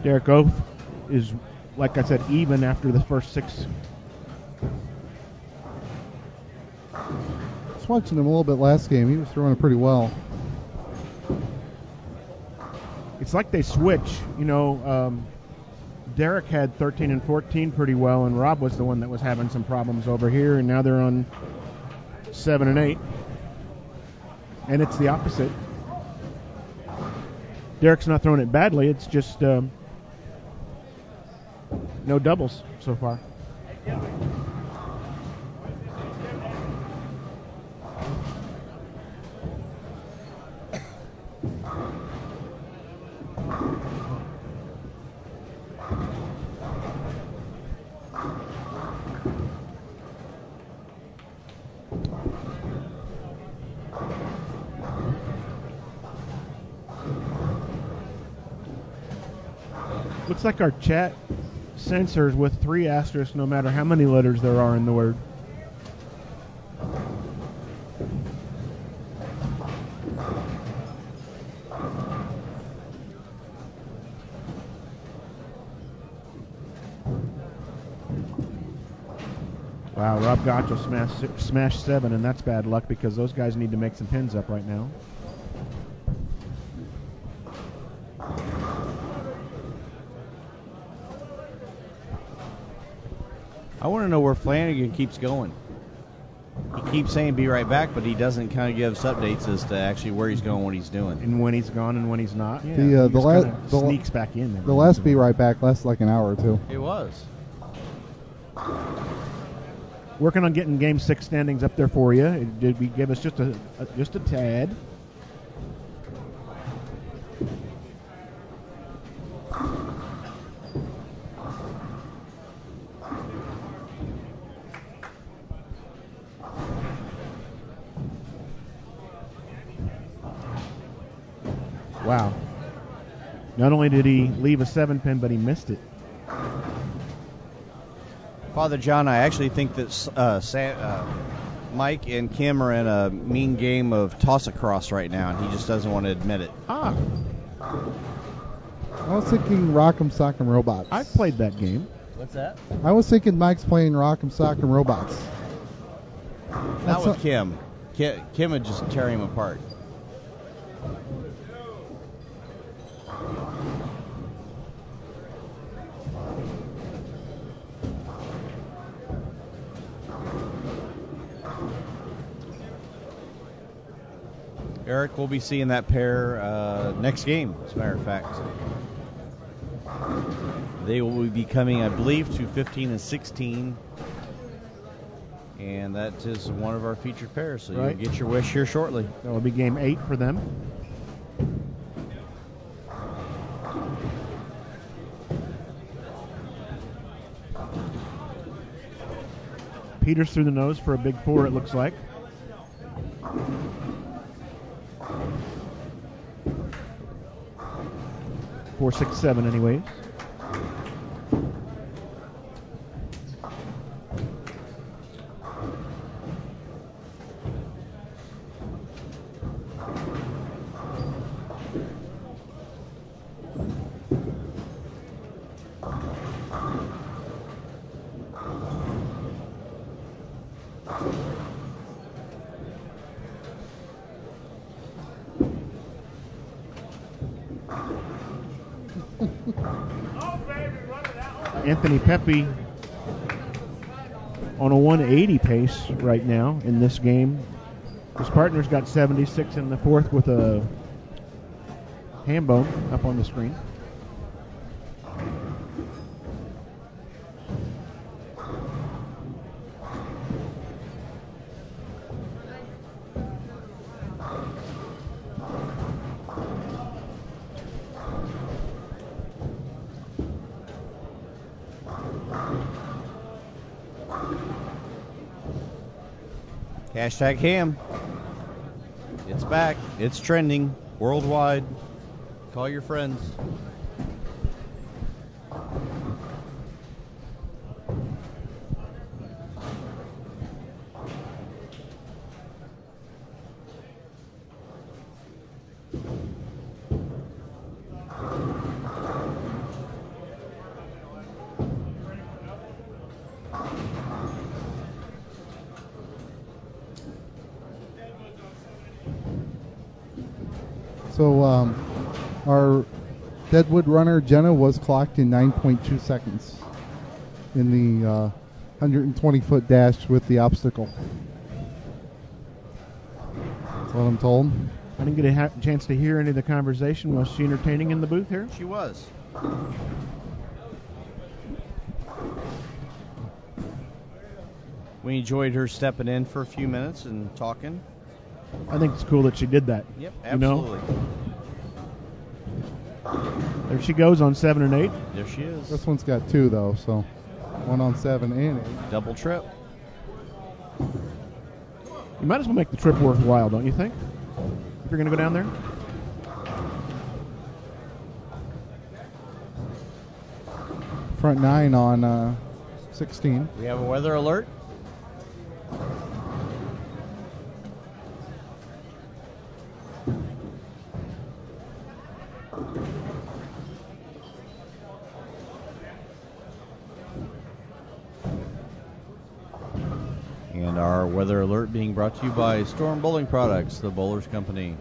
Derek Oath is, like I said, even after the first 6. I was watching him a little bit last game. He was throwing it pretty well. It's like they switch. Derek had 13 and 14 pretty well, and Rob was the one that was having some problems over here, and now they're on 7 and 8. And it's the opposite. Derek's not throwing it badly. It's just no doubles so far. Looks like our chat censors with 3 asterisks no matter how many letters there are in the word. Wow, Rob Gotchel smashed 7, and that's bad luck because those guys need to make some pins up right now. I want to know where Flanagan keeps going. He keeps saying be right back, but he doesn't kind of give us updates as to actually where he's going, what he's doing. And when he's gone and when he's not. Yeah, the sneaks back in. The last be right back lasted like an hour or two. It was. Working on getting Game 6 standings up there for you. Did we give us just a tad? Wow. Not only did he leave a 7-pin, but he missed it. Father John, I actually think that Mike and Kim are in a mean game of toss-across right now, and he just doesn't want to admit it. I was thinking Rock'em Sock'em Robots. I've played that game. What's that? I was thinking Mike's playing Rock'em Sock'em Robots. Not with Kim. Kim would just tear him apart. Eric, we'll be seeing that pair next game, as a matter of fact. They will be coming, I believe, to 15 and 16. And that is one of our featured pairs, so right. You'll get your wish here shortly. That will be game 8 for them. Peters through the nose for a big 4, it looks like. Four, 6, 7, anyways. Anthony Pepe on a 180 pace right now in this game. His partner's got 76 in the fourth with a ham bone up on the screen. Hashtag ham. It's back. It's trending worldwide. Call your friends. So our Deadwood runner, Jenna, was clocked in 9.2 seconds in the 120-foot dash with the obstacle. That's what I'm told. I didn't get a chance to hear any of the conversation. Was she entertaining in the booth here? She was. We enjoyed her stepping in for a few minutes and talking. I think it's cool that she did that. Yep, absolutely. You know? There she goes on 7 and 8. There she is. This one's got 2, though, so one on 7 and 8. Double trip. You might as well make the trip worthwhile, don't you think? If you're going to go down there? Front 9 on 16. We have a weather alert. And our weather alert being brought to you by Storm Bowling Products, the Bowlers Company.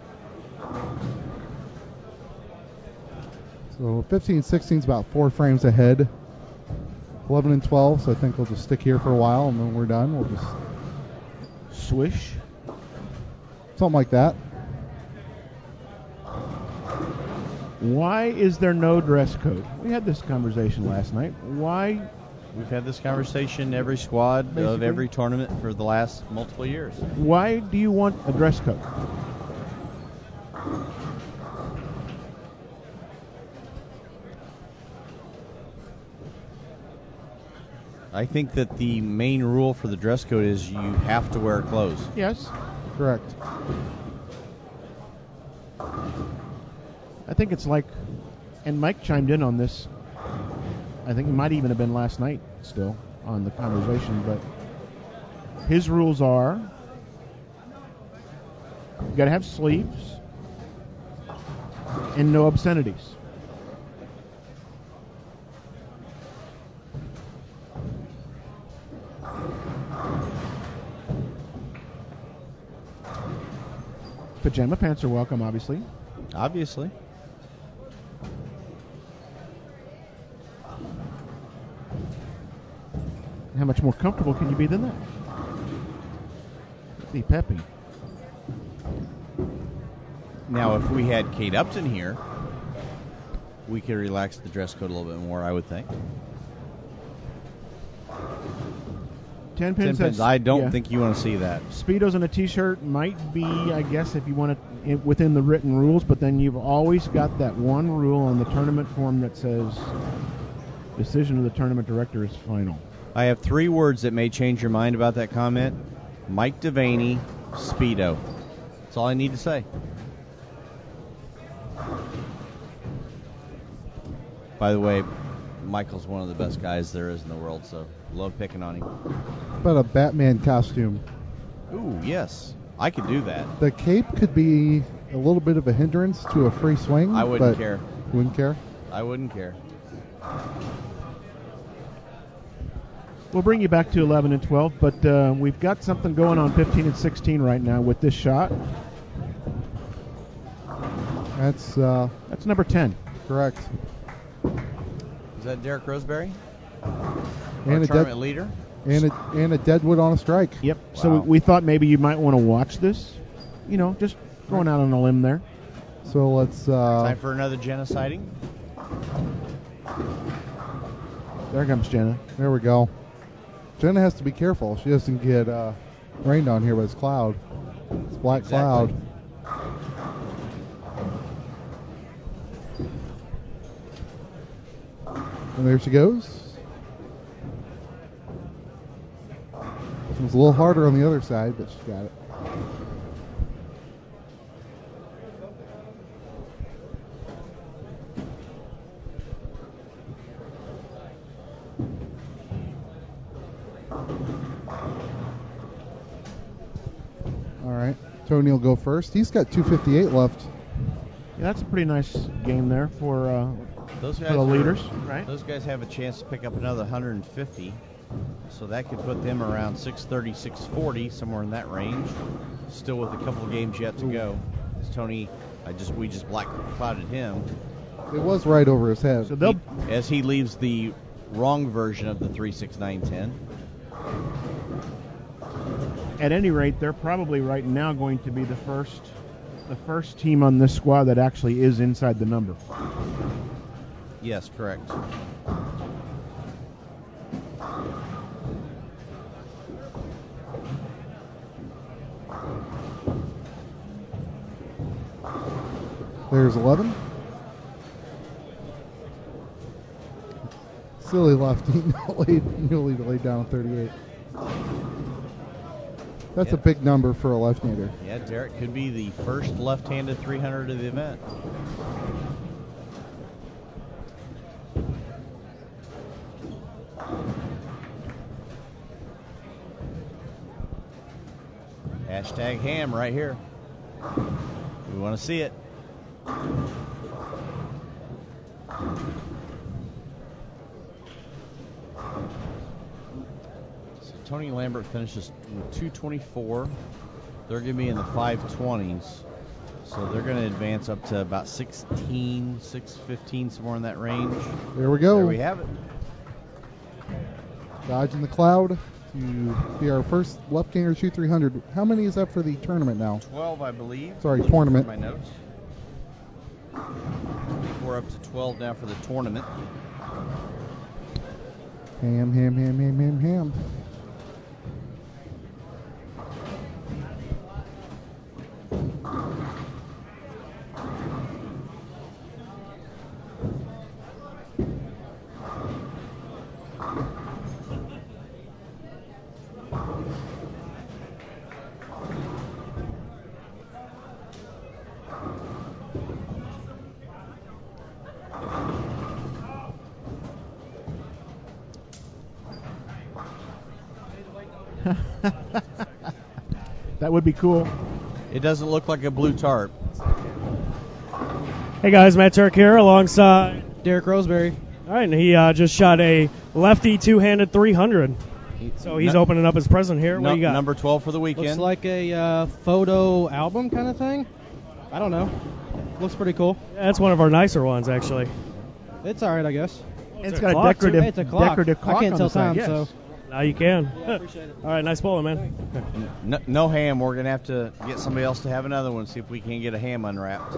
So 15 and 16 is about 4 frames ahead. 11 and 12, so I think we'll just stick here for a while, and when we're done, we'll just swish. Something like that. Why is there no dress code? We had this conversation last night. Why? We've had this conversation every squad Basically. of every tournament for the last multiple years. Why do you want a dress code? I think that the main rule for the dress code is you have to wear clothes. Yes. Correct. I think it's like, and Mike chimed in on this. I think it might even have been last night still on the conversation, but his rules are you got to have sleeves and no obscenities. Pajama pants are welcome, obviously. Obviously. How much more comfortable can you be than that? Be peppy. Now, if we had Kate Upton here, we could relax the dress code a little bit more, I would think. 10 pins. 10 pins. I don't think you want to see that. Speedos and a T-shirt might be, I guess, if you want it within the written rules, but then you've always got that one rule on the tournament form that says decision of the tournament director is final. I have 3 words that may change your mind about that comment. Mike Devaney, Speedo. That's all I need to say. By the way, Michael's one of the best guys there is in the world, so love picking on him. How about a Batman costume? Ooh, yes. I could do that. The cape could be a little bit of a hindrance to a free swing. I wouldn't care. Wouldn't care? I wouldn't care. We'll bring you back to 11 and 12, but we've got something going on 15 and 16 right now with this shot. That's number 10. Correct. Is that Derek Roseberry? And a tournament leader? And a Deadwood on a strike. Yep. Wow. So we thought maybe you might want to watch this. just going out on a limb there. So let's. Time for another Jenna sighting. There comes Jenna. There we go. Jenna has to be careful. She doesn't get rained on here by this cloud. It's black cloud. And there she goes. It was a little harder on the other side, but she got it. All right, Tony will go first. He's got 258 left. Yeah, that's a pretty nice game there for the leaders, right? Those guys have a chance to pick up another 150, so that could put them around 630, 640, somewhere in that range. Still with a couple of games yet to go. Tony, we just black clouded him. It was right over his head. So as he leaves the wrong version of the 36910. At any rate, they're probably right now going to be the first team on this squad that actually is inside the number. Yes, correct. There's 11. Silly lefty. Newly laid down 38. That's a big number for a left-hander. Yeah, Derek could be the first left-handed 300 of the event. Hashtag ham right here. We want to see it. So Tony Lambert finishes with 224. They're going to be in the 520s. So they're going to advance up to about 16, 615, somewhere in that range. There we go. There we have it. Dodging the cloud to be our first left-hander shoot 300. How many is that for the tournament now? 12, I believe. Sorry, tournament. My notes. We're up to 12 now for the tournament. Ham. That would be cool. It doesn't look like a blue tarp. Hey guys, Matt Turk here alongside Derek Roseberry. All right, and he just shot a lefty two-handed 300. So he's opening up his present here. What do you got? Number 12 for the weekend. Looks like a photo album kind of thing. I don't know. Looks pretty cool. Yeah, that's one of our nicer ones, actually. It's all right, I guess. It's got a decorative, It's a clock. decorative clock I can't on tell the side. time, Yes. so. Now you can. Yeah, I appreciate it. All right, nice bowling, man. No ham. We're going to have to get somebody else to have another one, see if we can get a ham unwrapped.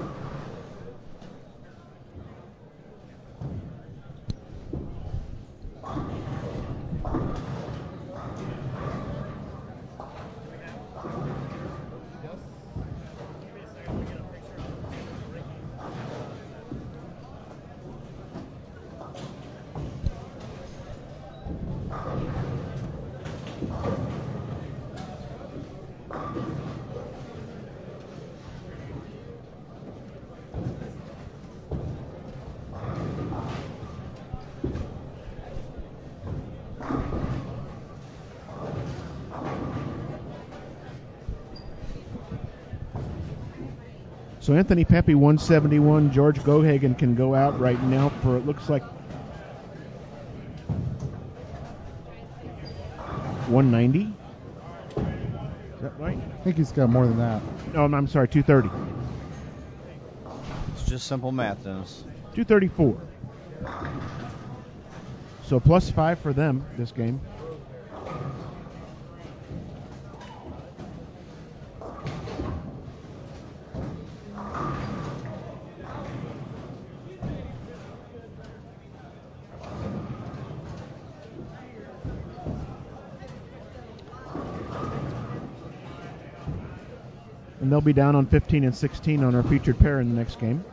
So Anthony Pepe 171, George Gohagen can go out right now for, it looks like, 190. Is that right? I think he's got more than that. No, I'm sorry, 230. It's just simple math, Dennis. 234. So +5 for them this game. And they'll be down on 15 and 16 on our featured pair in the next game.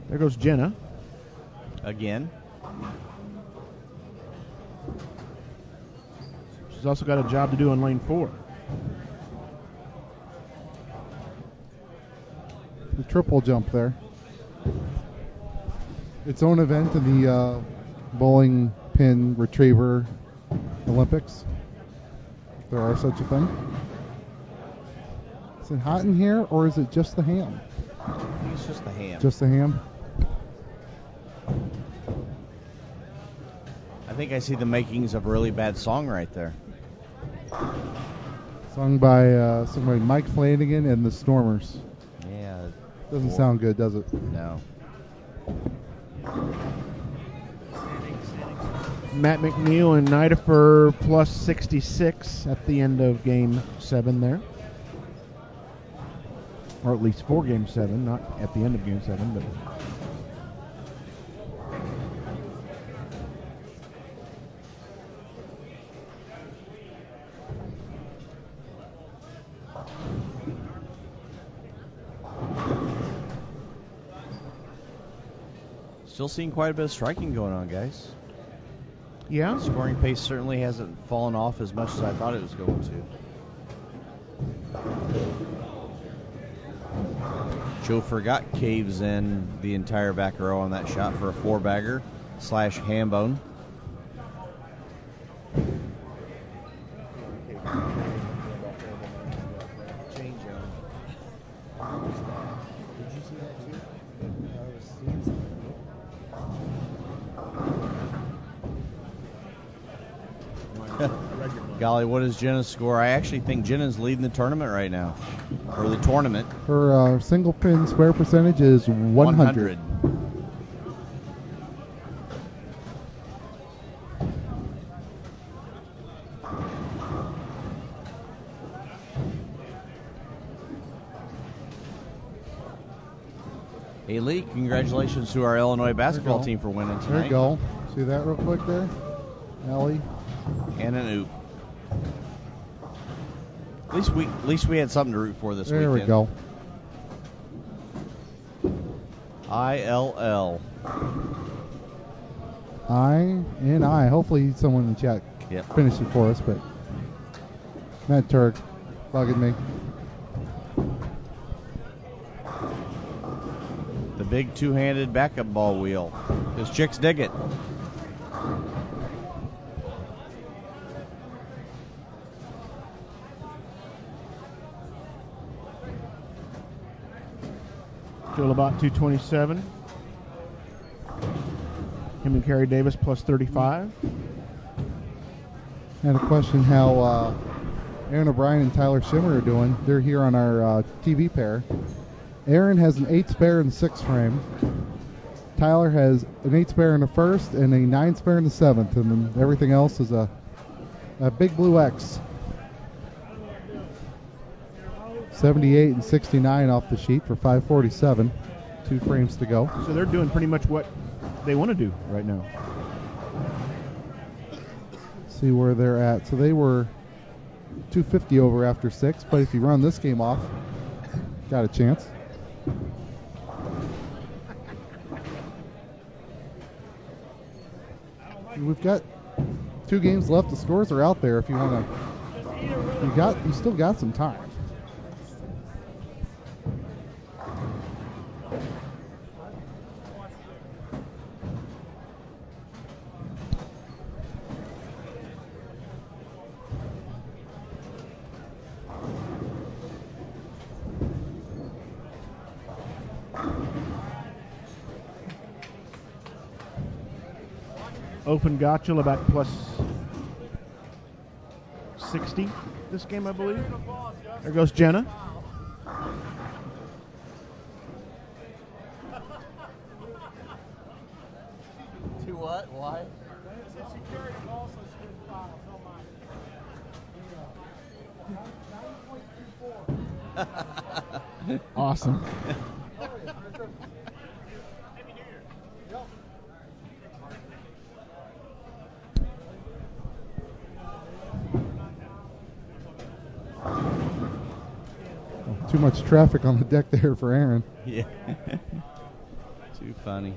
There goes Jenna. Again. She's also got a job to do on lane 4. The triple jump there. Its own event in the bowling pin retriever Olympics, if there are such a thing. Is it hot in here, or is it just the ham? I think it's just the ham. Just the ham? I think I see the makings of a really bad song right there. Sung by Mike Flanagan and the Stormers. Yeah. Doesn't sound good, does it? No. Matt McNeil and Nidifer plus 66 at the end of game 7 there. Or at least for game 7, not at the end of game 7, but... Still seeing quite a bit of striking going on, guys. Yeah? Scoring pace certainly hasn't fallen off as much as I thought it was going to. Joe Forgot caves in the entire back row on that shot for a 4-bagger / ham bone. Change on. Did you see that too? I was seeing something. Golly, what is Jenna's score? I actually think Jenna's leading the tournament right now. Or the tournament. Her single pin square percentage is 100. Hey, Lee, congratulations to our Illinois basketball team for winning tonight. There you go. See that real quick there? Ellie. And an oop. At least we had something to root for this there weekend. There we go. ILL. I. Hopefully someone in the chat finished it for us, but Matt Turk bugging me. The big two-handed backup ball wheel. His chicks dig it. Still about 227. Him and Kerry Davis plus 35. I had a question how Aaron O'Brien and Tyler Schimmer are doing. They're here on our TV pair. Aaron has an 8 spare in the 6th frame. Tyler has an 8 spare in the 1st and a 9 spare in the 7th. And then everything else is a big blue X. 78 and 69 off the sheet for 547. 2 frames to go. So they're doing pretty much what they want to do right now. See where they're at. So they were 250 over after 6, but if you run this game off, got a chance. We've got 2 games left. The scores are out there if you want to. You still got some time. Open Gotcha about plus 60 this game, I believe. There goes Jenna. To what? Why? Awesome. Too much traffic on the deck there for Aaron. Yeah. Too funny.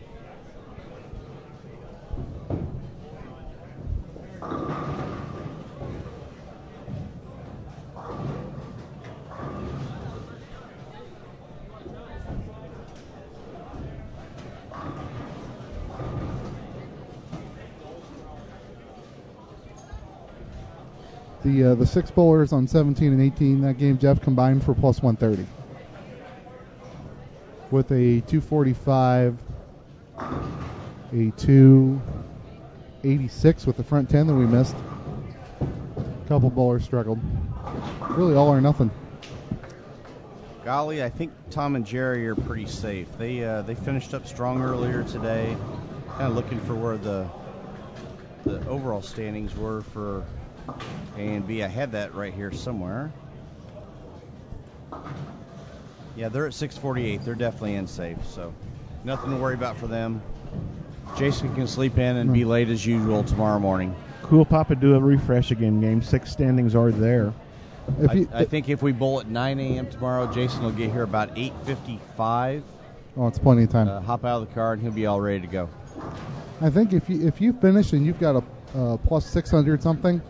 The 6 bowlers on 17 and 18, that game, Jeff, combined for plus 130. With a 245, a 286 with the front 10 that we missed. A couple bowlers struggled. Really all or nothing. Golly, I think Tom and Jerry are pretty safe. They finished up strong earlier today. Kind of looking for where the overall standings were for A and B. I had that right here somewhere. Yeah, they're at 648. They're definitely in safe, so nothing to worry about for them. Jason can sleep in and be late as usual tomorrow morning. Cool Papa do a refresh again game. 6 standings are there. I think if we bowl at 9 a.m. tomorrow, Jason will get here about 8:55. Oh, it's plenty of time. Hop out of the car and he'll be all ready to go. I think if you finish and you've got a plus 600 something,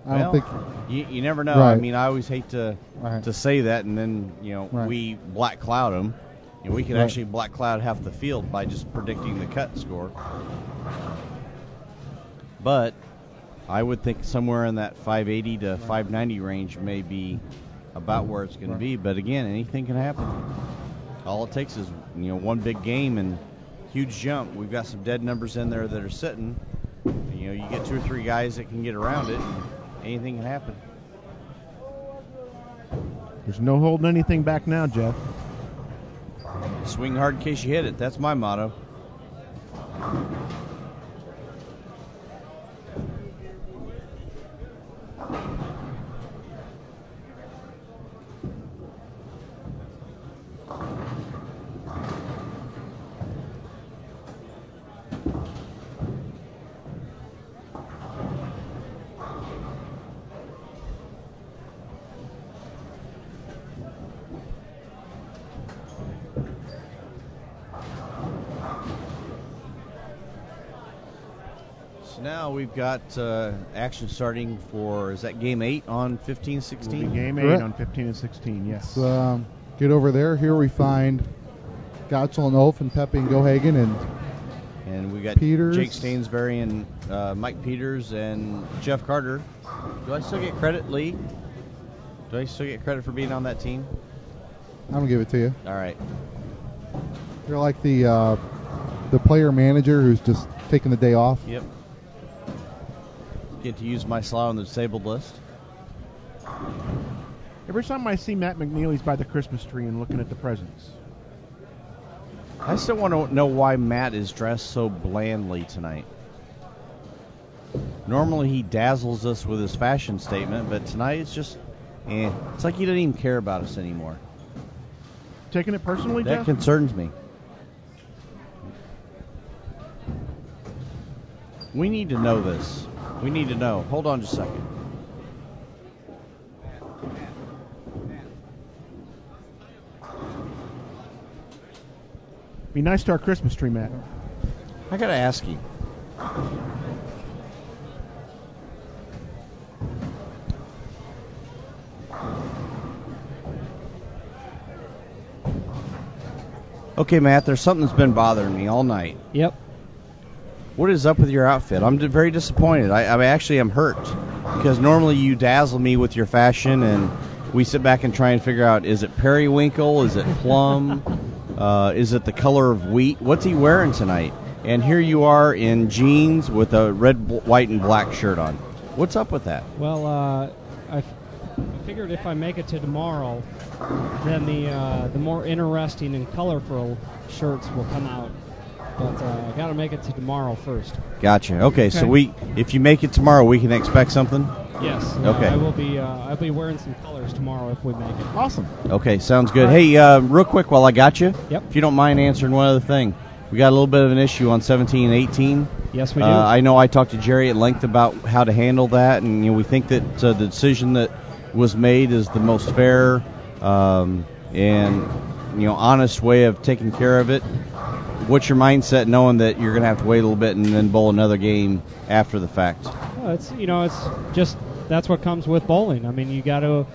I don't think you never know. Right. I mean, I always hate to say that, and then Right. we black cloud them. We could Right. actually black cloud half the field by just predicting the cut score. But I would think somewhere in that 580 to 590 range may be about where it's going to be. But again, anything can happen. All it takes is one big game and huge jump. We've got some dead numbers in there that are sitting. You get 2 or 3 guys that can get around it. And anything can happen. There's no holding anything back now, Jeff. Swing hard in case you hit it. That's my motto. Now we've got action starting for, is that game 8 on 15-16? Game 8 Correct. on 15 and 16, yes. Get over there. Here we find Gotchel and Wolfe and Pepe and Gohagen and we got Peters. Jake Stainsbury and Mike Peters and Jeff Carter. Do I still get credit, Lee? Do I still get credit for being on that team? I'm going to give it to you. All right. You're like the player manager who's just taking the day off. Yep. Get to use my slot on the disabled list. Every time I see Matt McNeely's by the Christmas tree and looking at the presents. I still want to know why Matt is dressed so blandly tonight. Normally he dazzles us with his fashion statement, but tonight it's just, it's like he doesn't even care about us anymore. Taking it personally, That Jeff? concerns me. We need to know this. We need to know. Hold on just a second. Be nice to our Christmas tree, Matt. I got to ask you. Okay, Matt, there's something that's been bothering me all night. Yep. What is up with your outfit? I'm very disappointed. I actually am hurt because normally you dazzle me with your fashion, and we sit back and try and figure out, is it periwinkle? Is it plum? Is it the color of wheat? What's he wearing tonight? And here you are in jeans with a red, white, and black shirt on. What's up with that? Well, I figured if I make it to tomorrow, then the more interesting and colorful shirts will come out. But I got to make it to tomorrow first. Gotcha. Okay, so if you make it tomorrow, we can expect something? Yes. Okay. I'll be wearing some colors tomorrow if we make it. Awesome. Okay, sounds good. Hey, real quick while I got you, Yep. if you don't mind answering one other thing. We got a little bit of an issue on 17 and 18. Yes, we do. I know I talked to Jerry at length about how to handle that, and we think that the decision that was made is the most fair and honest way of taking care of it. What's your mindset knowing that you're going to have to wait a little bit and then bowl another game after the fact? Well, it's just that's what comes with bowling. I mean, you got to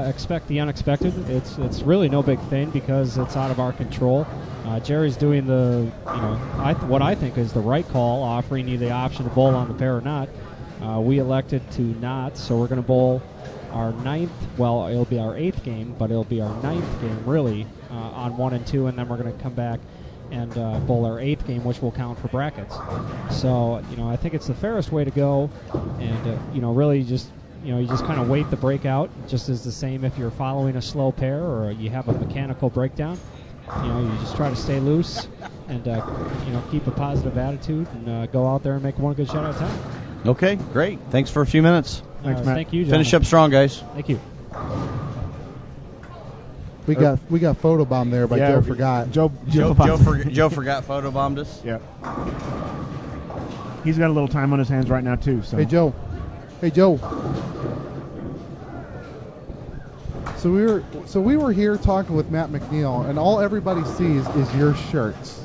expect the unexpected. It's really no big thing because it's out of our control. Jerry's doing what I think is the right call, offering you the option to bowl on the pair or not. We elected to not, so we're going to bowl our ninth. Well, it'll be our 8th game, but it'll be our 9th game really on 1 and 2, and then we're going to come back and bowl our 8th game, which will count for brackets. So, I think it's the fairest way to go, and really just you just kind of wait the breakout. Just as the same if you're following a slow pair or you have a mechanical breakdown. You just try to stay loose and keep a positive attitude and go out there and make one good shot at a time. Okay, great. Thanks for a few minutes. Thanks, Matt. Thank you, John. Finish up strong, guys. Thank you. We got photobombed there, but Joe forgot. Joe forgot photobombed us. Yeah. He's got a little time on his hands right now too. So. Hey Joe. So we were here talking with Matt McNeil, and all everybody sees is your shirts.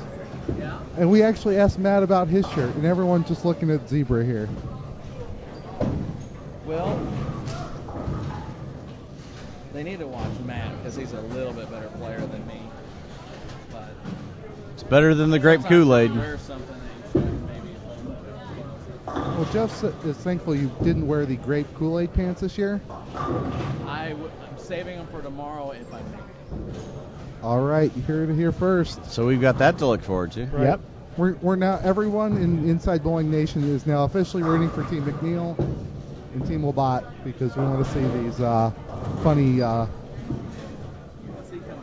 Yeah. And we actually asked Matt about his shirt, and everyone's just looking at Zebra here. Well, they need to watch Matt because he's a little bit better player than me. But it's better than the grape Kool-Aid. Wear something that you should maybe a little bit. Well, Jeff is thankful you didn't wear the grape Kool-Aid pants this year. I'm saving them for tomorrow if I make it. All right, you heard it here first. So we've got that to look forward to. Right. Yep. We're now, everyone in Inside Bowling Nation is now officially rooting for Team McNeil and Team Labatt because we want to see these funny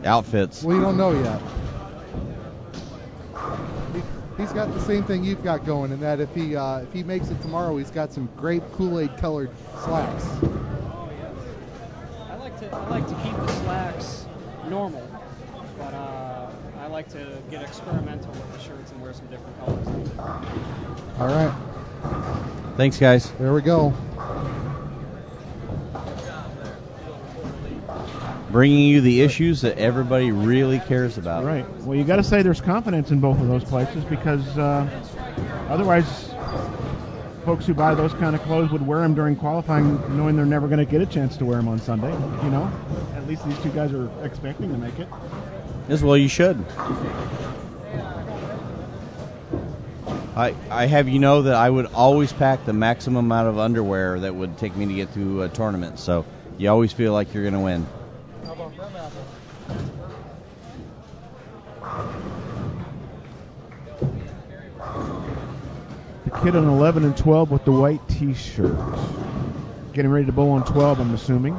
outfits. We don't know yet. He's got the same thing you've got going in that if he makes it tomorrow, he's got some grape Kool-Aid colored slacks. Oh yes. I like to keep the slacks normal, but I like to get experimental with the shirts and wear some different colors. All right. Thanks, guys. There we go. Bringing you the issues that everybody really cares about. Right. Well, you got to say there's confidence in both of those places because otherwise, folks who buy those kind of clothes would wear them during qualifying, knowing they're never going to get a chance to wear them on Sunday. At least these two guys are expecting to make it. As well, you should. I have that I would always pack the maximum amount of underwear that would take me to get to a tournament. So you always feel like you're going to win. The kid on 11 and 12 with the white T-shirt. Getting ready to bowl on 12, I'm assuming.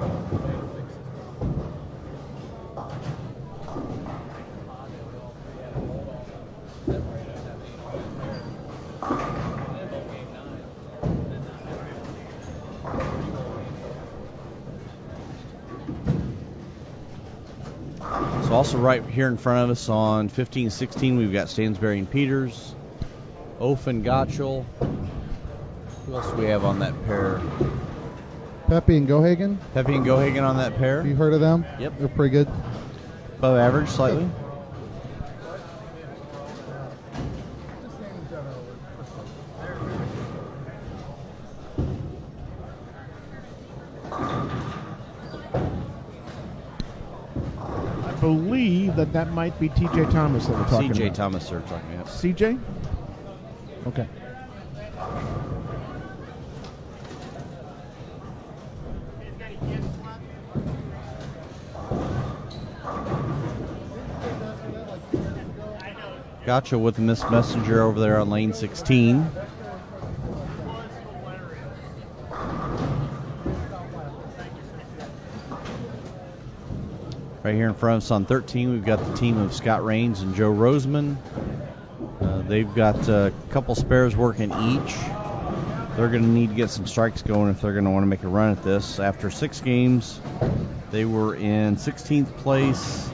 So also right here in front of us on 15-16, we've got Stansberry and Peters, Wolfe and Gottschall. Who else do we have on that pair? Pepe and Gohagen. Pepe and Gohagen on that pair. Have you heard of them? Yep. They're pretty good. Above average, slightly. I believe that might be T.J. Thomas that we're talking about. C.J. Thomas they're talking about. C.J.? Okay. Gotcha with Miss Messenger over there on lane 16. Right here in front of us on 13, we've got the team of Scott Raines and Joe Roseman. They've got a couple spares working each. They're going to need to get some strikes going if they're going to want to make a run at this. After 6 games, they were in 16th place.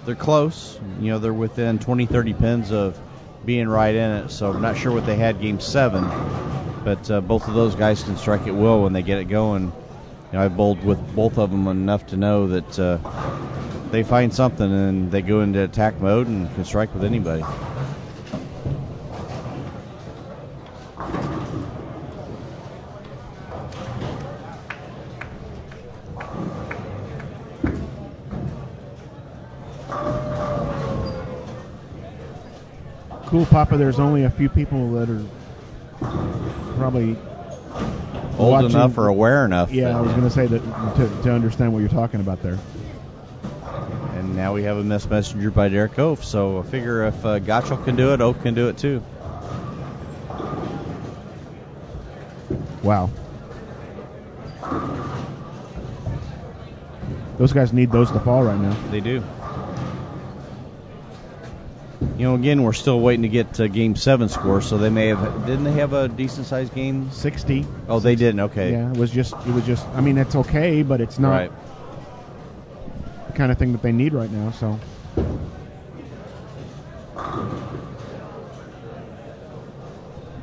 They're close. They're within 20, 30 pins of being right in it. So I'm not sure what they had game 7. But both of those guys can strike at will when they get it going. I've bowled with both of them enough to know that they find something and they go into attack mode and can strike with anybody. Cool, Papa. There's only a few people that are probably old watching, enough or aware enough. Yeah, I was going to say that to understand what you're talking about there. And now we have a miss messenger by Derek Oaf. So I figure if Gotchel can do it, Oaf can do it too. Wow. Those guys need those to fall right now. They do. Again, we're still waiting to get Game 7 score, so they may have. Didn't they have a decent sized game? 60. Oh, they didn't. Okay. Yeah, it was just. I mean, it's okay, but it's not right. The kind of thing that they need right now. So.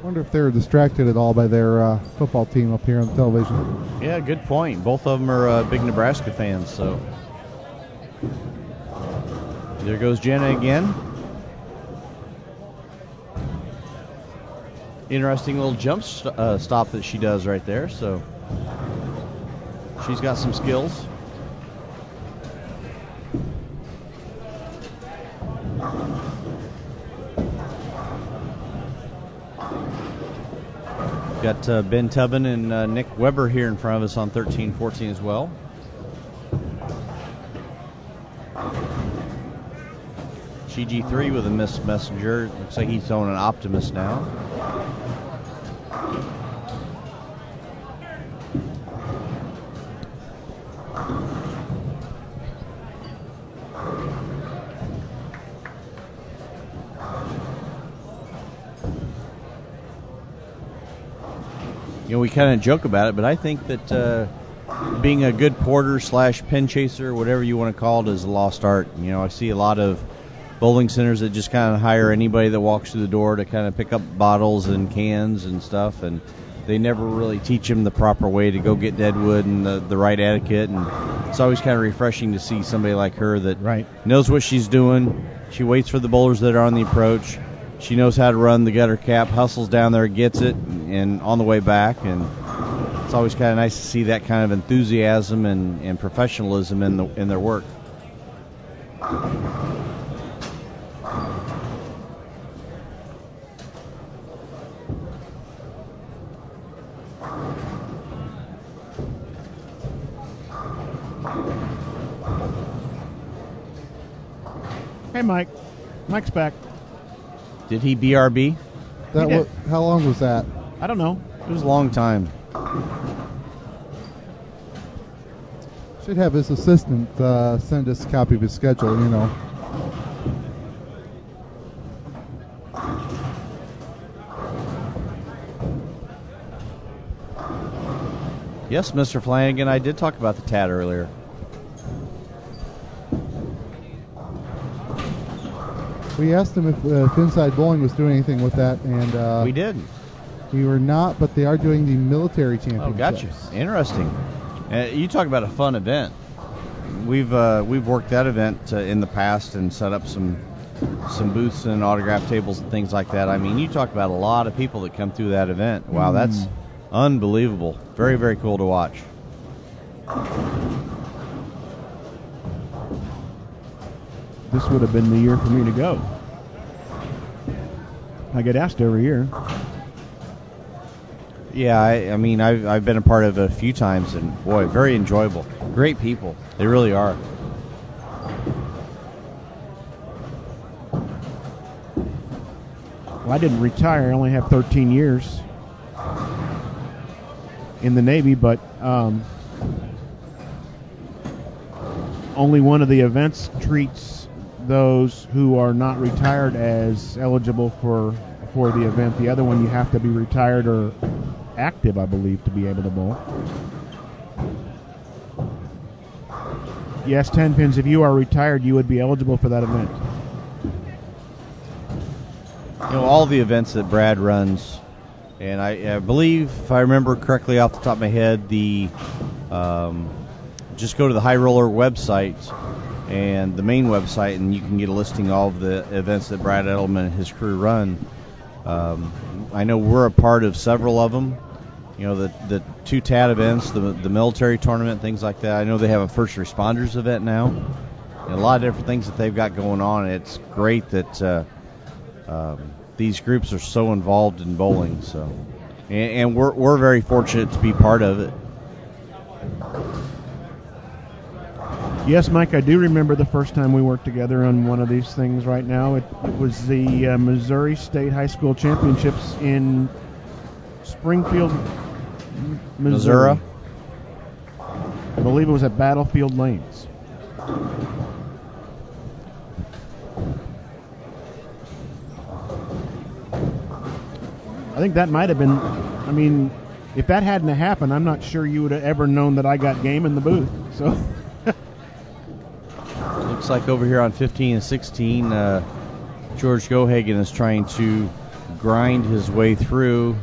Wonder if they're distracted at all by their football team up here on the television. Yeah, good point. Both of them are big Nebraska fans, so. There goes Jenna again. Interesting little jump stop that she does right there, so she's got some skills. Got Ben Tubbin and Nick Weber here in front of us on 13-14 as well. GG3 with a missed messenger. Looks like he's throwing an Optimist now. We kind of joke about it, but I think that being a good porter / pin chaser, whatever you want to call it, is a lost art. I see a lot of bowling centers that just kind of hire anybody that walks through the door to kind of pick up bottles and cans and stuff, and they never really teach them the proper way to go get deadwood and the right etiquette. And it's always kind of refreshing to see somebody like her that knows what she's doing. She waits for the bowlers that are on the approach. She knows how to run the gutter cap, hustles down there, gets it, and on the way back. And it's always kind of nice to see that kind of enthusiasm and professionalism in their work. Hey, Mike. Mike's back. Did he BRB? How long was that? I don't know. It was a long time. Should have his assistant send us a copy of his schedule, Yes, Mr. Flanagan, I did talk about the TAT earlier. We asked him if Inside Bowling was doing anything with that, and we did. We were not, but they are doing the military championships. Oh, gotcha. Interesting. You talk about a fun event. We've worked that event in the past and set up some booths and autograph tables and things like that. I mean, you talk about a lot of people that come through that event. Wow, that's unbelievable. Very, very cool to watch. This would have been the year for me to go. I get asked every year. Yeah, I mean, I've been a part of it a few times, and boy, very enjoyable. Great people. They really are. Well, I didn't retire. I only have 13 years in the Navy, but only one of the events treats those who are not retired as eligible for the event. The other one, you have to be retired or active, I believe, to be able to bowl. Yes, 10 pins. If you are retired, you would be eligible for that event. All the events that Brad runs, and I believe, if I remember correctly off the top of my head, the just go to the High Roller website and the main website, and you can get a listing of all of the events that Brad Edelman and his crew run. I know we're a part of several of them. The two TAD events, the military tournament, things like that. I know they have a first responders event now, and a lot of different things that they've got going on. It's great that these groups are so involved in bowling. So, and we're very fortunate to be part of it. Yes, Mike, I do remember the first time we worked together on one of these things right now. It was the Missouri State High School Championships in Springfield, Missouri. I believe it was at Battlefield Lanes. I think that might have been, I mean, if that hadn't happened, I'm not sure you would have ever known that I got game in the booth. So. Looks like over here on 15 and 16, George Gohagen is trying to grind his way through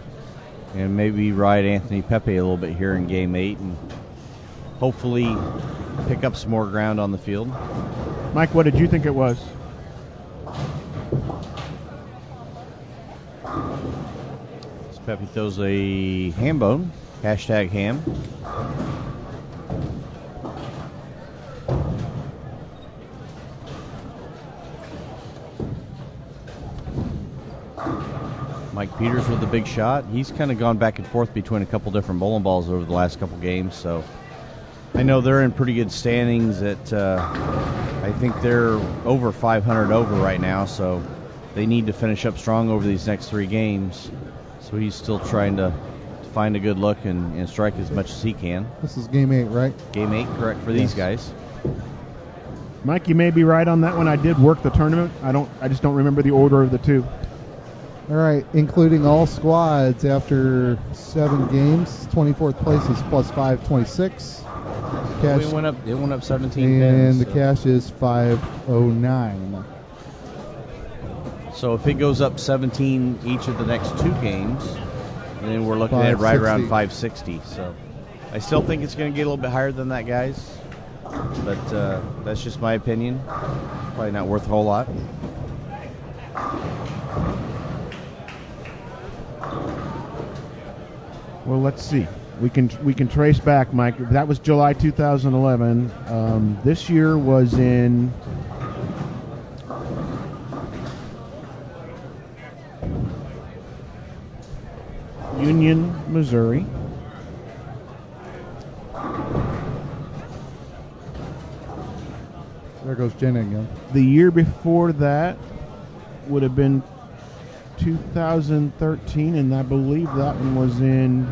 and maybe ride Anthony Pepe a little bit here in Game 8 and hopefully pick up some more ground on the field. Mike, what did you think it was? Pepe throws a ham bone, hashtag ham. Mike Peters with the big shot. He's kind of gone back and forth between a couple different bowling balls over the last couple games, so I know they're in pretty good standings. I think they're over 500 over right now, so they need to finish up strong over these next 3 games. So he's still trying to find a good look and strike as much as he can. This is Game 8, right? Game 8, correct, for these guys. Mike, you may be right on that one. I did work the tournament. I just don't remember the order of the two. All right, including all squads after 7 games, 24th place is plus 526. Cash, it went up 17 and pins, the cash is 509. So if it goes up 17 each of the next 2 games, then we're looking at right around 560. So I still think it's going to get a little bit higher than that, guys. But that's just my opinion. Probably not worth a whole lot. Well, let's see. We can trace back, Mike. That was July 2011. This year was in Union, Missouri. There goes Jenna again. The year before that would have been 2013, and I believe that one was in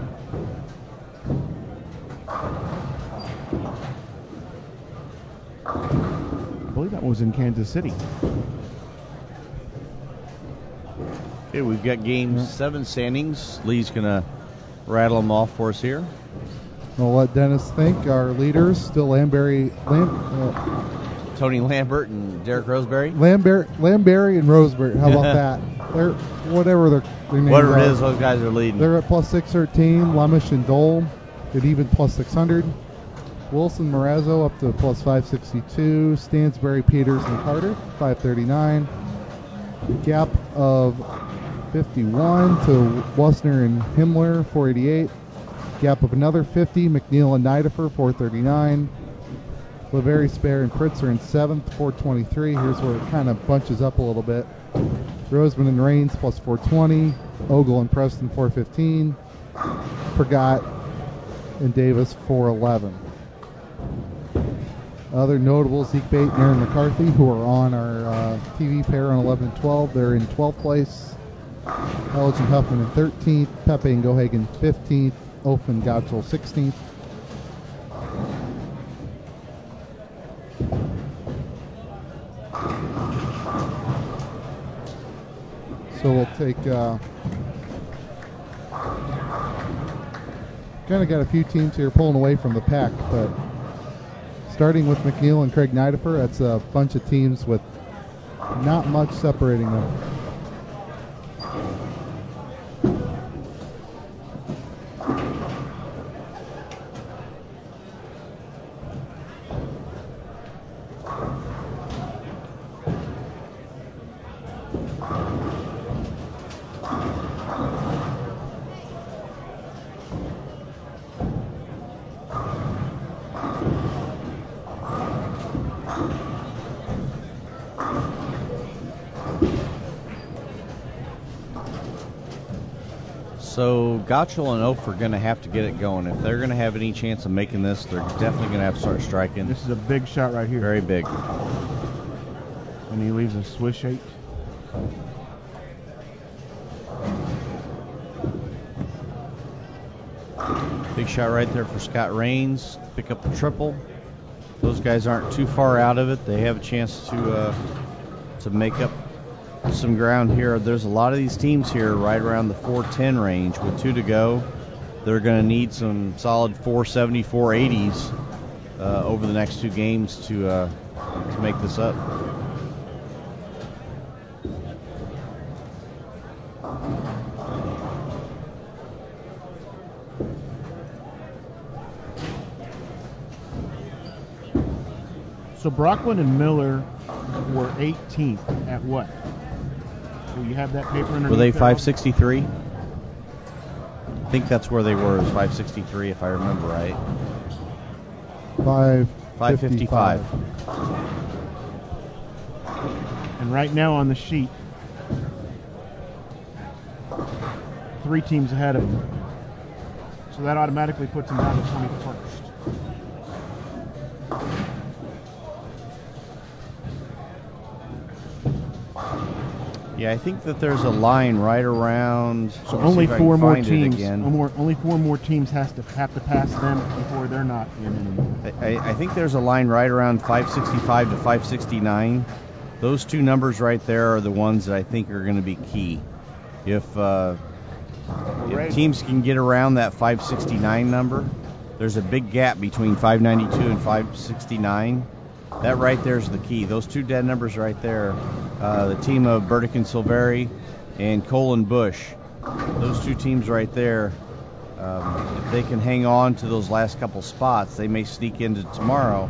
Kansas City. Okay, we've got Game 7 standings. Lee's going to rattle them off for us here. We'll let Dennis think. Our leaders still Tony Lambert and Derek Roseberry. Lamberry and Roseberry. How about that? They're whatever their names whatever are. it is, those guys are leading. They're at plus 613. Lemish and Dole at even plus 600. Wilson Morazzo up to plus 562. Stansberry, Peters, and Carter 539. Gap of 51 to Wussner and Himmler 488. Gap of another 50. McNeil and Nidifer 439. Laveri, Spare, and Pritz are in 7th, 423. Here's where it kind of bunches up a little bit. Roseman and Raines plus 420. Ogle and Preston 415. Forgot and Davis 411. Other notables, Zeke Bate and Aaron McCarthy, who are on our TV pair on 11 and 12. They're in 12th place. Elledge and Huffman in 13th. Pepe and Gohagen 15th. Oaf and Gottschall 16th. So we'll take, kind of got a few teams here pulling away from the pack, but starting with McNeil and Craig Nidifer, that's a bunch of teams with not much separating them. So Gotchel and Oaf are going to have to get it going. If they're going to have any chance of making this, they're definitely going to have to start striking. This is a big shot right here. Very big. And he leaves a swish 8. Big shot right there for Scott Rains. Pick up the triple. Those guys aren't too far out of it. They have a chance to make up some ground here. There's a lot of these teams here right around the 410 range with 2 to go. They're going to need some solid 470, 480s over the next 2 games to make this up. So Brockland and Miller were 18th at what? Do you have that paper underneath? Were they there? 563? I think that's where they were, is 563 if I remember right. 555. And right now on the sheet, 3 teams ahead of them. So that automatically puts them down to 21st. Yeah, I think that there's a line right around. So only 4 more teams. Only 4 more teams have to pass them before they're not in anymore. I think there's a line right around 565 to 569. Those 2 numbers right there are the ones that I think are going to be key. If teams can get around that 569 number, there's a big gap between 592 and 569. That right there is the key. Those 2 dead numbers right there, the team of Burdick and Silveri and Cole and Bush, those 2 teams right there, if they can hang on to those last couple spots, they may sneak into tomorrow.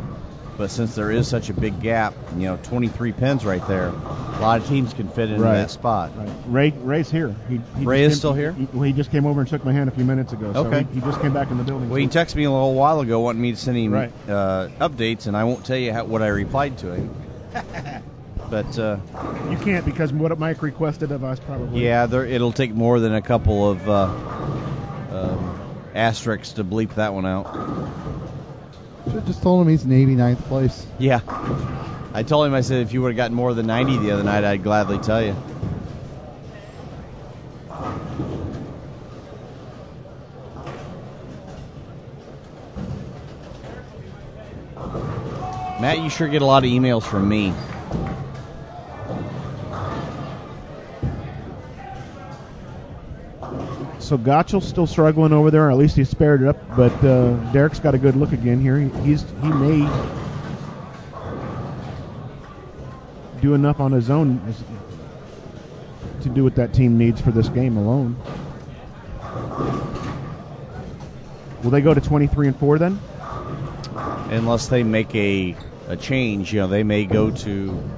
But since there is such a big gap, 23 pins right there, a lot of teams can fit into that spot. Right. Ray's here. Ray is still here? He just came over and shook my hand a few minutes ago. Okay. So he just came back in the building. Well, he texted me a little while ago wanting me to send him updates, and I won't tell you what I replied to him. But you can't, because what Mike requested of us probably. Yeah, it'll take more than a couple of asterisks to bleep that one out. Should have just told him he's in 89th place. Yeah. I told him, I said, if you would have gotten more than 90 the other night, I'd gladly tell you. Matt, you sure get a lot of emails from me. So Gotchel's still struggling over there, or at least he spared it up. But Derek's got a good look again here. He may do enough on his own to do what that team needs for this game alone. Will they go to 23-4 then? Unless they make a change, they may go to.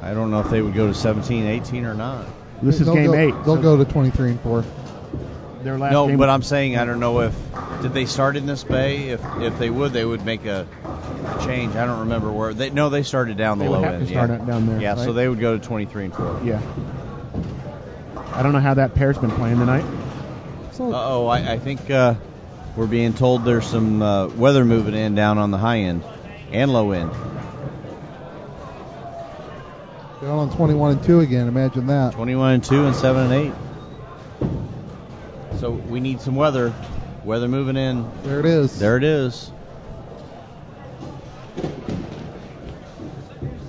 I don't know if they would go to 17-18 or not. This is game 8. They'll go to 23-4. Their last no, game. But I'm saying I don't know did they start in this bay? If they would make a change. I don't remember where they started down the low end. They would have to start it down there. Yeah, right? so they would go to 23-4. Yeah. I don't know how that pair's been playing tonight. I think we're being told there's some weather moving in down on the high end and low end. Down on 21-2 again. Imagine that. 21-2 and 7-8. So we need some weather. Weather moving in. There it is. There it is.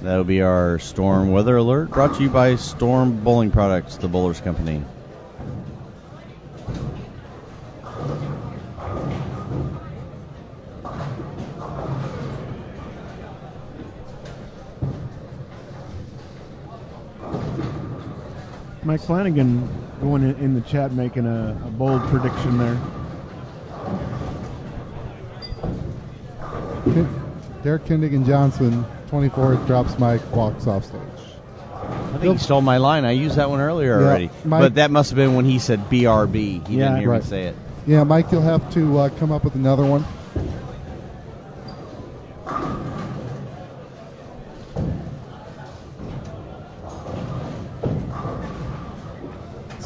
That'll be our storm weather alert, brought to you by Storm Bowling Products, the Bowlers Company. Mike Flanagan going in the chat making a bold prediction there. Derek Kindigan Johnson, 24th, drops Mike, walks off stage. I think he stole my line. I used that one earlier already. Mike, but that must have been when he said BRB. He didn't hear me say it. Yeah, Mike, you'll have to come up with another one.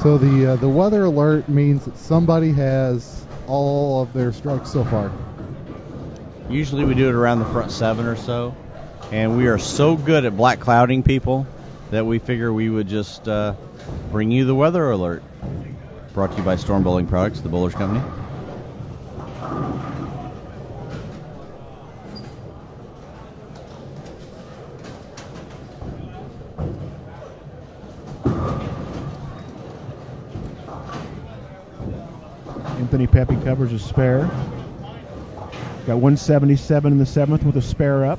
So the weather alert means that somebody has all of their strikes so far. Usually we do it around the front 7 or so, and we are so good at black clouding people that we figure we would just bring you the weather alert. Brought to you by Storm Bowling Products, the Bowlers Company. Anthony Pepe covers a spare. Got 177 in the 7th with a spare up.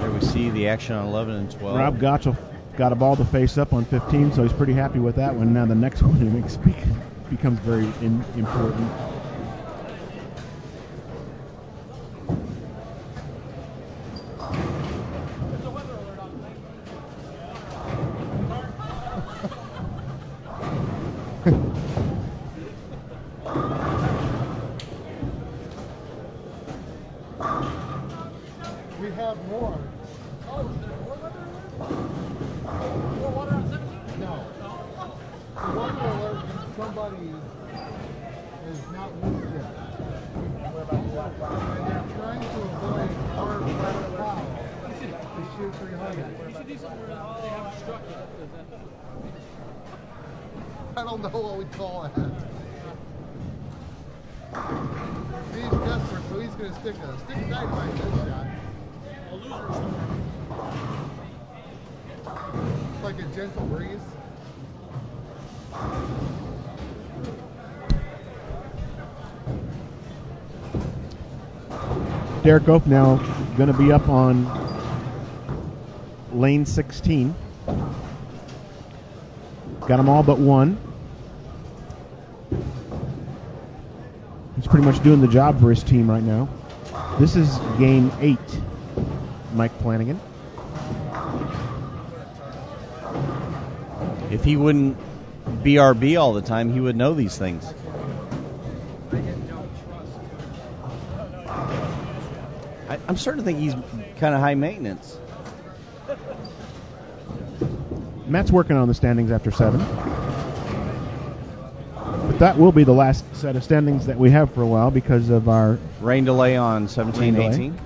There we see the action on 11 and 12. Rob Gottschall got a ball to face up on 15, so he's pretty happy with that one. Now the next one becomes very important. We have more. Oh, is there more weather alert? More water on 17? No. The weather alert means somebody is not moved yet. And they're trying to avoid hard weather cloud to shoot 300. I don't know what we call that. Steve's desperate, so he's going to stick a dynamite in this shot. A loser or something. It's like a gentle breeze. Derek Oaf now going to be up on lane 16. Got them all but one. He's pretty much doing the job for his team right now. This is game 8, Mike Flanagan. If he wouldn't BRB all the time, he would know these things. I'm starting to think he's kind of high maintenance. Matt's working on the standings after 7. But that will be the last set of standings that we have for a while because of our rain delay on 17, 18.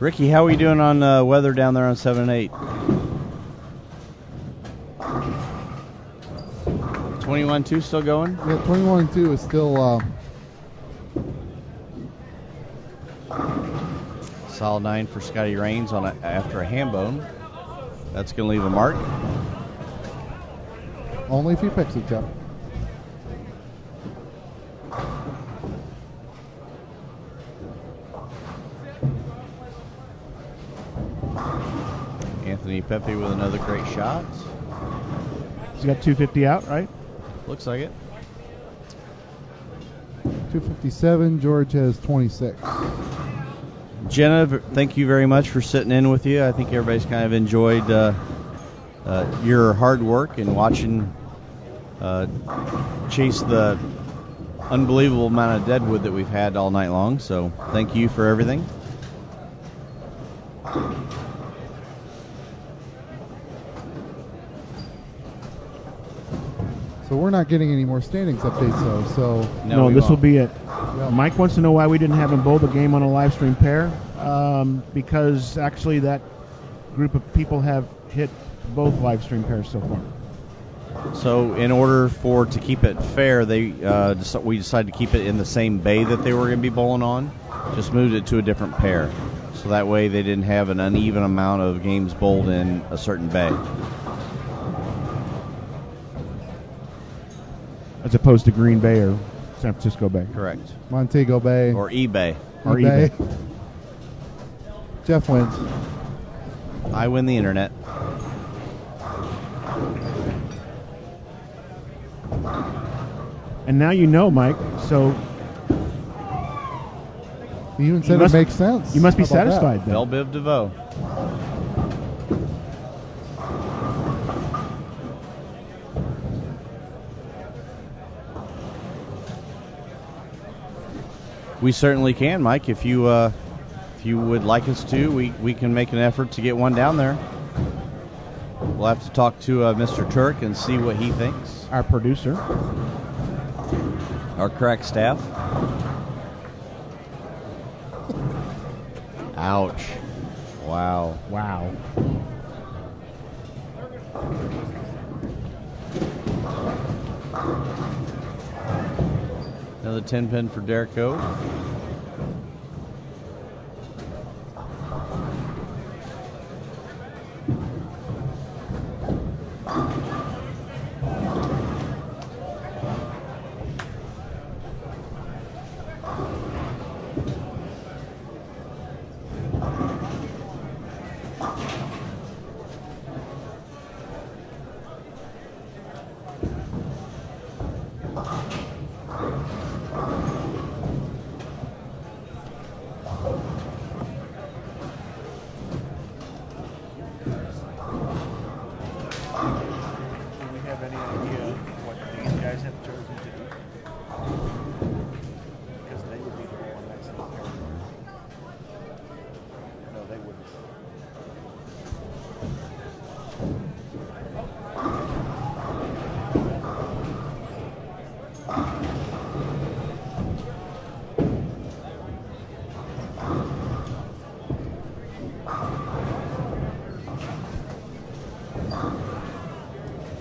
Ricky, how are we doing on weather down there on 7 and 8? 21-2 still going? Yeah, 21-2 is still solid 9 for Scotty Raines after a ham bone. That's going to leave a mark. Only if he picks it, Jeff. Anthony Pepe with another great shot. He's got 250 out, right? Looks like it. 257. George has 26. Jenna, thank you very much for sitting in with you. I think everybody's kind of enjoyed your hard work and watching chase the unbelievable amount of deadwood that we've had all night long. So thank you for everything. So we're not getting any more standings updates, though. So no, this will be it. Mike wants to know why we didn't have him bowl the game on a live stream pair. Because actually that group of people have hit both live stream pairs so far. So in order to keep it fair, we decided to keep it in the same bay that they were going to be bowling on. Just moved it to a different pair. So that way they didn't have an uneven amount of games bowled in a certain bay. As opposed to Green Bay or San Francisco Bay. Correct. Montego Bay. Or eBay. Or eBay. Jeff wins. I win the internet. And now you know, Mike. So He even said it makes sense. You must be How about that? satisfied then. Belle Biv DeVoe. We certainly can, Mike. If you would like us to, we can make an effort to get one down there. We'll have to talk to Mr. Turk and see what he thinks. Our producer. Our crack staff. Ouch. Wow. Wow. Another 10 pin for Derek O.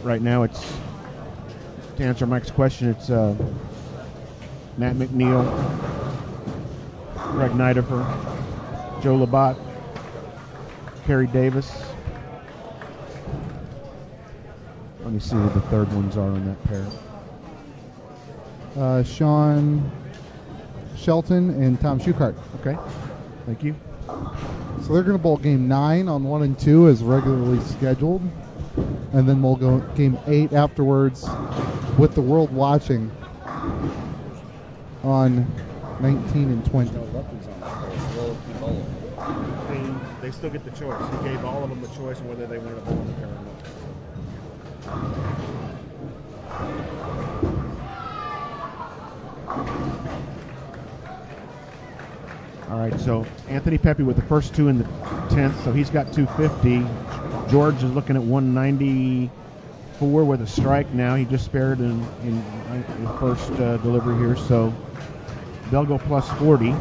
Right now, it's to answer Mike's question. It's Matt McNeil, Greg Niederfer, Joe Labatt, Kerry Davis. Let me see who the third ones are in that pair. Sean Shelton and Tom Schuchart. Okay, thank you. So they're going to bowl game 9 on 1 and 2 as regularly scheduled. And then we'll go game 8 afterwards with the world watching on 19 and 20. They still get the choice. He gave all of them the choice of whether they wanted to bowl in the pair or not. All right, so Anthony Pepe with the first 2 in the 10th, so he's got 250. George is looking at 194 with a strike now. He just spared in his first delivery here, so they'll go plus 40.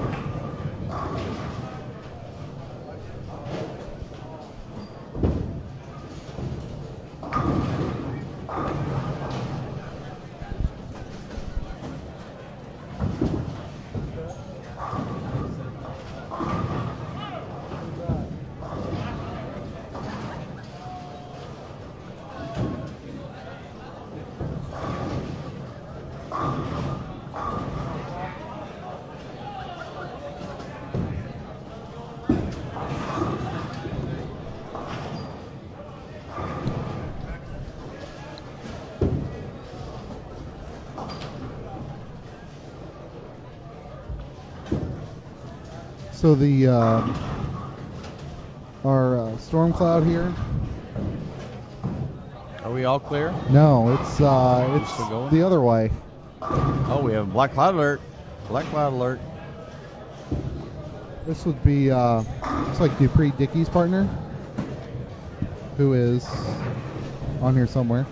So the our storm cloud here. Are we all clear? No, it's still going? the other way. Oh, we have a black cloud alert. Black cloud alert. This would be it's like Dupree Dickey's partner, who is on here somewhere.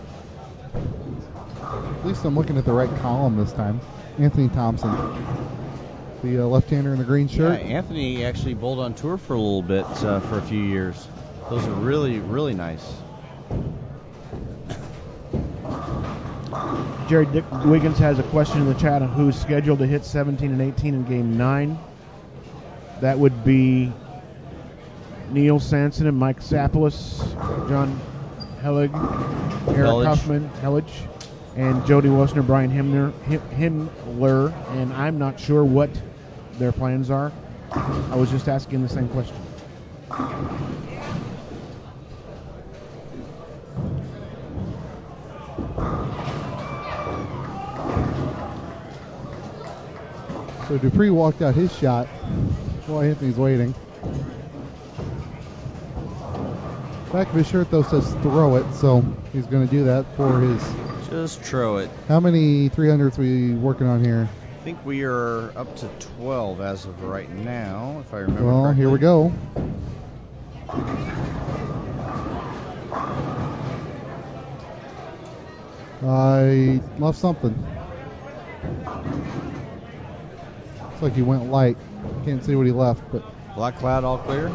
At least I'm looking at the right column this time. Anthony Thompson, the left-hander in the green shirt. Yeah, Anthony actually bowled on tour for a little bit for a few years. Those are really, really nice. Jerry Dick Wiggins has a question in the chat on who's scheduled to hit 17 and 18 in game 9. That would be Neil Sanson and Mike Sapoulos, John Hellig, Eric Huffman, Hellich, and Jody Wilson, Brian Himmler, and I'm not sure what their plans are. I was just asking the same question. So Dupree walked out his shot while Anthony's waiting. Back of his shirt, though, says throw it, so he's going to do that for his... Just throw it. How many 300s are we working on here? I think we are up to 12 as of right now, if I remember Well, correctly. here we go. I left something. Looks like he went light. Can't see what he left, but... Black cloud all clear?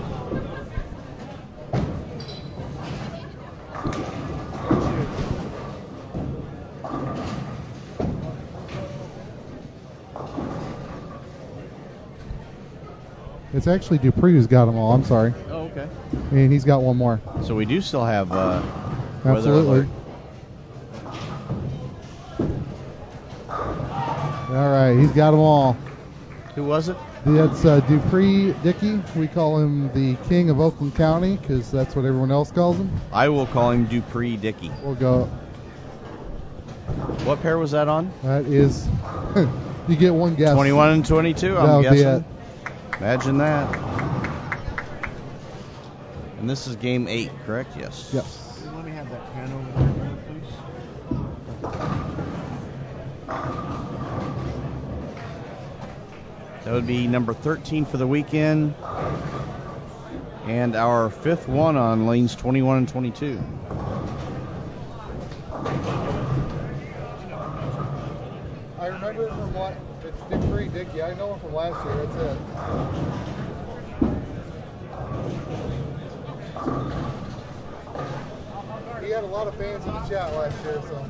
It's actually Dupree who's got them all. I'm sorry. Oh, okay. And he's got one more. So we do still have weather Absolutely. alert. All right, he's got them all. Who was it? That's Dupree Dickey. We call him the king of Oakland County because that's what everyone else calls him. I will call him Dupree Dickey. We'll go. What pair was that on? That is, you get one guess. 21 and 22, That I'm would be guessing. it. Imagine that. And this is game 8, correct? Yes. Yes. Let me have that pen over there, please. That would be number 13 for the weekend. And our 5th one on lanes 21 and 22. I remember from what it's Dupree Dickey. I know him from last year. That's it. He had a lot of fans in the chat last year, so.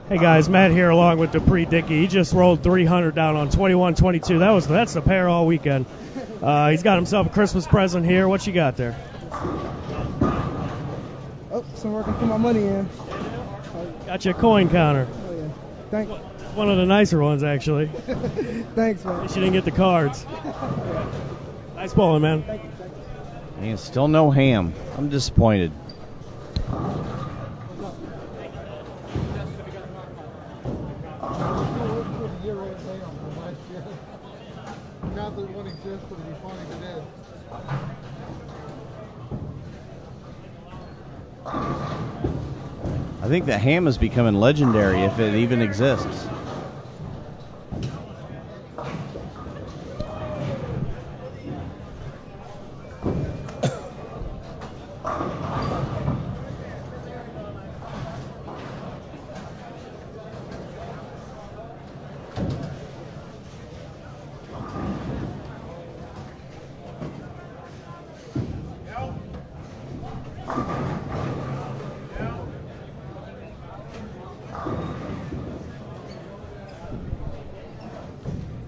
Hey guys, Matt here along with Dupree Dickey. He just rolled 300 down on 21-22. That's the pair all weekend. He's got himself a Christmas present here. What you got there? Oh, someone can put my money in. Got you a coin counter. Oh yeah. Thank. One of the nicer ones actually. Thanks, man. At least you didn't get the cards. Nice bowling, man. Thank you. And still no ham. I'm disappointed. Not that one exists, but it'd be funny if it did. I think the ham is becoming legendary if it even exists.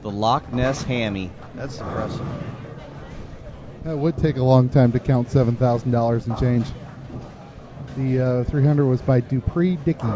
The Loch Ness Hammy. That's impressive. That would take a long time to count $7,000 and change. The 300 was by Dupree Dickey.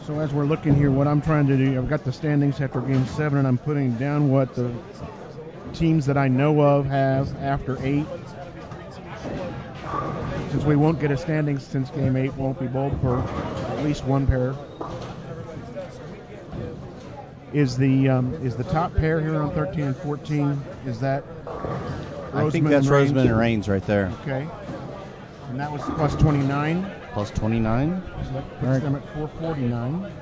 So as we're looking here, what I'm trying to do, I've got the standings after Game 7, and I'm putting down what the teams that I know of have after 8. Since we won't get a standing since Game 8 won't be bowled for at least one pair. Is the top pair here on 13 and 14, is that Roseman I think that's and Raines? Roseman and Raines right there. Okay. And that was plus 29? plus 29. So that puts All right. them at 449.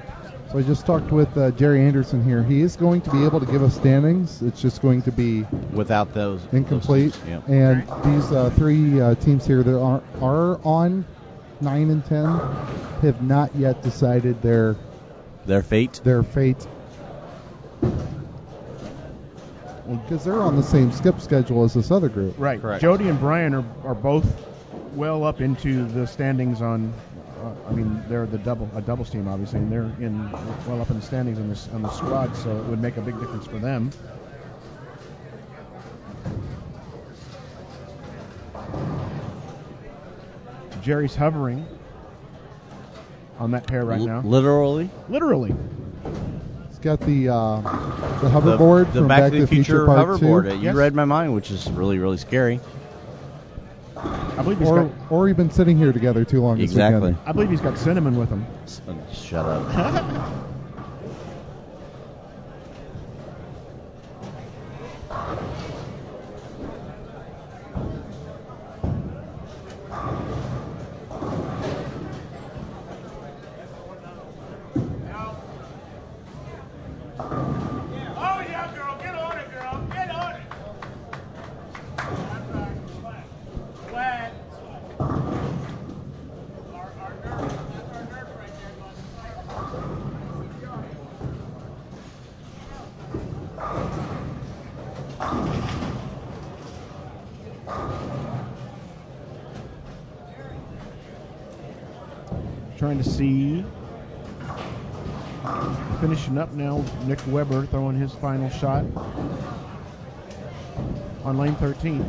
So I just talked with Jerry Anderson here. He is going to be able to give us standings. It's just going to be without those incomplete. Those teams, And these three teams here that are on 9 and 10 have not yet decided their fate. Because they're on the same skip schedule as this other group. Right. Correct. Jody and Brian are both well up into the standings on. They're a doubles team, obviously, and they're well up in the standings on the squad, so it would make a big difference for them. Jerry's hovering on that pair right now. Literally. He's got the hoverboard the from Back to the Future Part 2. hoverboard. You Yes. read my mind, which is really, really scary. I believe he's or we've been sitting here together too long. This Exactly. weekend. I believe he's got cinnamon with him. Shut up. Oh, yeah, girl. Get on it, girl. Get on it. Flat. Trying to see. Finishing up now, Nick Weber throwing his final shot on lane 13.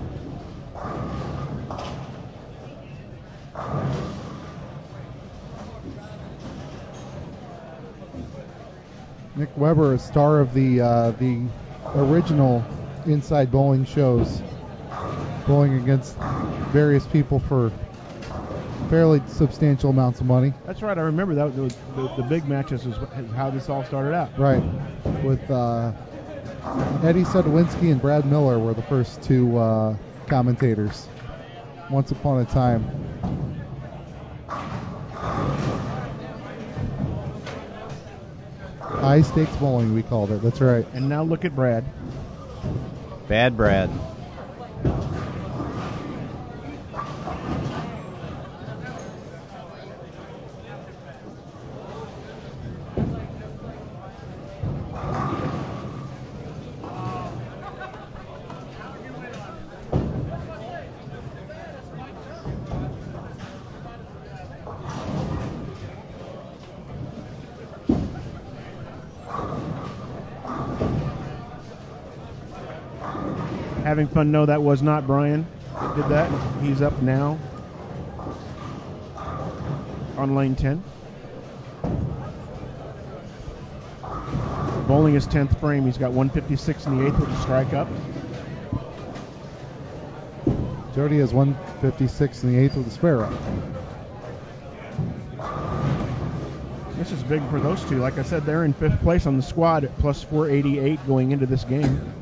Nick Weber, a star of the original Inside Bowling shows, bowling against various people for fairly substantial amounts of money. That's right, I remember that. The big matches is how this all started out. Right, with Eddie Sedowinski and Brad Miller were the first two commentators. Once upon a time. High stakes bowling, we called it. That's right. And now look at Brad. Bad Brad. Having fun, no, that was not Brian that did that. He's up now on lane 10. Bowling his 10th frame. He's got 156 in the 8th with a strike up. Jody has 156 in the 8th with a spare up. This is big for those two. Like I said, they're in 5th place on the squad at plus 488 going into this game.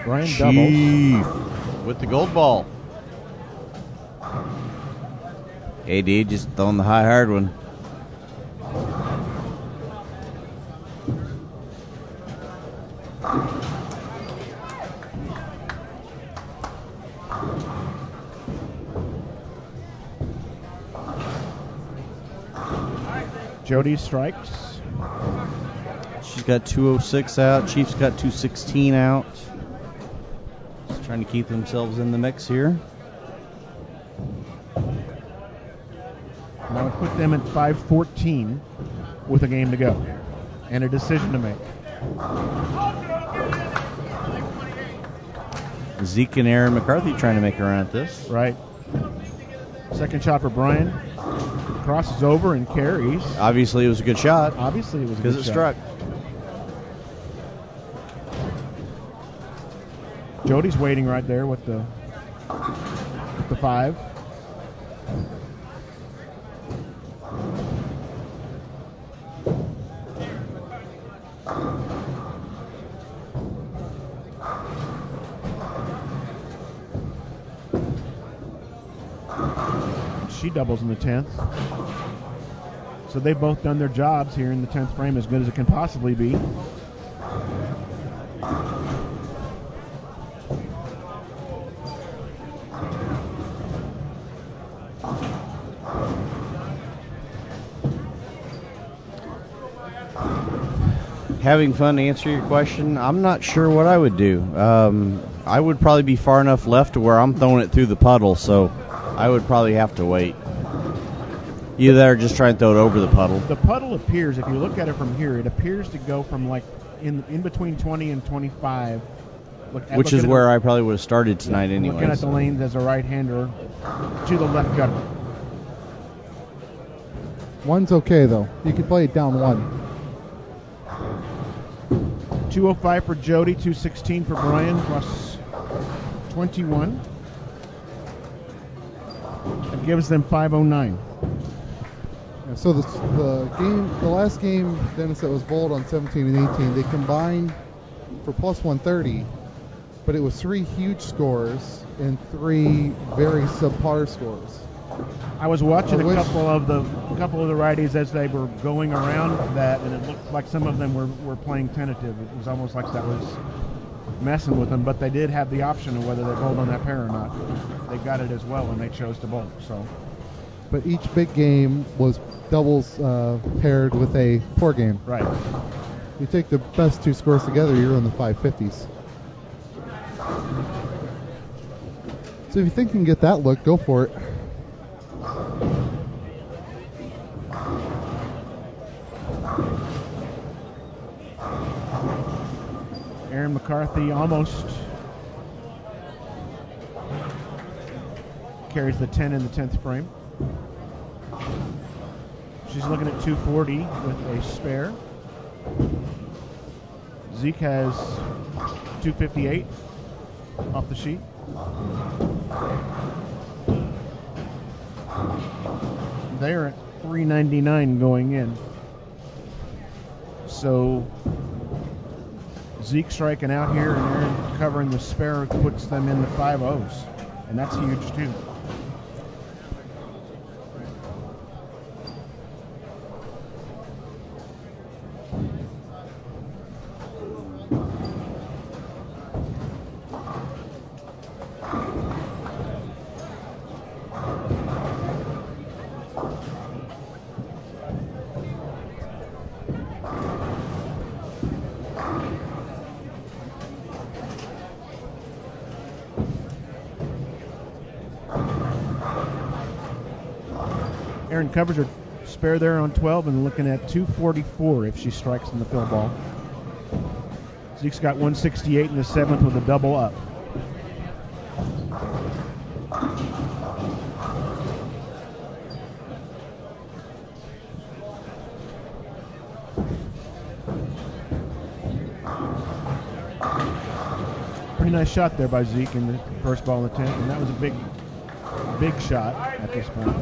Brian doubles with the gold ball. AD just throwing the high hard one. Jody strikes. She's got 206 out. Chief's got 216 out. Just trying to keep themselves in the mix here. That would put them at 514 with a game to go and a decision to make. Zeke and Aaron McCarthy trying to make a run at this. Right. Second shot for Brian. Crosses over and carries. Obviously, it was a good shot. Obviously, it was a good because it struck. Jody's waiting right there with the 5. She doubles in the 10th. So they've both done their jobs here in the 10th frame as good as it can possibly be. Having fun to answer your question, I'm not sure what I would do. I would probably be far enough left to where I'm throwing it through the puddle, so I would probably have to wait. Either that or just try and throw it over the puddle. The puddle appears, if you look at it from here, it appears to go from like in between 20 and 25. Which is where I probably would have started tonight anyway. Looking at the lanes as a right-hander to the left gutter. One's okay, though. You can play it down one. 205 for Jody, 216 for Brian, plus 21. That gives them 509. Yeah, so the last game, Dennis, that was bowled on 17 and 18, they combined for plus 130, but it was 3 huge scores and 3 very subpar scores. I was watching a couple of the righties as they were going around that, and it looked like some of them were playing tentative. It was almost like that was messing with them, but they did have the option of whether they bowled on that pair or not. They got it as well, and they chose to bowl. So, but each big game was doubles paired with a poor game. Right. You take the best 2 scores together, you're in the 550s. So if you think you can get that look, go for it. Aaron McCarthy almost carries the 10 in the 10th frame. She's looking at 240 with a spare. Zeke has 258 off the sheet. They're at 399 going in. So Zeke striking out here and Aaron covering the spare puts them in the 5-0s. And that's huge too. Aaron covers her spare there on 12 and looking at 244 if she strikes in the fill ball. Zeke's got 168 in the 7th with a double up. Pretty nice shot there by Zeke in the first ball in the 10th, and that was a big shot at this point.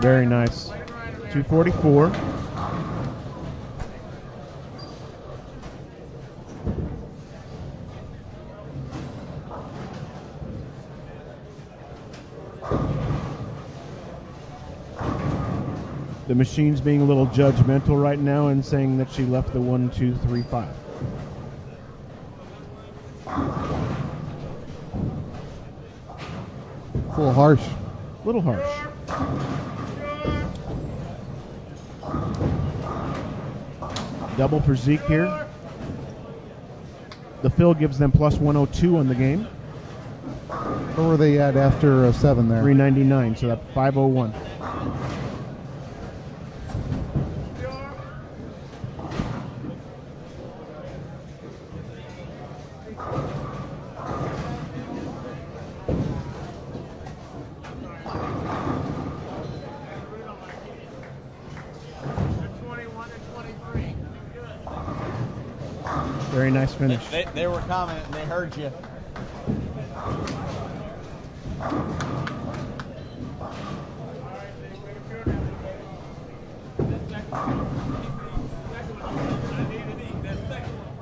Very nice. 244. The machine's being a little judgmental right now and saying that she left the 1, 2, 3, 5. A little harsh. Little harsh. Double for Zeke here. The fill gives them plus 102 on the game. Where were they at after 7 there? 399, so that's 501. Very nice finish. They were commenting. They heard you.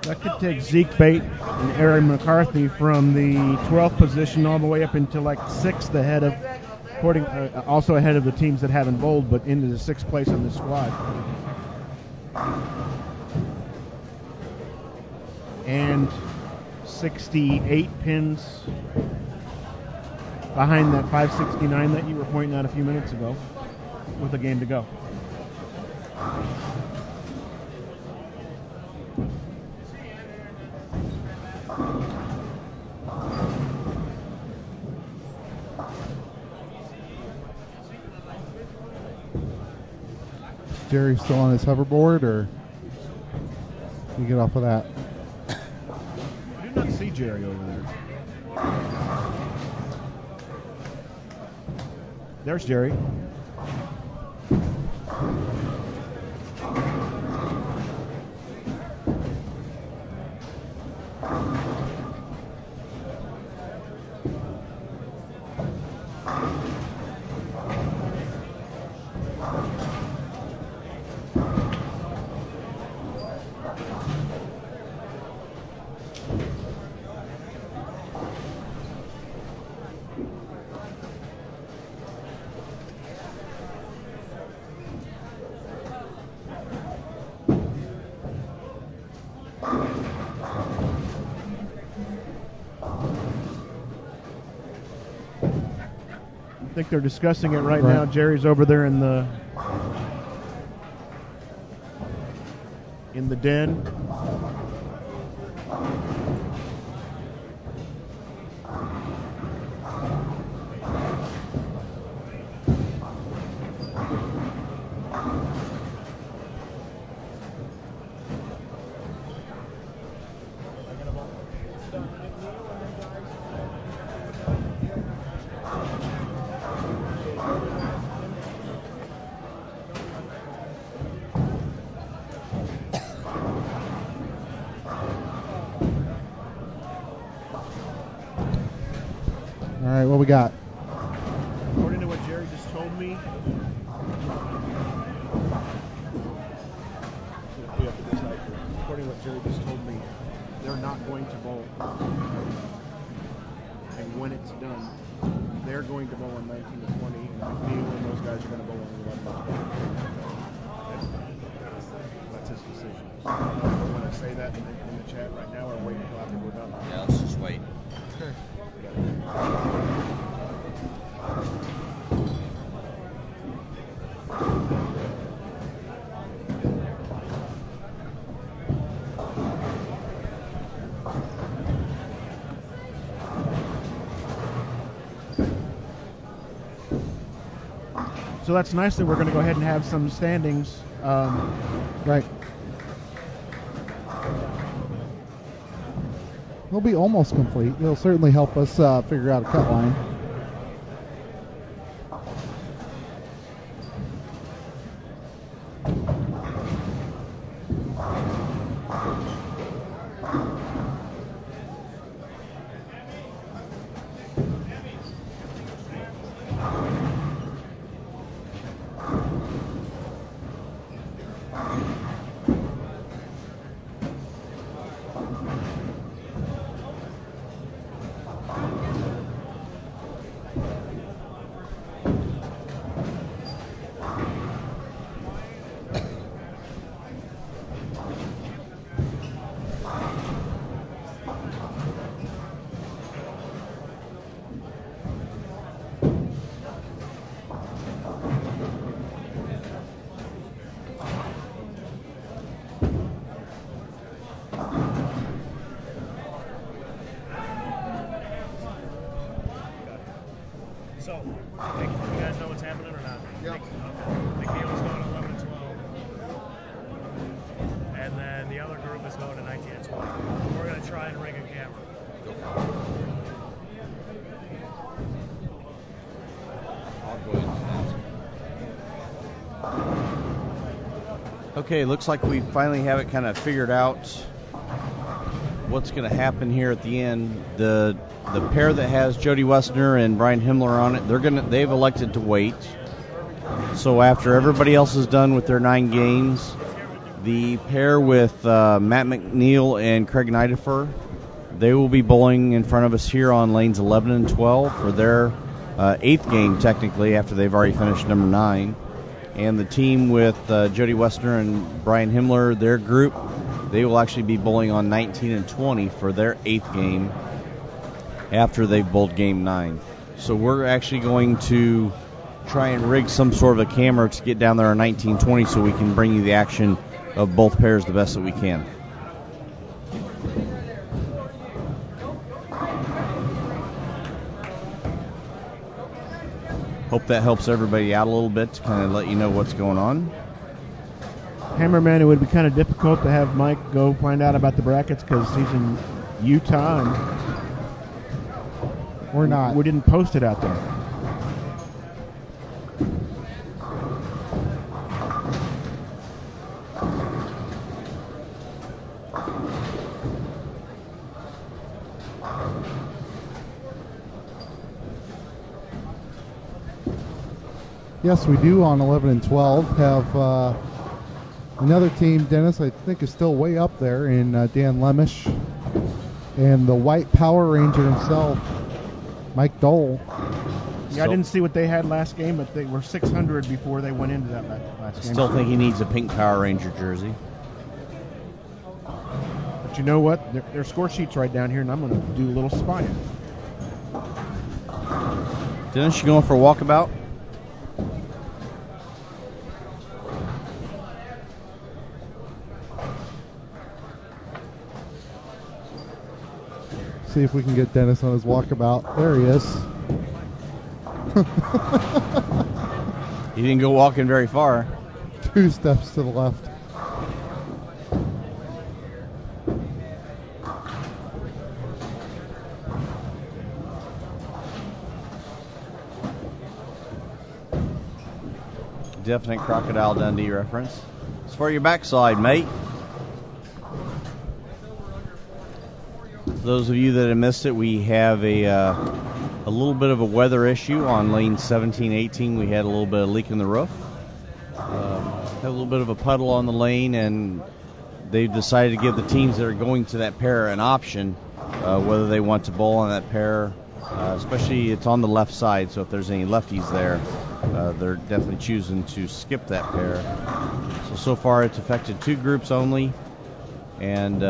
That could take Zeke Bate and Aaron McCarthy from the 12th position all the way up into like 6th ahead of, also ahead of the teams that haven't bowled, but into the 6th place on this squad. And 68 pins behind that 569 that you were pointing out a few minutes ago with a game to go. Jerry still on his hoverboard, or you get off of that? I do not see Jerry over there. There's Jerry. I think they're discussing it right now. Jerry's over there in the den. All right, what we got? According to what Jerry just told me, they're not going to bowl. And when it's done, they're going to bowl on 19 to 20, and I feel those guys are going to bowl on 11 to 20. That's his decision. So I want to say that in the chat right now, or wait until after we're done. Yeah, let's just wait. Okay. So that's nice that we're going to go ahead and have some standings. Right. We'll be almost complete. It'll certainly help us figure out a cut line. So, you guys know what's happening or not? Yep. Okay. McNeil's going to 11 to 12. And then the other group is going to 19 to 20. We're going to try and rig a camera. I'll go ahead and. Okay, looks like we finally have it kind of figured out. what's going to happen here at the end. The pair that has Jody Westner and Brian Himmler on it, they've elected to wait. So after everybody else is done with their 9 games, the pair with Matt McNeil and Craig Nidifer, they will be bowling in front of us here on lanes 11 and 12 for their 8th game, technically, after they've already finished number 9. And the team with Jody Westner and Brian Himmler, their group, they will actually be bowling on 19 and 20 for their 8th game after they've bowled game 9. So we're actually going to try and rig some sort of a camera to get down there on 19-20 so we can bring you the action of both pairs the best that we can. Hope that helps everybody out a little bit to kind of let you know what's going on. Hammerman, it would be kind of difficult to have Mike go find out about the brackets because he's in Utah and we're not. We didn't post it out there. Yes, we do on 11 and 12 have another team, Dennis, I think is still way up there in Dan Lemish and the White Power Ranger himself, Mike Dole. Yeah, I didn't see what they had last game, but they were 600 before they went into that last game. Still think he needs a pink Power Ranger jersey. But you know what? Their score sheet's right down here, and I'm going to do a little spying. Dennis, you going for a walkabout? See if we can get Dennis on his walkabout. There he is. He didn't go walking very far. 2 steps to the left. Definite Crocodile Dundee reference. It's for your backside, mate. For those of you that have missed it, we have a little bit of a weather issue on lane 17, 18. We had a little bit of leak in the roof. Had a little bit of a puddle on the lane, and they've decided to give the teams that are going to that pair an option whether they want to bowl on that pair. Especially it's on the left side, so if there's any lefties there, they're definitely choosing to skip that pair. So far it's affected 2 groups only, and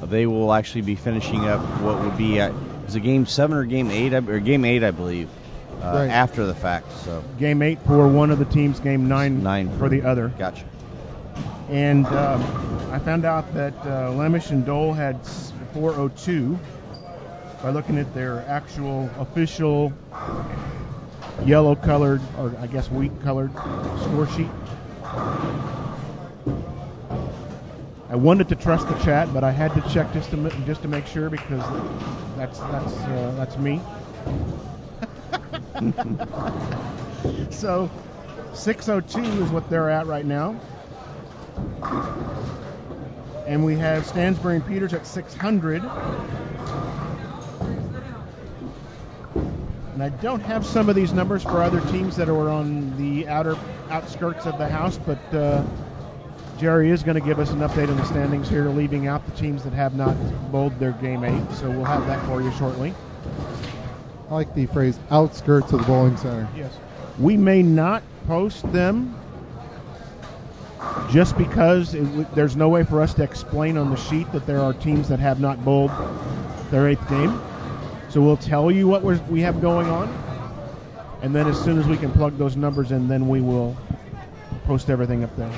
they will actually be finishing up what would be is it game 7 or game 8? Or game 8, I believe, right after the fact. So game 8 for one of the teams, game 9 for the other. Gotcha. And I found out that Lemish and Dole had 402 by looking at their actual official yellow-colored, or I guess wheat-colored score sheet. I wanted to trust the chat, but I had to check just to make sure because that's me. So 602 is what they're at right now, and we have Stansbury and Peters at 600. And I don't have some of these numbers for other teams that are on the outskirts of the house, but Jerry is going to give us an update on the standings here, leaving out the teams that have not bowled their game 8. So we'll have that for you shortly. I like the phrase outskirts of the bowling center. Yes. We may not post them just because there's no way for us to explain on the sheet that there are teams that have not bowled their 8th game. So we'll tell you what we have going on, and then as soon as we can plug those numbers in, then we will post everything up there.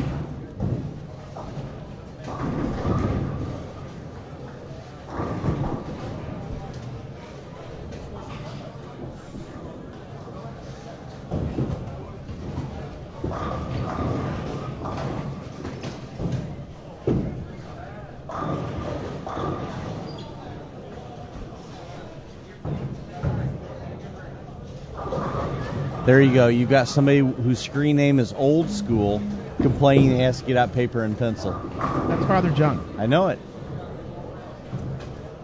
There you go. You've got somebody whose screen name is Old School complaining he has to get out paper and pencil. That's Father John. I know it.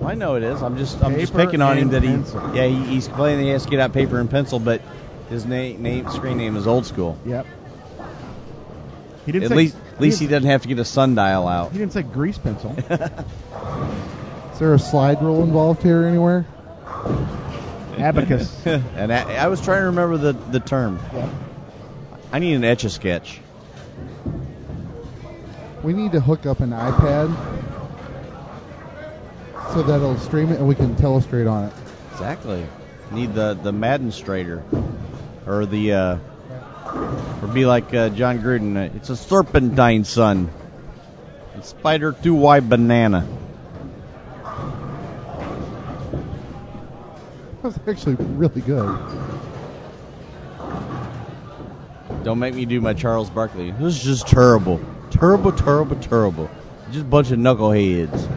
I know it is. I'm just Paper picking on him and that pencil. he's complaining he has to get out paper and pencil, but his screen name is old school. Yep. He didn't At say, least he doesn't have to get a sundial out. He didn't say grease pencil. Is there a slide rule involved here anywhere? Abacus. And I was trying to remember the term. Yep. I need an Etch-a-Sketch. We need to hook up an iPad so that it'll stream it and we can telestrate on it. Exactly. Need the Madden-strator. Or the... or be like John Gruden. It's a serpentine, son. It's Spider 2Y banana. That was actually really good. Don't make me do my Charles Barkley. This is just terrible. Terrible, terrible, terrible. Just a bunch of knuckleheads.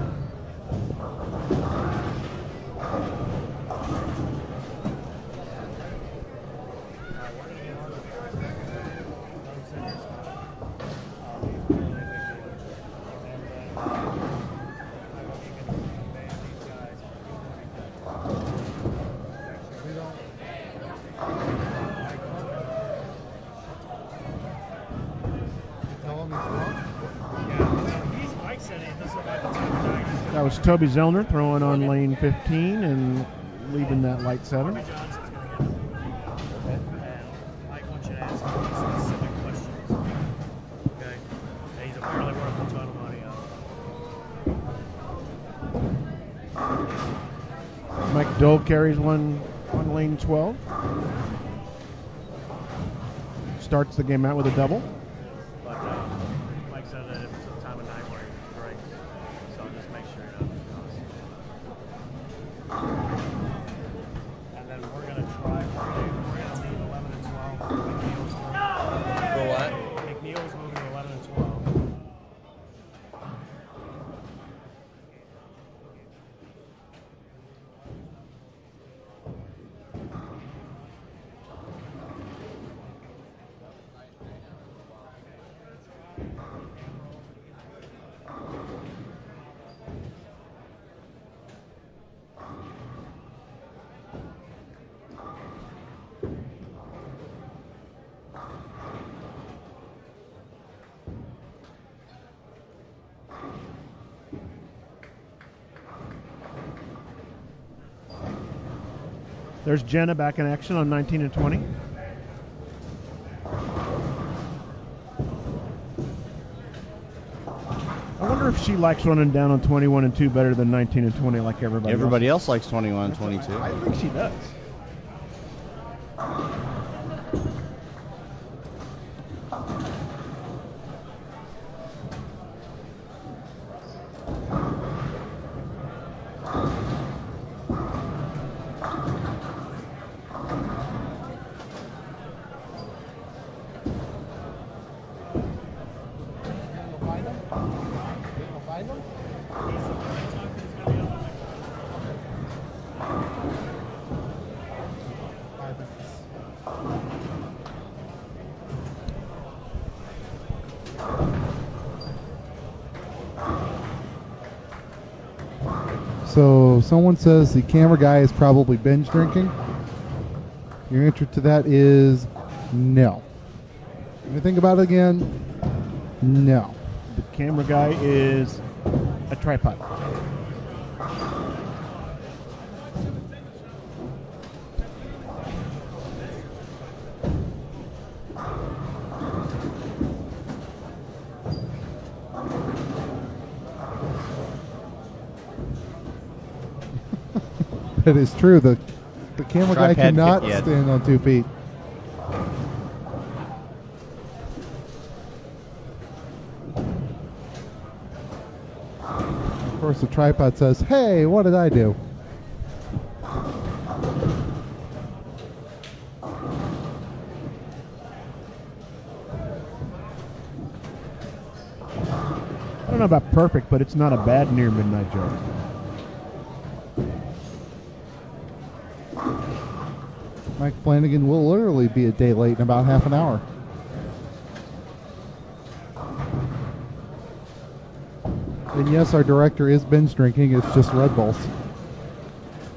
That was Toby Zellner throwing on lane 15 and leaving that light 7. Mike wants you to ask him specific questions. Okay? And he's apparently worth a ton of money on. Mike Dole carries one on lane 12. Starts the game out with a double. But Mike said that if it's a time of night where he breaks, so I'll just make sure he doesn't. And then we're going to try, we're going to leave 11 and 12. McNeil's moving. For what? McNeil's moving to 11 and 12. There's Jenna back in action on 19 and 20. I wonder if she likes running down on 21 and 2 better than 19 and 20 like everybody else. Everybody else likes 21 and 22. I think she does. So someone says the camera guy is probably binge drinking. Your answer to that is no. You think about it again? No. The camera guy is a tripod. That is true. The camera guy Tripod cannot kit yet. stand on 2 feet. Of course, the tripod says, "Hey, what did I do?" I don't know about perfect, but it's not a bad near midnight joke. Mike Flanagan will literally be a day late in about half an hour. And yes, our director is binge drinking. It's just Red Bulls.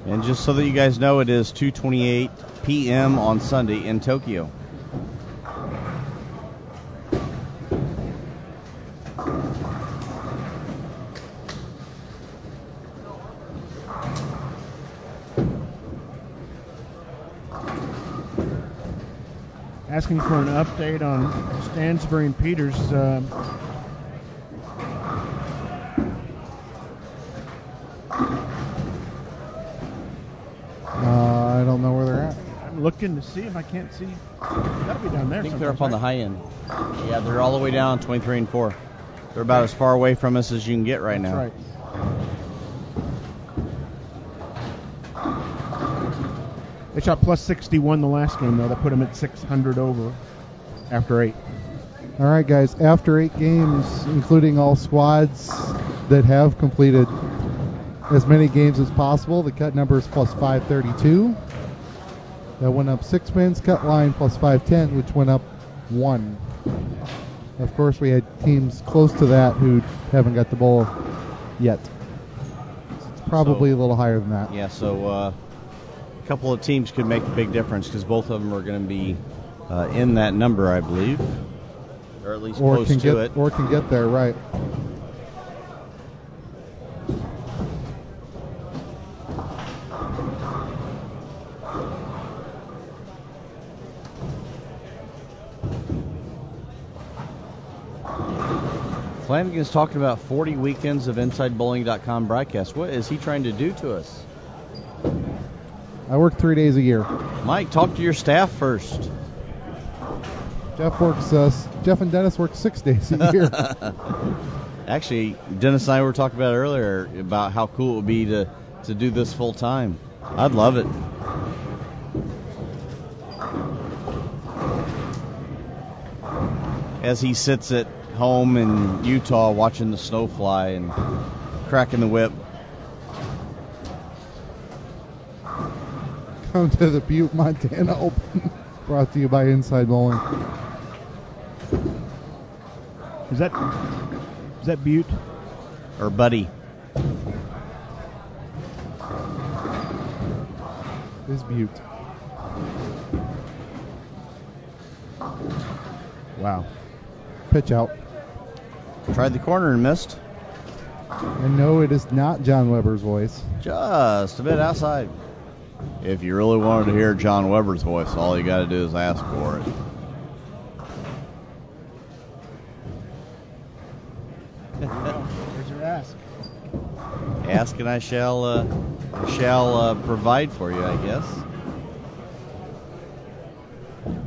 And just so that you guys know, it is 2:28 p.m. on Sunday in Tokyo. Asking for an update on Stansbury and Peters. I don't know where they're at. I'm looking to see if I can't see. Gotta be down there. I think they're up on someplace, the high end. Yeah, they're all the way down 23 and 4. They're about as far away from us as you can get right now. Right. They shot plus 61 the last game, though. That put them at 600 over after 8. All right, guys. After 8 games, including all squads that have completed as many games as possible, the cut number is plus 532. That went up 6 wins. Cut line plus 510, which went up 1. Of course, we had teams close to that who haven't got the bowl yet. It's probably a little higher than that. Yeah, so a couple of teams could make a big difference because both of them are going to be in that number, I believe, or at least close to it. Or can get there, right. Flanagan's talking about 40 weekends of InsideBowling.com broadcast. What is he trying to do to us? I work 3 days a year. Mike, talk to your staff first. Jeff and Dennis work 6 days a year. Actually, Dennis and I were talking about earlier about how cool it would be to do this full time. I'd love it. As he sits at home in Utah watching the snow fly and cracking the whip. Come to the Butte, Montana Open. Brought to you by Inside Bowling. Is that Butte? Or Buddy? Is Butte. Wow. Pitch out. Tried the corner and missed. And no, it is not John Weber's voice. Just a bit outside. If you really wanted to hear John Weber's voice, all you got to do is ask for it. Where's your ask? Ask and I shall provide for you, I guess.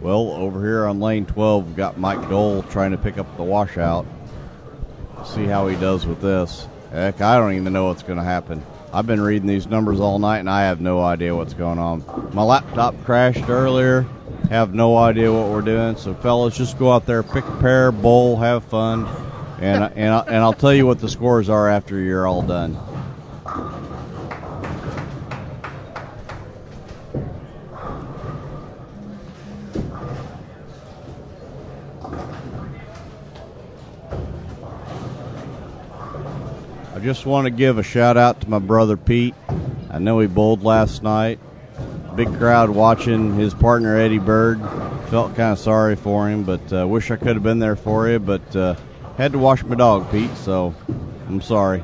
Well, over here on lane 12, we've got Mike Dole trying to pick up the washout. See how he does with this. Heck, I don't even know what's going to happen. I've been reading these numbers all night, and I have no idea what's going on. My laptop crashed earlier. Have no idea what we're doing. So, fellas, just go out there, pick a pair, bowl, have fun, and I'll tell you what the scores are after you're all done. I just want to give a shout out to my brother Pete. I know he bowled last night. Big crowd watching his partner Eddie Bird. Felt kind of sorry for him, but wish I could have been there for you. But had to wash my dog, Pete, so I'm sorry.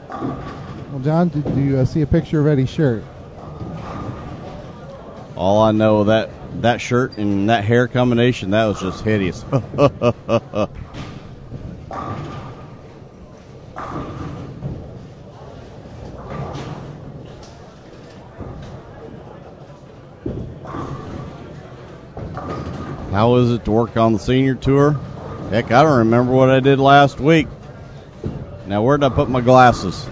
Well, John, did you see a picture of Eddie's shirt? All I know, that shirt and that hair combination, that was just hideous. How is it to work on the senior tour? Heck, I don't remember what I did last week. Now, where did I put my glasses?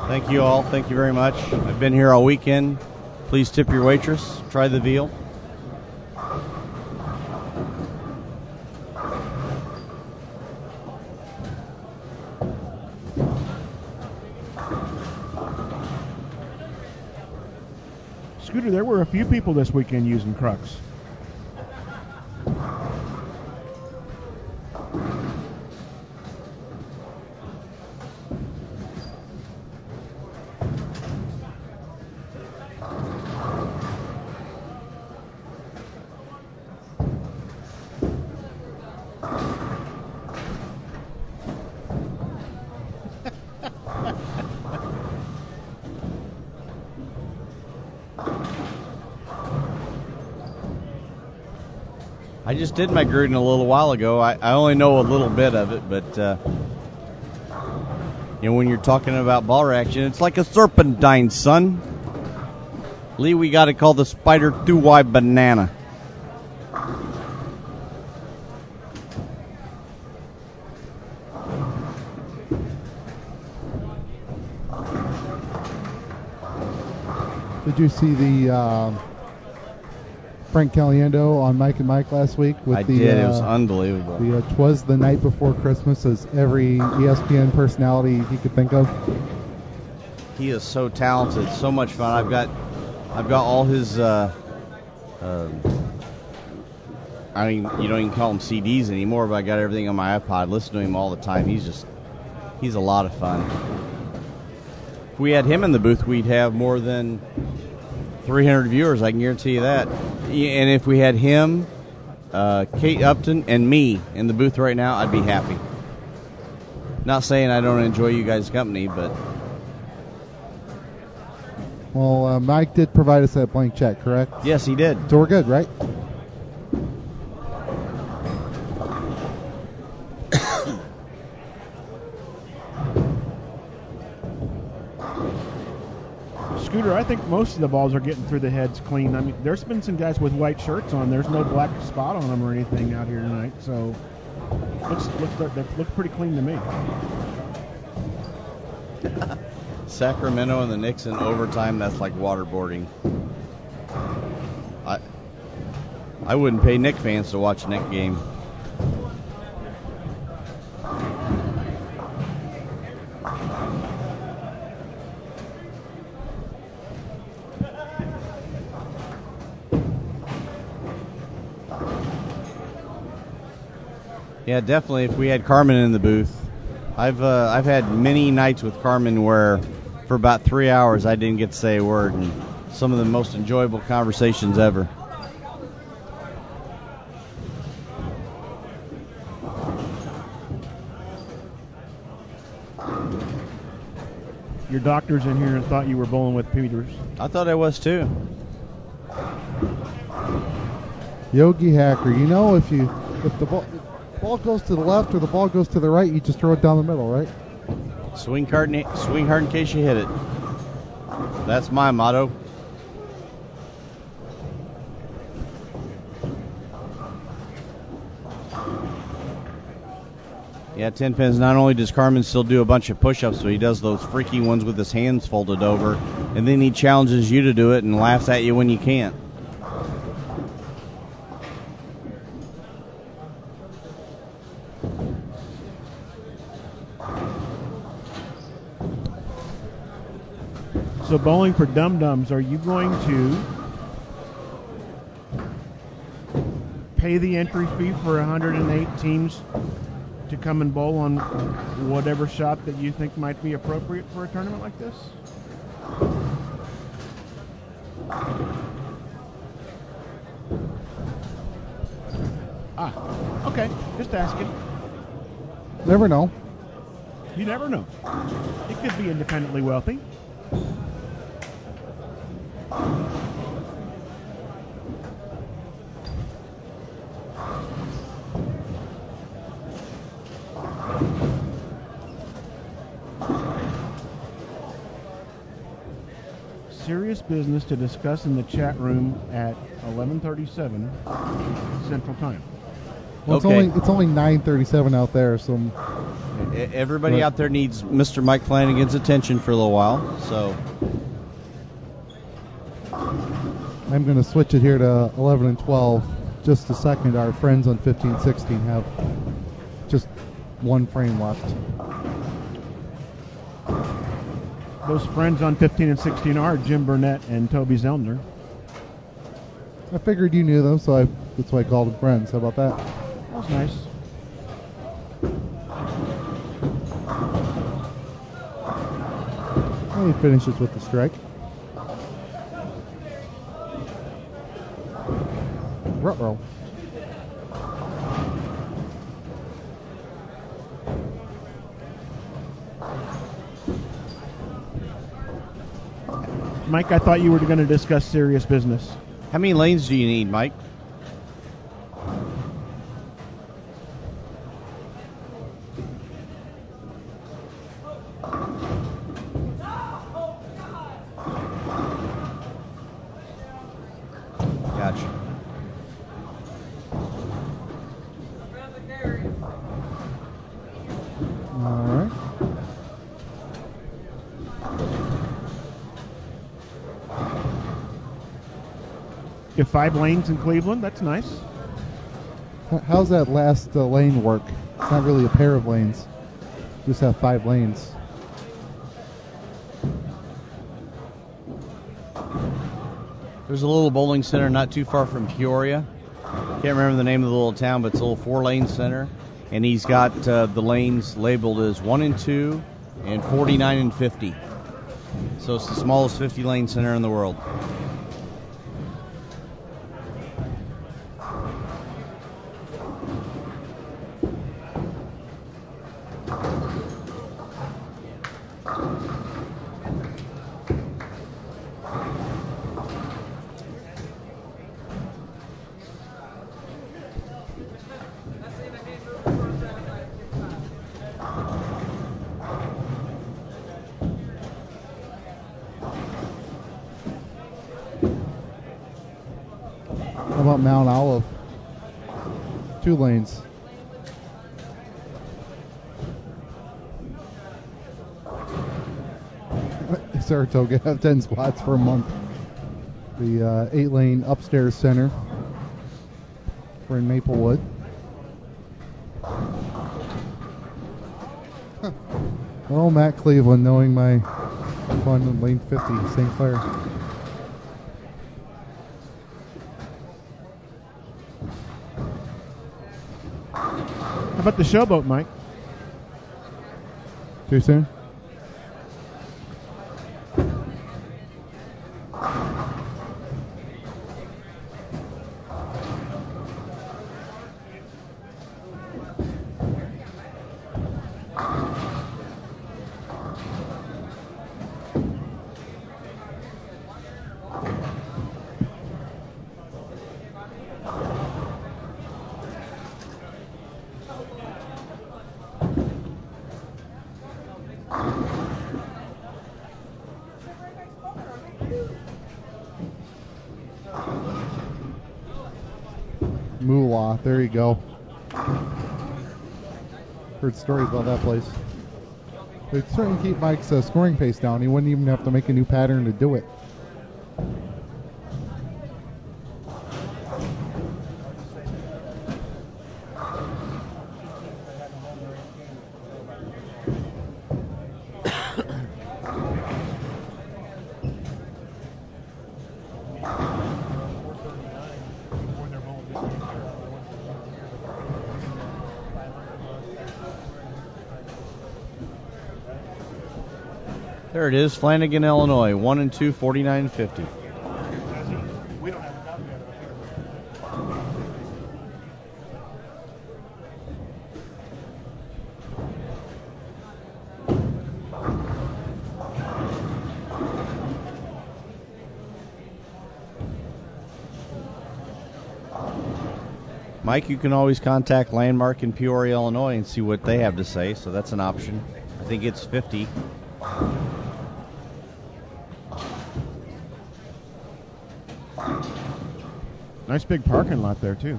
Thank you all. Thank you very much. I've been here all weekend. Please tip your waitress. Try the veal. Scooter, there were a few people this weekend using Crux. I just did my Gruden a little while ago. I only know a little bit of it, but when you're talking about ball reaction, it's like a serpentine, son. Lee, we got to call the spider 2Y banana. Did you see the Frank Caliendo on Mike and Mike last week? I did. It was unbelievable. The 'Twas the Night Before Christmas as every ESPN personality he could think of. He is so talented, so much fun. I've got all his. I mean, you don't even call them CDs anymore, but I got everything on my iPod. Listen to him all the time. He's a lot of fun. If we had him in the booth, we'd have more than 300 viewers. I can guarantee you that. And if we had him, Kate Upton, and me in the booth right now, I'd be happy. Not saying I don't enjoy you guys' company, but. Well, Mike did provide us that blank check, correct? Yes, he did. So we're good, right? Scooter, I think most of the balls are getting through the heads clean. I mean, there's been some guys with white shirts on. There's no black spot on them or anything out here tonight, so that looks pretty clean to me. Sacramento and the Knicks in overtime, that's like waterboarding. I wouldn't pay Knick fans to watch a Knick game. Yeah, definitely. If we had Carmen in the booth, I've had many nights with Carmen where for about 3 hours I didn't get to say a word, and some of the most enjoyable conversations ever. Your doctor's in here and thought you were bowling with Peters. I thought I was too. Yogi Hacker, if the ball goes to the left or the ball goes to the right, you just throw it down the middle, right? Swing hard in case you hit it. That's my motto. Yeah, 10 pins. Not only does Carmen still do a bunch of push-ups, but he does those freaky ones with his hands folded over, and then he challenges you to do it and laughs at you when you can't. So bowling for dum-dums, are you going to pay the entry fee for 108 teams to come and bowl on whatever shot that you think might be appropriate for a tournament like this? Okay, just asking. Never know. You never know. It could be independently wealthy. Serious business to discuss in the chat room at 11:37 Central Time. Well, okay. It's only 9:37 out there, so Everybody out there needs Mr. Mike Flanagan's attention for a little while. So I'm going to switch it here to 11 and 12. Just a second. Our friends on 15-16 have just one frame left. Those friends on 15 and 16 are Jim Burnett and Toby Zellner. I figured you knew them, so that's why I called them friends. How about that? That was nice. And he finishes with the strike. Ruh-roh. Mike, I thought you were going to discuss serious business. how many lanes do you need, Mike? Gotcha. All right. You have 5 lanes in Cleveland. That's nice. How's that last lane work? It's not really a pair of lanes. Just have 5 lanes. There's a little bowling center not too far from Peoria. Can't remember the name of the little town, but it's a little 4-lane center. And he's got the lanes labeled as 1 and 2 and 49 and 50. So it's the smallest 50-lane center in the world. How about Mount Olive? 2 lanes. Saratoga have 10 spots for a month. The 8-lane upstairs center. We're in Maplewood. Oh, Matt Cleveland knowing my fun in lane 50, St. Clair. How about the showboat, Mike? Too soon? Moolah, there you go. Heard stories about that place. They'd certainly keep Mike's scoring pace down. He wouldn't even have to make a new pattern to do it. There it is, Flanagan, Illinois, 1 and 2, 49 and 50. Mike, you can always contact Landmark in Peoria, Illinois and see what they have to say, so that's an option. I think it's 50. Nice big parking lot there, too.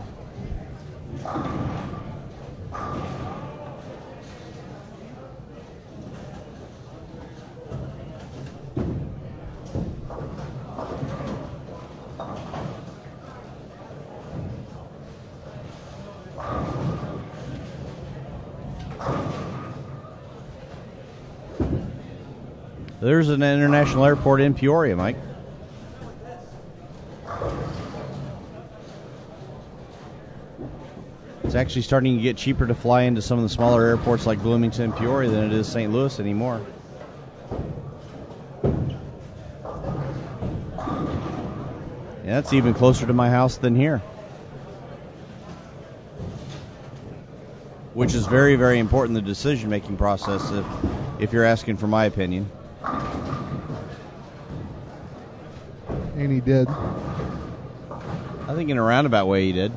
There's an international airport in Peoria, Mike. It's actually starting to get cheaper to fly into some of the smaller airports like Bloomington and Peoria than it is St. Louis anymore. Yeah, that's even closer to my house than here. Which is very, very important in the decision-making process if you're asking for my opinion. And he did. I think in a roundabout way he did.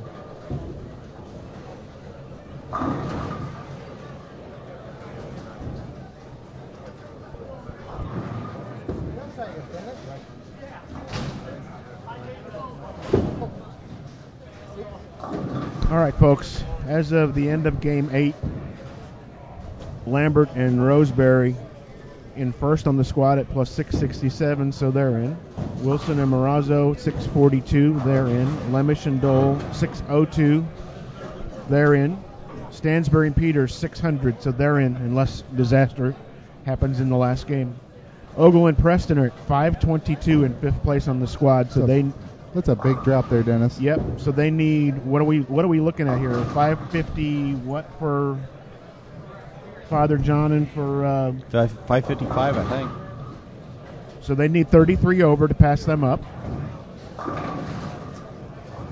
All right, folks. As of the end of Game 8, Lambert and Roseberry in first on the squad at plus 667, so they're in. Wilson and Morazzo, 642, they're in. Lemish and Dole, 602, they're in. Stansbury and Peters, 600, so they're in, unless disaster happens in the last game. Ogle and Preston are at 522 in fifth place on the squad, so that's a big drop there, Dennis. Yep. So they need what are we looking at here? 550 what for Father John and for 555, I think. So they need 33 over to pass them up.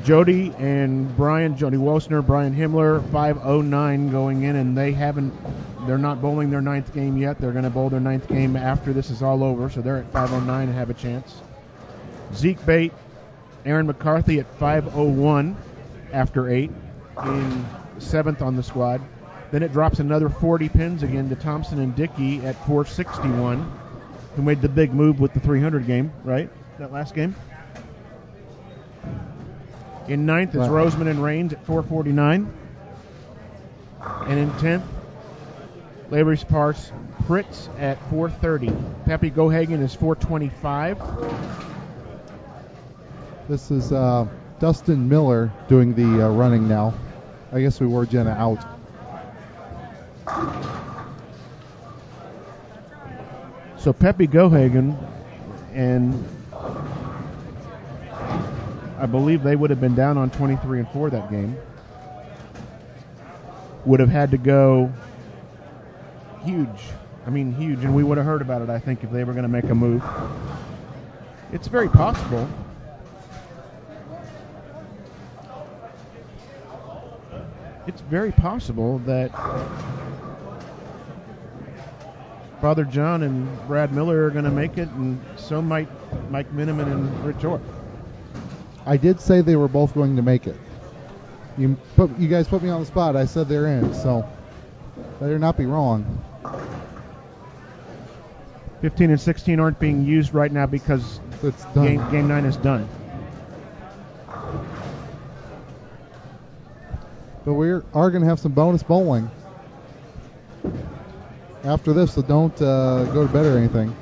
Jody and Brian, Jody Wosner, Brian Himmler, 509 going in, and they're not bowling their ninth game yet. They're going to bowl their ninth game after this is all over, so they're at 509 and have a chance. Zeke Bate, Aaron McCarthy at 501 after 8 in seventh on the squad. Then it drops another 40 pins again to Thompson and Dickey at 461, who made the big move with the 300 game, right? That last game. In ninth is Roseman and Raines at 449. And in 10th, Larry Sparse Fritz at 430. Pepe Gohagen is 425. This is Dustin Miller doing the running now. I guess we wore Jenna out. So Pepe Gohagen, and I believe they would have been down on 23 and 4 that game, would have had to go huge. I mean, huge, and we would have heard about it, I think, if they were going to make a move. It's very possible. It's very possible that Father John and Brad Miller are going to make it, and so might Mike Miniman and Rich Orr. I did say they were both going to make it. You guys put me on the spot. I said they're in, so better not be wrong. 15 and 16 aren't being used right now because it's done. Game 9 is done. But we are going to have some bonus bowling after this, so don't go to bed or anything.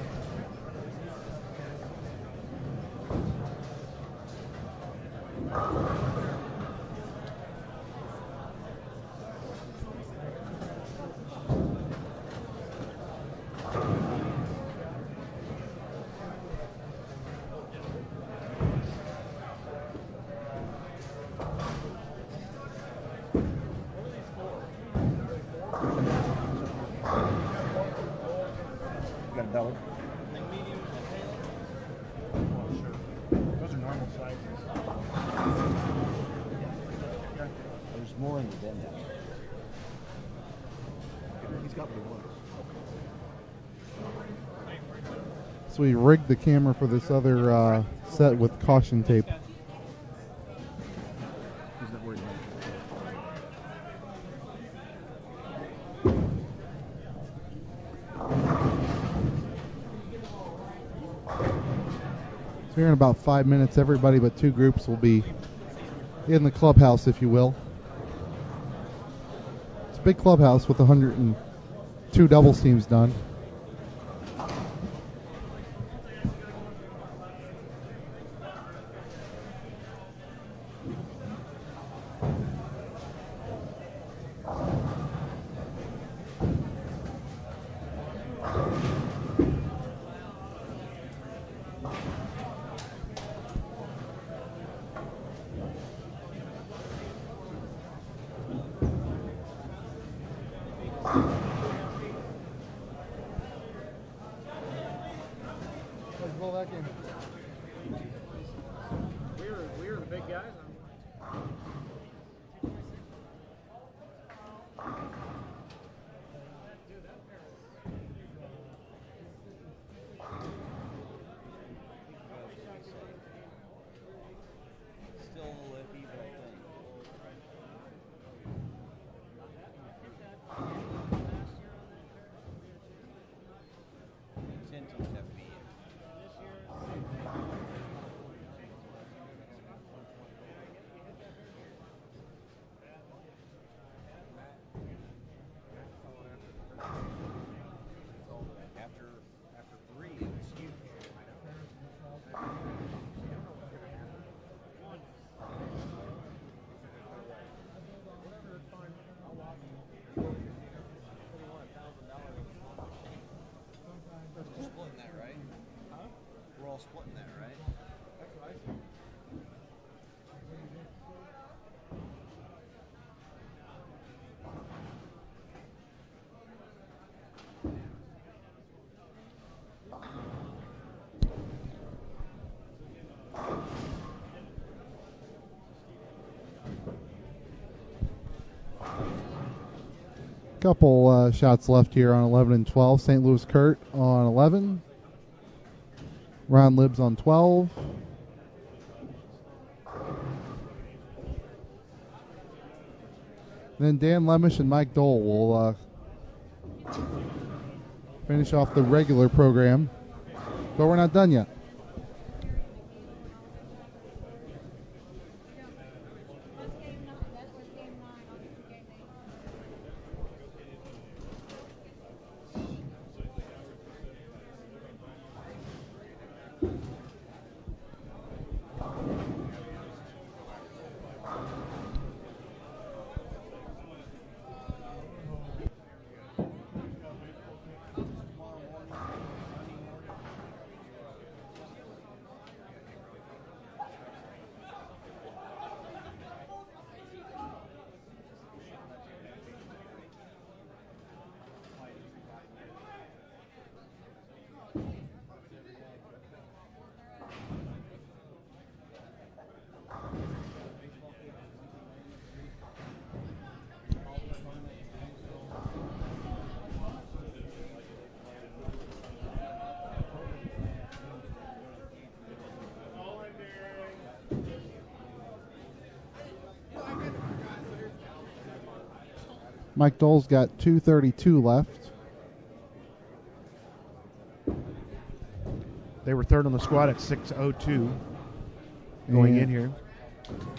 Those are normal sizes. There's more in the den now. He's got the ones. So we rigged the camera for this other set with caution tape. He's not worried about it. So here in about 5 minutes, everybody but two groups will be in the clubhouse, if you will. It's a big clubhouse with 102 doubles teams done. Roll that game. We were the big guys on Still a little iffy, but I think. 10 teams have to be in. After 3, it's huge. We're splitting that, right? Huh? We're all splitting that, right? That's what I said. Couple shots left here on 11 and 12. St. Louis Kurt on 11. Ron Libs on 12. Then Dan Lemish and Mike Dole will finish off the regular program. But we're not done yet. Mike Dole's got 2:32 left. They were third on the squad at 6:02 going in here.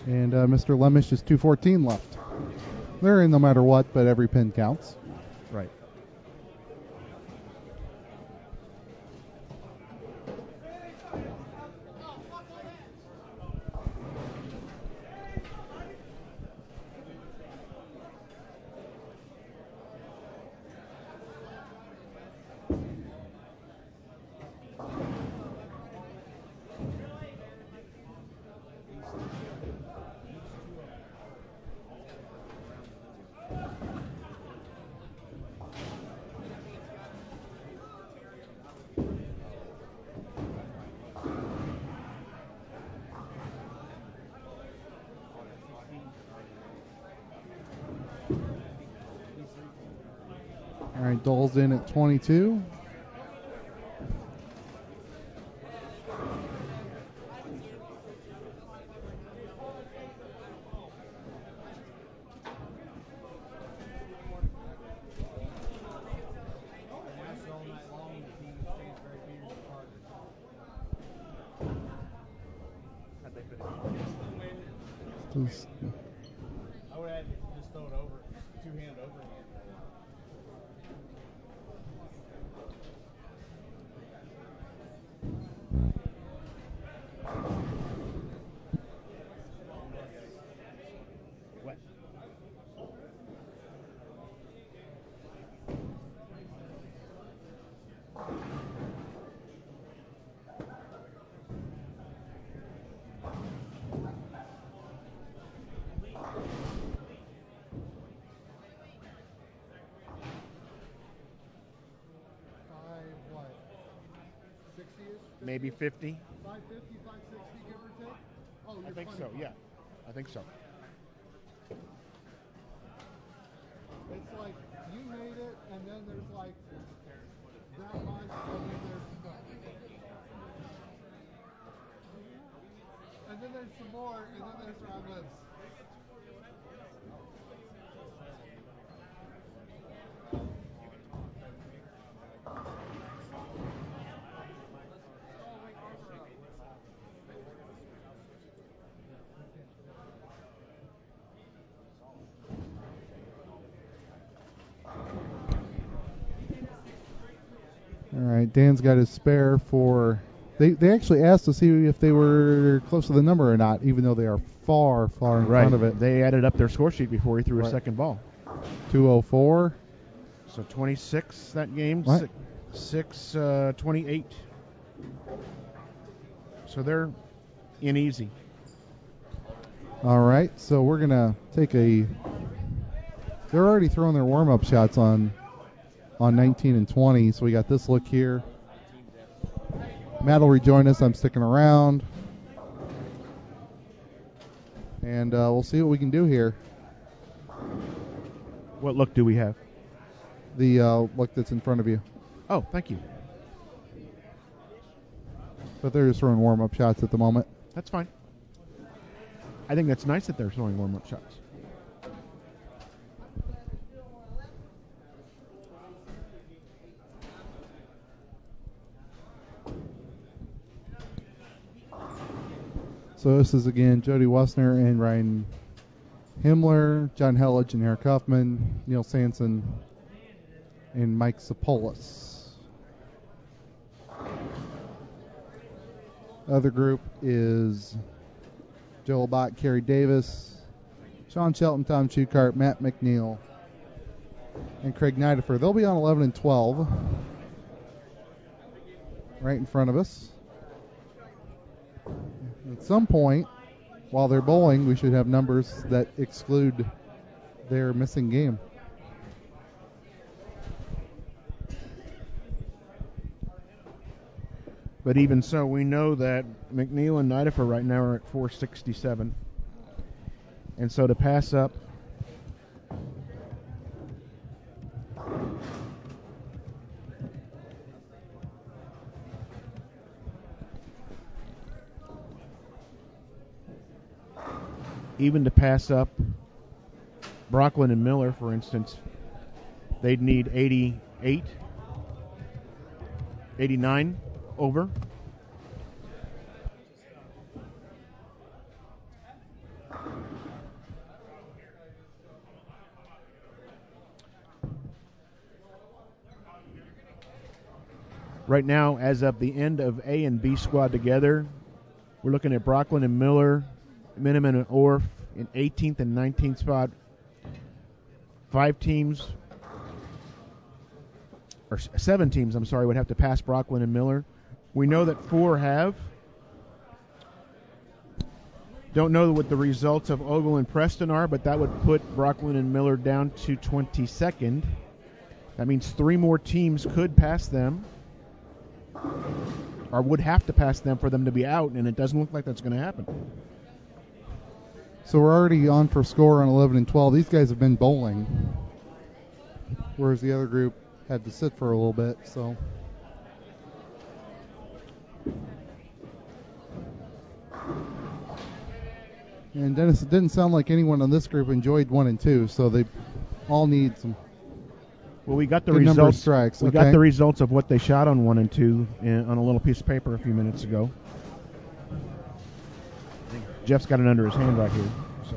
And Mr. Lemish is 2:14 left. They're in no matter what, but every pin counts. Right. All right, Dole's in at 22. Just I would have just throw it over, two-hand overhand. Wet. maybe 50. 550, 560, give or take? Oh, I think so, yeah. I think so. It's like you made it, and then there's like that much, and then there's some more, and then there's round lips. All right, Dan's got his spare for. They actually asked to see if they were close to the number or not, even though they are far in front of it. They added up their score sheet before he threw a Right. second ball. 204. So 26 that game. Right. 28. So they're in easy. All right, so we're gonna take a. They're already throwing their warm-up shots on 19 and 20. So we got this look here. Matt will rejoin us. I'm sticking around. And we'll see what we can do here. What look do we have? The look that's in front of you. Oh, thank you. But they're just throwing warm-up shots at the moment. That's fine. I think that's nice that they're throwing warm-up shots. So this is, again, Jody Wessner and Ryan Himmler, John Hellich and Eric Huffman, Neil Sanson, and Mike Sapolis. Other group is Joel Bott, Kerry Davis, Sean Shelton, Tom Schukart, Matt McNeil, and Craig Nidifer. They'll be on 11 and 12, right in front of us. At some point, while they're bowling, we should have numbers that exclude their missing game. But even so, we know that McNeil and Nidifer right now are at 467. And so to pass up Brocklin and Miller, for instance, they'd need 88, 89 over. Right now, as of the end of A and B squad together, we're looking at Brocklin and Miller, Miniman and Orff in 18th and 19th spot. 7 teams, would have to pass Brocklin and Miller. We know that 4 have. Don't know what the results of Ogle and Preston are, but that would put Brocklin and Miller down to 22nd. That means 3 more teams could pass them, or would have to pass them for them to be out, and it doesn't look like that's going to happen. So we're already on for score on 11 and 12. These guys have been bowling, whereas the other group had to sit for a little bit. So and Dennis, it didn't sound like anyone on this group enjoyed 1 and 2, so they all need some. Well, we got the good number of results. strikes. We got the results of what they shot on 1 and 2 on a little piece of paper a few minutes ago. Jeff's got it under his hand right here. So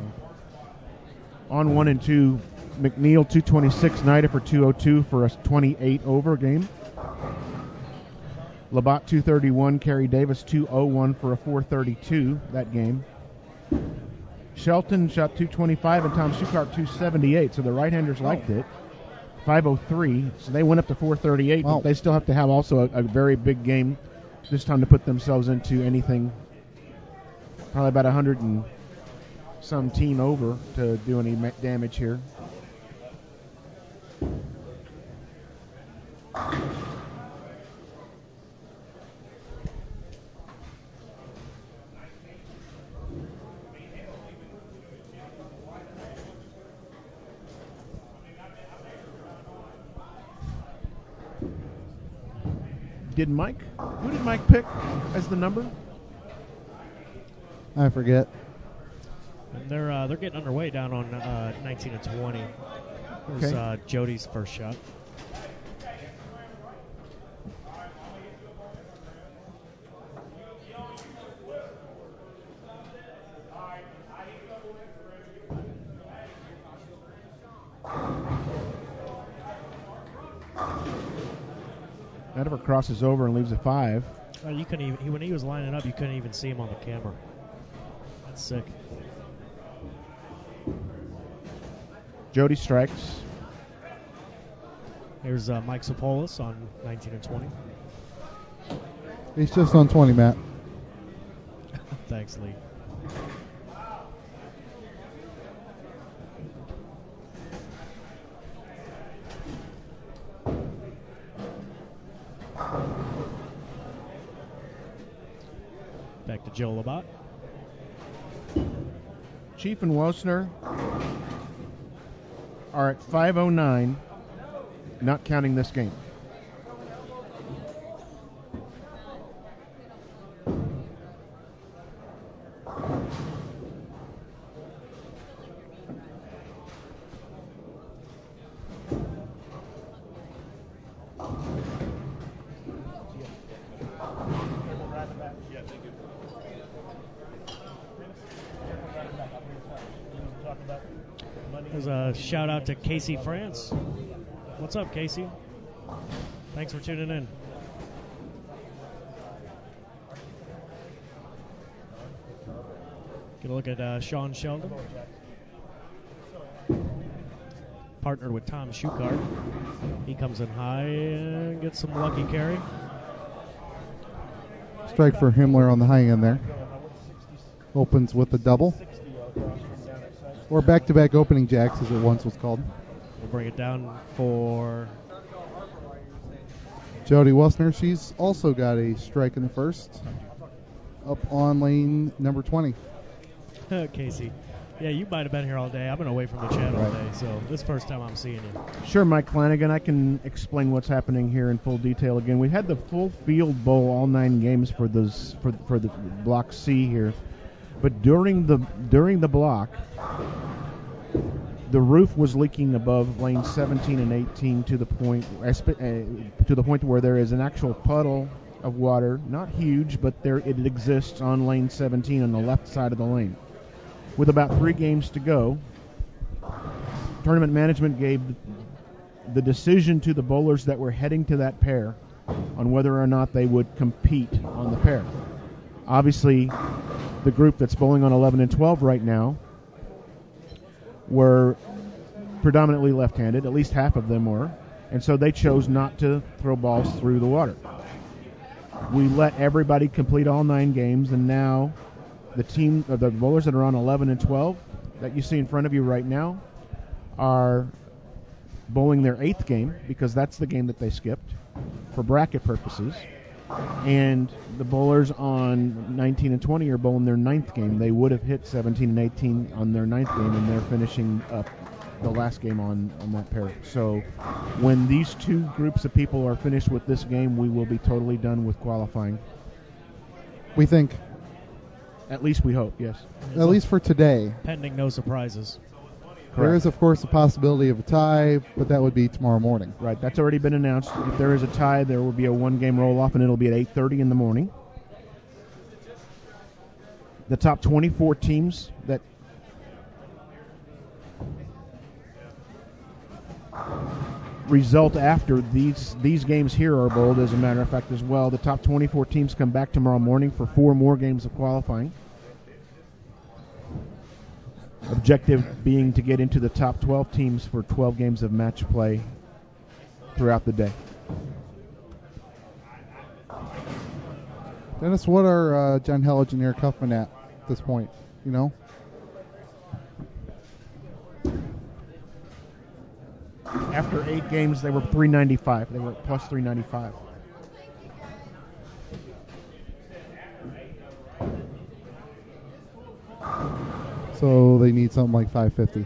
on 1 and 2, McNeil 226, Nidifer 202 for a 28 over game. Labatt 231, Kerry Davis 201 for a 432 that game. Shelton shot 225 and Tom Schukart 278, so the right-handers liked it. 503, so they went up to 438, but they still have to have also a very big game this time to put themselves into anything. Probably about 100 and some team over to do any damage here. Who did Mike pick as the number? I forget. And they're getting underway down on 19 and 20. It was Jody's first shot. That ever crosses over and leaves a 5. You couldn't even when he was lining up, you couldn't even see him on the camera. That's sick. Jody strikes. Here's Mike Sopolis on 19 and 20. He's just on 20, Matt. Thanks, Lee. Back to Joe Labatt. Chief and Wosner are at 509, not counting this game. There's a shout out to Casey France. What's up, Casey? Thanks for tuning in. Get a look at Sean Sheldon. Partnered with Tom Shukart. He comes in high and gets some lucky carry. Strike for Himmler on the high end there. Opens with a double. Or back-to-back opening jacks, as it once was called. We'll bring it down for Jody Welsner. She's also got a strike in the first. Up on lane number 20. Casey. Yeah, you might have been here all day. I've been away from the channel all day, so this is the first time I'm seeing you. Sure, Mike Flanagan. I can explain what's happening here in full detail again. We had the full field bowl, all 9 games for those for the block C here, but during the block, the roof was leaking above lanes 17 and 18 to the point where there is an actual puddle of water, not huge, but it exists on lane 17 on the left side of the lane. With about 3 games to go, tournament management gave the decision to the bowlers that were heading to that pair on whether or not they would compete on the pair. Obviously, the group that's bowling on 11 and 12 right now were predominantly left-handed, at least half of them were, and so they chose not to throw balls through the water. We let everybody complete all 9 games, and now the bowlers that are on 11 and 12 that you see in front of you right now are bowling their 8th game, because that's the game that they skipped for bracket purposes. And the bowlers on 19 and 20 are bowling their 9th game. They would have hit 17 and 18 on their 9th game, and they're finishing up the last game on that pair. So when these 2 groups of people are finished with this game, we will be totally done with qualifying. We think. At least we hope, yes. At least for today. Pending no surprises. There is, of course, a possibility of a tie, but that would be tomorrow morning. Right, that's already been announced. If there is a tie, there will be a 1-game roll-off, and it'll be at 8:30 in the morning. The top 24 teams that result after these games here are bowled, as a matter of fact, as well. The top 24 teams come back tomorrow morning for 4 more games of qualifying. Objective being to get into the top 12 teams for 12 games of match play throughout the day. Dennis, what are John Helligan and Eric Huffman at this point? You know? After 8 games, they were 395. They were plus 395. So they need something like 550.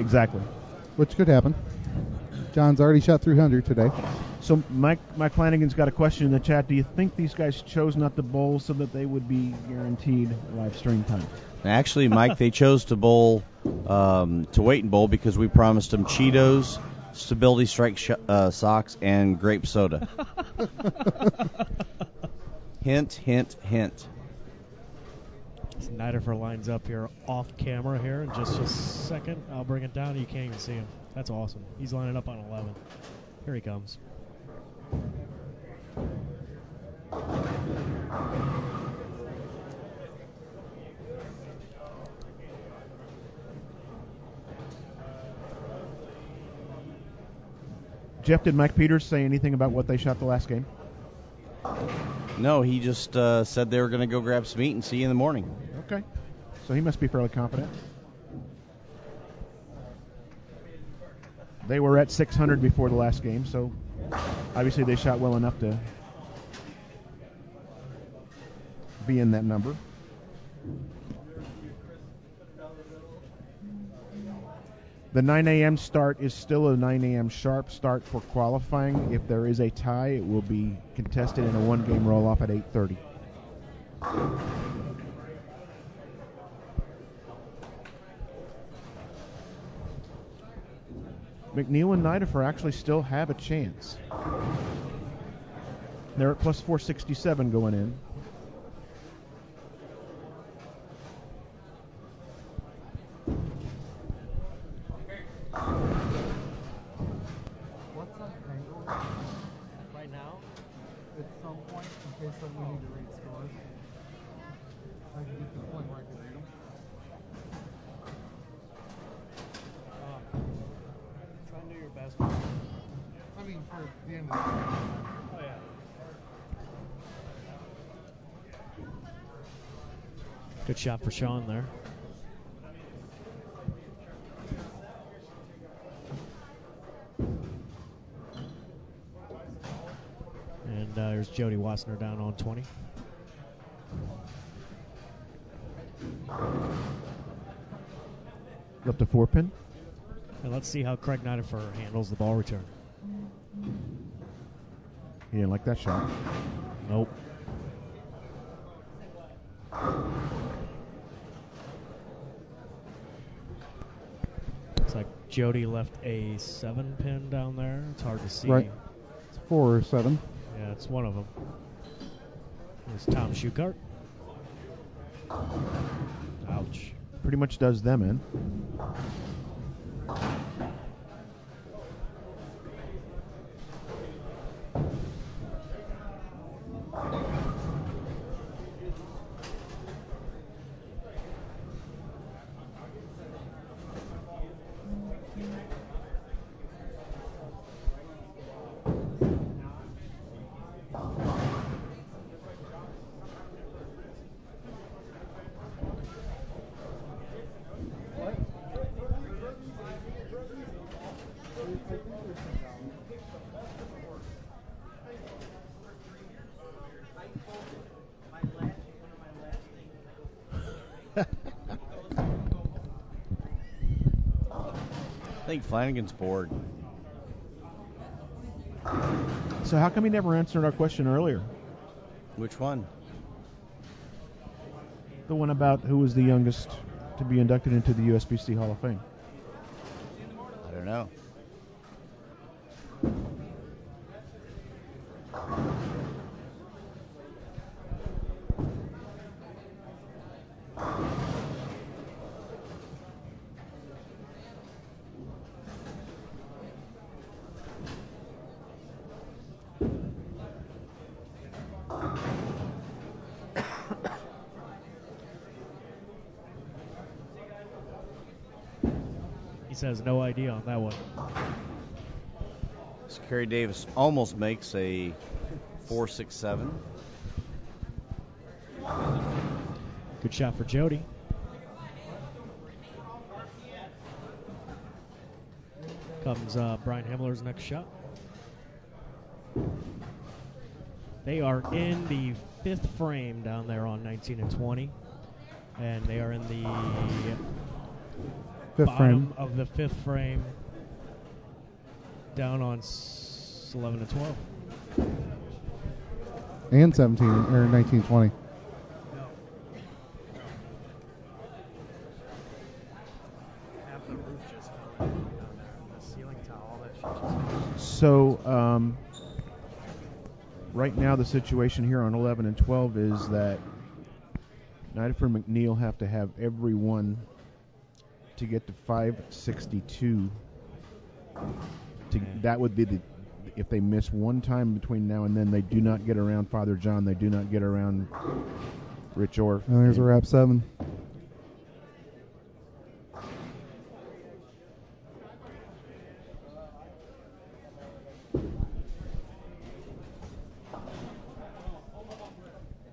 Exactly. Which could happen. John's already shot 300 today. So Mike Flanagan's got a question in the chat. Do you think these guys chose not to bowl so that they would be guaranteed live stream time? Actually, Mike, they chose to bowl, to wait and bowl because we promised them Cheetos, Stability Strike socks, and grape soda. Hint, hint, hint. Snyder lines up here off camera here in just a second. I'll bring it down. You can't even see him. That's awesome. He's lining up on 11. Here he comes. Jeff, did Mike Peters say anything about what they shot the last game? No, he just said they were going to go grab some meat and see you in the morning. Okay. So he must be fairly confident. They were at 600 before the last game, so obviously they shot well enough to be in that number. The 9 a.m. start is still a 9 a.m. sharp start for qualifying. If there is a tie, it will be contested in a one-game roll-off at 8:30. McNeil and Nidifer actually still have a chance. They're at plus 467 going in. What's that angle right now? At some point, in case that we need to read scores, I can get to the point where I can read them. Try and do your best. I mean, for the end of the game. Oh, yeah. Good shot for Sean there. And there's Jody Wassner down on 20. Up to 4-pin. And let's see how Craig Nidifer handles the ball return. He didn't like that shot. Nope. Looks like Jody left a 7-pin down there. It's hard to see. Right. It's 4 or 7. Yeah, it's one of them. There's Tom Schukart. Ouch. Pretty much does them in. I think Flanagan's bored. So how come he never answered our question earlier? Which one? The one about who was the youngest to be inducted into the USBC Hall of Fame. I don't know. He says no idea on that one. So Kerry Davis almost makes a 4.67. Good shot for Jody. Comes Brian Himmler's next shot. They are in the 5th frame down there on 19 and 20. And they are in the Fifth bottom frame. of the 5th frame down on 11 and 12. And 17 or 19-20. Half the roof just fell down there. The ceiling tile, that shit just. So, right now the situation here on 11 and 12 is that Nideford McNeil have to have everyone to get to 562. That would be if they miss one time between now and then, they do not get around Father John. They do not get around Rich Orff. And there's a wrap 7.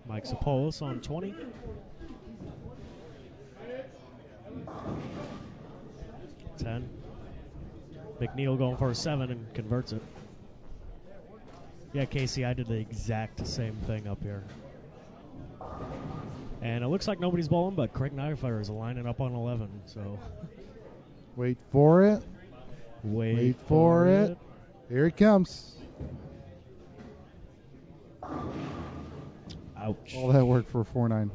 Mike Sapolis on 20. Ten. McNeil going for a 7 and converts it. Yeah, Casey, I did the exact same thing up here. And it looks like nobody's bowling, but Craig Nightfire is lining up on 11. So Wait for it. Wait for it. Here it comes. Ouch. All that work for 4-9.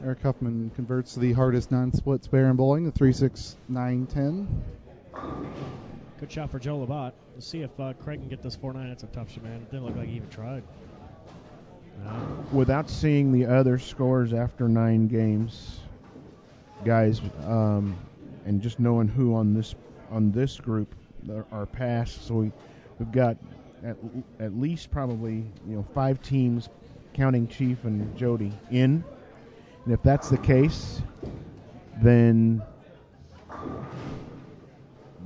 Eric Huffman converts the hardest non-split spare in bowling, the 3-6-9-10. Good shot for Joe Labatt. Let's see if Craig can get this 4-9. That's a tough shot, man. It didn't look like he even tried. Without seeing the other scores after 9 games, guys, and just knowing who on this group are passed, so we've got at least probably 5 teams, counting Chief and Jody, in. And if that's the case, then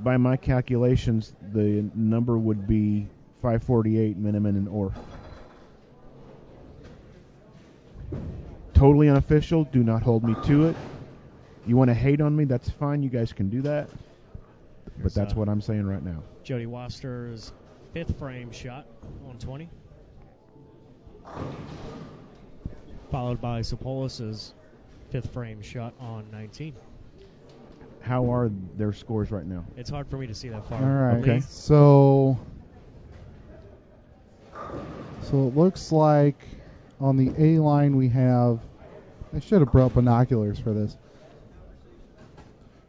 by my calculations, the number would be 548 Miniman and Orff. Totally unofficial. Do not hold me to it. You want to hate on me? That's fine. You guys can do that. But that's what I'm saying right now. Jody Waster's 5th frame shot on 20. Followed by Sapolis' 5th frame shot on 19. How are their scores right now? It's hard for me to see that far. All right. Okay. So it looks like on the A line we have. I should have brought binoculars for this.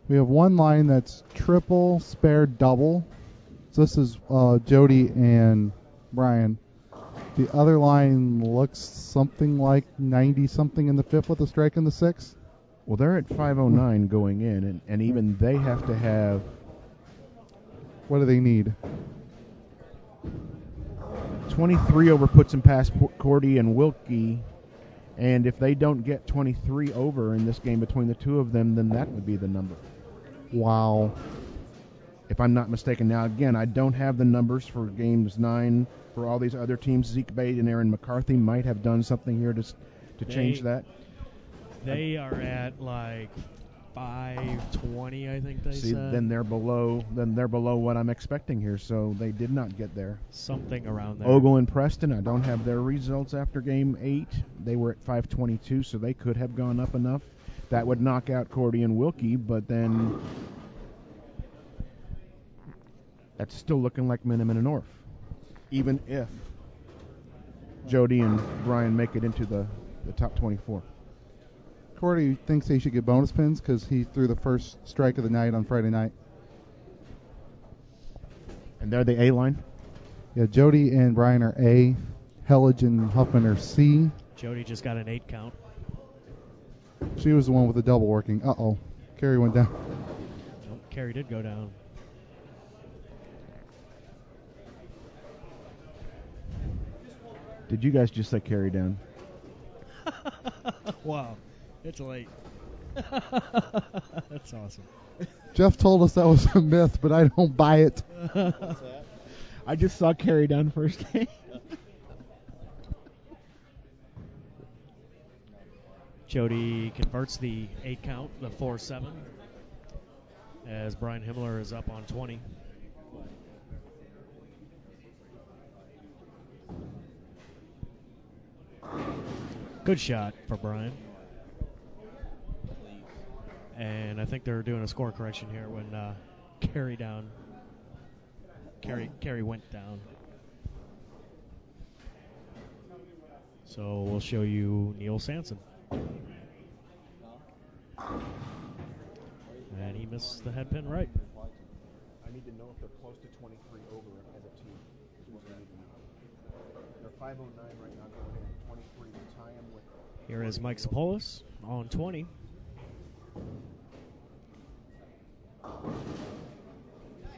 We have one line that's triple, spare, double. So this is Jody and Brian. The other line looks something like 90-something in the 5th with a strike in the 6th. Well, they're at 509 going in, and even they have to have... What do they need? 23 over puts them past Cordy and Wilkie, and if they don't get 23 over in this game between the two of them, then that would be the number. Wow. If I'm not mistaken. Now, again, I don't have the numbers for games 9 for all these other teams. Zeke Bate and Aaron McCarthy might have done something here to change that. They are at like 520, I think they said. Then they're below what I'm expecting here, so they did not get there. Something around there. Ogle and Preston, I don't have their results after game 8. They were at 522, so they could have gone up enough. That would knock out Cordy and Wilkie, but then that's still looking like Miniman and Orff, even if Jody and Brian make it into the top 24. Cordy thinks he should get bonus pins because he threw the first strike of the night on Friday night. And they're the A line? Yeah, Jody and Brian are A. Hellige and Huffman are C. Jody just got an 8 count. She was the one with the double working. Uh-oh. Carrie went down. Oh, Carrie did go down. Did you guys just say Carrie down? Wow. It's late. That's awesome. Jeff told us that was a myth, but I don't buy it. I just saw Carrie down first game. Jody converts the 8 count, the 4-7, as Brian Himmler is up on 20. Good shot for Brian. And I think they're doing a score correction here when Carey went down. So we'll show you Neil Sanson. And he missed the head pin right. I need to know if they're close to 23 over as a team. Is what we need to know. They're 509 right now. Go ahead and 23 to tie them with. Here is Mike Sapolis on 20.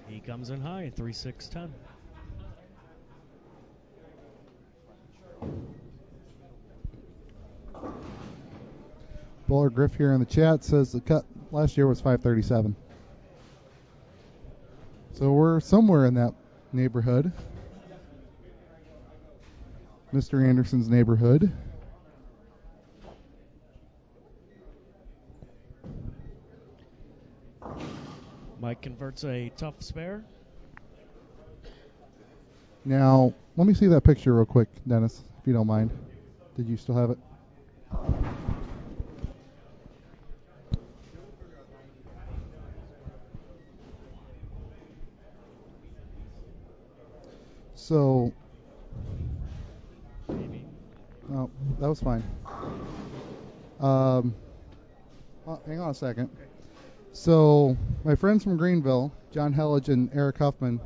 He comes in high, 3-6-10. Bowler Griff here in the chat says the cut last year was 537. So we're somewhere in that neighborhood. Mr. Anderson's neighborhood. Mike converts a tough spare. Now, let me see that picture real quick, Dennis, if you don't mind. Did you still have it? So, oh, that was fine. Hang on a second. So, my friends from Greenville, John Hellige and Eric Huffman,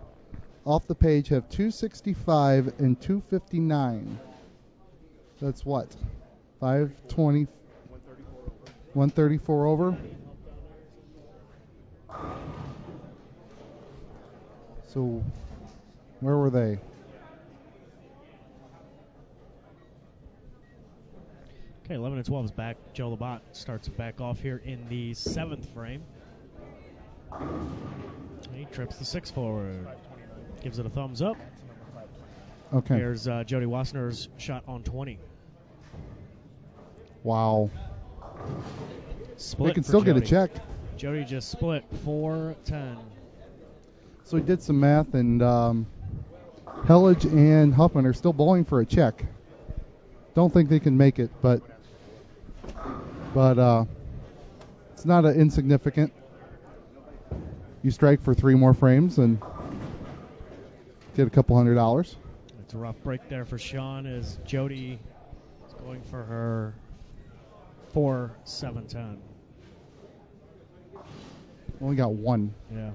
off the page have 265 and 259. That's what? 520, 134 over? So, where were they? Okay, 11 and 12 is back. Joe Labatt starts back off here in the 7th frame. He trips the 6 forward. Gives it a thumbs up. Okay. Here's Jody Wassner's shot on 20. Wow. Split they can for still Jody. get a check. Jody just split 4-10. So he did some math, and Hellige and Huffman are still bowling for a check. Don't think they can make it, but it's not insignificant. You strike for 3 more frames and get a couple $100. It's a rough break there for Sean as Jody is going for her 4-7-10. Only got 1. Yeah.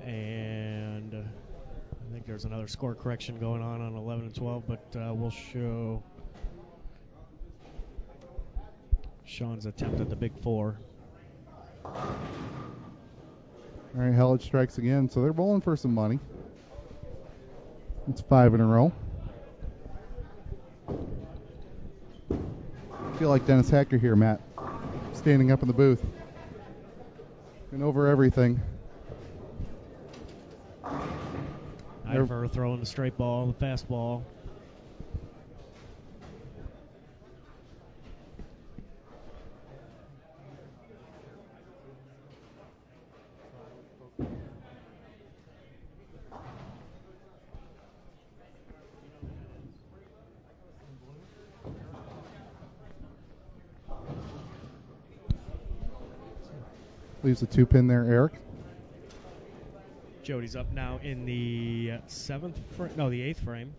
And I think there's another score correction going on 11 and 12, but we'll show Sean's attempt at the big 4. All right, Hellige strikes again, so they're bowling for some money. It's 5 in a row. I feel like Dennis Hacker here, Matt, standing up in the booth and over everything. Ivor throwing the straight ball, the fastball. Leaves a 2-pin there, Eric. Jody's up now in the 8th frame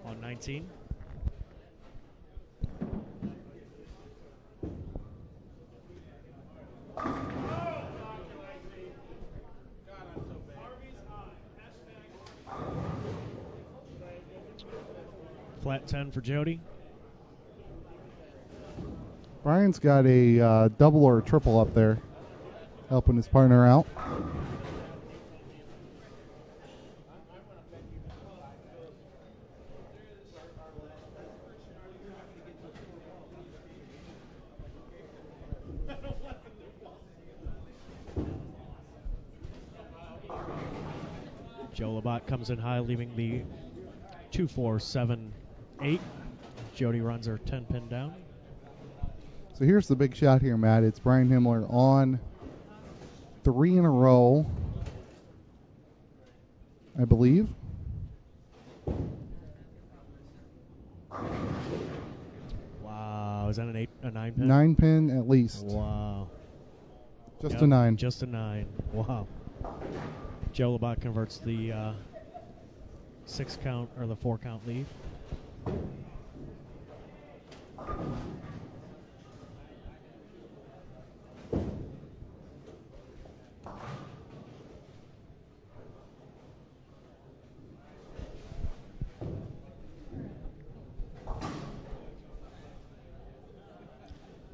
on 19. Flat 10 for Jody. Brian's got a double or a triple up there, helping his partner out. Joe Labatt comes in high, leaving the 2-4-7-8. Jody runs her 10-pin down. So here's the big shot here, Matt. It's Brian Himmler on 3 in a row, I believe. Wow, is that a 9 pin? 9 pin at least. Wow. Just Yep, a 9. Just a 9. Wow. Joe Labat converts the 6 count or the 4 count lead.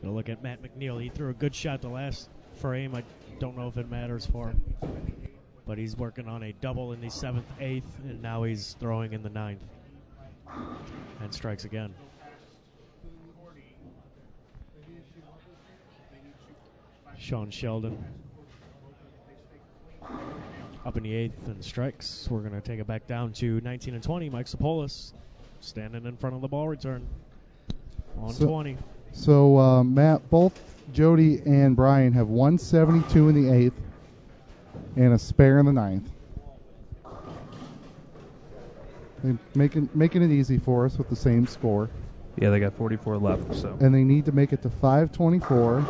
Gonna look at Matt McNeil. He threw a good shot the last frame. I don't know if it matters for him. But he's working on a double in the 7th, 8th, and now he's throwing in the 9th. And strikes again. Sean Sheldon up in the 8th and strikes. We're going to take it back down to 19 and 20. Mike Sapolis standing in front of the ball return on 20. So, Matt, both Jody and Brian have 172 in the 8th and a spare in the 9th. They're making it easy for us with the same score. Yeah, they got 44 left. So. And they need to make it to 524,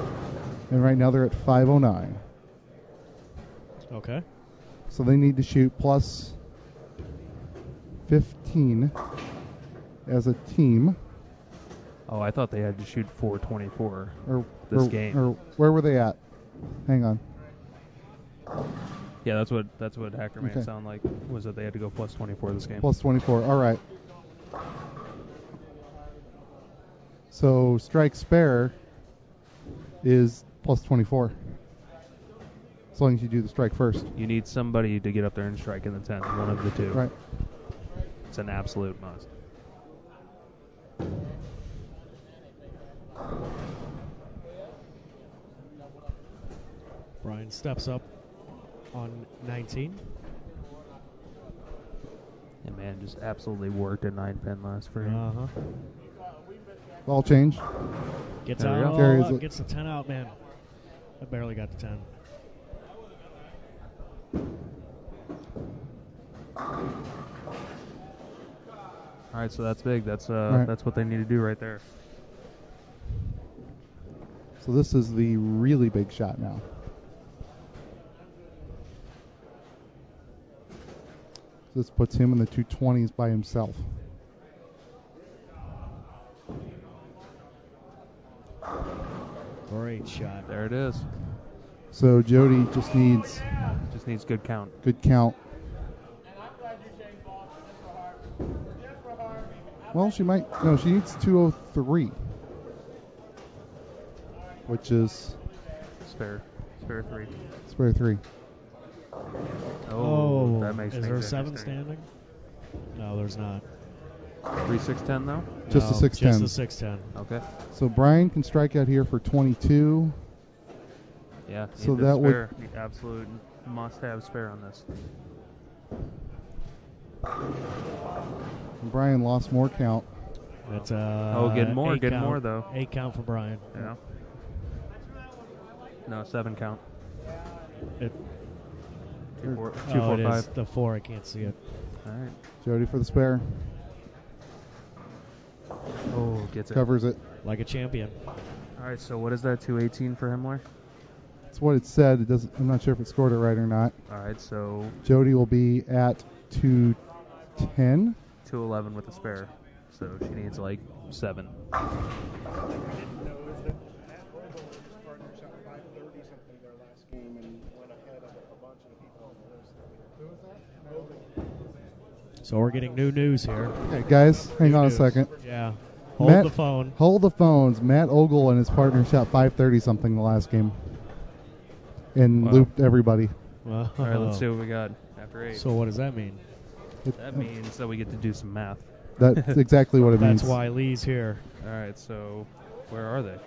and right now they're at 509. Okay. So they need to shoot plus 15 as a team. Oh, I thought they had to shoot 424 this game. Or where were they at? Hang on. Yeah, that's what Hacker made it sound like, was that they had to go plus 24 this game. Plus 24. All right. So strike spare is plus 24. As long as you do the strike first. You need somebody to get up there and strike in the 10th, one of the two. Right. It's an absolute must. Brian steps up on 19. And man, just absolutely worked a 9-pin last frame. Uh-huh. Ball change. Gets There we out. go. Carries it. Gets the 10 out, man. I barely got the 10. All right, so that's big. That's right. That's what they need to do right there. So this is the really big shot now. This puts him in the 220s by himself. Great shot. There it is. So Jody just needs good count. Good count. Well, she might. No, she needs 203, which is spare 3. Spare 3. Oh, that makes is things there a 7 interesting. standing? No, there's not. 3-6-10 though? Just No, a 610. Just a 610. Okay. So Brian can strike out here for 22. Yeah. So need the that spare. The absolute must-have spare on this. And Brian lost more count. That's getting more, 8 getting count. more though. 8 count for Brian. Yeah. No, 7 count. It, 2, 4, 2, oh, 4, it 5. is the 4. I can't see it. All right. Jody for the spare. Oh, gets it. Covers it. Like a champion. All right, so what is that? 218 for Himmler? That's what it said. It doesn't. I'm not sure if it scored it right or not. All right, so Jody will be at 210. 211 with a spare. So she needs like 7. So we're getting new news here. Okay, guys, hang New on news. a second. Yeah. Hold Matt, the phone. Hold the phones. Matt Ogle and his partner shot 530 something the last game, and Wow. looped everybody. All right, let's see what we got after 8. So what does that mean? That means that we get to do some math. That's exactly what it means. That's why Lee's here. All right, so where are they?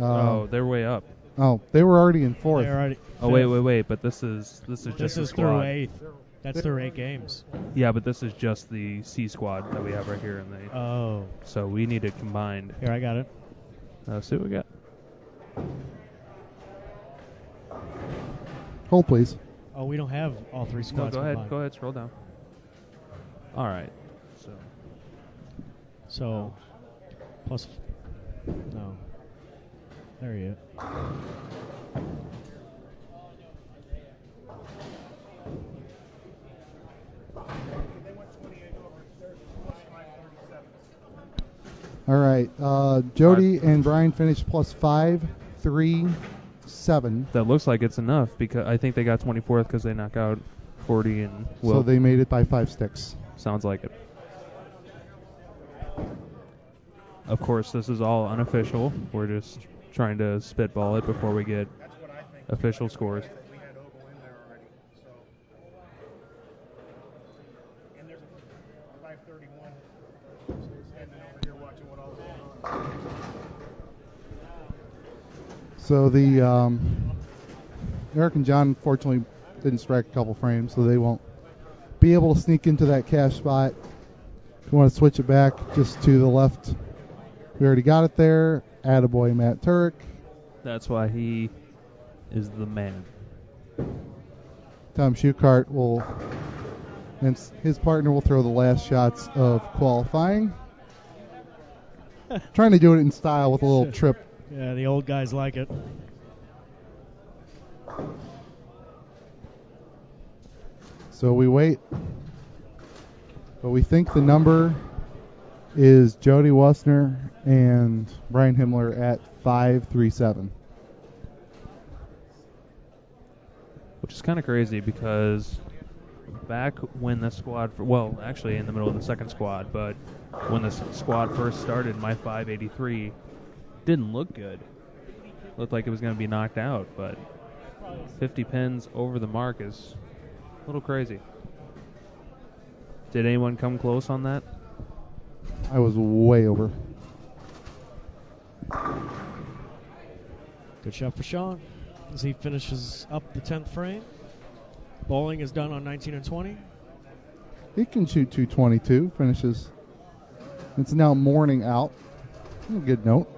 Oh, they're way up. Oh, they were already in 4th. They're already Oh wait, but this is just This the is squad. through 8th. That's through 8 games. Yeah, but this is just the C squad that we have right here in the. Oh. So we need it combined. Here, I got it. Let's see what we got. Hold, please. Oh, we don't have all 3 squads No, combined. go ahead, scroll down. All right. So, plus. No. There he is. All right. Jody and Brian finished plus 5, 3, 7. That looks like it's enough because I think they got 24th because they knock out 40 and Will. So they made it by 5 sticks. Sounds like it. Of course, this is all unofficial. We're just trying to spitball it before we get official scores. We had Ogle in there already, so. And there's a 531 standing over here watching what all is going on. So the Eric and John unfortunately didn't strike a couple frames, so they won't be able to sneak into that cash spot. If you want to switch it back just to the left, we already got it there. Attaboy, Matt Turek. That's why he is the man. Tom Schukart will, and his partner will throw the last shots of qualifying. Trying to do it in style with a little trip. Yeah, the old guys like it. So we wait. But we think the number is Jody Wussner and Brian Himmler at 537. Which is kind of crazy because back when the squad, well, actually in the middle of the second squad, but when the squad first started, my 583 didn't look good. Looked like it was going to be knocked out, but 50 pins over the mark is a little crazy. Did anyone come close on that? I was way over. Good shot for Sean as he finishes up the 10th frame. Bowling is done on 19 and 20. He can shoot 222. Finishes. It's now morning out. A good note.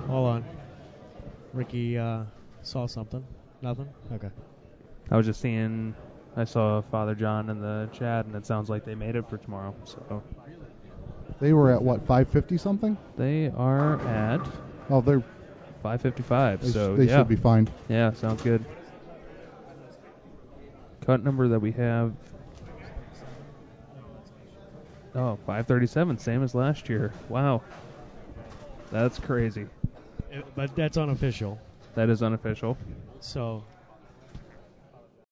Hold on. Ricky saw something. Nothing? Okay. I was just seeing, I saw Father John in the chat, and it sounds like they made it for tomorrow. So They were at what, 550 something? they are at Oh, they're 555. So they yeah. should be fine. Yeah, sounds good. Cut number that we have. Oh, 537, same as last year. Wow. That's crazy. But that's unofficial. That is unofficial. So